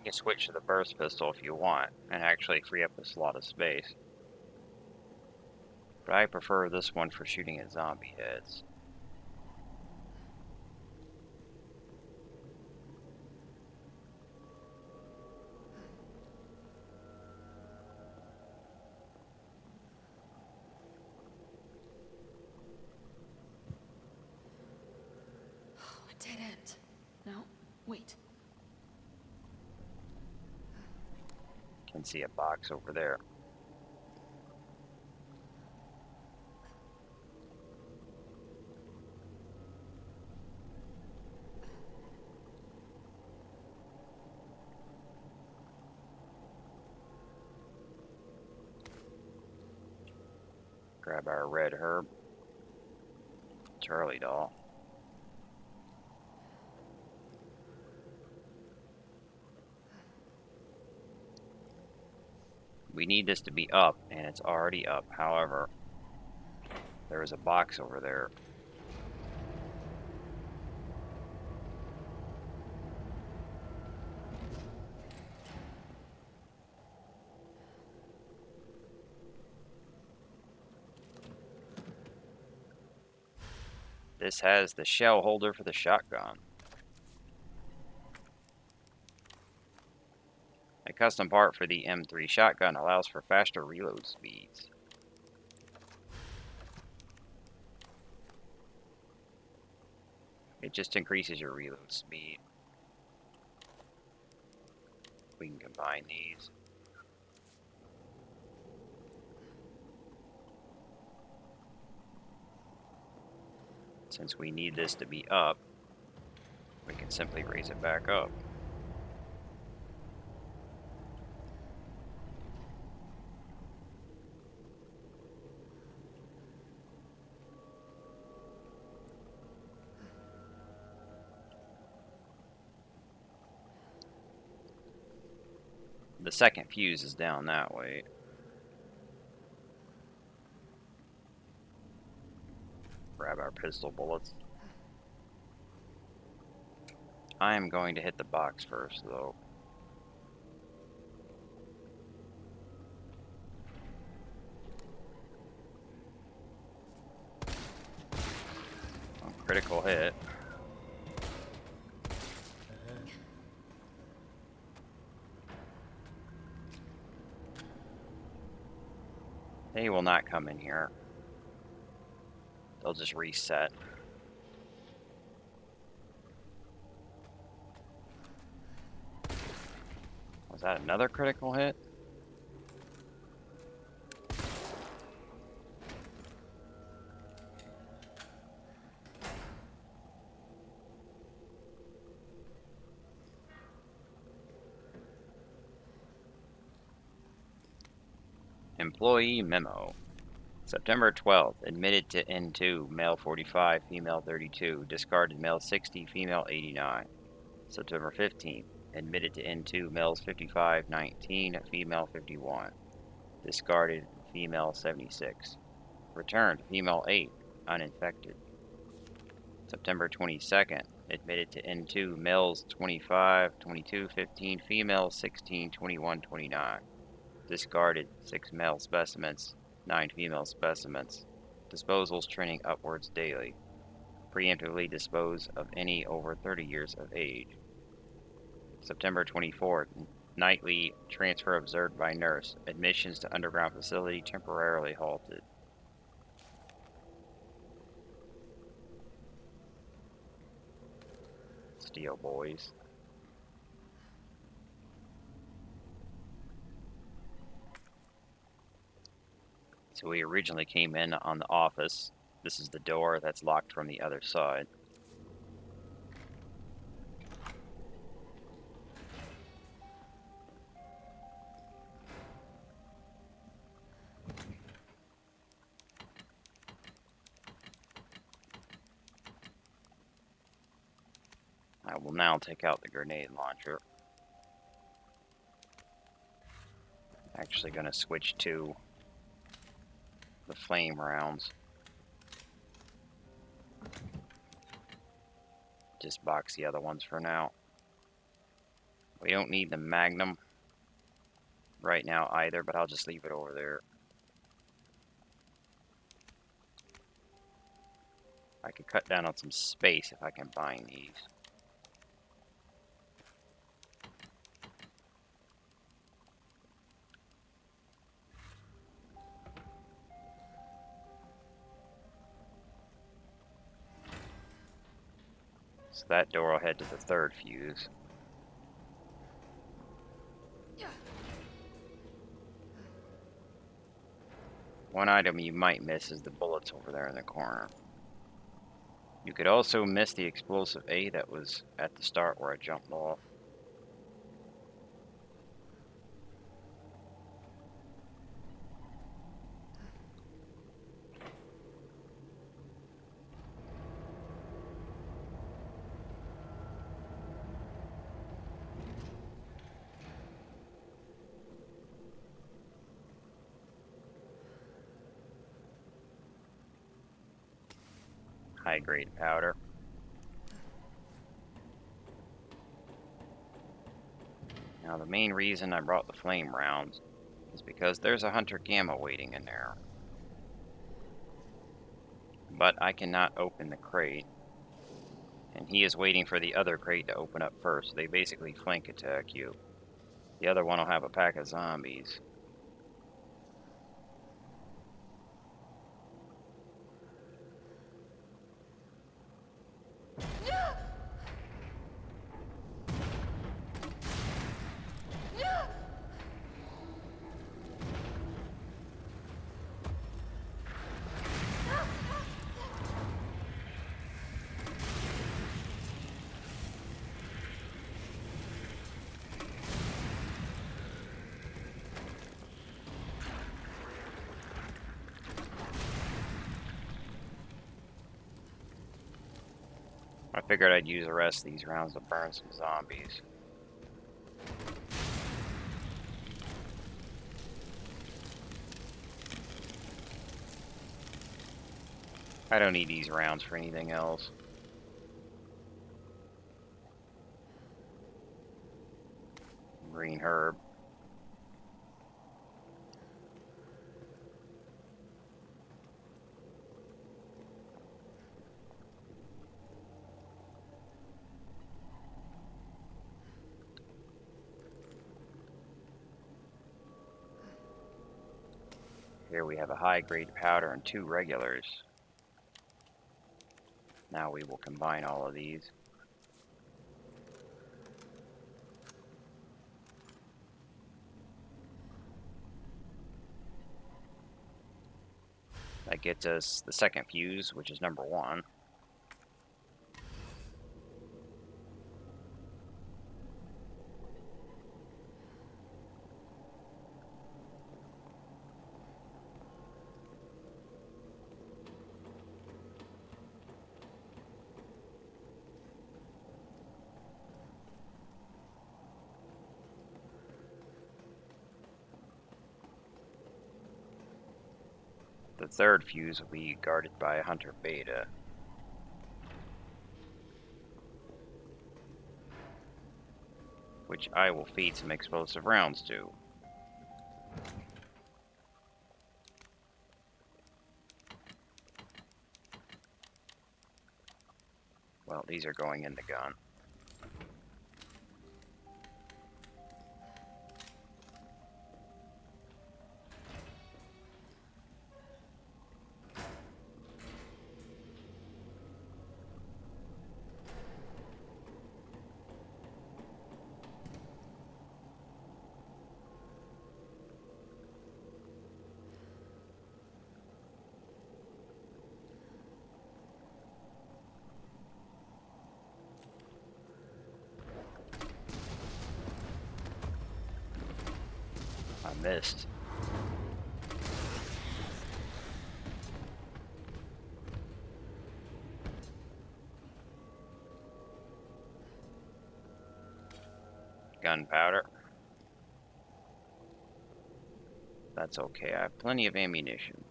You can switch to the burst pistol if you want, and actually free up a slot of space. But I prefer this one for shooting at zombie heads. Oh, a dead end. No, wait. Can see a box over there. Grab our red herb. Charlie doll. We need this to be up, and it's already up. However, there is a box over there. This has the shell holder for the shotgun. A custom part for the M3 shotgun allows for faster reload speeds. It just increases your reload speed. We can combine these. Since we need this to be up, we can simply raise it back up. The second fuse is down that way. Grab our pistol bullets. I am going to hit the box first, though. Critical hit. They will not come in here. They'll just reset. Was that another critical hit? Employee memo. September 12th, admitted to N2, male 45, female 32, discarded male 60, female 89. September 15th, admitted to N2, males 55, 19, female 51, discarded female 76. Returned, female 8, uninfected. September 22nd, admitted to N2, males 25, 22, 15, females 16, 21, 29. Discarded 6 male specimens, 9 female specimens. Disposals trending upwards daily. Preemptively dispose of any over 30 years of age. September 24th, nightly transfer observed by nurse. Admissions to underground facility temporarily halted. Steel boys. So we originally came in on the office. This is the door that's locked from the other side. I will now take out the grenade launcher. Actually going to switch to the flame rounds. Just box the other ones for now. We don't need the Magnum right now either, but I'll just leave it over there. I could cut down on some space if I combine these. So that door will head to the third fuse. One item you might miss is the bullets over there in the corner. You could also miss the explosive A that was at the start where I jumped off. High-grade powder. Now the main reason I brought the flame rounds is because there's a Hunter Gamma waiting in there. But I cannot open the crate. And he is waiting for the other crate to open up first. They basically flank attack you. The other one will have a pack of zombies. Figured I'd use the rest of these rounds to burn some zombies. I don't need these rounds for anything else. Green herb. Here we have a high-grade powder and 2 regulars. Now we will combine all of these. That gets us the second fuse, which is number 1. The third fuse will be guarded by a Hunter Beta. Which I will feed some explosive rounds to. Well, these are going in the gun. I missed. Gunpowder. That's okay, I have plenty of ammunition.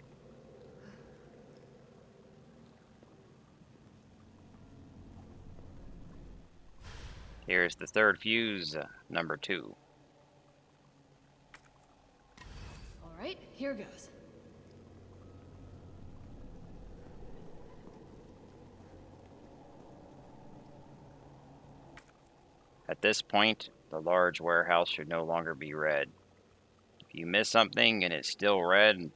Here's the third fuse, number 2. Alright, here goes. At this point, the large warehouse should no longer be red. If you miss something and it's still red, you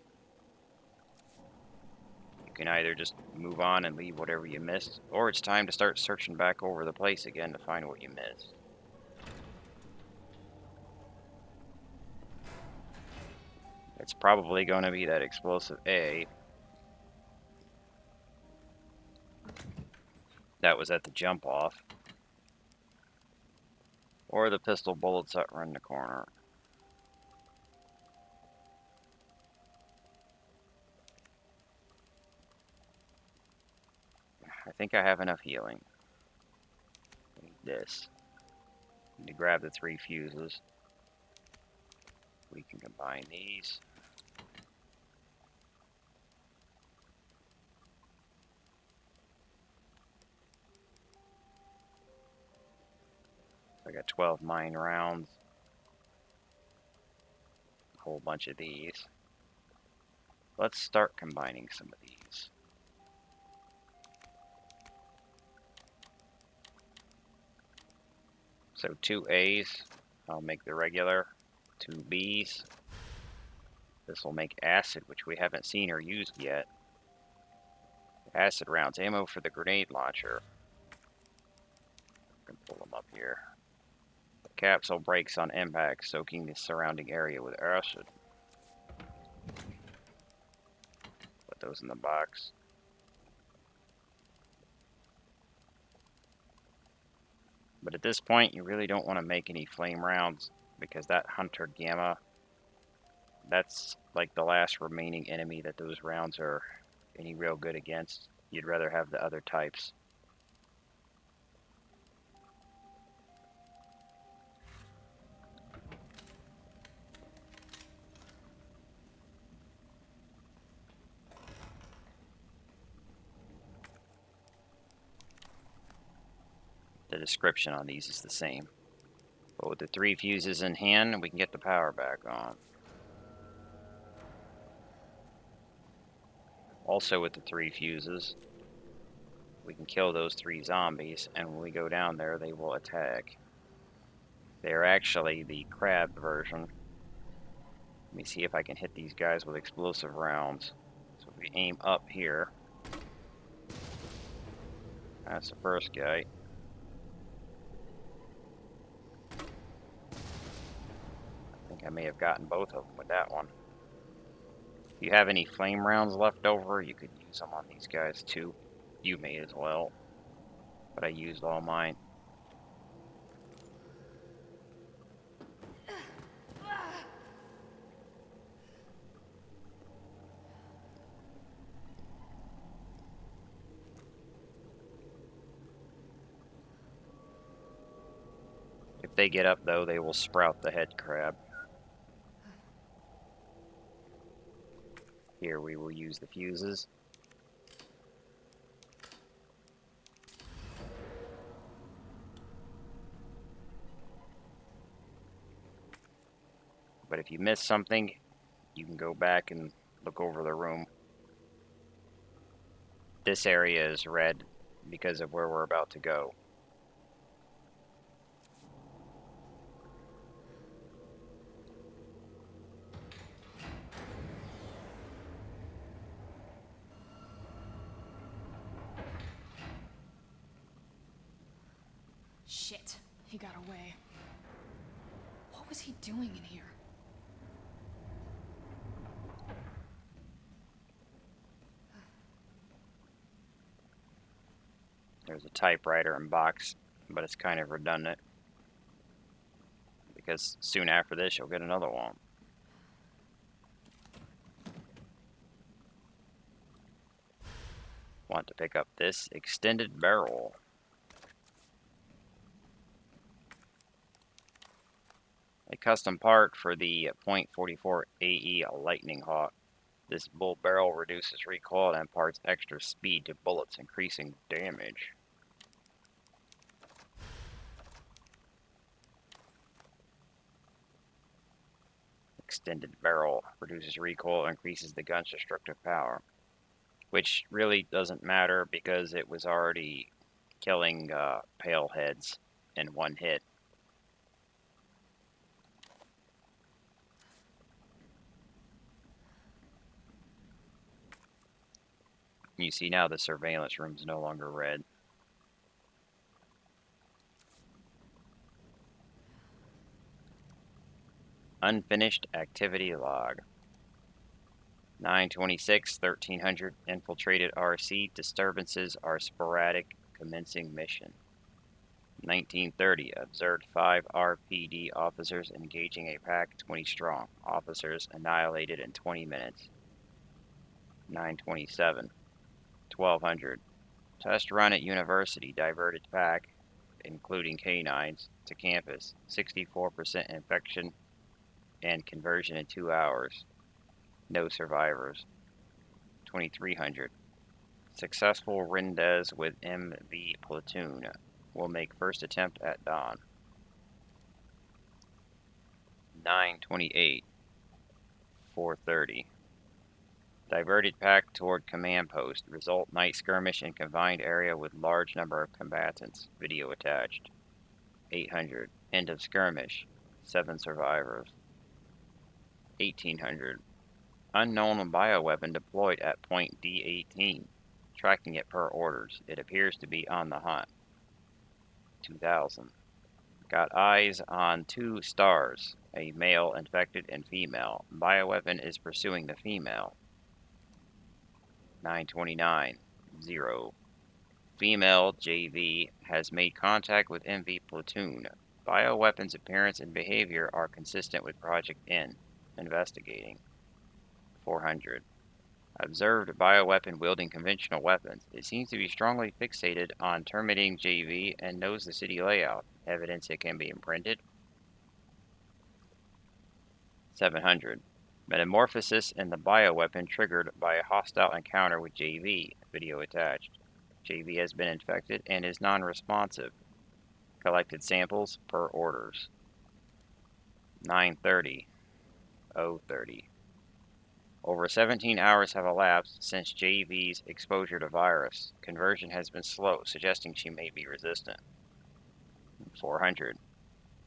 can either just move on and leave whatever you missed, or it's time to start searching back over the place again to find what you missed. It's probably going to be that explosive A that was at the jump off, or the pistol bullets that were in the corner. I think I have enough healing. I need this. Need to grab the 3 fuses. We can combine these. I got 12 mine rounds. A whole bunch of these. Let's start combining some of these. So 2 A's, I'll make the regular. 2 B's. This will make acid, which we haven't seen or used yet. Acid rounds, ammo for the grenade launcher. I can pull them up here. The capsule breaks on impact, soaking the surrounding area with acid. Put those in the box. But at this point, you really don't want to make any flame rounds, because that Hunter Gamma, that's like the last remaining enemy that those rounds are any real good against. You'd rather have the other types. The description on these is the same. But with the 3 fuses in hand, we can get the power back on. Also with the 3 fuses, we can kill those 3 zombies, and when we go down there, they will attack. They're actually the crab version. Let me see if I can hit these guys with explosive rounds. So if we aim up here, that's the first guy. I think I may have gotten both of them with that one. If you have any flame rounds left over, you could use them on these guys too. You may as well. But I used all mine. If they get up, though, they will sprout the head crab. Here we will use the fuses. But if you miss something, you can go back and look over the room. This area is red because of where we're about to go. Shit, he got away. What was he doing in here? There's a typewriter and box, but it's kind of redundant. Because soon after this, you'll get another one. Want to pick up this extended barrel. A custom part for the .44 AE Lightning Hawk. This bull barrel reduces recoil and imparts extra speed to bullets, increasing damage. Extended barrel reduces recoil, increases the gun's destructive power. Which really doesn't matter because it was already killing pale heads in one hit. You see now the surveillance room is no longer red. Unfinished activity log. 926, 1300 infiltrated RC. Disturbances are sporadic. Commencing mission. 1930, observed 5 R.P.D. officers engaging a pack 20 strong. Officers annihilated in 20 minutes. 927, 1200. Test run at university. Diverted pack, including canines, to campus. 64% infection and conversion in 2 hours. No survivors. 2300. Successful Rendez with MV platoon. Will make first attempt at dawn. 928. 430. Diverted pack toward command post. Result night skirmish in confined area with large number of combatants. Video attached. 800. End of skirmish. 7 survivors. 1800. Unknown bioweapon deployed at point D18. Tracking it per orders. It appears to be on the hunt. 2000. Got eyes on 2 stars. A male infected and female. Bioweapon is pursuing the female. 929. 0. Female JV has made contact with MV platoon. Bioweapon's appearance and behavior are consistent with Project N. Investigating. 400. Observed bioweapon wielding conventional weapons. It seems to be strongly fixated on terminating JV and knows the city layout. Evidence it can be imprinted. 700. Metamorphosis in the bioweapon triggered by a hostile encounter with JV. Video attached. JV has been infected and is non-responsive. Collected samples per orders. 9:30. 0:30. Over 17 hours have elapsed since JV's exposure to virus. Conversion has been slow, suggesting she may be resistant. 400.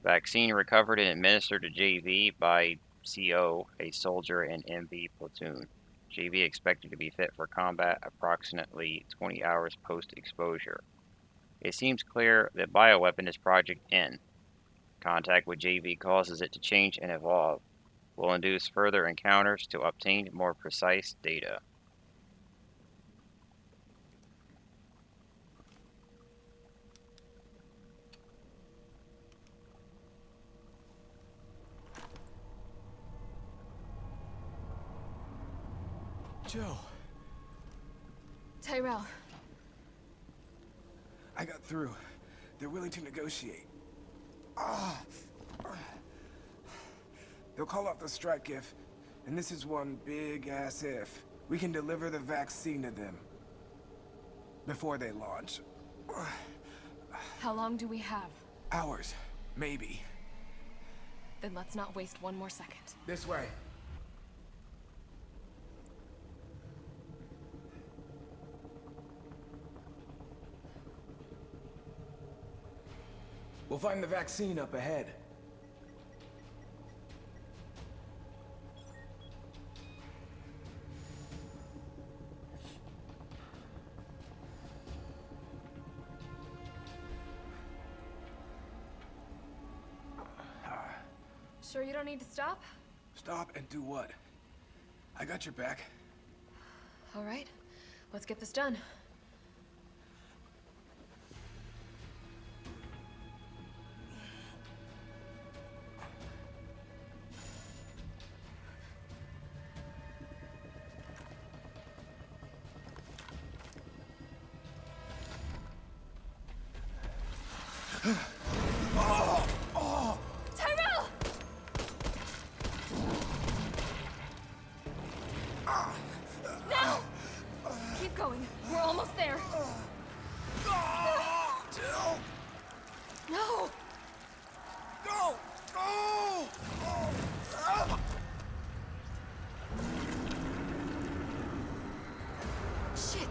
Vaccine recovered and administered to JV by CO, a soldier in MV platoon. JV expected to be fit for combat approximately 20 hours post-exposure. It seems clear that bioweapon is Project N. Contact with JV causes it to change and evolve. Will induce further encounters to obtain more precise data. Joe. Tyrell. I got through. They're willing to negotiate. They'll call off the strike if, and this is one big-ass if, we can deliver the vaccine to them. Before they launch. How long do we have? Hours. Maybe. Then let's not waste one more second. This way. We'll find the vaccine up ahead. Sure you don't need to stop? Stop and do what? I got your back. All right, let's get this done. Tyrell! Now! Keep going. We're almost there. No! Go! Go! Shit!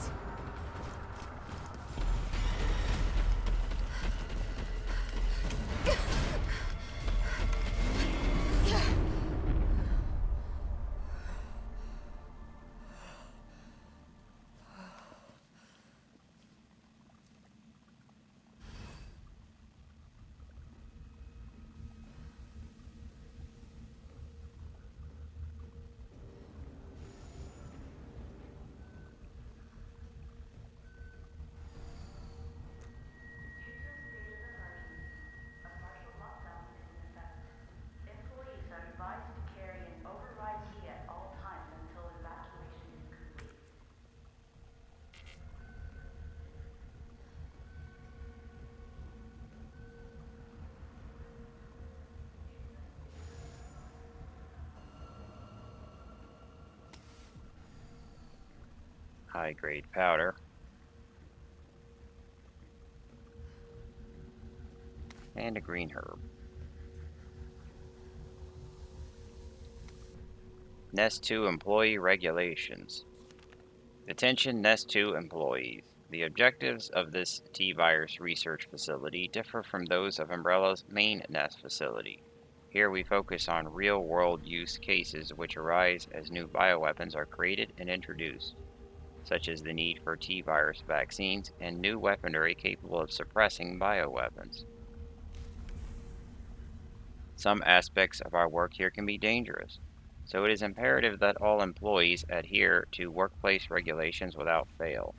High-grade powder. And a green herb. Nest 2 employee regulations. Attention Nest 2 employees. The objectives of this T-virus research facility differ from those of Umbrella's main Nest facility. Here we focus on real-world use cases which arise as new bioweapons are created and introduced, such as the need for T-virus vaccines and new weaponry capable of suppressing bioweapons. Some aspects of our work here can be dangerous, so it is imperative that all employees adhere to workplace regulations without fail.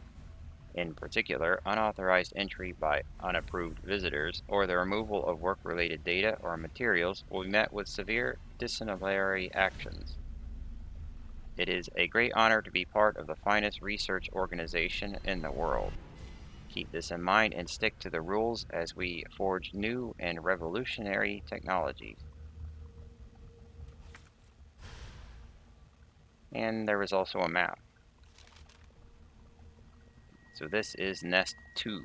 In particular, unauthorized entry by unapproved visitors or the removal of work-related data or materials will be met with severe disciplinary actions. It is a great honor to be part of the finest research organization in the world. Keep this in mind and stick to the rules as we forge new and revolutionary technologies. And there is also a map. So this is Nest 2.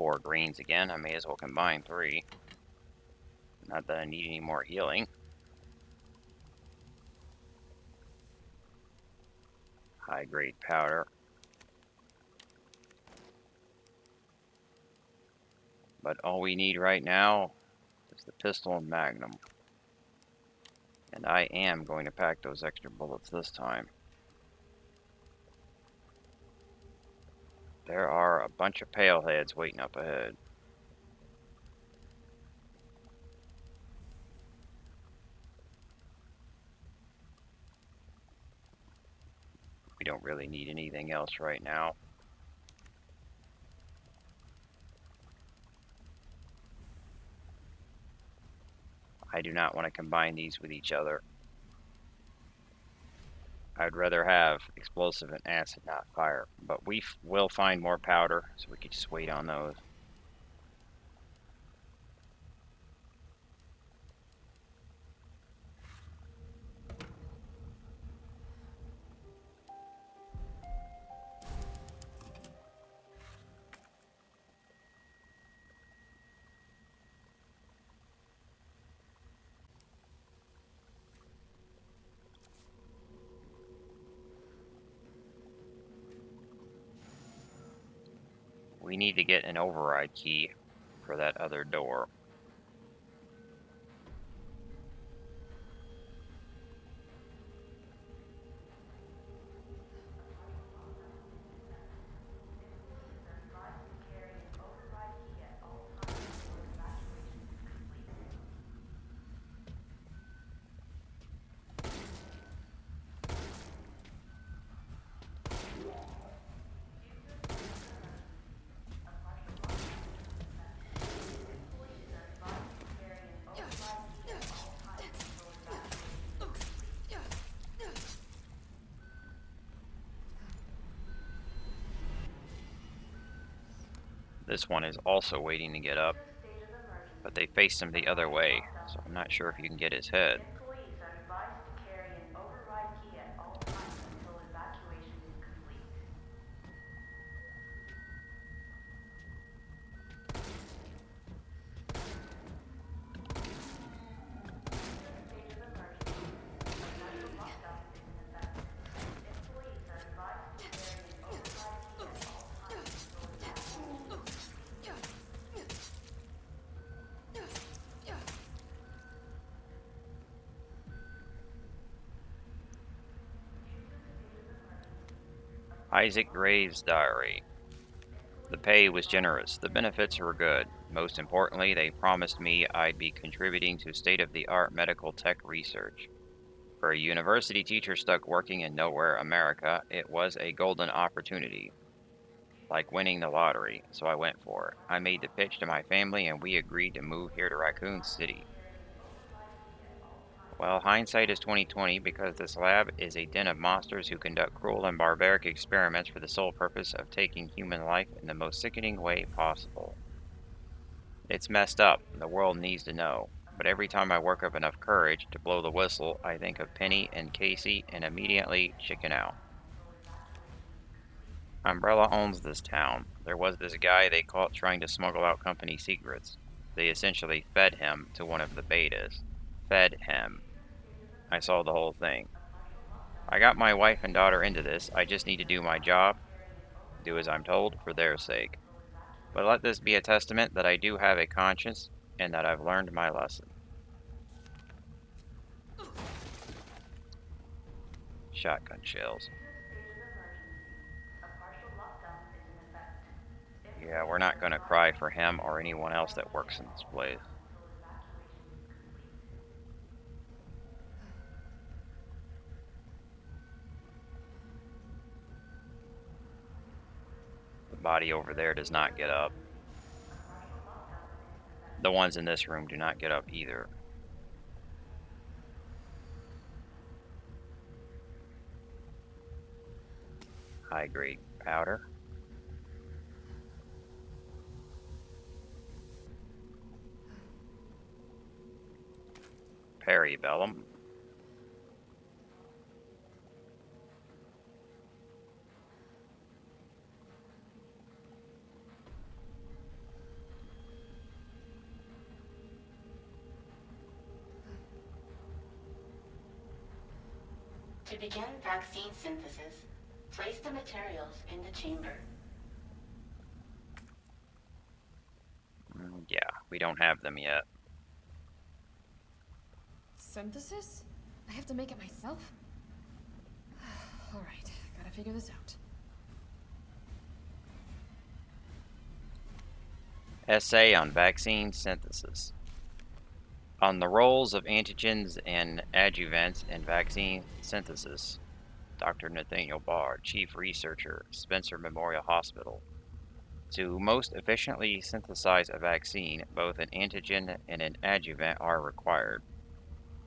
4 greens again. I may as well combine 3. Not that I need any more healing. High grade powder. But all we need right now is the pistol and magnum. And I am going to pack those extra bullets this time. There are a bunch of pale heads waiting up ahead. We don't really need anything else right now. I do not want to combine these with each other. I'd rather have explosive and acid, not fire. But we will find more powder, so we could just wait on those. We need to get an override key for that other door. This one is also waiting to get up, but they faced him the other way, so I'm not sure if you can get his head. Employees are advised to carry an override key at all times until evacuation is complete. Isaac Graves' diary. The pay was generous. The benefits were good. Most importantly, they promised me I'd be contributing to state-of-the-art medical tech research. For a university teacher stuck working in nowhere America, it was a golden opportunity. Like winning the lottery, so I went for it. I made the pitch to my family and we agreed to move here to Raccoon City. Well, hindsight is 20/20 because this lab is a den of monsters who conduct cruel and barbaric experiments for the sole purpose of taking human life in the most sickening way possible. It's messed up, the world needs to know, but every time I work up enough courage to blow the whistle, I think of Penny and Casey and immediately chicken out. Umbrella owns this town. There was this guy they caught trying to smuggle out company secrets. They essentially fed him to one of the betas. Fed him. I saw the whole thing. I got my wife and daughter into this. I just need to do my job, do as I'm told, for their sake. But let this be a testament that I do have a conscience and that I've learned my lesson. Shotgun shells. Yeah, we're not going to cry for him or anyone else that works in this place. The body over there does not get up. The ones in this room do not get up either. High-grade powder. Peribellum. To begin vaccine synthesis, place the materials in the chamber. Yeah, we don't have them yet. Synthesis? I have to make it myself? Alright, gotta figure this out. Essay on vaccine synthesis. On the roles of antigens and adjuvants in vaccine synthesis, Dr. Nathaniel Bard, Chief Researcher, Spencer Memorial Hospital. To most efficiently synthesize a vaccine, both an antigen and an adjuvant are required.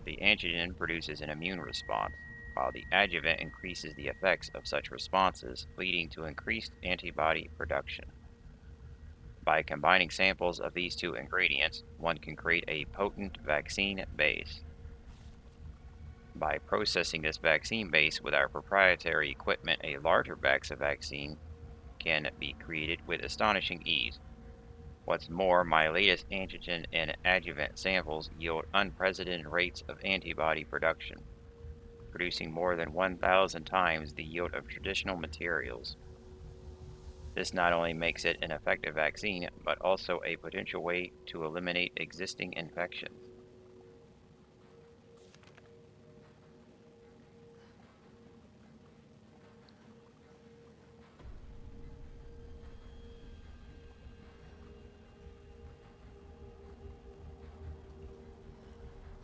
The antigen produces an immune response, while the adjuvant increases the effects of such responses, leading to increased antibody production. By combining samples of these two ingredients, one can create a potent vaccine base. By processing this vaccine base with our proprietary equipment, a larger batch of vaccine can be created with astonishing ease. What's more, my latest antigen and adjuvant samples yield unprecedented rates of antibody production, producing more than 1,000 times the yield of traditional materials. This not only makes it an effective vaccine, but also a potential way to eliminate existing infections.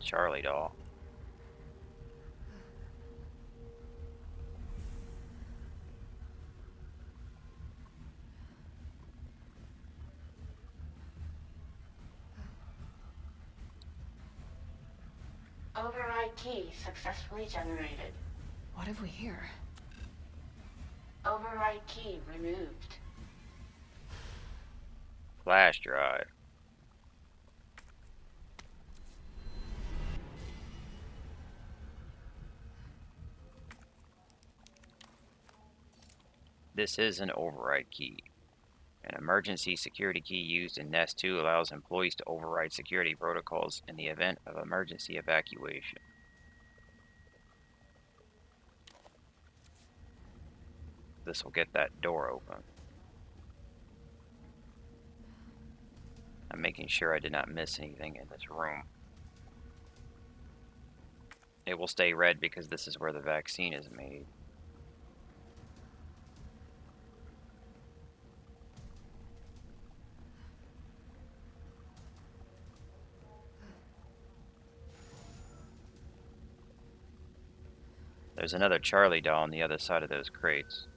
Charlie doll. Override key successfully generated. What have we here? Override key removed. Flash drive. This is an override key. An emergency security key used in Nest 2 allows employees to override security protocols in the event of emergency evacuation. This will get that door open. I'm making sure I did not miss anything in this room. It will stay red because this is where the vaccine is made. There's another Charlie doll on the other side of those crates.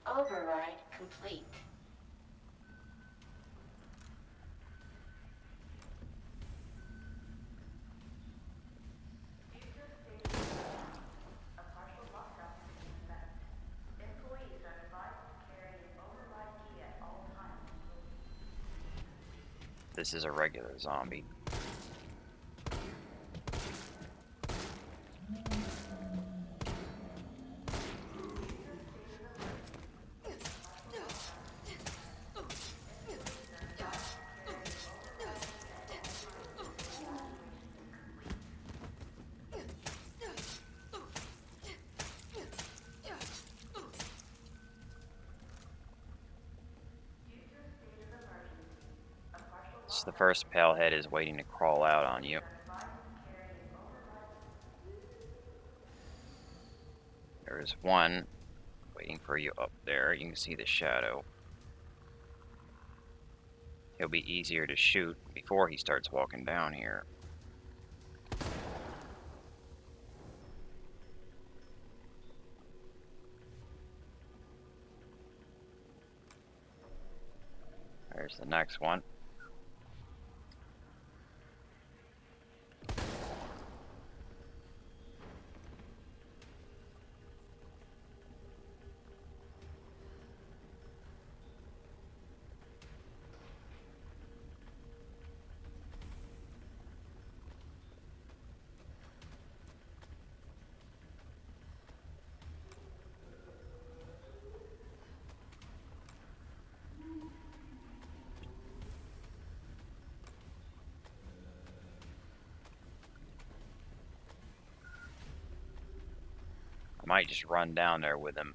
Override complete. This is a regular zombie. The first pale head is waiting to crawl out on you. There's one waiting for you up there. You can see the shadow. He'll be easier to shoot before he starts walking down here. There's the next one. Might just run down there with him.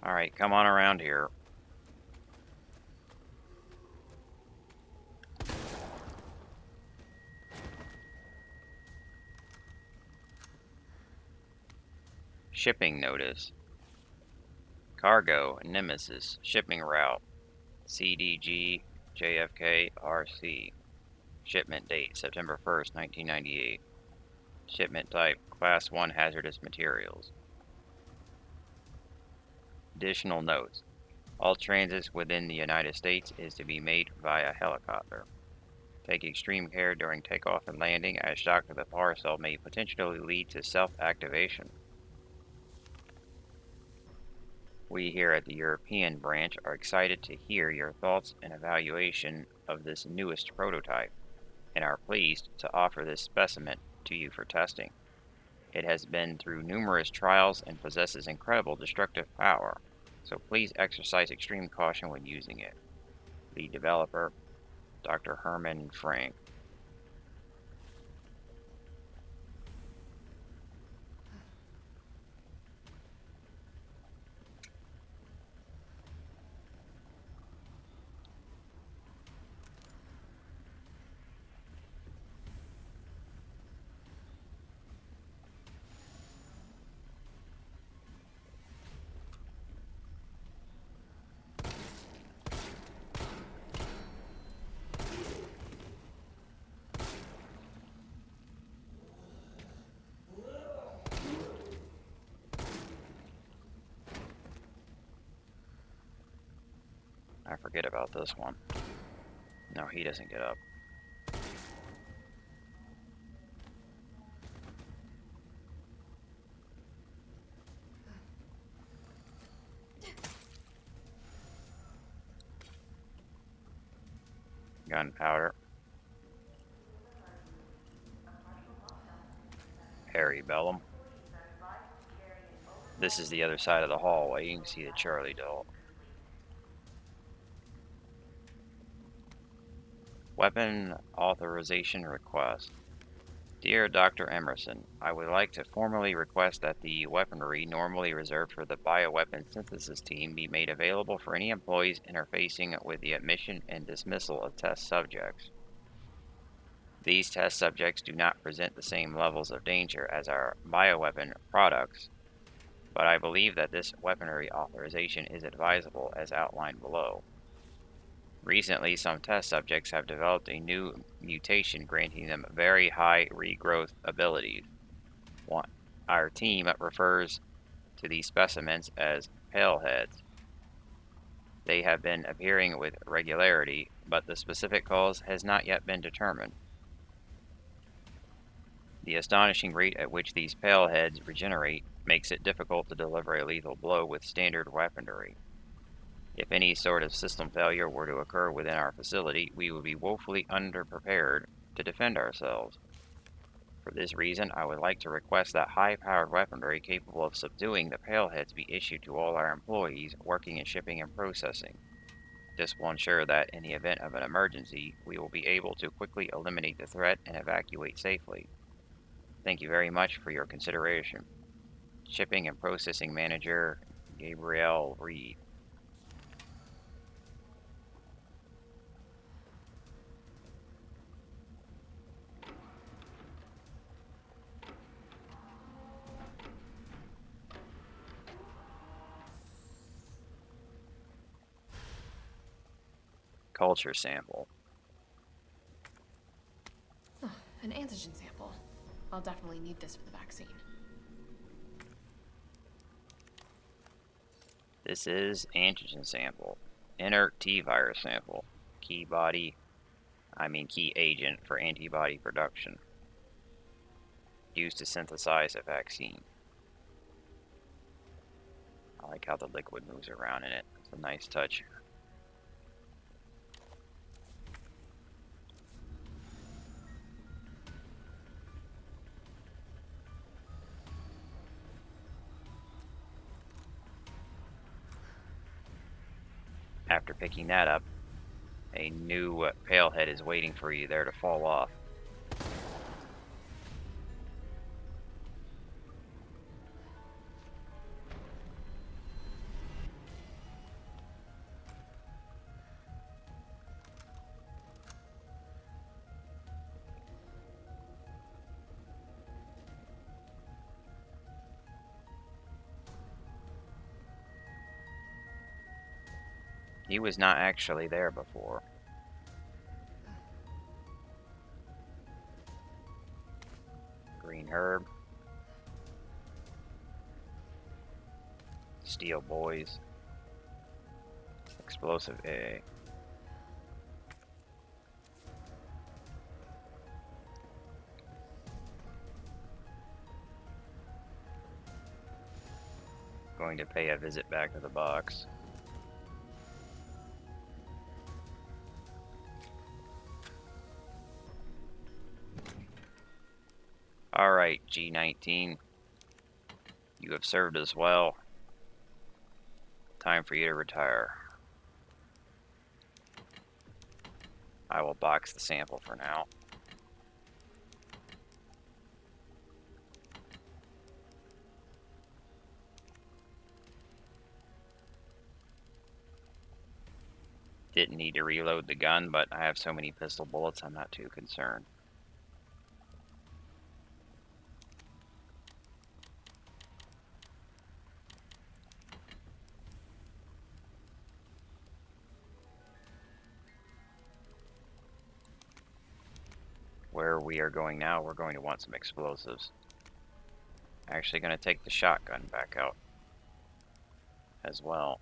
Alright, come on around here. Shipping notice. Cargo, Nemesis, shipping route, CDG, JFK, RC. Shipment date, September 1st, 1998. Shipment type, Class 1 hazardous materials. Additional notes. All transits within the United States is to be made via helicopter. Take extreme care during takeoff and landing, as shock to the parcel may potentially lead to self-activation. We here at the European branch are excited to hear your thoughts and evaluation of this newest prototype, and are pleased to offer this specimen to you for testing. It has been through numerous trials and possesses incredible destructive power, so please exercise extreme caution when using it. The developer, Dr. Herman Frank. I forget about this one. No, he doesn't get up. Gunpowder. Parabellum. This is the other side of the hallway. You can see the Charlie doll. Weapon authorization request. Dear Dr. Emerson, I would like to formally request that the weaponry normally reserved for the bioweapon synthesis team be made available for any employees interfacing with the admission and dismissal of test subjects. These test subjects do not present the same levels of danger as our bioweapon products, but I believe that this weaponry authorization is advisable as outlined below. Recently, some test subjects have developed a new mutation granting them very high regrowth abilities. Our team refers to these specimens as paleheads. They have been appearing with regularity, but the specific cause has not yet been determined. The astonishing rate at which these paleheads regenerate makes it difficult to deliver a lethal blow with standard weaponry. If any sort of system failure were to occur within our facility, we would be woefully underprepared to defend ourselves. For this reason, I would like to request that high-powered weaponry capable of subduing the paleheads be issued to all our employees working in shipping and processing. This will ensure that, in the event of an emergency, we will be able to quickly eliminate the threat and evacuate safely. Thank you very much for your consideration. Shipping and Processing Manager, Gabrielle Reed. Culture sample. Oh, an antigen sample. I'll definitely need this for the vaccine. This is antigen sample. Inert T-virus sample. Key agent for antibody production. Used to synthesize a vaccine. I like how the liquid moves around in it. It's a nice touch. After picking that up, A new palehead is waiting for you there to fall off. He was not actually there before. Green herb. Steel boys. Explosive AA. Going to pay a visit back to the box. Alright, G19. You have served us well. Time for you to retire. I will box the sample for now. Didn't need to reload the gun, but I have so many pistol bullets I'm not too concerned. Where we are going now, we're going to want some explosives. Actually going to take the shotgun back out as well.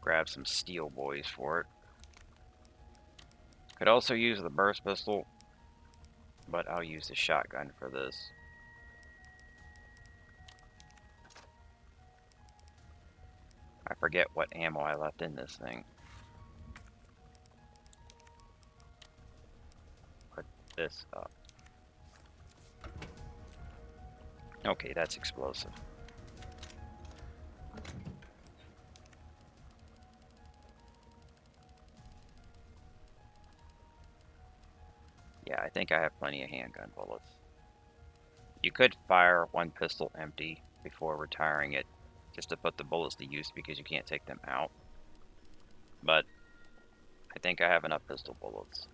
Grab some steel boys for it. Could also use the burst pistol, but I'll use the shotgun for this. I forget what ammo I left in this thing. Put this up. Okay, that's explosive. Yeah, I think I have plenty of handgun bullets. You could fire one pistol empty before retiring it, just to put the bullets to use because you can't take them out. But I think I have enough pistol bullets.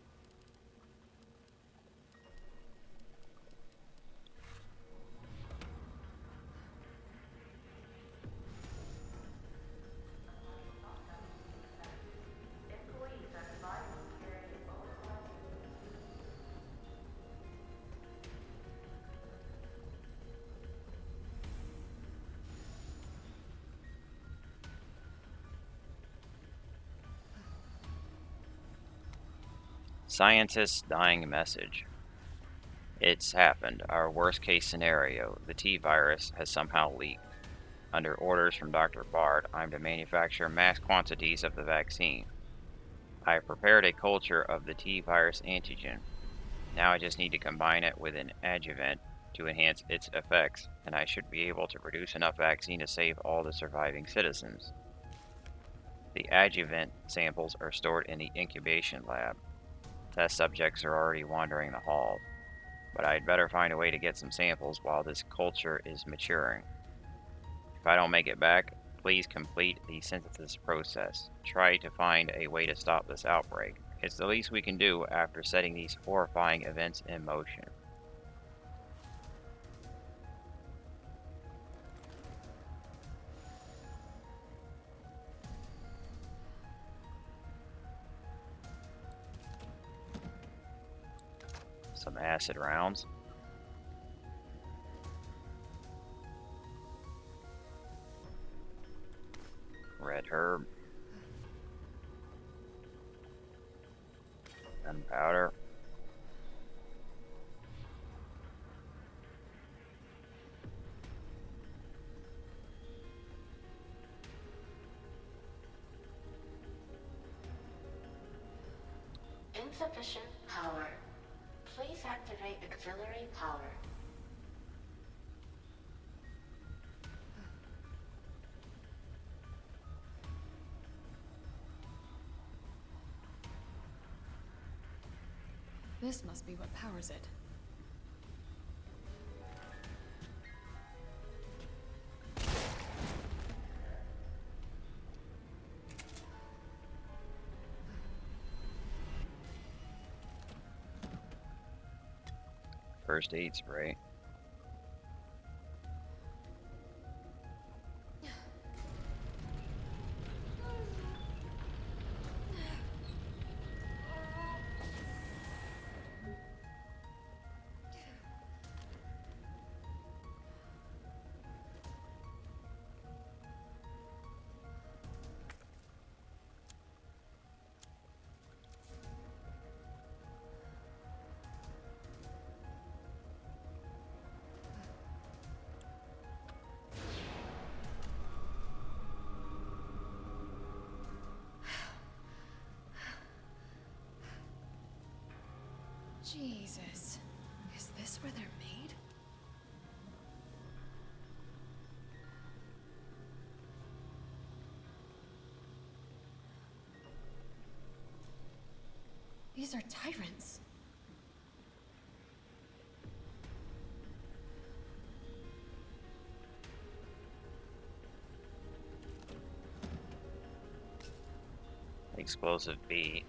Scientist's dying message. It's happened. Our worst case scenario, the T-virus has somehow leaked. Under orders from Dr. Bard, I'm to manufacture mass quantities of the vaccine. I have prepared a culture of the T-virus antigen. Now I just need to combine it with an adjuvant to enhance its effects, and I should be able to produce enough vaccine to save all the surviving citizens. The adjuvant samples are stored in the incubation lab. Test subjects are already wandering the halls, but I'd better find a way to get some samples while this culture is maturing. If I don't make it back, please complete the synthesis process. Try to find a way to stop this outbreak. It's the least we can do after setting these horrifying events in motion. Some acid rounds. Red herb. Gunpowder. Insufficient power. Please activate auxiliary power. This must be what powers it. First aid spray. Jesus. Is this where they're made? These are tyrants. Explosive B.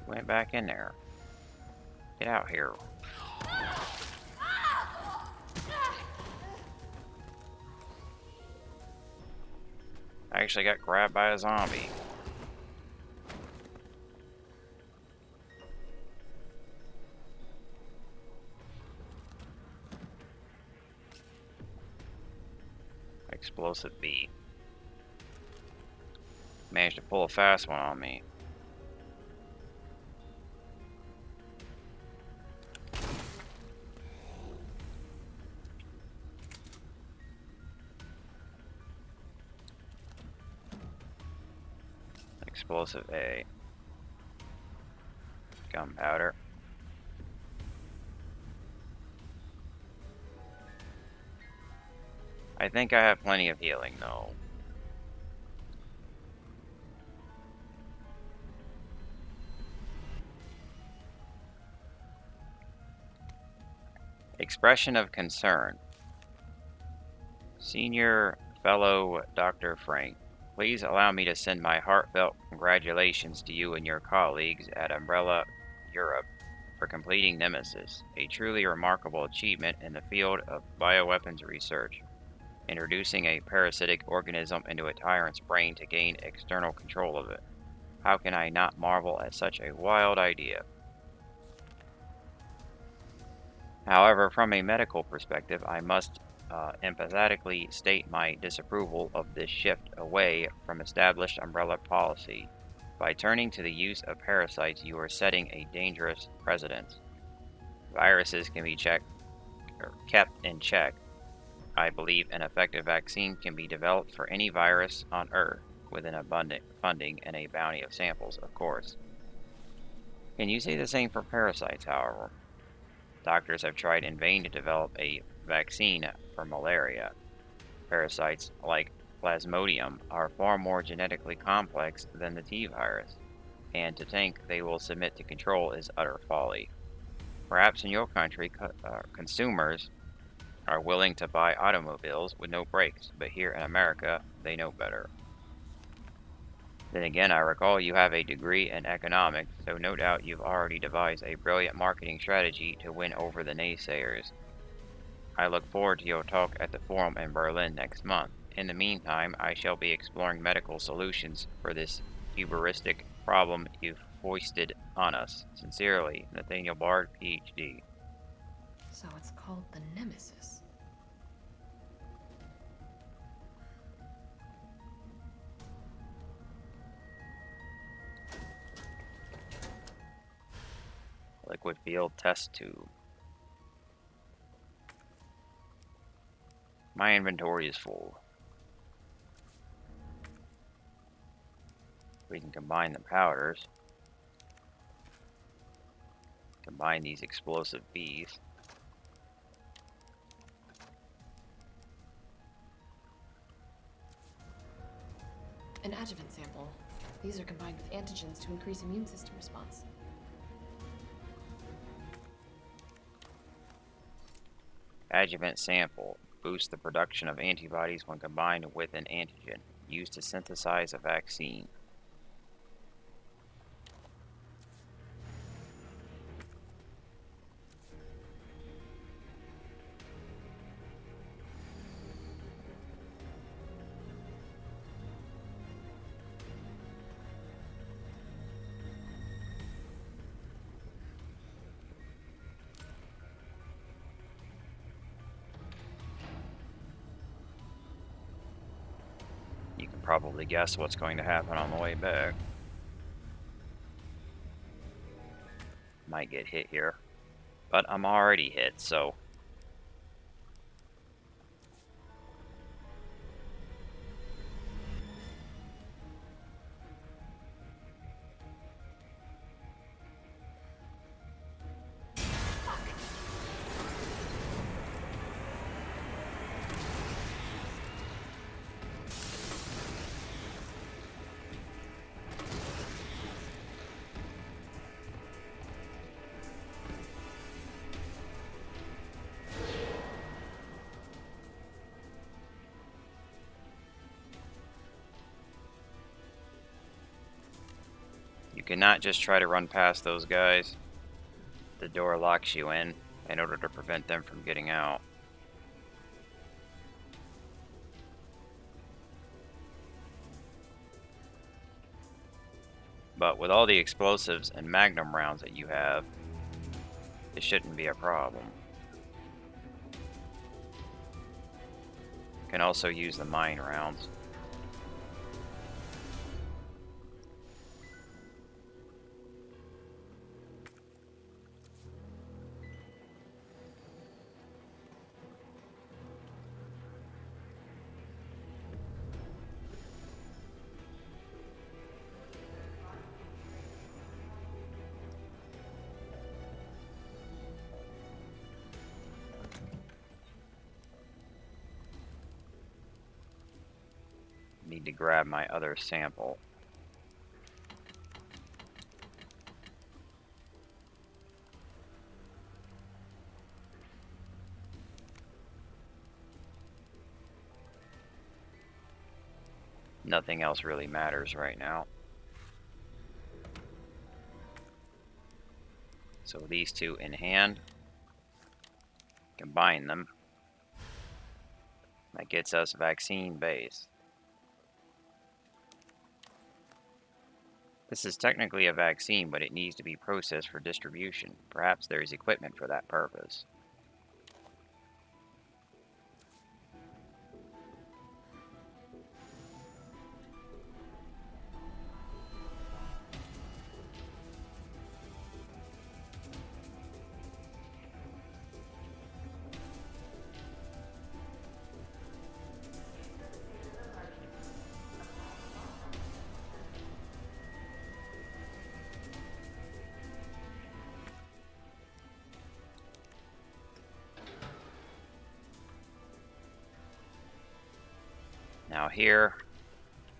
Went back in there. Get out here. I actually got grabbed by a zombie. Explosive B. Managed to pull a fast one on me. Explosive A. Gunpowder. I think I have plenty of healing though. Expression of concern. Senior fellow Dr. Frank, please allow me to send my heartfelt congratulations to you and your colleagues at Umbrella Europe for completing Nemesis, a truly remarkable achievement in the field of bioweapons research, introducing a parasitic organism into a tyrant's brain to gain external control of it. How can I not marvel at such a wild idea? However, from a medical perspective, I must emphatically state my disapproval of this shift away from established Umbrella policy. By turning to the use of parasites, you are setting a dangerous precedent. Viruses can be kept in check. I believe an effective vaccine can be developed for any virus on Earth, with an abundant funding and a bounty of samples, of course. Can you say the same for parasites, however? Doctors have tried in vain to develop a vaccine for malaria. Parasites, like Plasmodium, are far more genetically complex than the T virus, and to think they will submit to control is utter folly. Perhaps in your country, consumers are willing to buy automobiles with no brakes, but here in America, they know better. Then again, I recall you have a degree in economics, so no doubt you've already devised a brilliant marketing strategy to win over the naysayers. I look forward to your talk at the forum in Berlin next month. In the meantime, I shall be exploring medical solutions for this hubristic problem you've foisted on us. Sincerely, Nathaniel Bard, Ph.D. So it's called the Nemesis. Liquid field test tube. My inventory is full. We can combine the powders. Combine these explosive bees. An adjuvant sample. These are combined with antigens to increase immune system response. Adjuvant sample. Boosts the production of antibodies when combined with an antigen. Used to synthesize a vaccine. You can probably guess what's going to happen on the way back. Might get hit here. But I'm already hit, so... You cannot just try to run past those guys. The door locks you in order to prevent them from getting out. But with all the explosives and magnum rounds that you have, it shouldn't be a problem. You can also use the mine rounds. Need to grab my other sample. Nothing else really matters right now. So these two in hand, combine them. That gets us vaccine base. This is technically a vaccine, but it needs to be processed for distribution. Perhaps there is equipment for that purpose. Now here,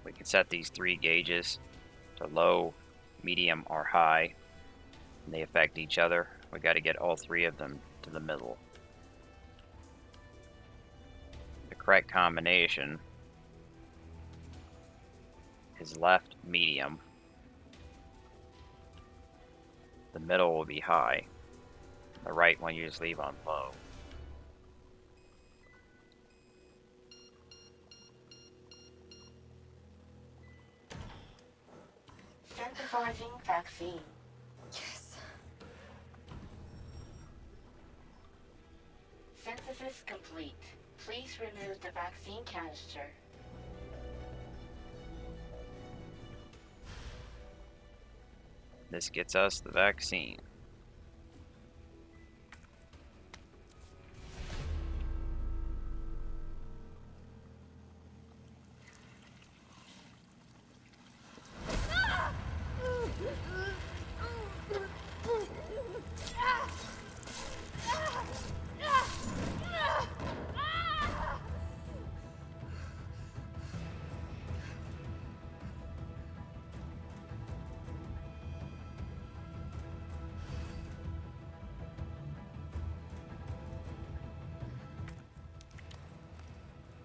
we can set these 3 gauges to low, medium, or high. And they affect each other. We got to get all 3 of them to the middle. the correct combination is left medium. The middle will be high. The right one you just leave on low. Synthesizing vaccine. Yes. Synthesis complete. Please remove the vaccine canister. This gets us the vaccine.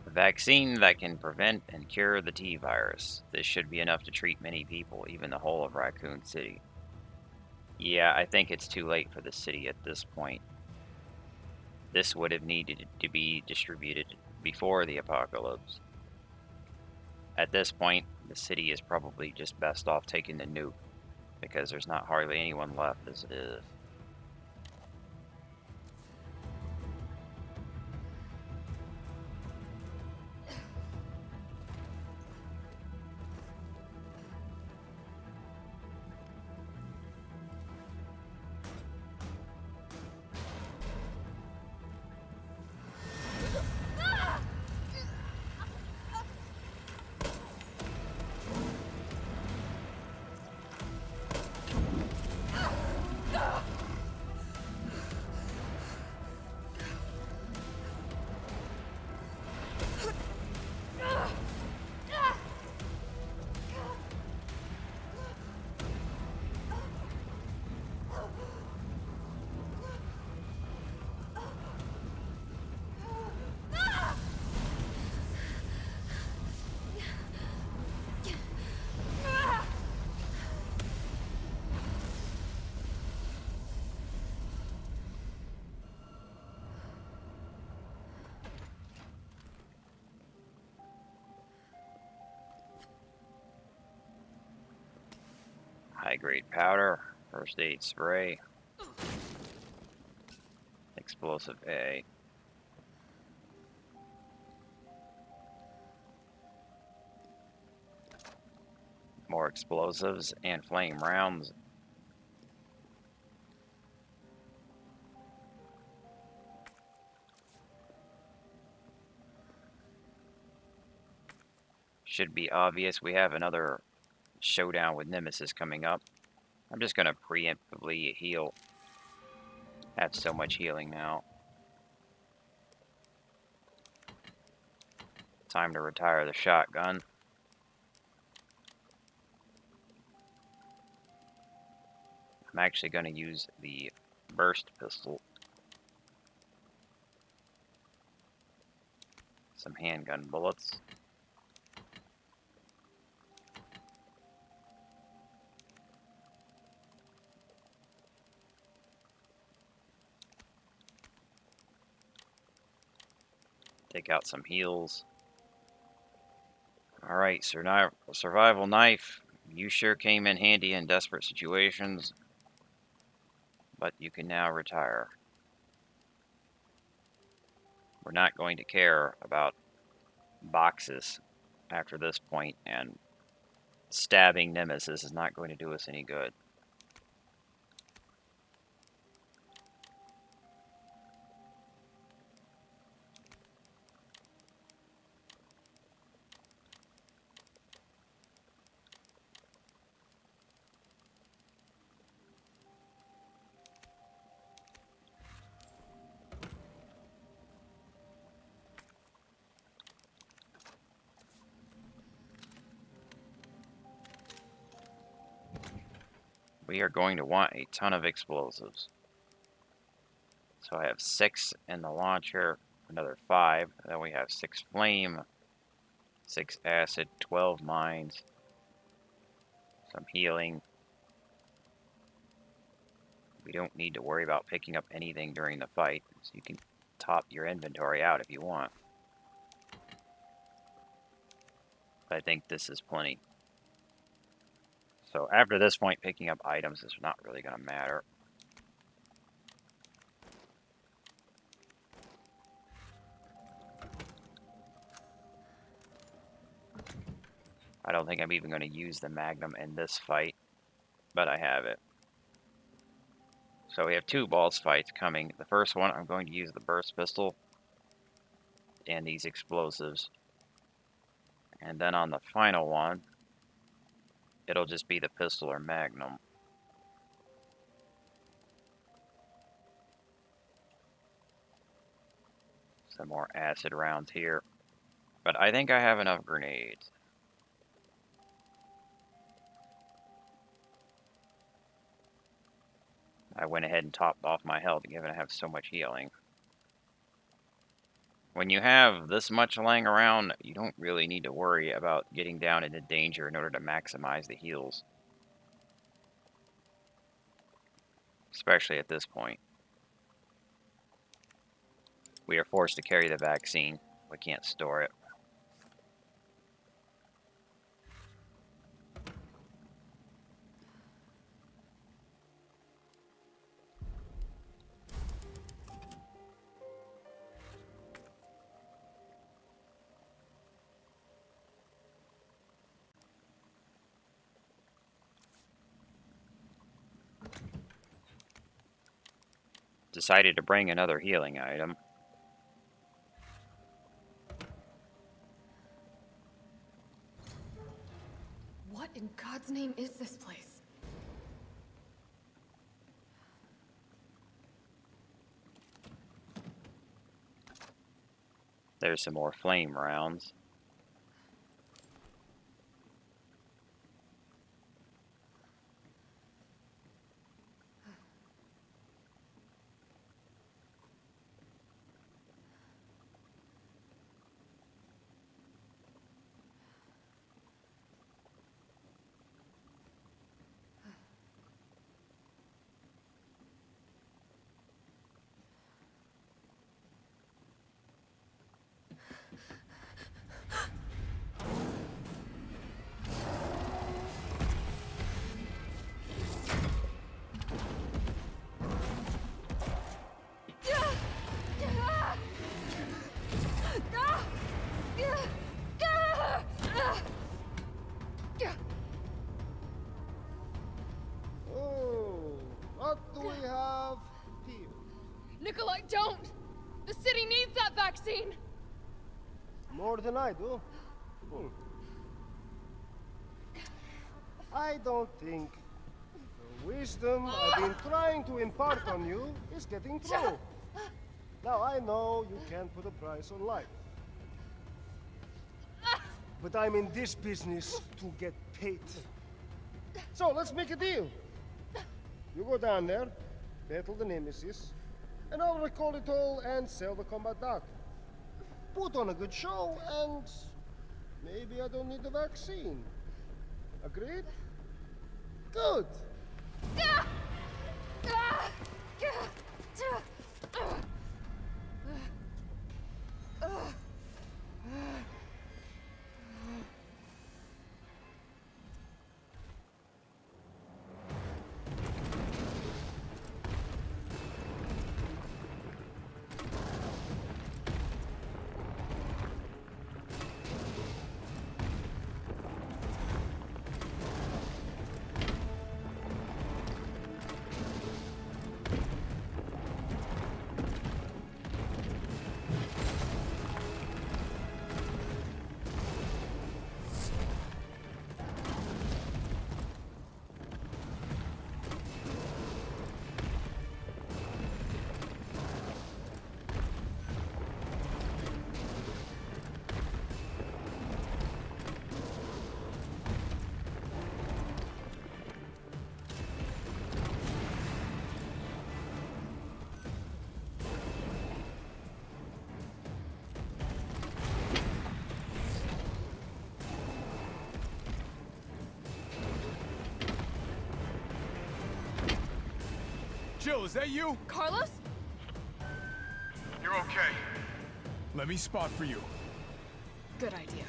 A vaccine that can prevent and cure the T-virus. This should be enough to treat many people, even the whole of Raccoon City. Yeah, I think it's too late for the city at this point. This would have needed to be distributed before the apocalypse. At this point, the city is probably just best off taking the nuke, because there's not hardly anyone left as it is. High-grade powder, first aid spray, explosive A. More explosives and flame rounds. Should be obvious, we have another showdown with Nemesis coming up. I'm just gonna preemptively heal. Have so much healing now. Time to retire the shotgun. I'm actually gonna use the burst pistol. Some handgun bullets. Take out some heals. Alright, survival knife. You sure came in handy in desperate situations. But you can now retire. We're not going to care about boxes after this point, and stabbing Nemesis is not going to do us any good. We are going to want a ton of explosives. So I have 6 in the launcher. another 5. Then we have 6 flame, 6 acid, 12 mines, some healing. We don't need to worry about picking up anything during the fight, so you can top your inventory out if you want. I think this is plenty. So after this point, picking up items is not really going to matter. I don't think I'm even going to use the Magnum in this fight, but I have it. So we have 2 boss fights coming. The first one, I'm going to use the burst pistol and these explosives. And then on the final one, it'll just be the pistol or Magnum. Some more acid rounds here. But I think I have enough grenades. I went ahead and topped off my health, given I have so much healing. When you have this much laying around, you don't really need to worry about getting down into danger in order to maximize the heals. Especially at this point. We are forced to carry the vaccine. We can't store it. Decided to bring another healing item. What in God's name is this place? There's some more flame rounds. Oh, what do we have here? Nikolai, don't! The city needs that vaccine! More than I do. I don't think the wisdom I've been trying to impart on you is getting through. Now, I know you can't put a price on life. But I'm in this business to get paid. So, let's make a deal. You go down there, battle the Nemesis, and I'll recall it all and sell the combat dock. Put on a good show, and maybe I don't need the vaccine. Agreed? Good. Jill, is that you? Carlos? You're okay. Let me spot for you. Good idea.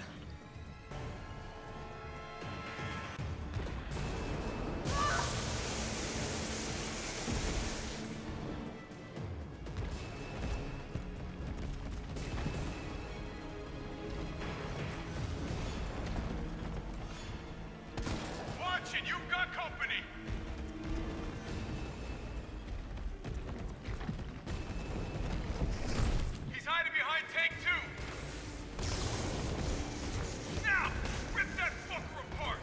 Watch it, you've got company. He's hiding behind tank 2. Now, rip that fucker apart.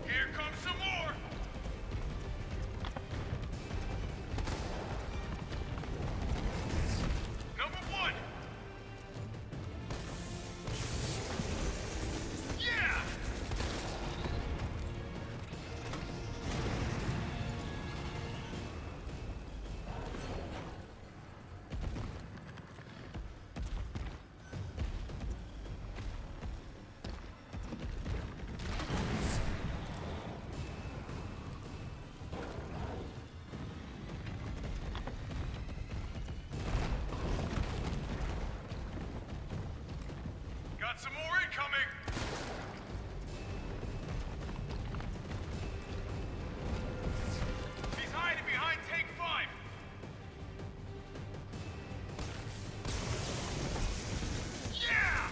Here comes some more! Number 1! Yeah! Got some more incoming! He's hiding behind tank 5! Yeah!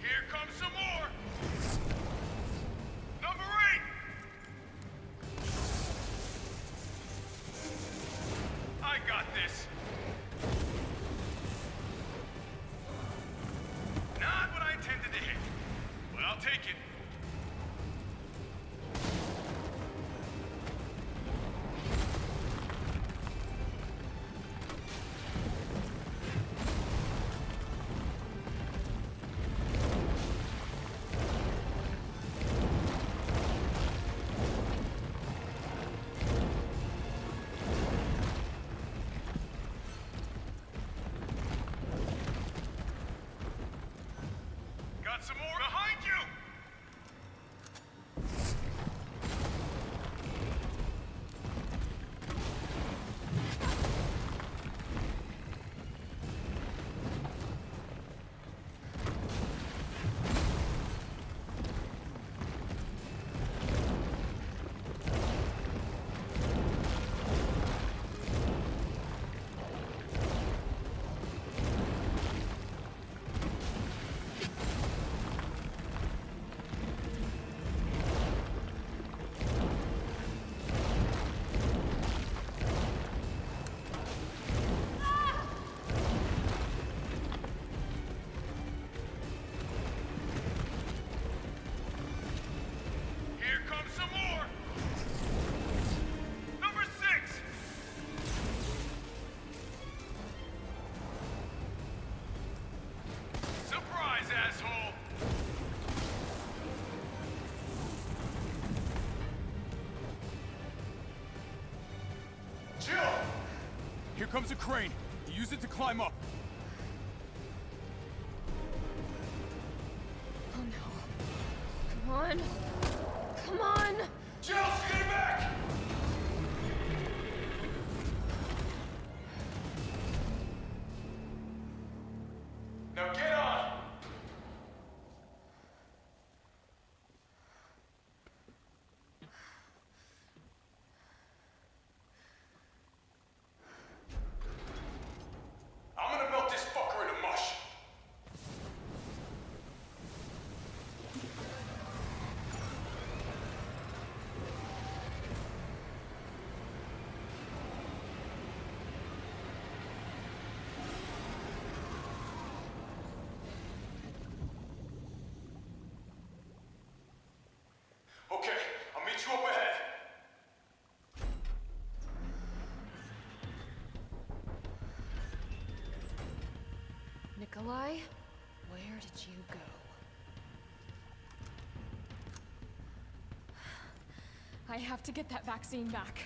Here comes some more! Number 8! I got this! Not what I intended to hit. But I'll take it. Got some more behind you! Here comes some more! Number 6! Surprise, asshole! Jill! Here comes a crane. Use it to climb up. Oh no. Come on. Come on! Jill, stay back! Now get on! I'm gonna melt this fucker into mush. I have to get that vaccine back.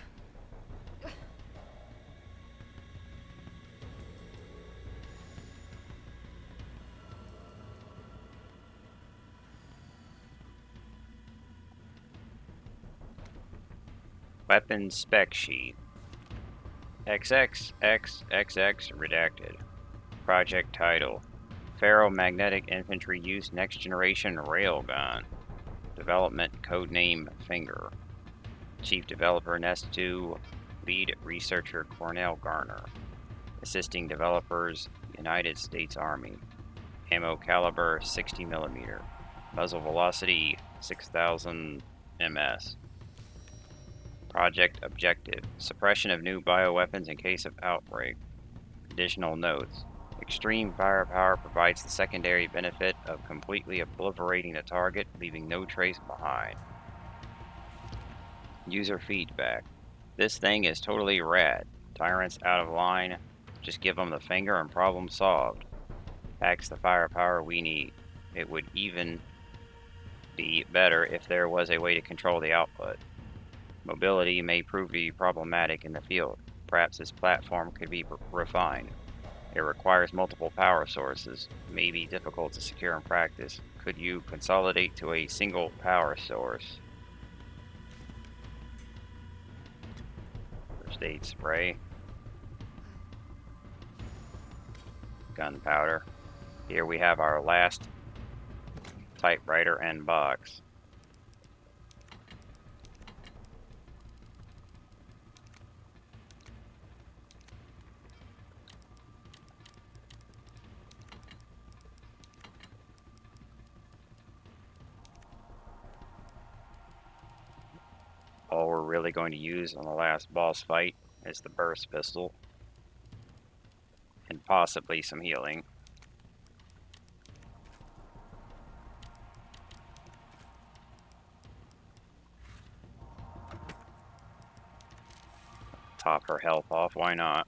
Weapons spec sheet. XXXXX redacted. Project title. Ferromagnetic Infantry Use Next Generation Railgun. Development codename Finger. Chief Developer Nest 2. Lead Researcher Cornell Garner. Assisting Developers United States Army. Ammo caliber 60mm. Muzzle velocity 6000 ms. Project objective. Suppression of new bioweapons in case of outbreak. Additional notes. Extreme firepower provides the secondary benefit of completely obliterating the target, leaving no trace behind. User feedback. This thing is totally rad. Tyrants out of line. Just give them the finger and problem solved. Packs the firepower we need. It would even be better if there was a way to control the output. Mobility may prove to be problematic in the field. Perhaps this platform could be refined. It requires multiple power sources. May be difficult to secure in practice. Could you consolidate to a single power source? First aid spray. Gunpowder. Here we have our last typewriter and box. All we're really going to use on the last boss fight is the burst pistol. And possibly some healing. Top her health off, why not?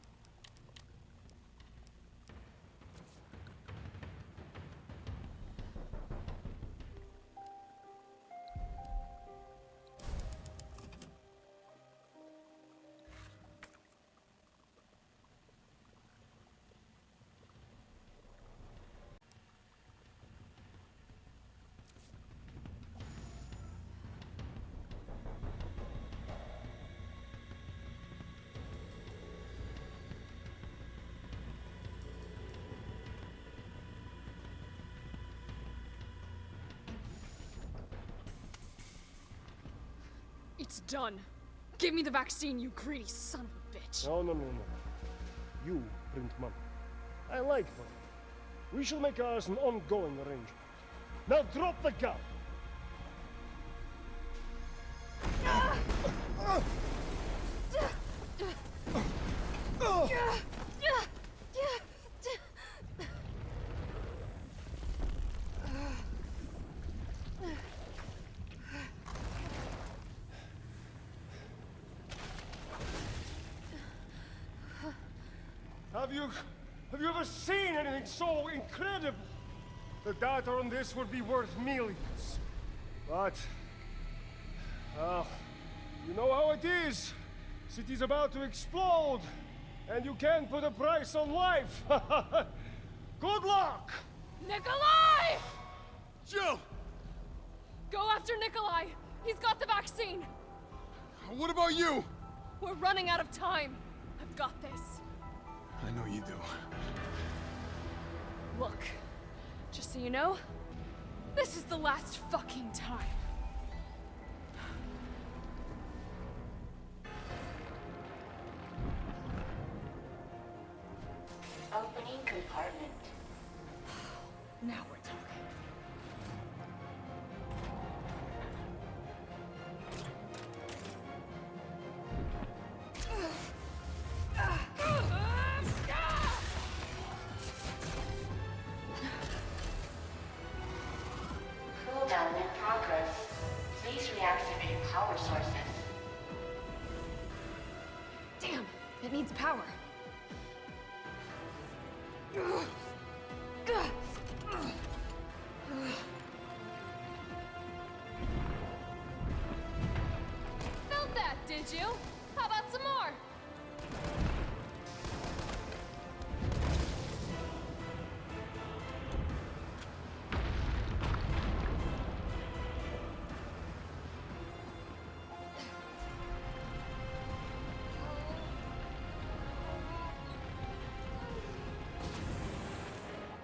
It's done. Give me the vaccine, you greedy son of a bitch. No. You print money. I like money. We shall make ours an ongoing arrangement. Now drop the gun! Have you ever seen anything so incredible? The data on this would be worth millions. But, you know how it is. City's about to explode, and you can't put a price on life. Good luck! Nikolai! Jill! Go after Nikolai! He's got the vaccine! What about you? We're running out of time. I've got this. I know you do. Look, just so you know, this is the last fucking time. Opening compartment. Now we're talking. Cooldown in progress. Please reactivate power sources. Damn, it needs power. No! disappointed you. How about some more?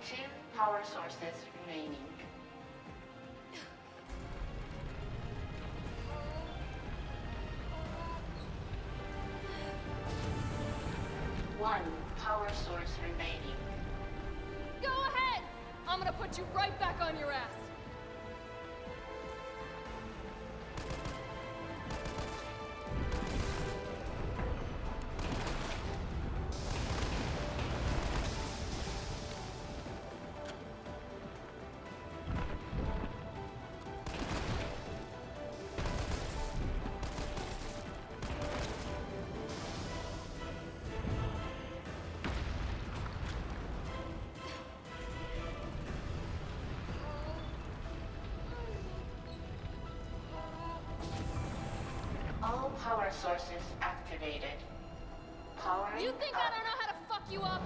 Two power sources remaining. One power source remaining. Go ahead! I'm gonna put you right back on your ass. All power sources activated. Powering You think I don't know how to fuck you up?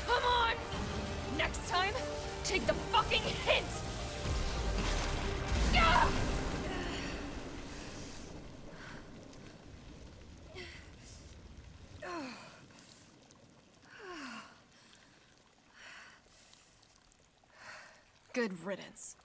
Come on! Next time, take the fucking hint! Gah! Good riddance.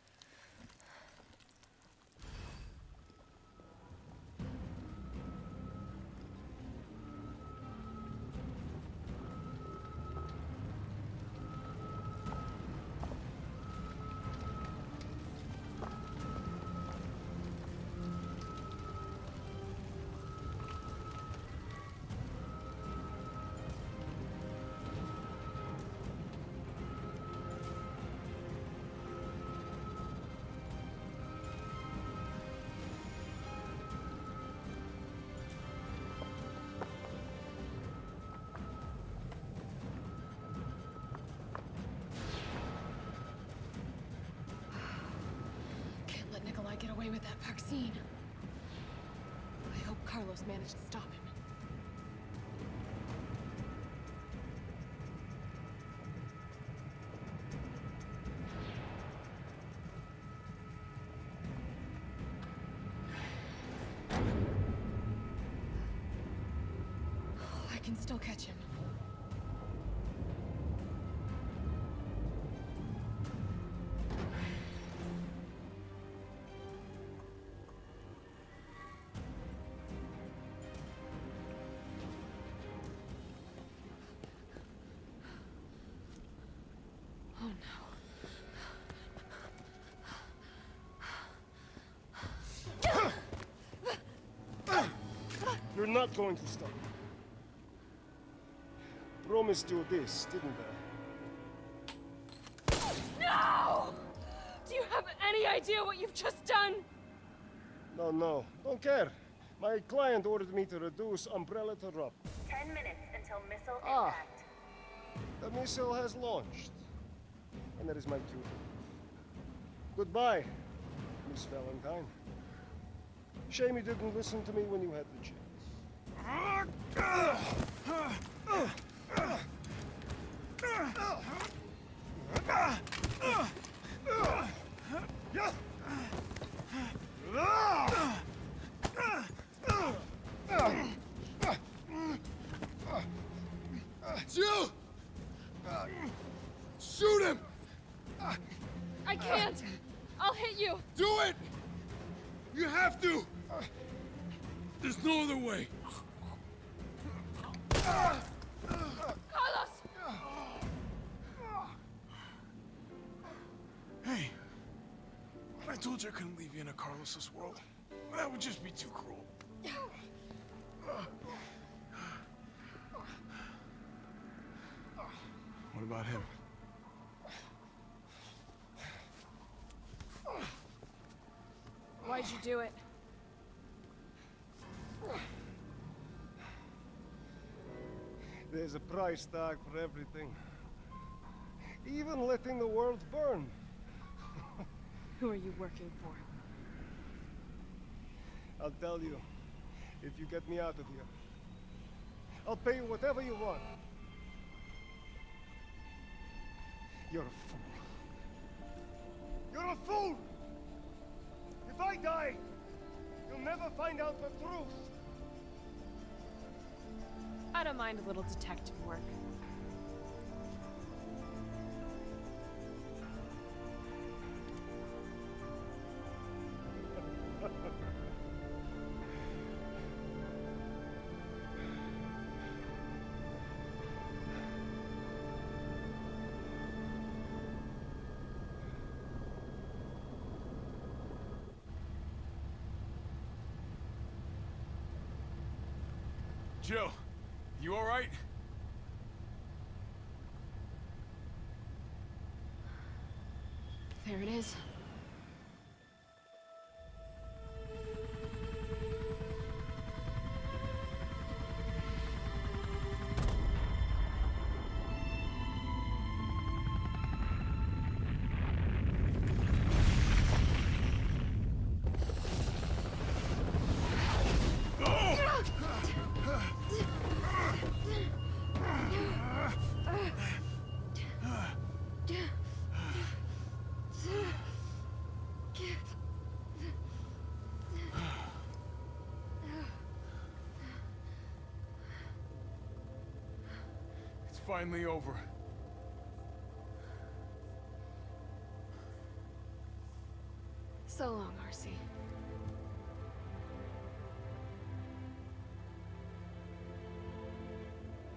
Can't let Nikolai get away with that vaccine. I hope Carlos managed to stop him. I can still catch him. Oh no. You're not going to stop. Promised you this, didn't I? No! Do you have any idea what you've just done? No, don't care. My client ordered me to reduce Umbrella to Rob. 10 minutes until missile Ah. impact. The missile has launched. And that is my cue. Goodbye, Miss Valentine. Shame you didn't listen to me when you had the chance. It's you! Shoot him! I can't! I'll hit you! Do it! You have to! There's no other way. Carlos! Hey, when I told you I couldn't leave you in a Carlos's world, that would just be too cruel. One of about him. Why'd you do it? There's a price tag for everything. Even letting the world burn. Who are you working for? I'll tell you, if you get me out of here. I'll pay you whatever you want. You're a fool. You're a fool! If I die, you'll never find out the truth. I don't mind a little detective work. Jill, you all right? There it is. It's finally over. So long, RC.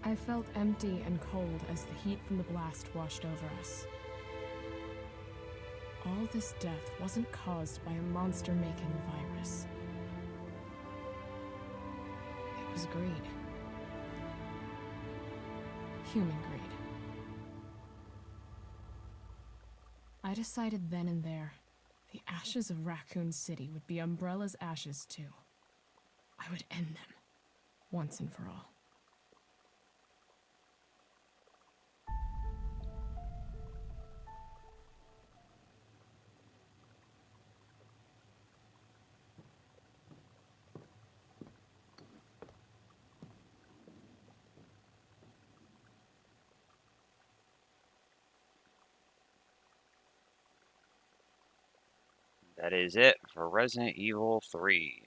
I felt empty and cold as the heat from the blast washed over us. All this death wasn't caused by a monster-making virus. It was greed. Human greed. I decided then and there, the ashes of Raccoon City would be Umbrella's ashes too. I would end them, once and for all. That is it for Resident Evil 3.